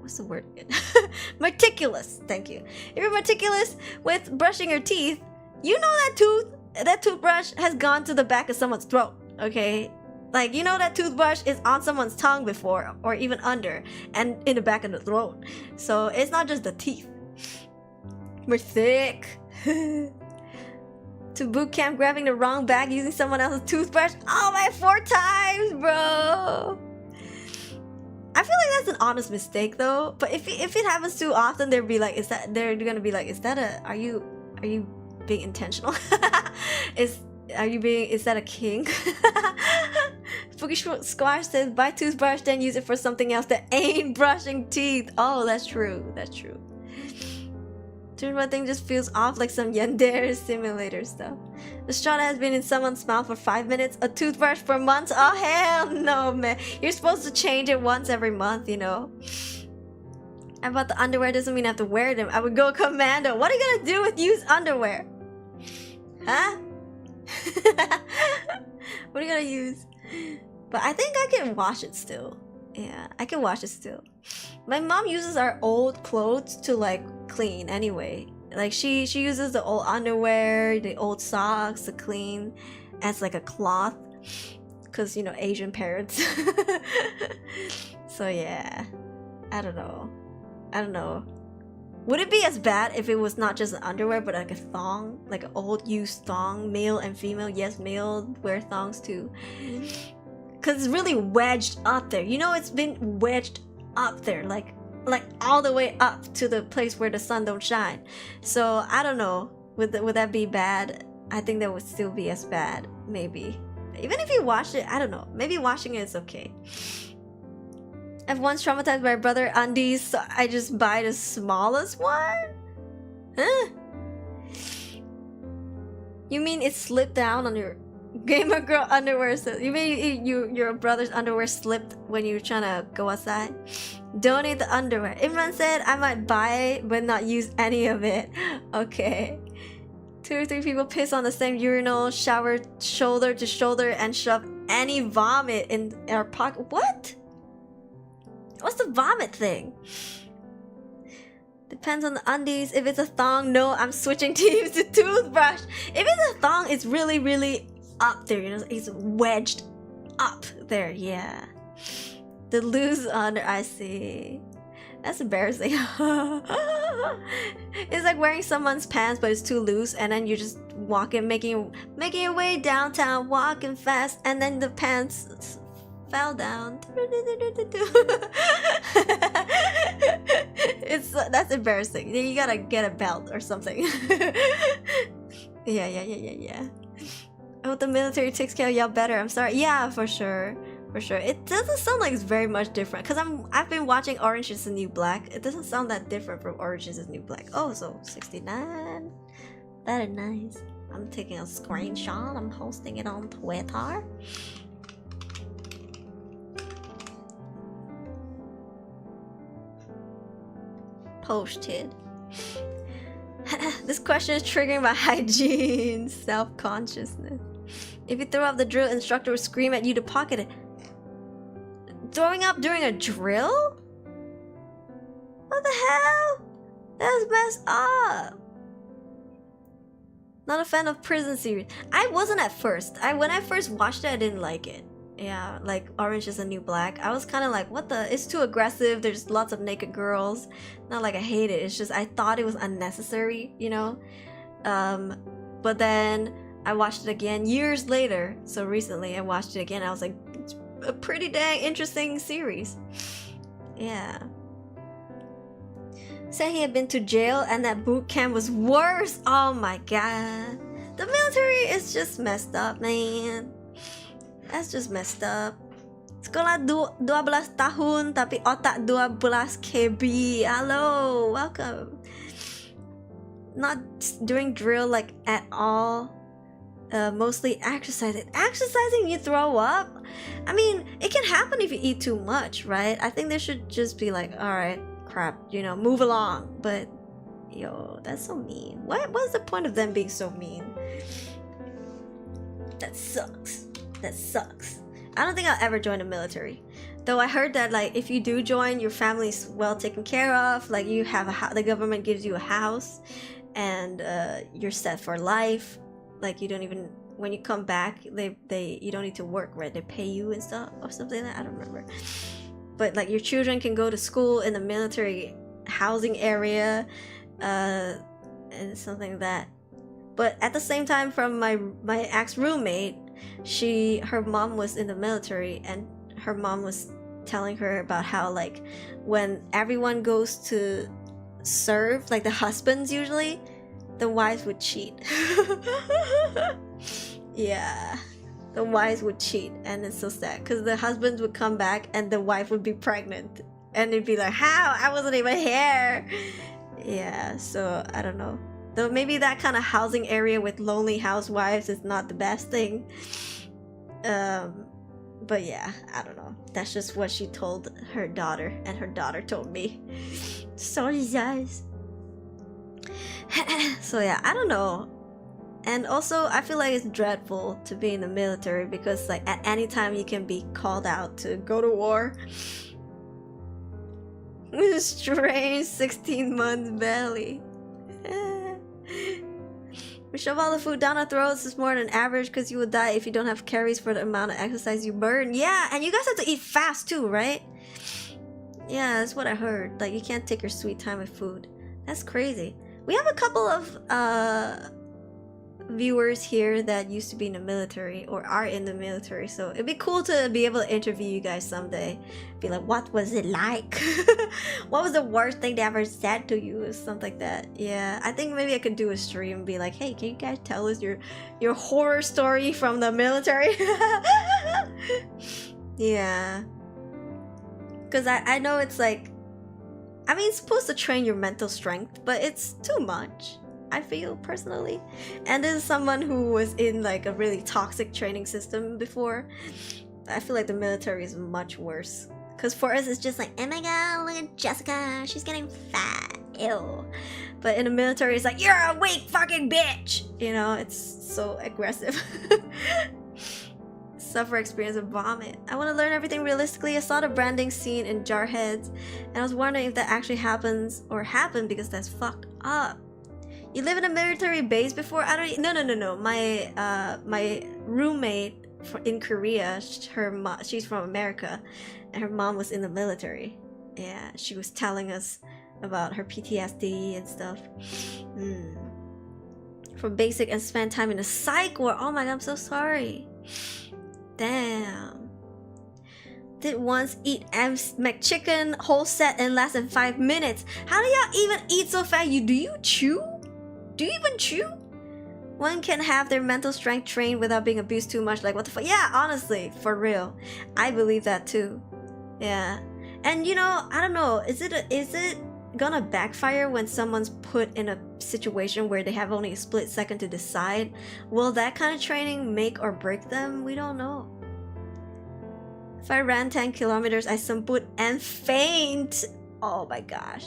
What's the word? Meticulous. Thank you. If you're meticulous with brushing your teeth, you know that toothbrush has gone to the back of someone's throat. Okay, like you know that toothbrush is on someone's tongue before, or even under, and in the back of the throat. So it's not just the teeth. We're thick. To boot camp, grabbing the wrong bag using someone else's toothbrush. Oh my, 4 times, bro. I feel like that's an honest mistake though. But if it happens too often, they'll be like, they're gonna be like, are you being intentional? Is that a king? Spooky Squash says, buy toothbrush, then use it for something else that ain't brushing teeth. Oh, that's true. That's true. Toothbrush thing just feels off like some Yandere simulator stuff. The straw that has been in someone's mouth for 5 minutes, a toothbrush for months. Oh hell no, man! You're supposed to change it once every month, you know. And but the underwear doesn't mean I have to wear them. I would go commando. What are you gonna do with used underwear? Huh? What are you gonna use? But I think I can wash it still. Yeah, I can wash it still. My mom uses our old clothes to like clean anyway. Like she uses the old underwear, the old socks to clean as like a cloth, because you know, Asian parents. So yeah, I don't know. Would it be as bad if it was not just an underwear but like a thong, like an old used thong? Male and female, yes, male wear thongs too, because it's really wedged up there. You know, it's been wedged up there, like all the way up to the place where the sun don't shine. So I don't know, would that be bad? I think that would still be as bad, maybe. Even if you wash it, I don't know, maybe washing it is okay. I've once traumatized by brother undies, so I just buy the smallest one. Huh? You mean it slipped down on your gamer girl underwear? So you mean your brother's underwear slipped when you were trying to go outside? Donate the underwear. Imran said I might buy it but not use any of it. Okay. 2 or 3 people piss on the same urinal, shower shoulder to shoulder, and shove any vomit in our pocket. What? What's the vomit thing? Depends on the undies. If it's a thong, no, I'm switching teams to toothbrush. If it's a thong, it's really, really up there. You know, it's wedged up there. Yeah. The loose under, I see. That's embarrassing. It's like wearing someone's pants, but it's too loose, and then you're just walking, making your way downtown, walking fast, and then the pants fell down. That's embarrassing. You gotta get a belt or something. Yeah. I hope the military takes care of y'all better. I'm sorry. Yeah, for sure. It doesn't sound like it's very much different, because I've been watching Orange is the New Black. It doesn't sound that different from Orange is the New Black. Oh, so 69. That is nice. I'm taking a screenshot. I'm posting it on Twitter. Posted. This question is triggering my hygiene, self-consciousness. If you throw up, the drill instructor will scream at you to pocket it. Throwing up during a drill? What What the hell? That's messed up. Not a fan of prison series. I wasn't at first. When I first watched it, I didn't like it. Yeah, like Orange is the New Black. I was kind of like, what the? It's too aggressive. There's lots of naked girls. Not like I hate it. It's just I thought it was unnecessary, you know? But then I watched it again years later. So recently I watched it again. I was like, it's a pretty dang interesting series. Yeah. Said he had been to jail and that boot camp was worse. Oh my god. The military is just messed up, man. That's just messed up. Sekolah 12 tahun tapi otak 12 KB. Hello, welcome. Not doing drill like at all. Mostly exercising. Exercising, you throw up? I mean, it can happen if you eat too much, right? I think they should just be like, alright, crap, you know, move along. But, yo, that's so mean. What's the point of them being so mean? That sucks. That sucks. I don't think I'll ever join the military. Though I heard that, like, if you do join, your family's well taken care of. Like, you have the government gives you a house, and you're set for life. Like, you don't even, when you come back, you don't need to work, right? They pay you and stuff or something like that. I don't remember. But like, your children can go to school in the military housing area, and something like that. But at the same time, from my ex-roommate, her mom was in the military, and her mom was telling her about how, like, when everyone goes to serve, like the husbands usually, the wives would cheat. Yeah, the wives would cheat, and it's so sad because the husbands would come back and the wife would be pregnant, and it'd be like, how? I wasn't even here. Yeah, so I don't know. Though maybe that kind of housing area with lonely housewives is not the best thing. But yeah, I don't know. That's just what she told her daughter, and her daughter told me. Sorry, guys. So yeah, I don't know. And also, I feel like it's dreadful to be in the military because, like, at any time you can be called out to go to war. Strange 16 months belly. We shove all the food down our throats is more than average because you will die if you don't have calories for the amount of exercise you burn. Yeah, and you guys have to eat fast too, right? Yeah, that's what I heard. Like, you can't take your sweet time with food. That's crazy. We have a couple of viewers here that used to be in the military or are in the military, so it'd be cool to be able to interview you guys someday. Be like, what was it like? What was the worst thing they ever said to you, or something like that. Yeah, I think maybe I could do a stream and be like, hey, can you guys tell us your horror story from the military? Yeah, because I know it's like, I mean, it's supposed to train your mental strength, but it's too much, I feel, personally. And this is someone who was in like a really toxic training system before. I feel like the military is much worse. Because for us, it's just like, oh my god, look at Jessica, she's getting fat, ew. But in the military, it's like, you're a weak fucking bitch! You know, it's so aggressive. Suffer experience of vomit. I want to learn everything realistically. I saw the branding scene in Jarheads, and I was wondering if that actually happens or happened, because that's fucked up. You live in a military base before? I don't. No. My roommate in Korea, she's from America, and her mom was in the military. Yeah, she was telling us about her PTSD and stuff. From basic and spend time in a psych ward. Oh my god, I'm so sorry. Damn. Did once eat McChicken whole set in less than 5 minutes. How do y'all even eat so fast? Do you chew? Do you even chew? One can have their mental strength trained without being abused too much. Like, what the fuck? Yeah, honestly, for real. I believe that too. Yeah. And you know, I don't know. Is it gonna backfire when someone's put in a situation where they have only a split second to decide? Will that kind of training make or break them? We don't know. If I ran 10 kilometers, I sumput and faint. Oh my gosh.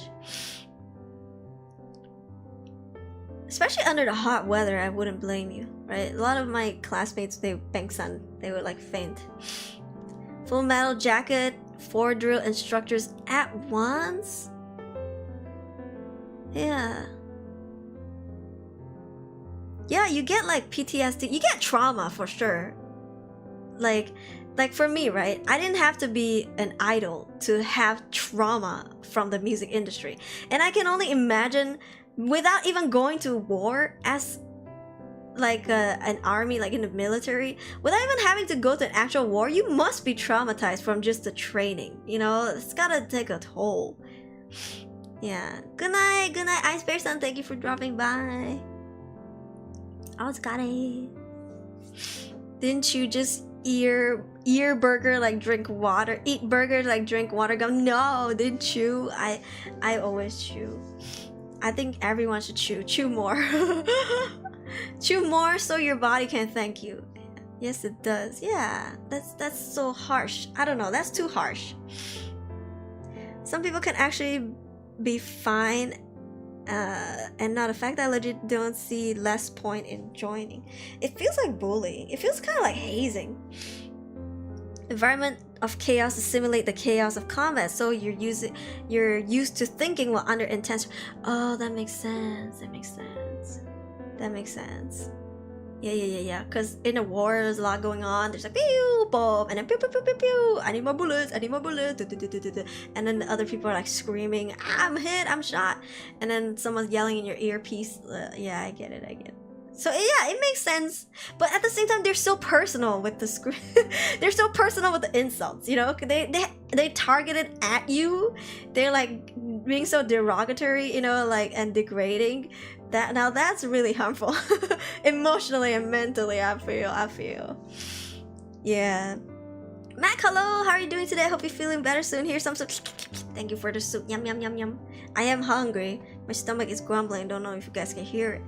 Especially under the hot weather, I wouldn't blame you, right? A lot of my classmates, they would like faint. Full Metal Jacket, 4 drill instructors at once? Yeah. Yeah, you get like PTSD, you get trauma for sure. Like for me, right? I didn't have to be an idol to have trauma from the music industry. And I can only imagine, without even going to war as like an army, like in the military, without even having to go to an actual war, you must be traumatized from just the training, you know? It's gotta take a toll. Yeah. Good night, Ice Bear Sun. Thank you for dropping by. Auregalia. Didn't you just eat burger like drink water? Eat burger like drink water gum? No, didn't chew. I always chew. I think everyone should chew more. Chew more so your body can thank you. Yes, it does. Yeah, that's so harsh. I don't know, that's too harsh. Some people can actually be fine and not affected. I legit don't see less point in joining. It feels like bullying. It feels kind of like hazing. Environment of chaos to simulate the chaos of combat, so you're used to thinking while under intense. Oh, that makes sense. That makes sense. Yeah. Because in a war, there's a lot going on. There's like pew, boom, and then pew, pew, pew, pew, pew. I need more bullets. And then the other people are like screaming, I'm hit, I'm shot. And then someone's yelling in your earpiece. Yeah, I get it. So yeah, it makes sense. But at the same time, they're so personal with the scream. They're so personal with the insults, you know? They target it at you. They're like being so derogatory, you know, like, and degrading. Now that's really harmful. Emotionally and mentally, I feel. Yeah. Mac, hello, how are you doing today? I hope you're feeling better soon. Here's some soup. Thank you for the soup. Yum. I am hungry. My stomach is grumbling. Don't know if you guys can hear it.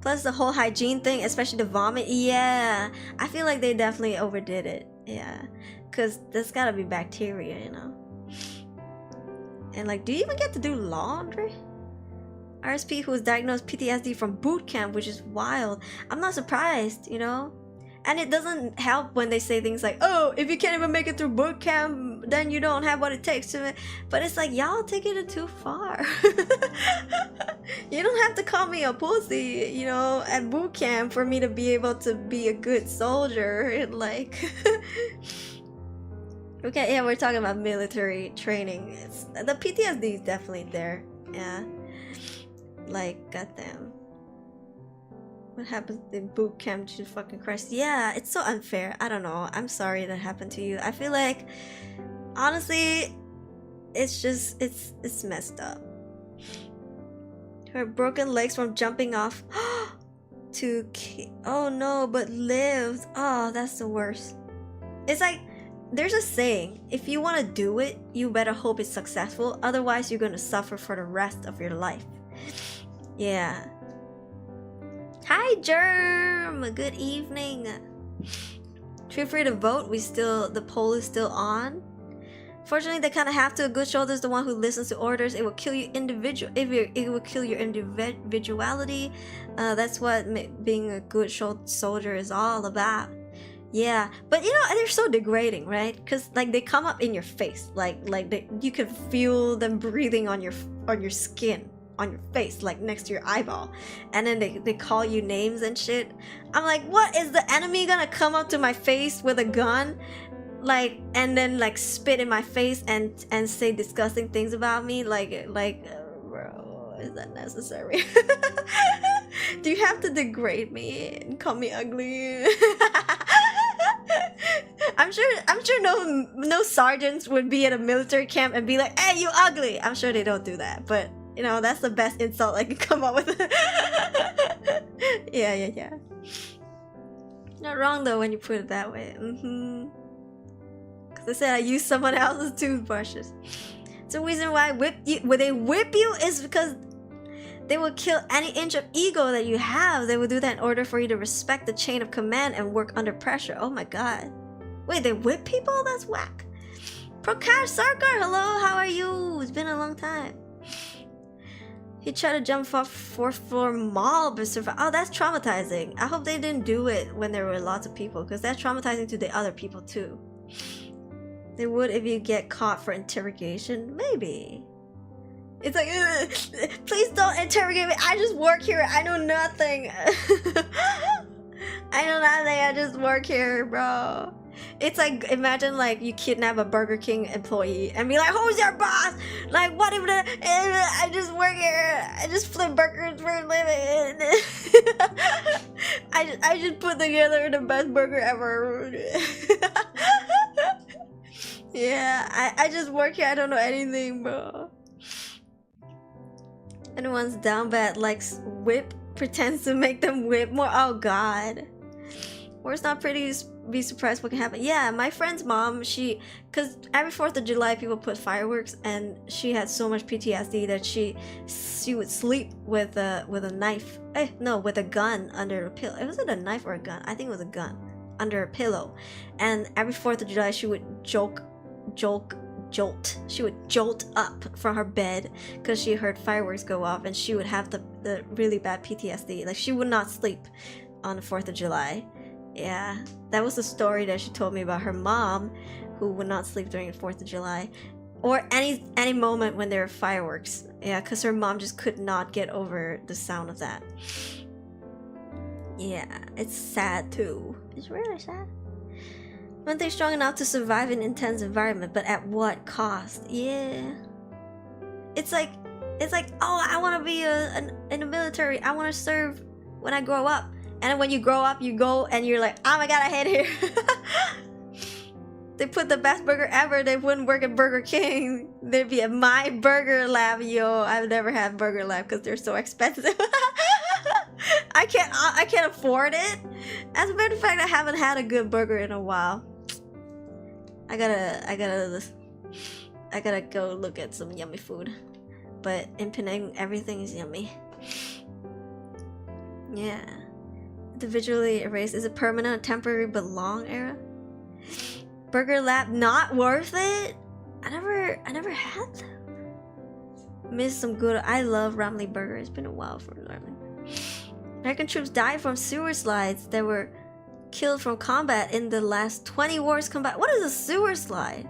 Plus the whole hygiene thing, especially the vomit. Yeah, I feel like they definitely overdid it. Yeah, because there's gotta be bacteria, you know. And like, do you even get to do laundry? RSP who was diagnosed PTSD from boot camp, which is wild. I'm not surprised, you know? And it doesn't help when they say things like, oh, if you can't even make it through boot camp, then you don't have what it takes to... But it's like, y'all taking it too far. You don't have to call me a pussy, you know, at boot camp for me to be able to be a good soldier. Like... Okay, yeah, we're talking about military training. The PTSD is definitely there, yeah. Like, goddamn. What happens in boot camp? Jesus fucking Christ. Yeah, it's so unfair. I don't know. I'm sorry that happened to you. I feel like, honestly, it's just, it's messed up. Her broken legs from jumping off to... Oh no, but lived. Oh, that's the worst. It's like, there's a saying, if you want to do it, you better hope it's successful. Otherwise, you're going to suffer for the rest of your life. Yeah. Hi, Germ. Good evening. Feel free to vote. The poll is still on. Fortunately, they kind of have to. A good soldier is the one who listens to orders. It will kill you it will kill your individuality. That's what being a good soldier is all about. Yeah, but you know, they're so degrading, right? Because like they come up in your face, like you can feel them breathing on your skin, on your face, like next to your eyeball, and then they call you names and shit. I'm like, what, is the enemy gonna come up to my face with a gun, like, and then like spit in my face and say disgusting things about me? Like, bro, is that necessary? Do you have to degrade me and call me ugly? I'm sure no sergeants would be at a military camp and be like, hey, you ugly. I'm sure they don't do that, but you know, that's the best insult I can come up with. Yeah. Not wrong though when you put it that way. Because I said I use someone else's toothbrushes. It's the reason why they whip you is because they will kill any inch of ego that you have. They will do that in order for you to respect the chain of command and work under pressure. Oh my god. Wait, they whip people? That's whack. Prakash Sarkar, hello, how are you? It's been a long time. He tried to jump off 4th floor mall but survived. Oh, that's traumatizing. I hope they didn't do it when there were lots of people, because that's traumatizing to the other people too. They would if you get caught for interrogation. Maybe. It's like, please don't interrogate me. I just work here. I know nothing. I know nothing. I just work here, bro. It's like, imagine like you kidnap a Burger King employee and be like, who's your boss? Like, what if I just work here. I just flip burgers for a living. I just put together the best burger ever. Yeah, I just work here. I don't know anything, bro. Anyone's down bad likes whip, pretends to make them whip more. Oh god. Or it's not pretty, be surprised what can happen. Yeah, my friend's mom, cause every 4th of July people put fireworks, and she had so much PTSD that she would sleep with a knife. No, with a gun under a pillow. Was it a knife or a gun? I think it was a gun under a pillow. And every 4th of July she would jolt. She would jolt up from her bed because she heard fireworks go off, and she would have the really bad PTSD. Like, she would not sleep on the 4th of July. Yeah, that was the story that she told me about her mom, who would not sleep during the 4th of July or any moment when there were fireworks. Yeah, because her mom just could not get over the sound of that. Yeah, it's sad too. It's really sad. Weren't they strong enough to survive in an intense environment, but at what cost? Yeah. It's like, oh, I want to be in the military. I want to serve when I grow up. And then when you grow up, you go and you're like, oh my god, I hate here. They put the best burger ever. They wouldn't work at Burger King. They'd be at my Burger Lab. Yo, I've never had Burger Lab because they're so expensive. I can't afford it. As a matter of fact, I haven't had a good burger in a while. I gotta go look at some yummy food. But in Penang, everything is yummy. Yeah. Individually erased. Is it permanent, temporary, but long era? Burger Lab, not worth it? I never had them. Miss some good. I love Ramly Burger. It's been a while for Ramly. American troops died from sewer slides that were killed from combat in the last 20 wars combat. What is a sewer slide?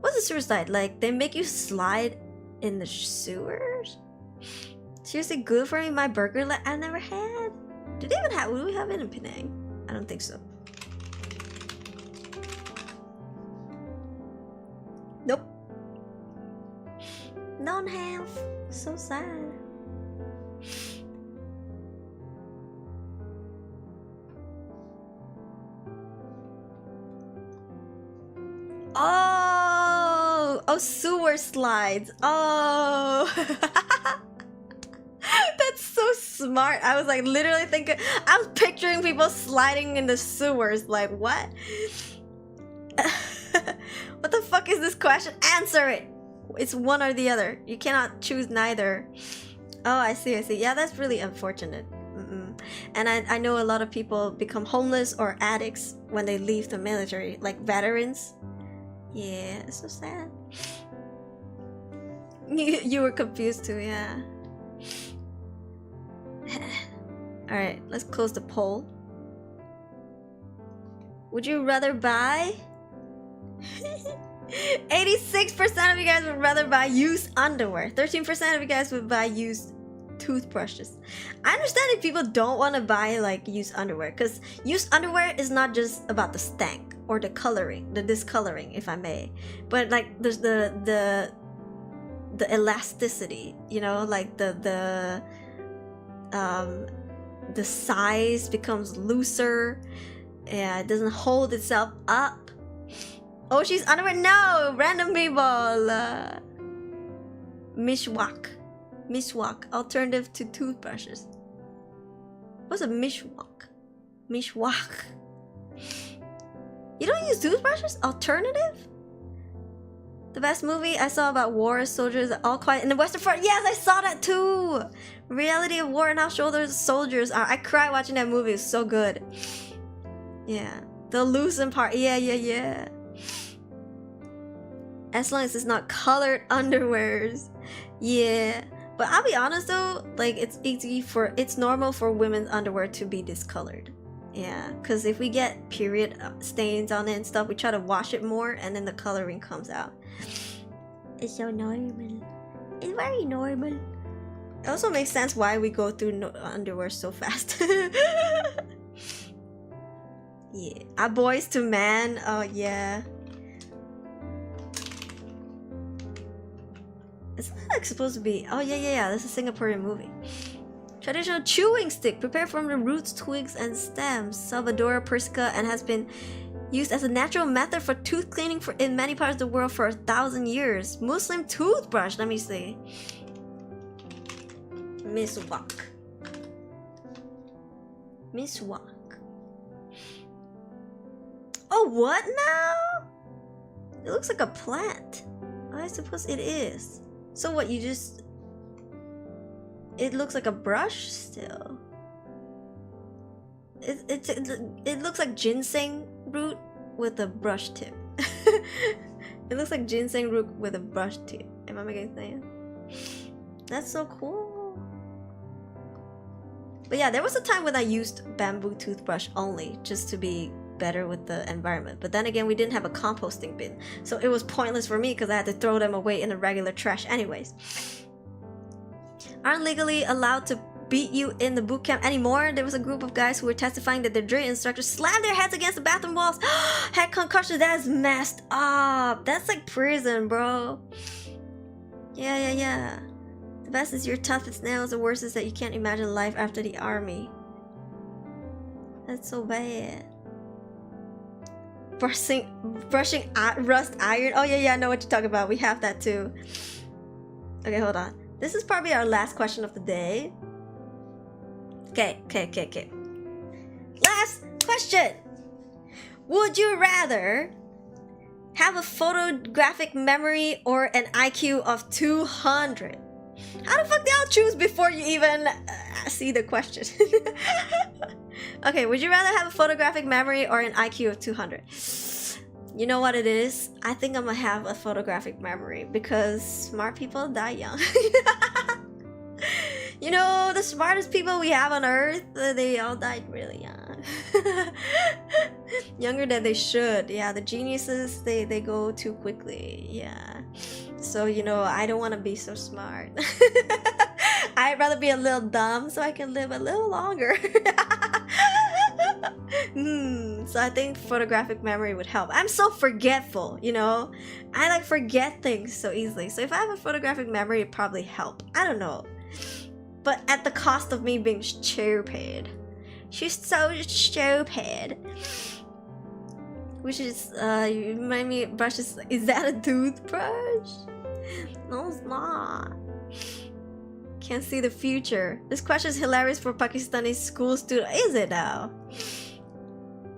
What's a sewer slide? Like, they make you slide in the sewers? Seriously, good for me? My Burger Lab I never had. Did they even have? Would we have it in Penang? I don't think so. Nope. Don't have. So sad. Oh, sewer slides. Oh. That's so smart. I was like literally thinking, I was picturing people sliding in the sewers. Like, what? What the fuck is this question? Answer it. It's one or the other. You cannot choose neither. Oh, I see. Yeah, that's really unfortunate. And I know a lot of people become homeless or addicts when they leave the military, like veterans. Yeah, it's so sad. You were confused too, yeah. Alright, let's close the poll. Would you rather buy? 86% of you guys would rather buy used underwear. 13% of you guys would buy used toothbrushes. I understand if people don't want to buy like used underwear, because used underwear is not just about the stank or the coloring, the discoloring, if I may, but like there's the elasticity, you know, like the size becomes looser. Yeah, it doesn't hold itself up. Oh, she's underwear. No, random people. Mishwak, alternative to toothbrushes. What's a mishwak? You don't use toothbrushes? Alternative? The best movie I saw about war is Soldiers All Quiet in the Western Front. Yes, I saw that too. Reality of war and how soldiers are. I cried watching that movie. It was so good. Yeah, the loosened part. Yeah. As long as it's not colored underwears. Yeah. But I'll be honest though, like it's normal for women's underwear to be discolored. Yeah, because if we get period stains on it and stuff, we try to wash it more and then the coloring comes out. It's so normal. It's very normal. It also makes sense why we go through underwear so fast. Yeah. A Boys to Man. Oh, yeah. It's not like supposed to be. Oh, yeah. This is a Singaporean movie. Traditional chewing stick prepared from the roots, twigs, and stems. Salvador persica and has been used as a natural method for tooth cleaning in many parts of the world for 1,000 years. Muslim toothbrush. Let me see. Miswak. Oh, what now? It looks like a plant. I suppose it is. So what, you just... It looks like a brush still. It looks like ginseng root with a brush tip. It looks like ginseng root with a brush tip. Am I making sense? That's so cool. But yeah, there was a time when I used bamboo toothbrush only just to be better with the environment. But then again, we didn't have a composting bin, so it was pointless for me because I had to throw them away in the regular trash anyways. Aren't legally allowed to beat you in the boot camp anymore. There was a group of guys who were testifying that their drill instructors slammed their heads against the bathroom walls. Had concussions. That is messed up. That's like prison, bro. Yeah. The best is your toughest nails. The worst is that you can't imagine life after the army. That's so bad. Brushing rust iron. Oh yeah, I know what you're talking about. We have that too. Okay, hold on. This is probably our last question of the day. Okay. Last question. Would you rather have a photographic memory or an IQ of 200? How the fuck do y'all choose before you even see the question? Okay, would you rather have a photographic memory or an IQ of 200? You know what it is? I think I'm gonna have a photographic memory because smart people die young. You know, the smartest people we have on Earth, they all died really young. Younger than they should. Yeah, the geniuses, they go too quickly. Yeah. So, you know, I don't want to be so smart. I'd rather be a little dumb so I can live a little longer. So I think photographic memory would help. I'm so forgetful, you know? I like forget things so easily. So if I have a photographic memory, it'd probably help. I don't know. But at the cost of me being stupid. She's so stupid. Which is, you remind me, brushes. Is that a toothbrush? No, it's not. Can't see the future. This question is hilarious for Pakistani school students. Is it now?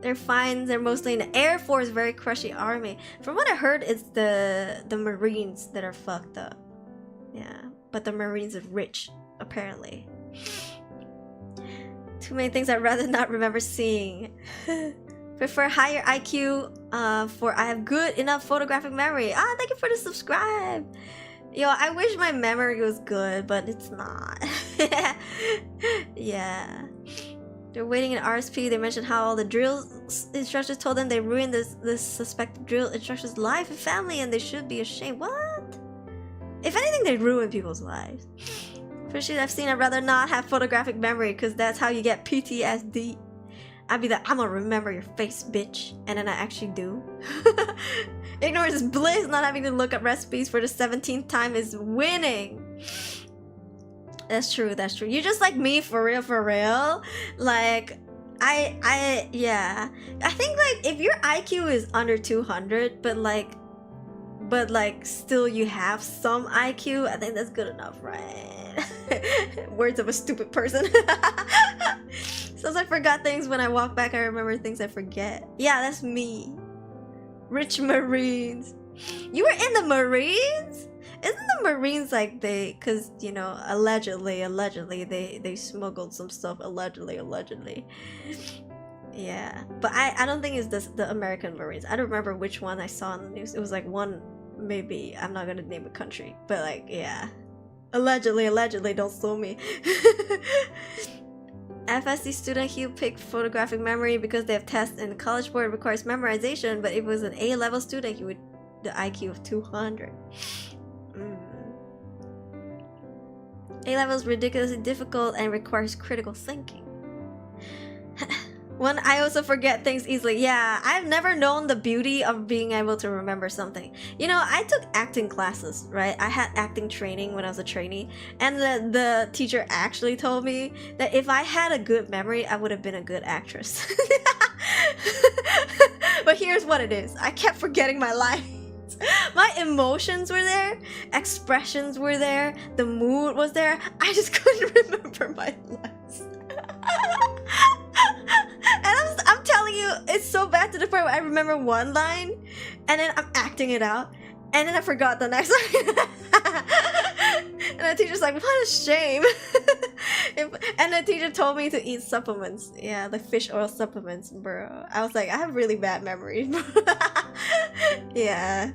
They're fine. They're mostly in the Air Force, very crushy army. From what I heard, it's the Marines that are fucked up. Yeah, but the Marines are rich, apparently. Too many things I'd rather not remember seeing. Prefer higher IQ for I have good enough photographic memory. Ah, thank you for the subscribe. Yo, I wish my memory was good, but it's not. Yeah. They're waiting in RSP. They mentioned how all the drill instructors told them they ruined this suspected drill instructor's life and family, and they should be ashamed. What? If anything, they ruin people's lives. For shit I've seen, I'd rather not have photographic memory, because that's how you get PTSD. I'd be like, I'm gonna remember your face, bitch. And then I actually do. Ignorance is bliss. Not having to look up recipes for the 17th time is winning. That's true, that's true. You're just like me, for real. Like, yeah. I think, like, if your IQ is under 200, but still you have some IQ, I think that's good enough, right? Words of a stupid person. Sometimes I forgot things when I walk back. I remember things I forget. Yeah, that's me. Rich Marines. You were in the Marines? Isn't the Marines like cause you know, allegedly they smuggled some stuff, allegedly. Yeah, but I don't think it's the American Marines. I don't remember which one I saw in the news. It was like one, maybe, I'm not gonna name a country, but like, yeah. Allegedly, don't sue me. FSC student, he'll pick photographic memory because they have tests and the college board requires memorization, but if it was an A-level student, he would the IQ of 200. A-level is ridiculously difficult and requires critical thinking. One, I also forget things easily. Yeah, I've never known the beauty of being able to remember something. You know, I took acting classes, right? I had acting training when I was a trainee, and the teacher actually told me that if I had a good memory, I would have been a good actress. But here's what it is. I kept forgetting my lines. My emotions were there, expressions were there, the mood was there. I just couldn't remember my lines. And I'm telling you, it's so bad to the point where I remember one line, and then I'm acting it out, and then I forgot the next line. And the teacher's like, what a shame. And the teacher told me to eat supplements. Yeah, the fish oil supplements, bro. I was like, I have really bad memories. Yeah,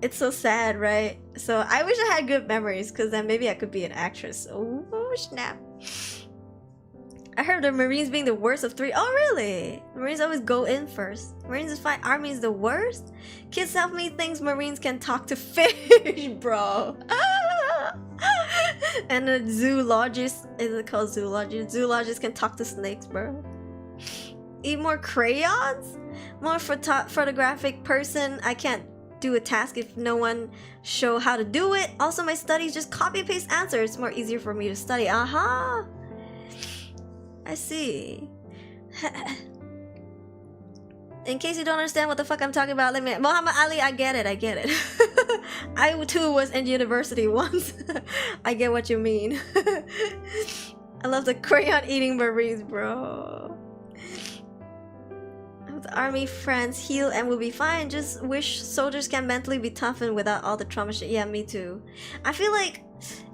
it's so sad, right? So I wish I had good memories, because then maybe I could be an actress. Oh, snap. I heard the Marines being the worst of 3. Oh, really? Marines always go in first. Marines is fine. Army is the worst? Kids help me thinks Marines can talk to fish, bro. And the zoologist, is it called zoologist? Zoologists can talk to snakes, bro. Eat more crayons? More photographic person. I can't do a task if no one show how to do it. Also, my studies just copy and paste answers. It's more easier for me to study. Aha! I see. In case you don't understand what the fuck I'm talking about, let me... Muhammad Ali, I get it, I get it. I too was in university once. I get what you mean. I love the crayon eating Marines, bro. The army friends heal and will be fine. Just wish soldiers can mentally be toughened without all the trauma shit. Yeah, me too. I feel like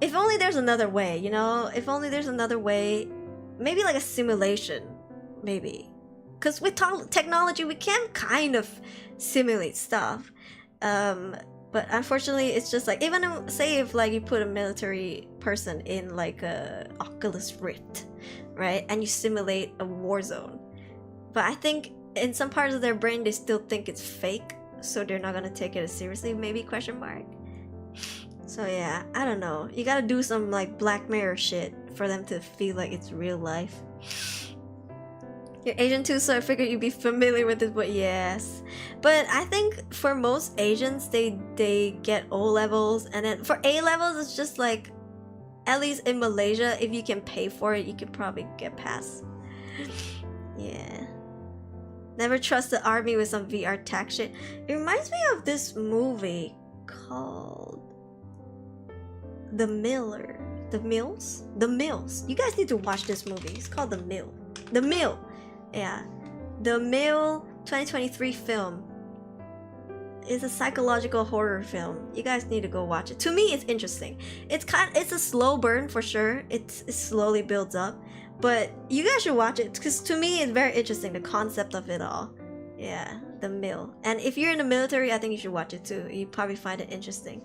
if only there's another way, you know? If only there's another way. Maybe like a simulation, maybe. Because with technology, we can kind of simulate stuff. But unfortunately, it's just like, even say if like you put a military person in like a Oculus Rift, right? And you simulate a war zone. But I think in some parts of their brain, they still think it's fake. So they're not gonna take it as seriously, maybe, question mark. So yeah, I don't know. You gotta do some like Black Mirror shit for them to feel like it's real life. You're Asian too, so I figured you'd be familiar with it, but yes. But I think for most Asians, they get O levels, and then for A levels, it's just like, at least in Malaysia, if you can pay for it, you can probably get past. Yeah. Never trust the army with some VR tech shit. It reminds me of this movie called The Miller. The Mills? The Mills. You guys need to watch this movie. It's called The Mill. The Mill. Yeah. The Mill 2023 film. It's a psychological horror film. You guys need to go watch it. To me, it's interesting. It's a slow burn for sure. It slowly builds up. But you guys should watch it, because to me, it's very interesting, the concept of it all. Yeah, The Mill. And if you're in the military, I think you should watch it too. You probably find it interesting.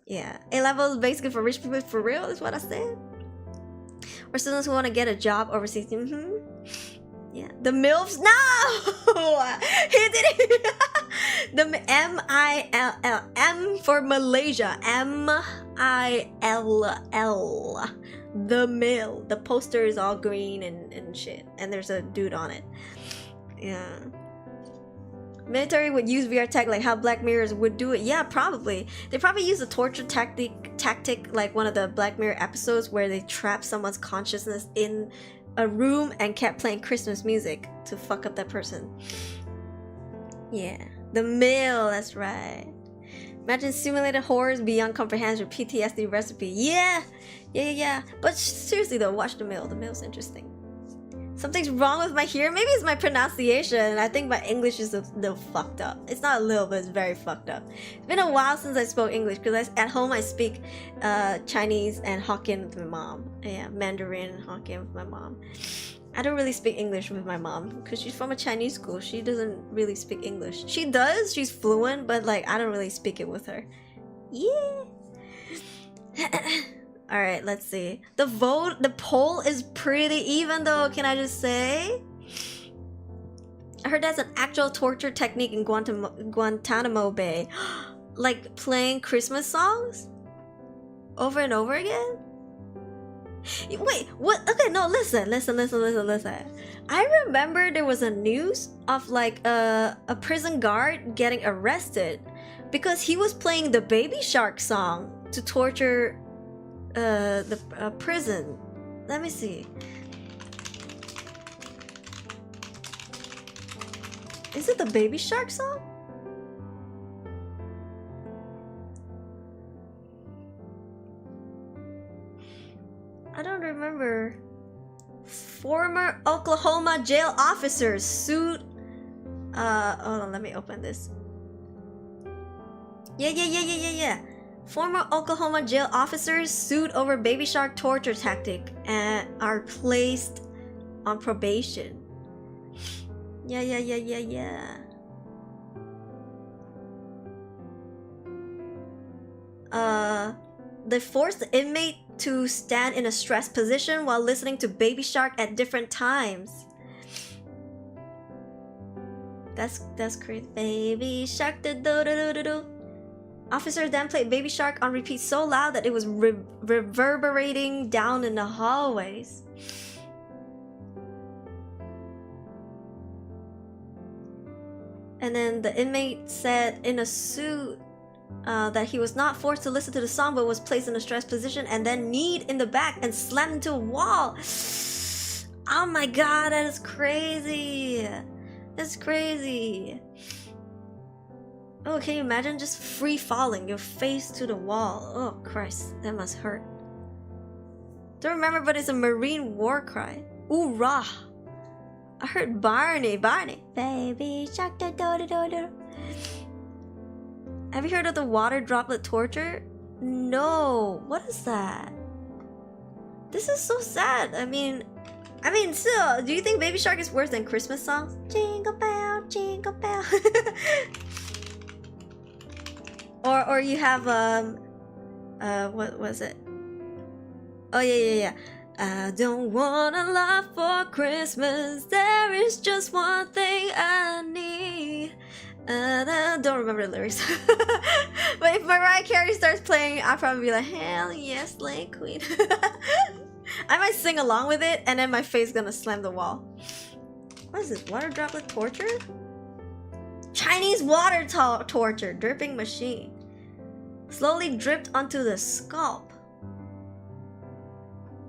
Yeah, A-level is basically for rich people, for real, is what I said. Or students who want to get a job overseas. Yeah, the MILFs. No, he didn't. The M-I-L-L. M for Malaysia. M-I-L-L. The Mill. The poster is all green and shit, and there's a dude on it. Yeah. Military would use VR tech like how Black Mirrors would do it. Yeah, probably. They probably use a torture tactic like one of the Black Mirror episodes where they trap someone's consciousness in a room and kept playing Christmas music to fuck up that person. Yeah. The Mill, that's right. Imagine simulated horrors beyond comprehension, PTSD recipe. Yeah. But seriously though, watch The Mill. The Mill's interesting. Something's wrong with my hearing. Maybe it's my pronunciation. I think my English is a little fucked up. It's not a little, but it's very fucked up. It's been a while since I spoke English, because at home I speak Chinese and Hokkien with my mom. Yeah, Mandarin and Hokkien with my mom. I don't really speak English with my mom, because she's from a Chinese school. She doesn't really speak English. She does. She's fluent, but like I don't really speak it with her. Yeah. Alright, let's see. The poll is pretty even though, can I just say? I heard that's an actual torture technique in Guantanamo Bay. Like playing Christmas songs? Over and over again? Wait, what? Okay, no, listen. I remember there was a news of like a prison guard getting arrested because he was playing the Baby Shark song to torture the prison. Let me see. Is it the Baby Shark song? I don't remember. Former Oklahoma jail officers sued. Hold on, let me open this. Yeah. Former Oklahoma jail officers sued over Baby Shark torture tactic and are placed on probation. Yeah. They forced the inmate to stand in a stressed position while listening to Baby Shark at different times. That's crazy. Baby Shark do do do do do. Officers then played Baby Shark on repeat so loud that it was reverberating down in the hallways. And then the inmate said in a suit that he was not forced to listen to the song but was placed in a stressed position and then kneed in the back and slammed into a wall. Oh my god, that is crazy. That's crazy. Oh, can you imagine just free falling, your face to the wall? Oh Christ, that must hurt. Don't remember, but it's a Marine war cry. Ooh rah. I heard Barney. Baby shark da do do do do. Have you heard of the water droplet torture? No. What is that? This is so sad. I mean, still, do you think Baby Shark is worse than Christmas songs? Jingle bell, jingle bell. or you have what was it? Oh yeah. I don't want a lot for Christmas. There is just one thing I need. And I don't remember the lyrics. But if Mariah Carey starts playing, I'll probably be like, hell yes, Slay Queen. I might sing along with it, and then my face is gonna slam the wall. What is this? Water droplet torture? Chinese water torture. Dripping machine. Slowly dripped onto the scalp.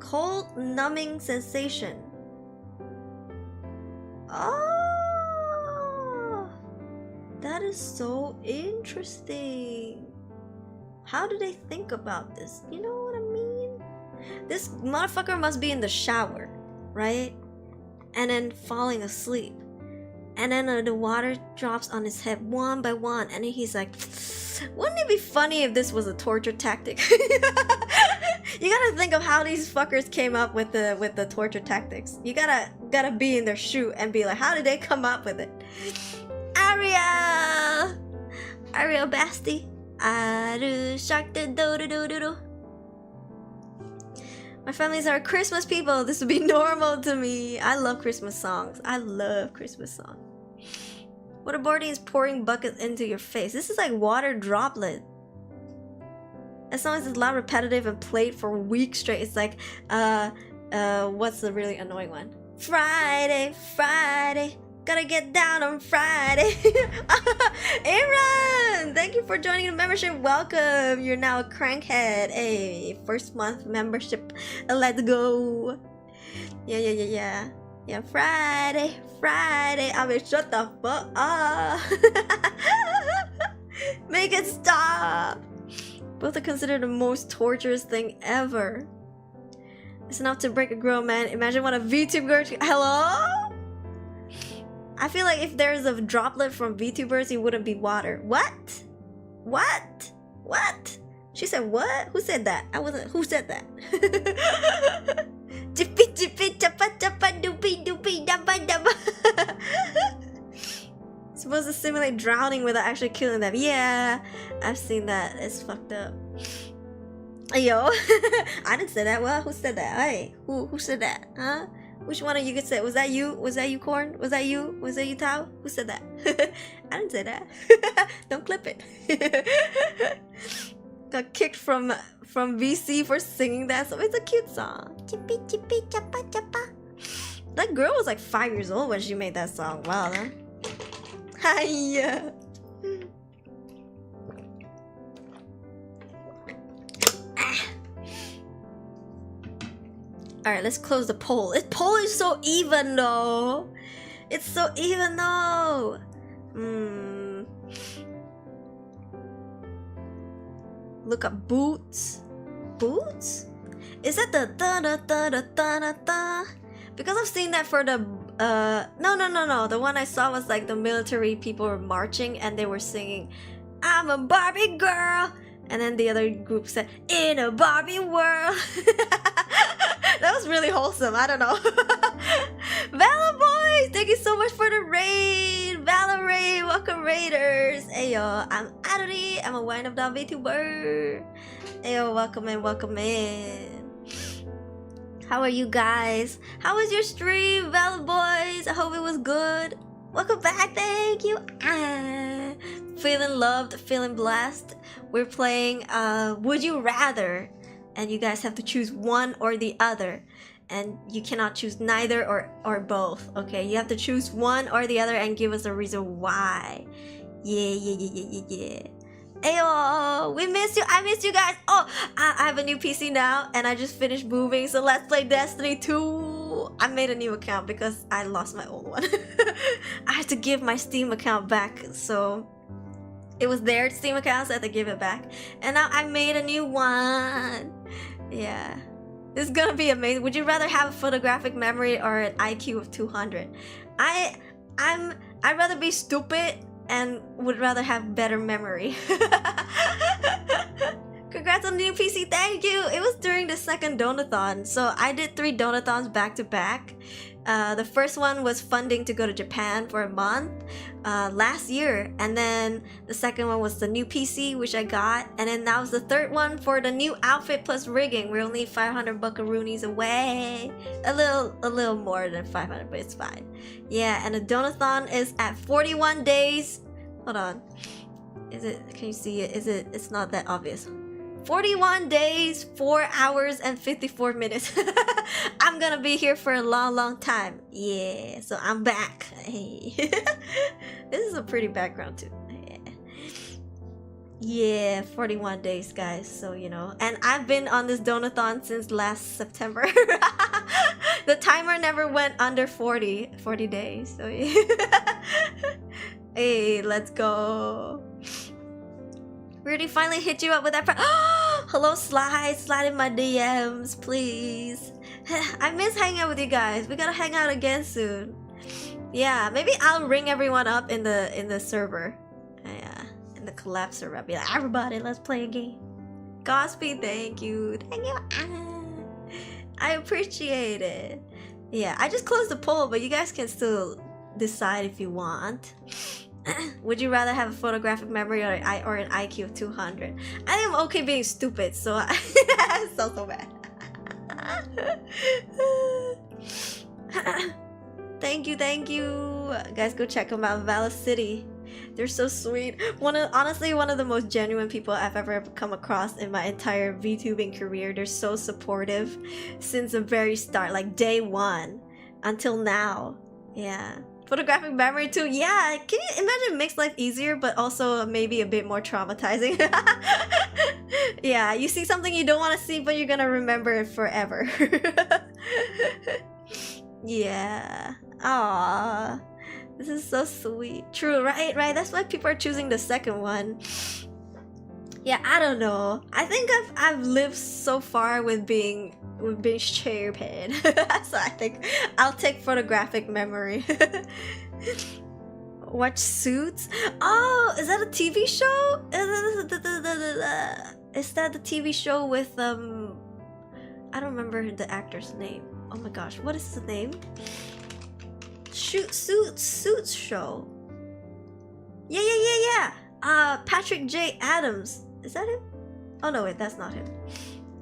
Cold, numbing sensation. Oh, that is so interesting. How do they think about this? You know what I mean? This motherfucker must be in the shower, right? And then falling asleep. And then the water drops on his head one by one. And then he's like, wouldn't it be funny if this was a torture tactic? You gotta think of how these fuckers came up with the torture tactics. You gotta be in their shoe and be like, how did they come up with it? Ariel Basti. Aru shark do do do do do. My families are Christmas people. This would be normal to me. I love Christmas songs. Waterboarding is pouring buckets into your face. This is like water droplet. As long as it's loud, repetitive, and played for weeks straight, it's like, what's the really annoying one? Friday, gotta get down on Friday. Aaron, thank you for joining the membership. Welcome. You're now a crankhead. Hey, first month membership. Let's go. Yeah. Friday. I mean, shut the fuck up. Make it stop. Both are considered the most torturous thing ever. It's enough to break a grown man. Imagine what a VTuber. Hello? I feel like if there's a droplet from VTubers, it wouldn't be water. What? She said what? Who said that? I wasn't. Who said that? Supposed to simulate drowning without actually killing them. Yeah, I've seen that. It's fucked up. Yo, I didn't say that. Well, who said that? Hey, who said that? Huh? Which one of you could say? Was that you? Was that you, Corn? Was that you? Was that you, Tao? Who said that? I didn't say that. Don't clip it. Got kicked from VC for singing that song. It's a cute song. Chippy chippy chappa chappa. That girl was like 5 years old when she made that song. Wow, huh? Hiya. Alright, let's close the poll. This poll is so even though. It's so even though. Look up boots. Boots? Is that the da da da da da da da? Because I've seen that for the no. The one I saw was like the military people were marching and they were singing, "I'm a Barbie girl," and then the other group said, "In a Barbie world." That was really wholesome. I don't know. Valor boys, thank you so much for the raid. Valor raid, welcome raiders. Ayo, I'm Aruri. I'm a wind up down Vtuber. Ayo, welcome in, welcome in. How are you guys? How was your stream, Valor boys? I hope it was good. Welcome back, thank you. Feeling loved, feeling blessed. We're playing Would You Rather, and you guys have to choose one or the other, and you cannot choose neither or both. Okay, you have to choose one or the other and give us a reason why. Yeah. Ayo, we miss you. I miss you guys. Oh, I have a new PC now, and I just finished moving, so let's play Destiny 2. I made a new account because I lost my old one. I had to give my Steam account back, so it was their Steam account, so I had to give it back. And now I made a new one. Yeah. This is gonna be amazing. Would you rather have a photographic memory or an IQ of 200? I'd rather be stupid and would rather have better memory. Congrats on the new PC, thank you! It was during the second donathon, so I did 3 donathons back to back. The first one was funding to go to Japan for a month last year, and then the second one was the new PC, which I got, and then that was the third one for the new outfit plus rigging. We're only 500 buckaroonies away, a little more than 500, but it's fine. Yeah, and the donathon is at 41 days. Hold on, is it? Can you see it? Is it? It's not that obvious. 41 days, 4 hours, and 54 minutes. I'm gonna be here for a long time. Yeah, so I'm back. Hey. This is a pretty background too. Yeah, 41 days, guys. So, you know. And I've been on this donathon since last September. The timer never went under 40 days. So, yeah. Hey, let's go. Rudy finally hit you up with that. Hello, slide in my DMs, please. I miss hanging out with you guys. We gotta hang out again soon. Yeah, maybe I'll ring everyone up in the server. Yeah, in the collab server. I'll be like, everybody, let's play a game. Godspeed, thank you. I appreciate it. Yeah, I just closed the poll, but you guys can still decide if you want. Would you rather have a photographic memory or an IQ of 200? I am okay being stupid, so it's so bad. Thank you. Guys, go check them out. Valor City. They're so sweet. Honestly, one of the most genuine people I've ever come across in my entire VTubing career. They're so supportive since the very start, like day one until now. Yeah. Photographic memory too. Yeah, can you imagine? Makes life easier, but also maybe a bit more traumatizing. Yeah, you see something you don't want to see, but you're gonna remember it forever. Yeah. Aww. This is so sweet. True, right? That's why people are choosing the second one. Yeah, I don't know. I think I've lived so far with being stupid. So I think I'll take photographic memory. Watch Suits? Oh, is that a TV show? Is that the TV show with I don't remember the actor's name. Oh my gosh, what is his name? Suits show. Yeah. Patrick J. Adams. Is that him? Oh no, wait, that's not him.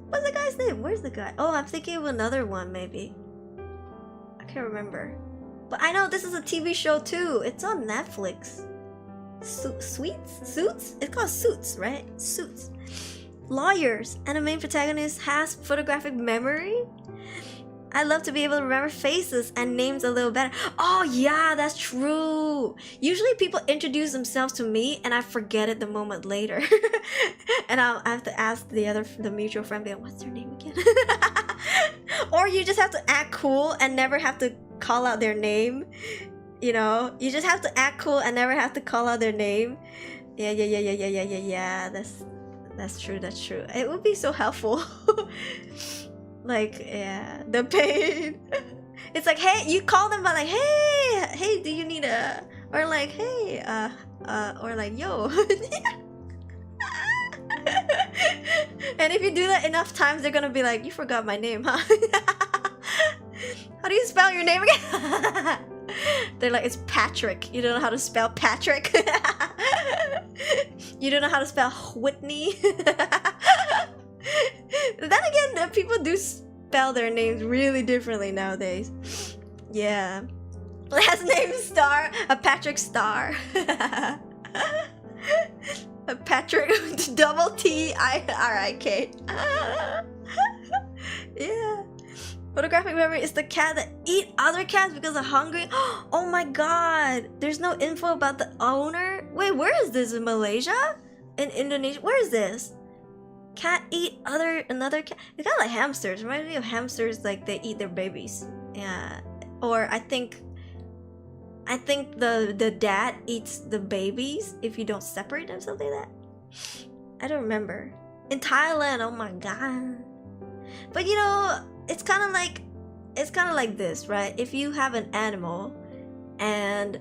What's the guy's name? Where's the guy? Oh, I'm thinking of another one, maybe. I can't remember. But I know this is a TV show too. It's on Netflix. Suits? It's called Suits, right? Suits. Lawyers. And the main protagonist has photographic memory. I love to be able to remember faces and names a little better. Oh yeah, that's true. Usually people introduce themselves to me and I forget it the moment later. And I have to ask the mutual friend, be like, what's their name again? Or you just have to act cool and never have to call out their name. You know, you just have to act cool and never have to call out their name. Yeah. That's true. It would be so helpful. Like, yeah, the pain. It's like, hey, you call them, but like, hey, do you need a, or like, hey, or like, yo. And if you do that enough times, they're gonna be like, you forgot my name, huh? How do you spell your name again? They're like, it's Patrick. You don't know how to spell Patrick? You don't know how to spell Whitney? Then again, people do spell their names really differently nowadays. Yeah. Last name Star. A Patrick Star. A Patrick double T-I-R-I-K. Yeah. Photographic memory is the cat that eat other cats because they're hungry. Oh my god. There's no info about the owner. Wait, where is this? In Malaysia? In Indonesia? Where is this? Cat eat another cat. It's kind of like hamsters. Reminds me of hamsters, like they eat their babies. Yeah. Or I think the dad eats the babies if you don't separate them, something like that. I don't remember. In Thailand, oh my god. But you know, it's kind of like this, right? If you have an animal and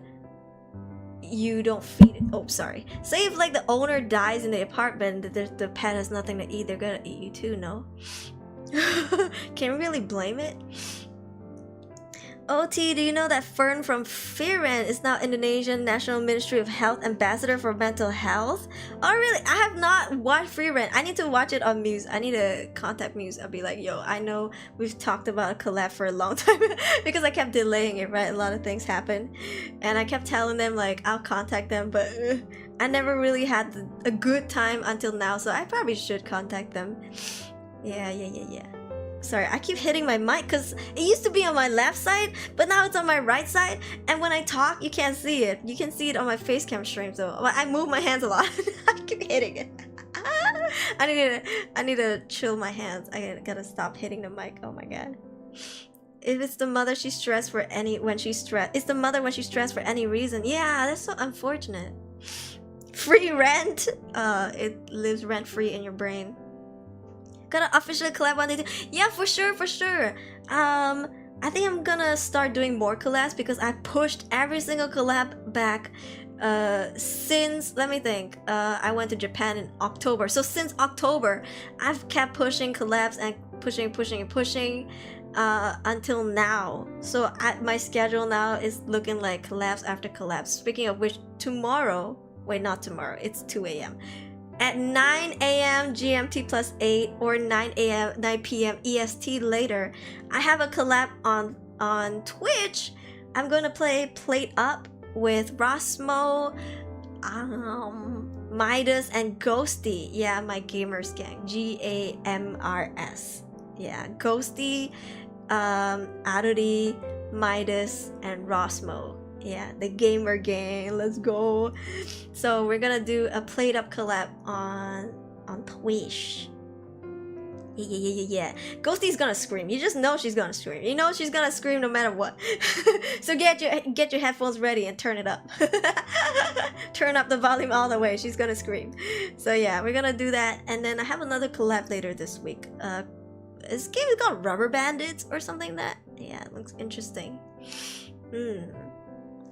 you don't feed it. Oh, sorry. Say if like the owner dies in the apartment, the pet has nothing to eat, they're gonna eat you too, no? Can we really blame it? OT, do you know that Fern from Firen is now Indonesian National Ministry of Health Ambassador for Mental Health? Oh really? I have not watched Firen. I need to watch it on Muse. I need to contact Muse. I'll be like, yo, I know we've talked about a collab for a long time because I kept delaying it, right? A lot of things happened. And I kept telling them like, I'll contact them, but I never really had a good time until now, so I probably should contact them. Yeah. Sorry, I keep hitting my mic because it used to be on my left side, but now it's on my right side. And when I talk, you can't see it. You can see it on my face cam stream, so I move my hands a lot. I keep hitting it. I need to chill my hands. I gotta stop hitting the mic. Oh my god. If it's the mother she's stressed for when she's stressed. It's the mother when she's stressed for any reason. Yeah, that's so unfortunate. Free rent. It lives rent free in your brain. Gonna officially collab on it. Yeah, for sure. I think I'm gonna start doing more collabs because I pushed every single collab back since, let me think, I went to Japan in October. So since October, I've kept pushing collabs and pushing until now. So my schedule now is looking like collabs after collabs. Speaking of which, tomorrow, wait, not tomorrow, it's 2 a.m. At 9 a.m. GMT plus 8 or 9 p.m. EST later, I have a collab on Twitch. I'm gonna play Plate Up with Rosmo, Midas, and Ghosty. Yeah, my gamers gang. GAMRS. Yeah, Ghosty, Aruri, Midas, and Rosmo. Yeah, the gamer gang. Let's go. So we're gonna do a Plate Up collab on Twitch. Yeah. Ghosty's gonna scream. You just know she's gonna scream. You know she's gonna scream no matter what. So get your headphones ready and turn it up. Turn up the volume all the way. She's gonna scream. So yeah, we're gonna do that, and then I have another collab later this week. This game is called Rubber Bandits or something like that. Yeah, it looks interesting.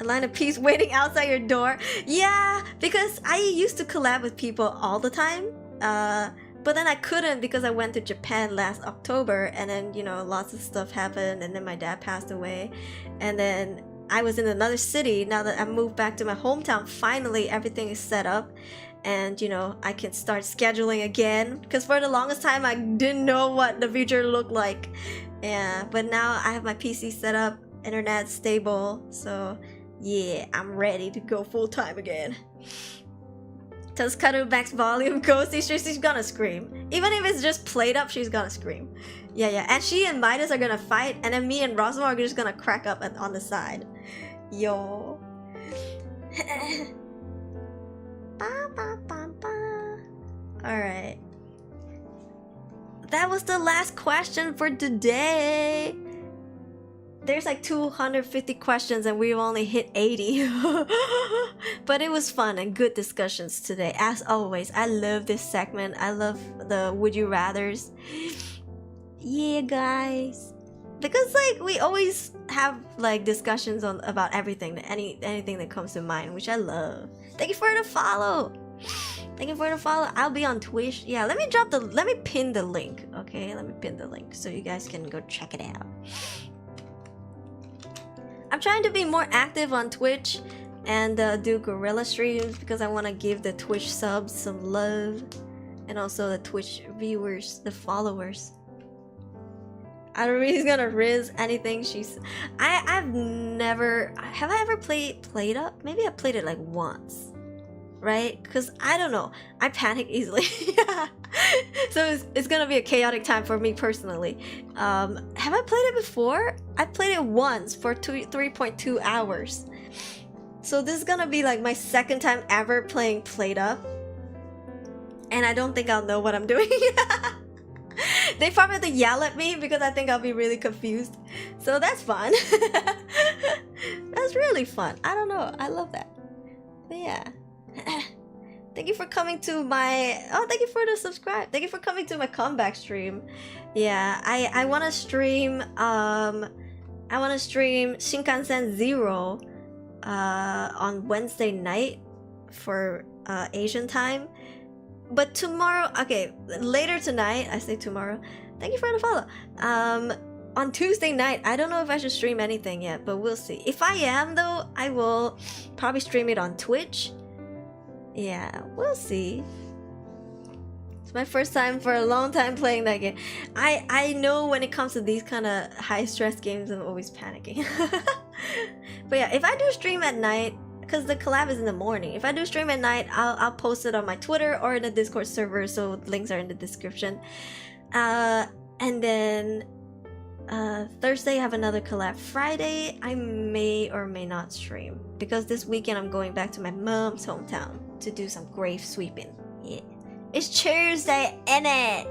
A line of peace waiting outside your door. Yeah, because I used to collab with people all the time. But then I couldn't because I went to Japan last October, and then, you know, lots of stuff happened, and then my dad passed away. And then I was in another city. Now that I moved back to my hometown, finally everything is set up. and you know, I can start scheduling again, because for the longest time I didn't know what the future looked like. Yeah, but now I have my PC set up, internet stable, so yeah, I'm ready to go full-time again. Does Karu max volume go? She's gonna scream. Even if it's just played up, she's gonna scream. Yeah, and she and Midas are gonna fight, and then me and Rosmo are just gonna crack up on the side. Yo. Alright. That was the last question for today. There's like 250 questions and we've only hit 80. But it was fun and good discussions today. As always, I love this segment. I love the Would You Rathers. Yeah, guys. Because like we always have like discussions on about everything, anything that comes to mind, which I love. Thank you for the follow. Thank you for the follow. I'll be on Twitch. Yeah, let me pin the link. Okay, let me pin the link so you guys can go check it out. I'm trying to be more active on Twitch and do gorilla streams because I want to give the Twitch subs some love, and also the Twitch viewers, the followers. Aruri's gonna riz anything she's. Have I ever played up? Maybe I played it like once, right? Because I don't know, I panic easily. So it's gonna be a chaotic time for me personally. Have I played it before? I played it once for 3.2 hours. So this is gonna be like my second time ever playing played up, and I don't think I'll know what I'm doing. They probably have to yell at me because I think I'll be really confused. So that's fun. That's really fun. I don't know. I love that. But yeah. Thank you for coming to my... Oh, thank you for the subscribe. Thank you for coming to my comeback stream. Yeah, I want to stream... I want to stream Shinkansen Zero on Wednesday night for Asian time. But tomorrow, okay, later tonight, I say tomorrow, thank you for the follow. On Tuesday night, I don't know if I should stream anything yet, but we'll see. If I am though, I will probably stream it on Twitch. Yeah, we'll see. It's my first time for a long time playing that game. I know when it comes to these kind of high stress games, I'm always panicking. But yeah, if I do stream at night, because the collab is in the morning. If I do stream at night, I'll post it on my Twitter or in the Discord server, so links are in the description. And then Thursday I have another collab. Friday I may or may not stream because this weekend I'm going back to my mom's hometown to do some grave sweeping. Yeah. It's Tuesday, innit?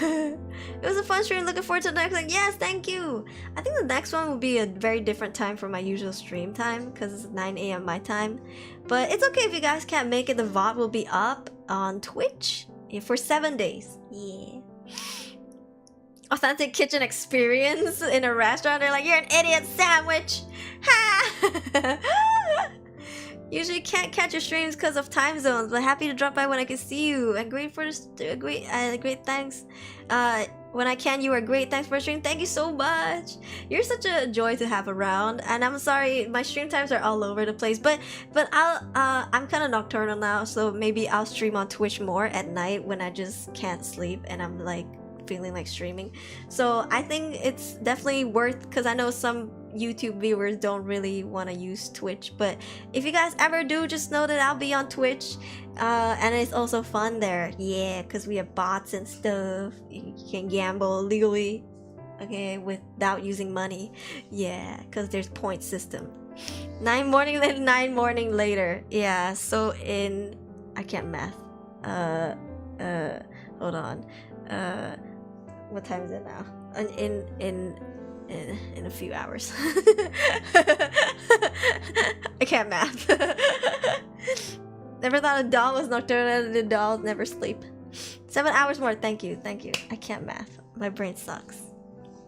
It was a fun stream. Looking forward to the next one. Yes, thank you. I think the next one will be a very different time from my usual stream time because it's 9 a.m. my time. But it's okay if you guys can't make it. The VOD will be up on Twitch for 7 days. Yeah. Authentic kitchen experience in a restaurant. They're like, you're an idiot sandwich. Ha! Usually can't catch your streams because of time zones, but happy to drop by when I can see you. And great for this, great thanks. When I can, you are great. Thanks for stream. Thank you so much. You're such a joy to have around. And I'm sorry, my stream times are all over the place. But I'm kind of nocturnal now, so maybe I'll stream on Twitch more at night when I just can't sleep and I'm like feeling like streaming. So I think it's definitely worth, because I know some YouTube viewers don't really want to use Twitch, but if you guys ever do, just know that I'll be on Twitch, and it's also fun there. Yeah, because we have bots and stuff. You can gamble legally, okay, without using money. Yeah, because there's point system. 9 morning later, 9 morning later. Yeah, so I can't math. Hold on. What time is it now? In a few hours. I can't math. Never thought a doll was nocturnal and the dolls never sleep. 7 hours more. Thank you. I can't math. My brain sucks.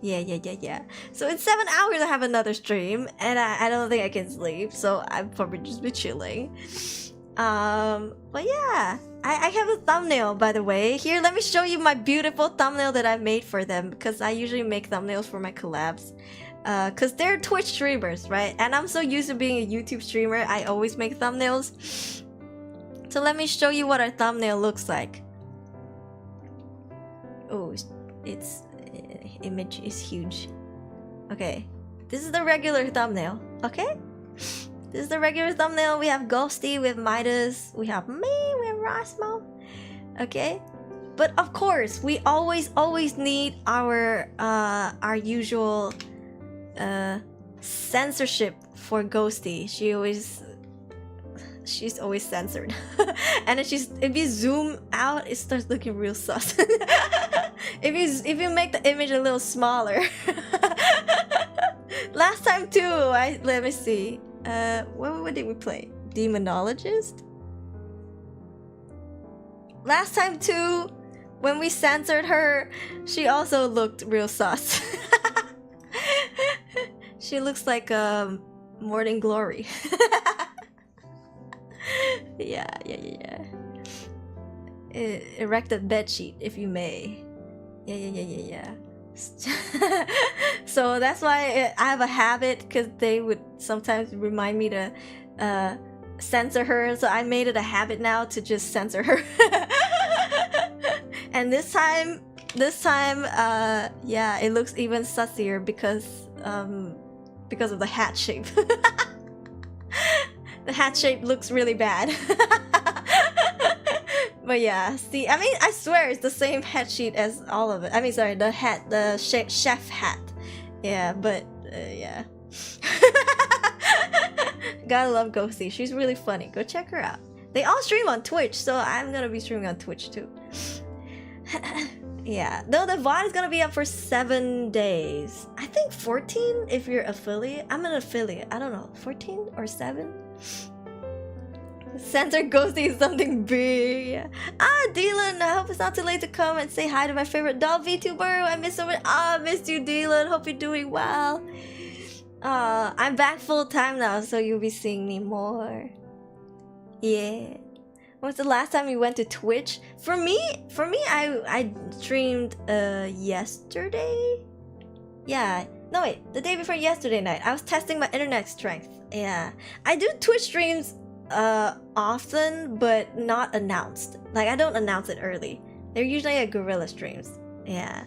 Yeah. So in 7 hours I have another stream and I don't think I can sleep, so I'll probably just be chilling. But yeah, I have a thumbnail, by the way. Here, let me show you my beautiful thumbnail that I made for them, because I usually make thumbnails for my collabs. Because they're Twitch streamers, right? And I'm so used to being a YouTube streamer, I always make thumbnails. So let me show you what our thumbnail looks like. Oh, its image is huge. Okay, this is the regular thumbnail. Okay, this is the regular thumbnail. We have Ghosty, we have Midas, we have me, we have Rosmo. Okay, but of course we always need our usual censorship for Ghosty. She's always censored. And then if you zoom out, it starts looking real sus. if you make the image a little smaller. Last time too, let me see. What did we play? Demonologist? Last time too, when we censored her, she also looked real sus. She looks like Morning Glory. Yeah. Erect a bedsheet if you may. Yeah. So that's why I have a habit, because they would sometimes remind me to censor her. So I made it a habit now to just censor her. And this time, yeah, it looks even sussier because of the hat shape. The hat shape looks really bad. But yeah, see, I mean, I swear it's the same head sheet as all of it. I mean, sorry, the chef hat. Yeah, but yeah. Gotta love Ghosty. She's really funny. Go check her out. They all stream on Twitch, so I'm gonna be streaming on Twitch too. Yeah, though the VOD is gonna be up for 7 days. I think 14 if you're affiliate. I'm an affiliate. I don't know, 14 or 7? Censor Ghosty is something big. Dylan, I hope it's not too late to come and say hi to my favorite doll, Vtuber. I miss so much. I missed you, Dylan. Hope you're doing well. I'm back full time now, so you'll be seeing me more. Yeah. When was the last time you went to Twitch? For me, I streamed yesterday. Yeah. No wait, the day before yesterday night. I was testing my internet strength. Yeah. I do Twitch streams often, but not announced. Like, I don't announce it early. They're usually at guerrilla streams. Yeah.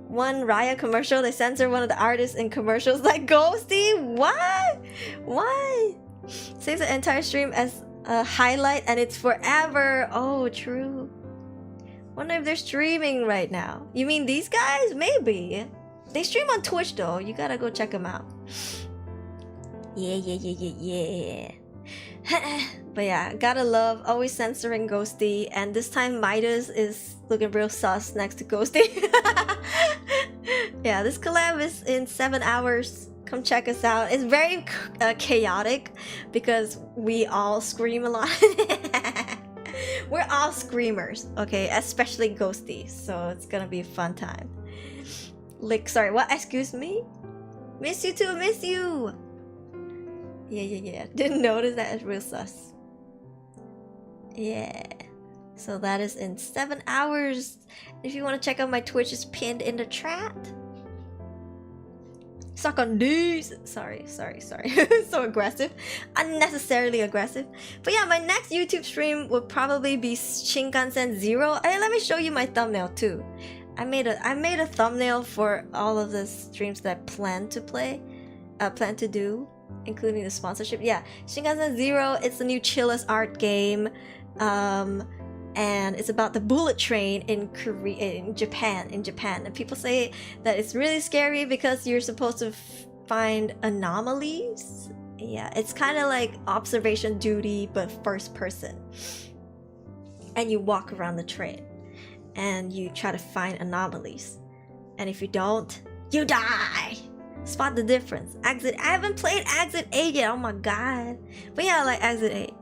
One Raya commercial, they censor one of the artists in commercials like Ghosty. What? Why? Saves the entire stream as a highlight and it's forever. Oh, true. Wonder if they're streaming right now. You mean these guys? Maybe. They stream on Twitch though. You gotta go check them out. Yeah. But yeah, gotta love always censoring Ghosty, and this time Midas is looking real sus next to Ghosty. Yeah, this collab is in 7 hours. Come check us out. It's very chaotic because we all scream a lot. We're all screamers, okay? Especially Ghosty, so it's gonna be a fun time. Sorry, what? Excuse me? Miss you too, miss you! Yeah. Didn't notice that. It's real sus. Yeah. So that is in 7 hours. If you want to check out my Twitch, it's pinned in the chat. Suck on these. Sorry. So aggressive. Unnecessarily aggressive. But yeah, my next YouTube stream will probably be Shinkansen Zero. Hey, let me show you my thumbnail too. I made a thumbnail for all of the streams that I plan to do, including the sponsorship. Yeah, Shinkansen Zero, it's the new Chillus art game, and it's about the bullet train in Japan. And people say that it's really scary because you're supposed to find anomalies. Yeah, it's kind of like observation duty but first person, and you walk around the train and you try to find anomalies, and if you don't, you die. Spot the difference. Exit. I haven't played Exit 8 yet. Oh my god. But yeah, I like Exit 8.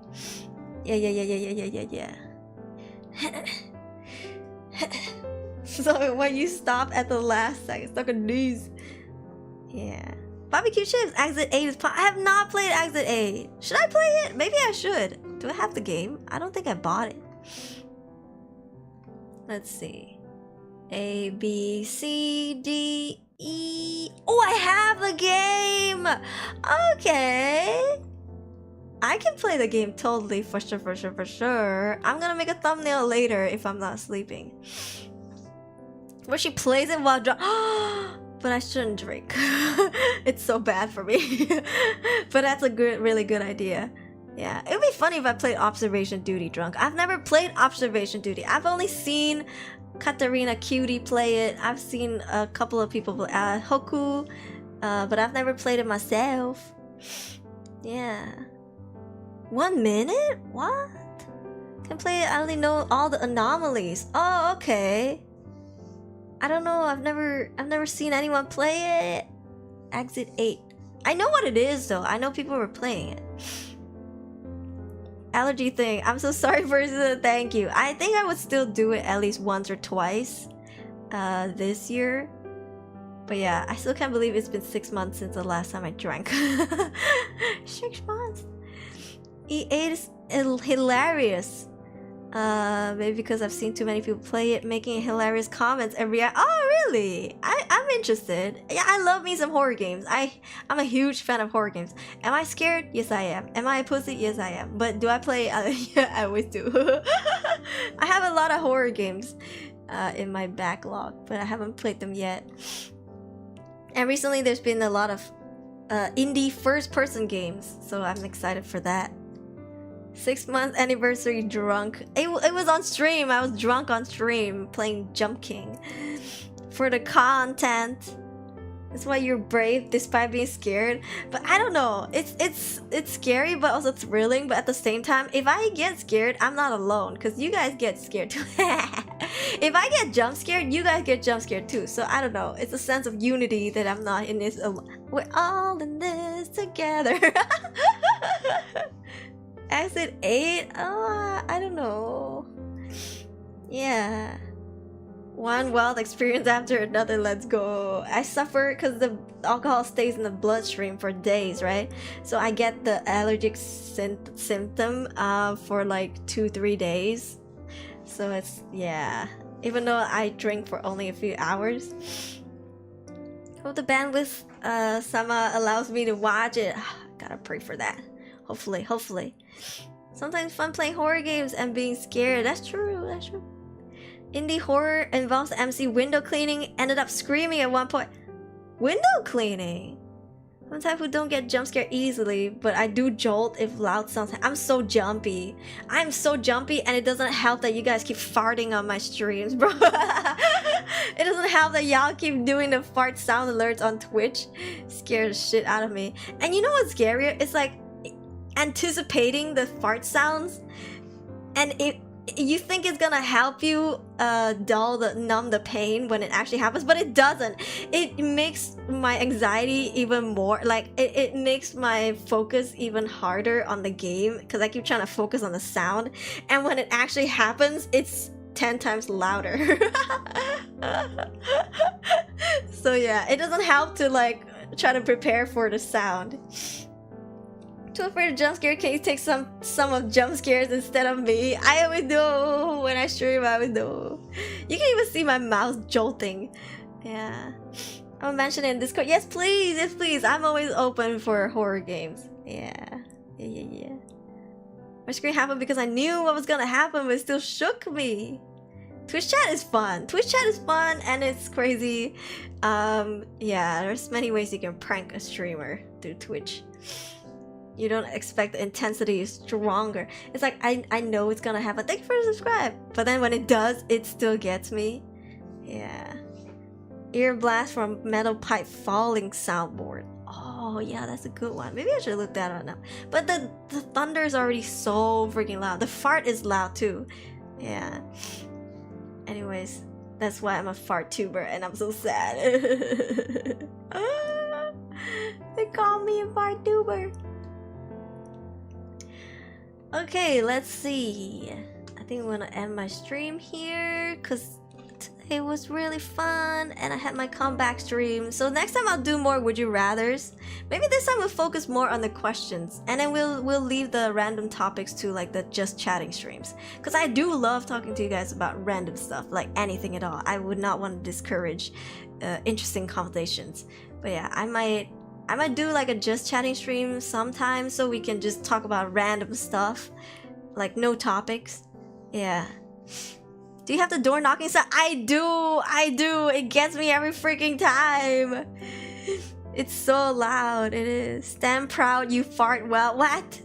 Yeah. So when you stop at the last second, stuck on these. Yeah. Barbecue chips. Exit 8 is. I have not played Exit 8. Should I play it? Maybe I should. Do I have the game? I don't think I bought it. Let's see. A, B, C, D, E. Oh, I have the game. Okay. I can play the game totally, for sure, for sure, for sure. I'm gonna make a thumbnail later if I'm not sleeping. Where she plays it while drunk. But I shouldn't drink. It's so bad for me. But that's a good, really good idea. Yeah, it would be funny if I played Observation Duty drunk. I've never played Observation Duty. I've only seen Katarina Cutie play it. I've seen a couple of people play Hoku, but I've never played it myself. Yeah. 1 minute? What? Can play it, I only know all the anomalies. Oh, okay. I don't know, I've never seen anyone play it. Exit 8. I know what it is though. I know people were playing it. Allergy thing. I'm so sorry for it. Thank you. I think I would still do it at least once or twice this year. But yeah, I still can't believe it's been 6 months since the last time I drank. 6 months. E8 is hilarious. Maybe because I've seen too many people play it, making hilarious comments and react. Oh, really? I'm interested. Yeah, I love me some horror games. I'm a huge fan of horror games. Am I scared? Yes, I am. Am I a pussy? Yes, I am. But do I play? Yeah, I always do. I have a lot of horror games in my backlog, but I haven't played them yet. And recently, there's been a lot of indie first-person games, so I'm excited for that. 6-month anniversary drunk. It was on stream. I was drunk on stream playing Jump King for the content. That's why you're brave despite being scared. But I don't know. It's scary but also thrilling. But at the same time, if I get scared, I'm not alone because you guys get scared too. If I get jump scared, you guys get jump scared too. So I don't know. It's a sense of unity that I'm not in this alone. We're all in this together. Exit 8? Oh, I don't know. Yeah. One wild experience after another, let's go. I suffer because the alcohol stays in the bloodstream for days, right? So I get the allergic symptom for like 2-3 days. So it's, yeah. Even though I drink for only a few hours. Hope the bandwidth Sama allows me to watch it. Gotta pray for that. Hopefully, hopefully. Sometimes fun playing horror games and being scared. That's true, that's true. Indie horror involves MC window cleaning. Ended up screaming at one point. Window cleaning? I'm the type who don't get jump scared easily, but I do jolt if loud sounds. I'm so jumpy. I'm so jumpy, and it doesn't help that you guys keep farting on my streams, bro. It doesn't help that y'all keep doing the fart sound alerts on Twitch. Scares the shit out of me. And you know what's scarier? It's like anticipating the fart sounds, and you think it's gonna help you numb the pain when it actually happens, but it doesn't. It makes my anxiety even more, like it makes my focus even harder on the game because I keep trying to focus on the sound, and when it actually happens, it's 10 times louder. So yeah, it doesn't help to like try to prepare for the sound. Too afraid of jump scare. Can you take some of jump scares instead of me? I always do. When I stream, I always do. You can even see my mouse jolting. Yeah. I'm mentioning in Discord. Yes, please. Yes, please. I'm always open for horror games. Yeah. Yeah. My screen happened because I knew what was gonna happen, but it still shook me. Twitch chat is fun. Twitch chat is fun and it's crazy. Yeah, there's many ways you can prank a streamer through Twitch. You don't expect the intensity is stronger. It's like, I know it's gonna happen. Thank you for the subscribe. But then when it does, it still gets me. Yeah. Ear blast from metal pipe falling soundboard. Oh, yeah, that's a good one. Maybe I should look that up now. But the thunder is already so freaking loud. The fart is loud too. Yeah. Anyways, that's why I'm a Fartuber and I'm so sad. They call me a Fartuber. Okay, let's see. I think I'm gonna end my stream here because today was really fun and I had my comeback stream. So next time I'll do more Would You Rathers. Maybe this time we'll focus more on the questions and then we'll leave the random topics to like the just chatting streams. Because I do love talking to you guys about random stuff, like anything at all. I would not want to discourage interesting conversations. But yeah, I might I might do like a just chatting stream sometimes so we can just talk about random stuff. Like no topics. Yeah. Do you have the door knocking sound? I do. It gets me every freaking time. It's so loud. It is. Stand proud, you fart well. What?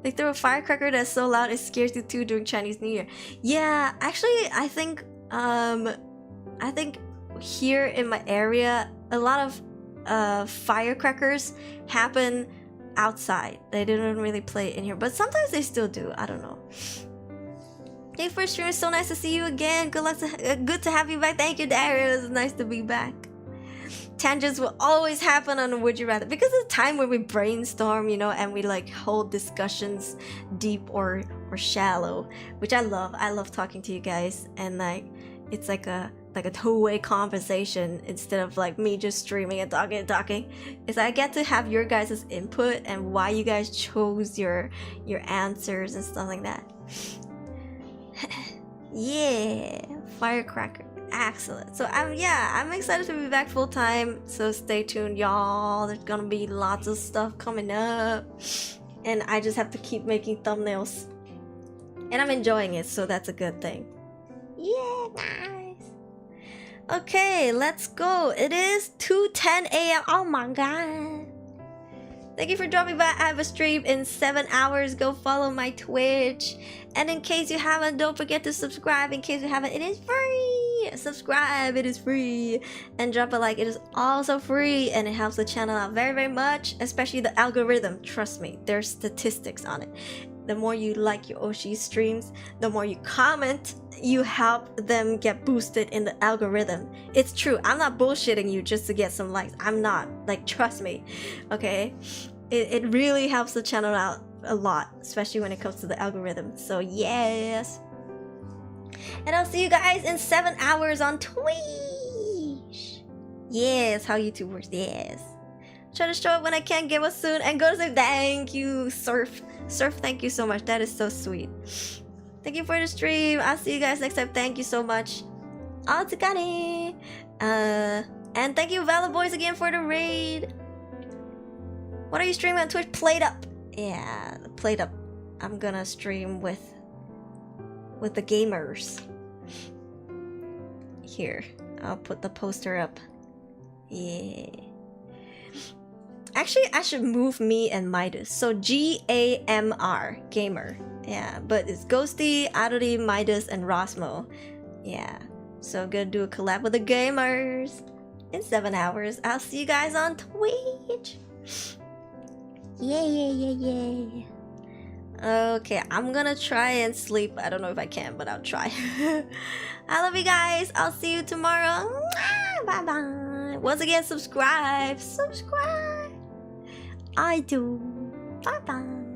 They throw a firecracker that's so loud it scares you too during Chinese New Year. Yeah, actually, I think here in my area, a lot of firecrackers happen outside. They didn't really play in here, but sometimes they still do. I don't know. Hey, first stream, it's so nice to see you again. Good luck. Good to have you back. Thank you, Darius. It's nice to be back. Tangents will always happen on Would You Rather because it's a time where we brainstorm, you know, and we like hold discussions deep or shallow, which I love. I love talking to you guys, and like it's like a two-way conversation instead of like me just streaming and talking. It's I get to have your guys' input and why you guys chose your answers and stuff like that. Yeah, firecracker. Excellent. So I'm excited to be back full time. So stay tuned, y'all. There's gonna be lots of stuff coming up, and I just have to keep making thumbnails, and I'm enjoying it, so that's a good thing. Yeah, nice. Okay, let's go. It is 2:10 a.m. Oh my god. Thank you for dropping by. I have a stream in 7 hours. Go follow my Twitch. And in case you haven't, don't forget to subscribe. In case you haven't, it is free. Subscribe, it is free. And drop a like, it is also free. And it helps the channel out very, very much. Especially the algorithm. Trust me, there's statistics on it. The more you like your Oshi streams, the more you comment, you help them get boosted in the algorithm. It's true. I'm not bullshitting you just to get some likes. I'm not. Like, trust me. Okay? It really helps the channel out a lot, especially when it comes to the algorithm. So, yes. And I'll see you guys in 7 hours on Twitch. Yes, how YouTube works. Yes. Try to show up when I can. Get well soon and go to sleep. Thank you, Surf. Surf, thank you so much. That is so sweet. Thank you for the stream. I'll see you guys next time. Thank you so much. Otsukane. And thank you, Valor Boys, again for the raid. What are you streaming on Twitch? Played Up. Yeah, Played Up. I'm gonna stream with the gamers. Here, I'll put the poster up. Yeah. Actually, I should move me and Midas. So Gamr, gamer. Yeah, but it's Ghosty, Aruri, Midas, and Rosmo. Yeah, so I'm gonna do a collab with the gamers in 7 hours. I'll see you guys on Twitch. Yeah. Okay, I'm gonna try and sleep. I don't know if I can, but I'll try. I love you guys. I'll see you tomorrow. Bye bye. Once again, subscribe. I do. Bye bye.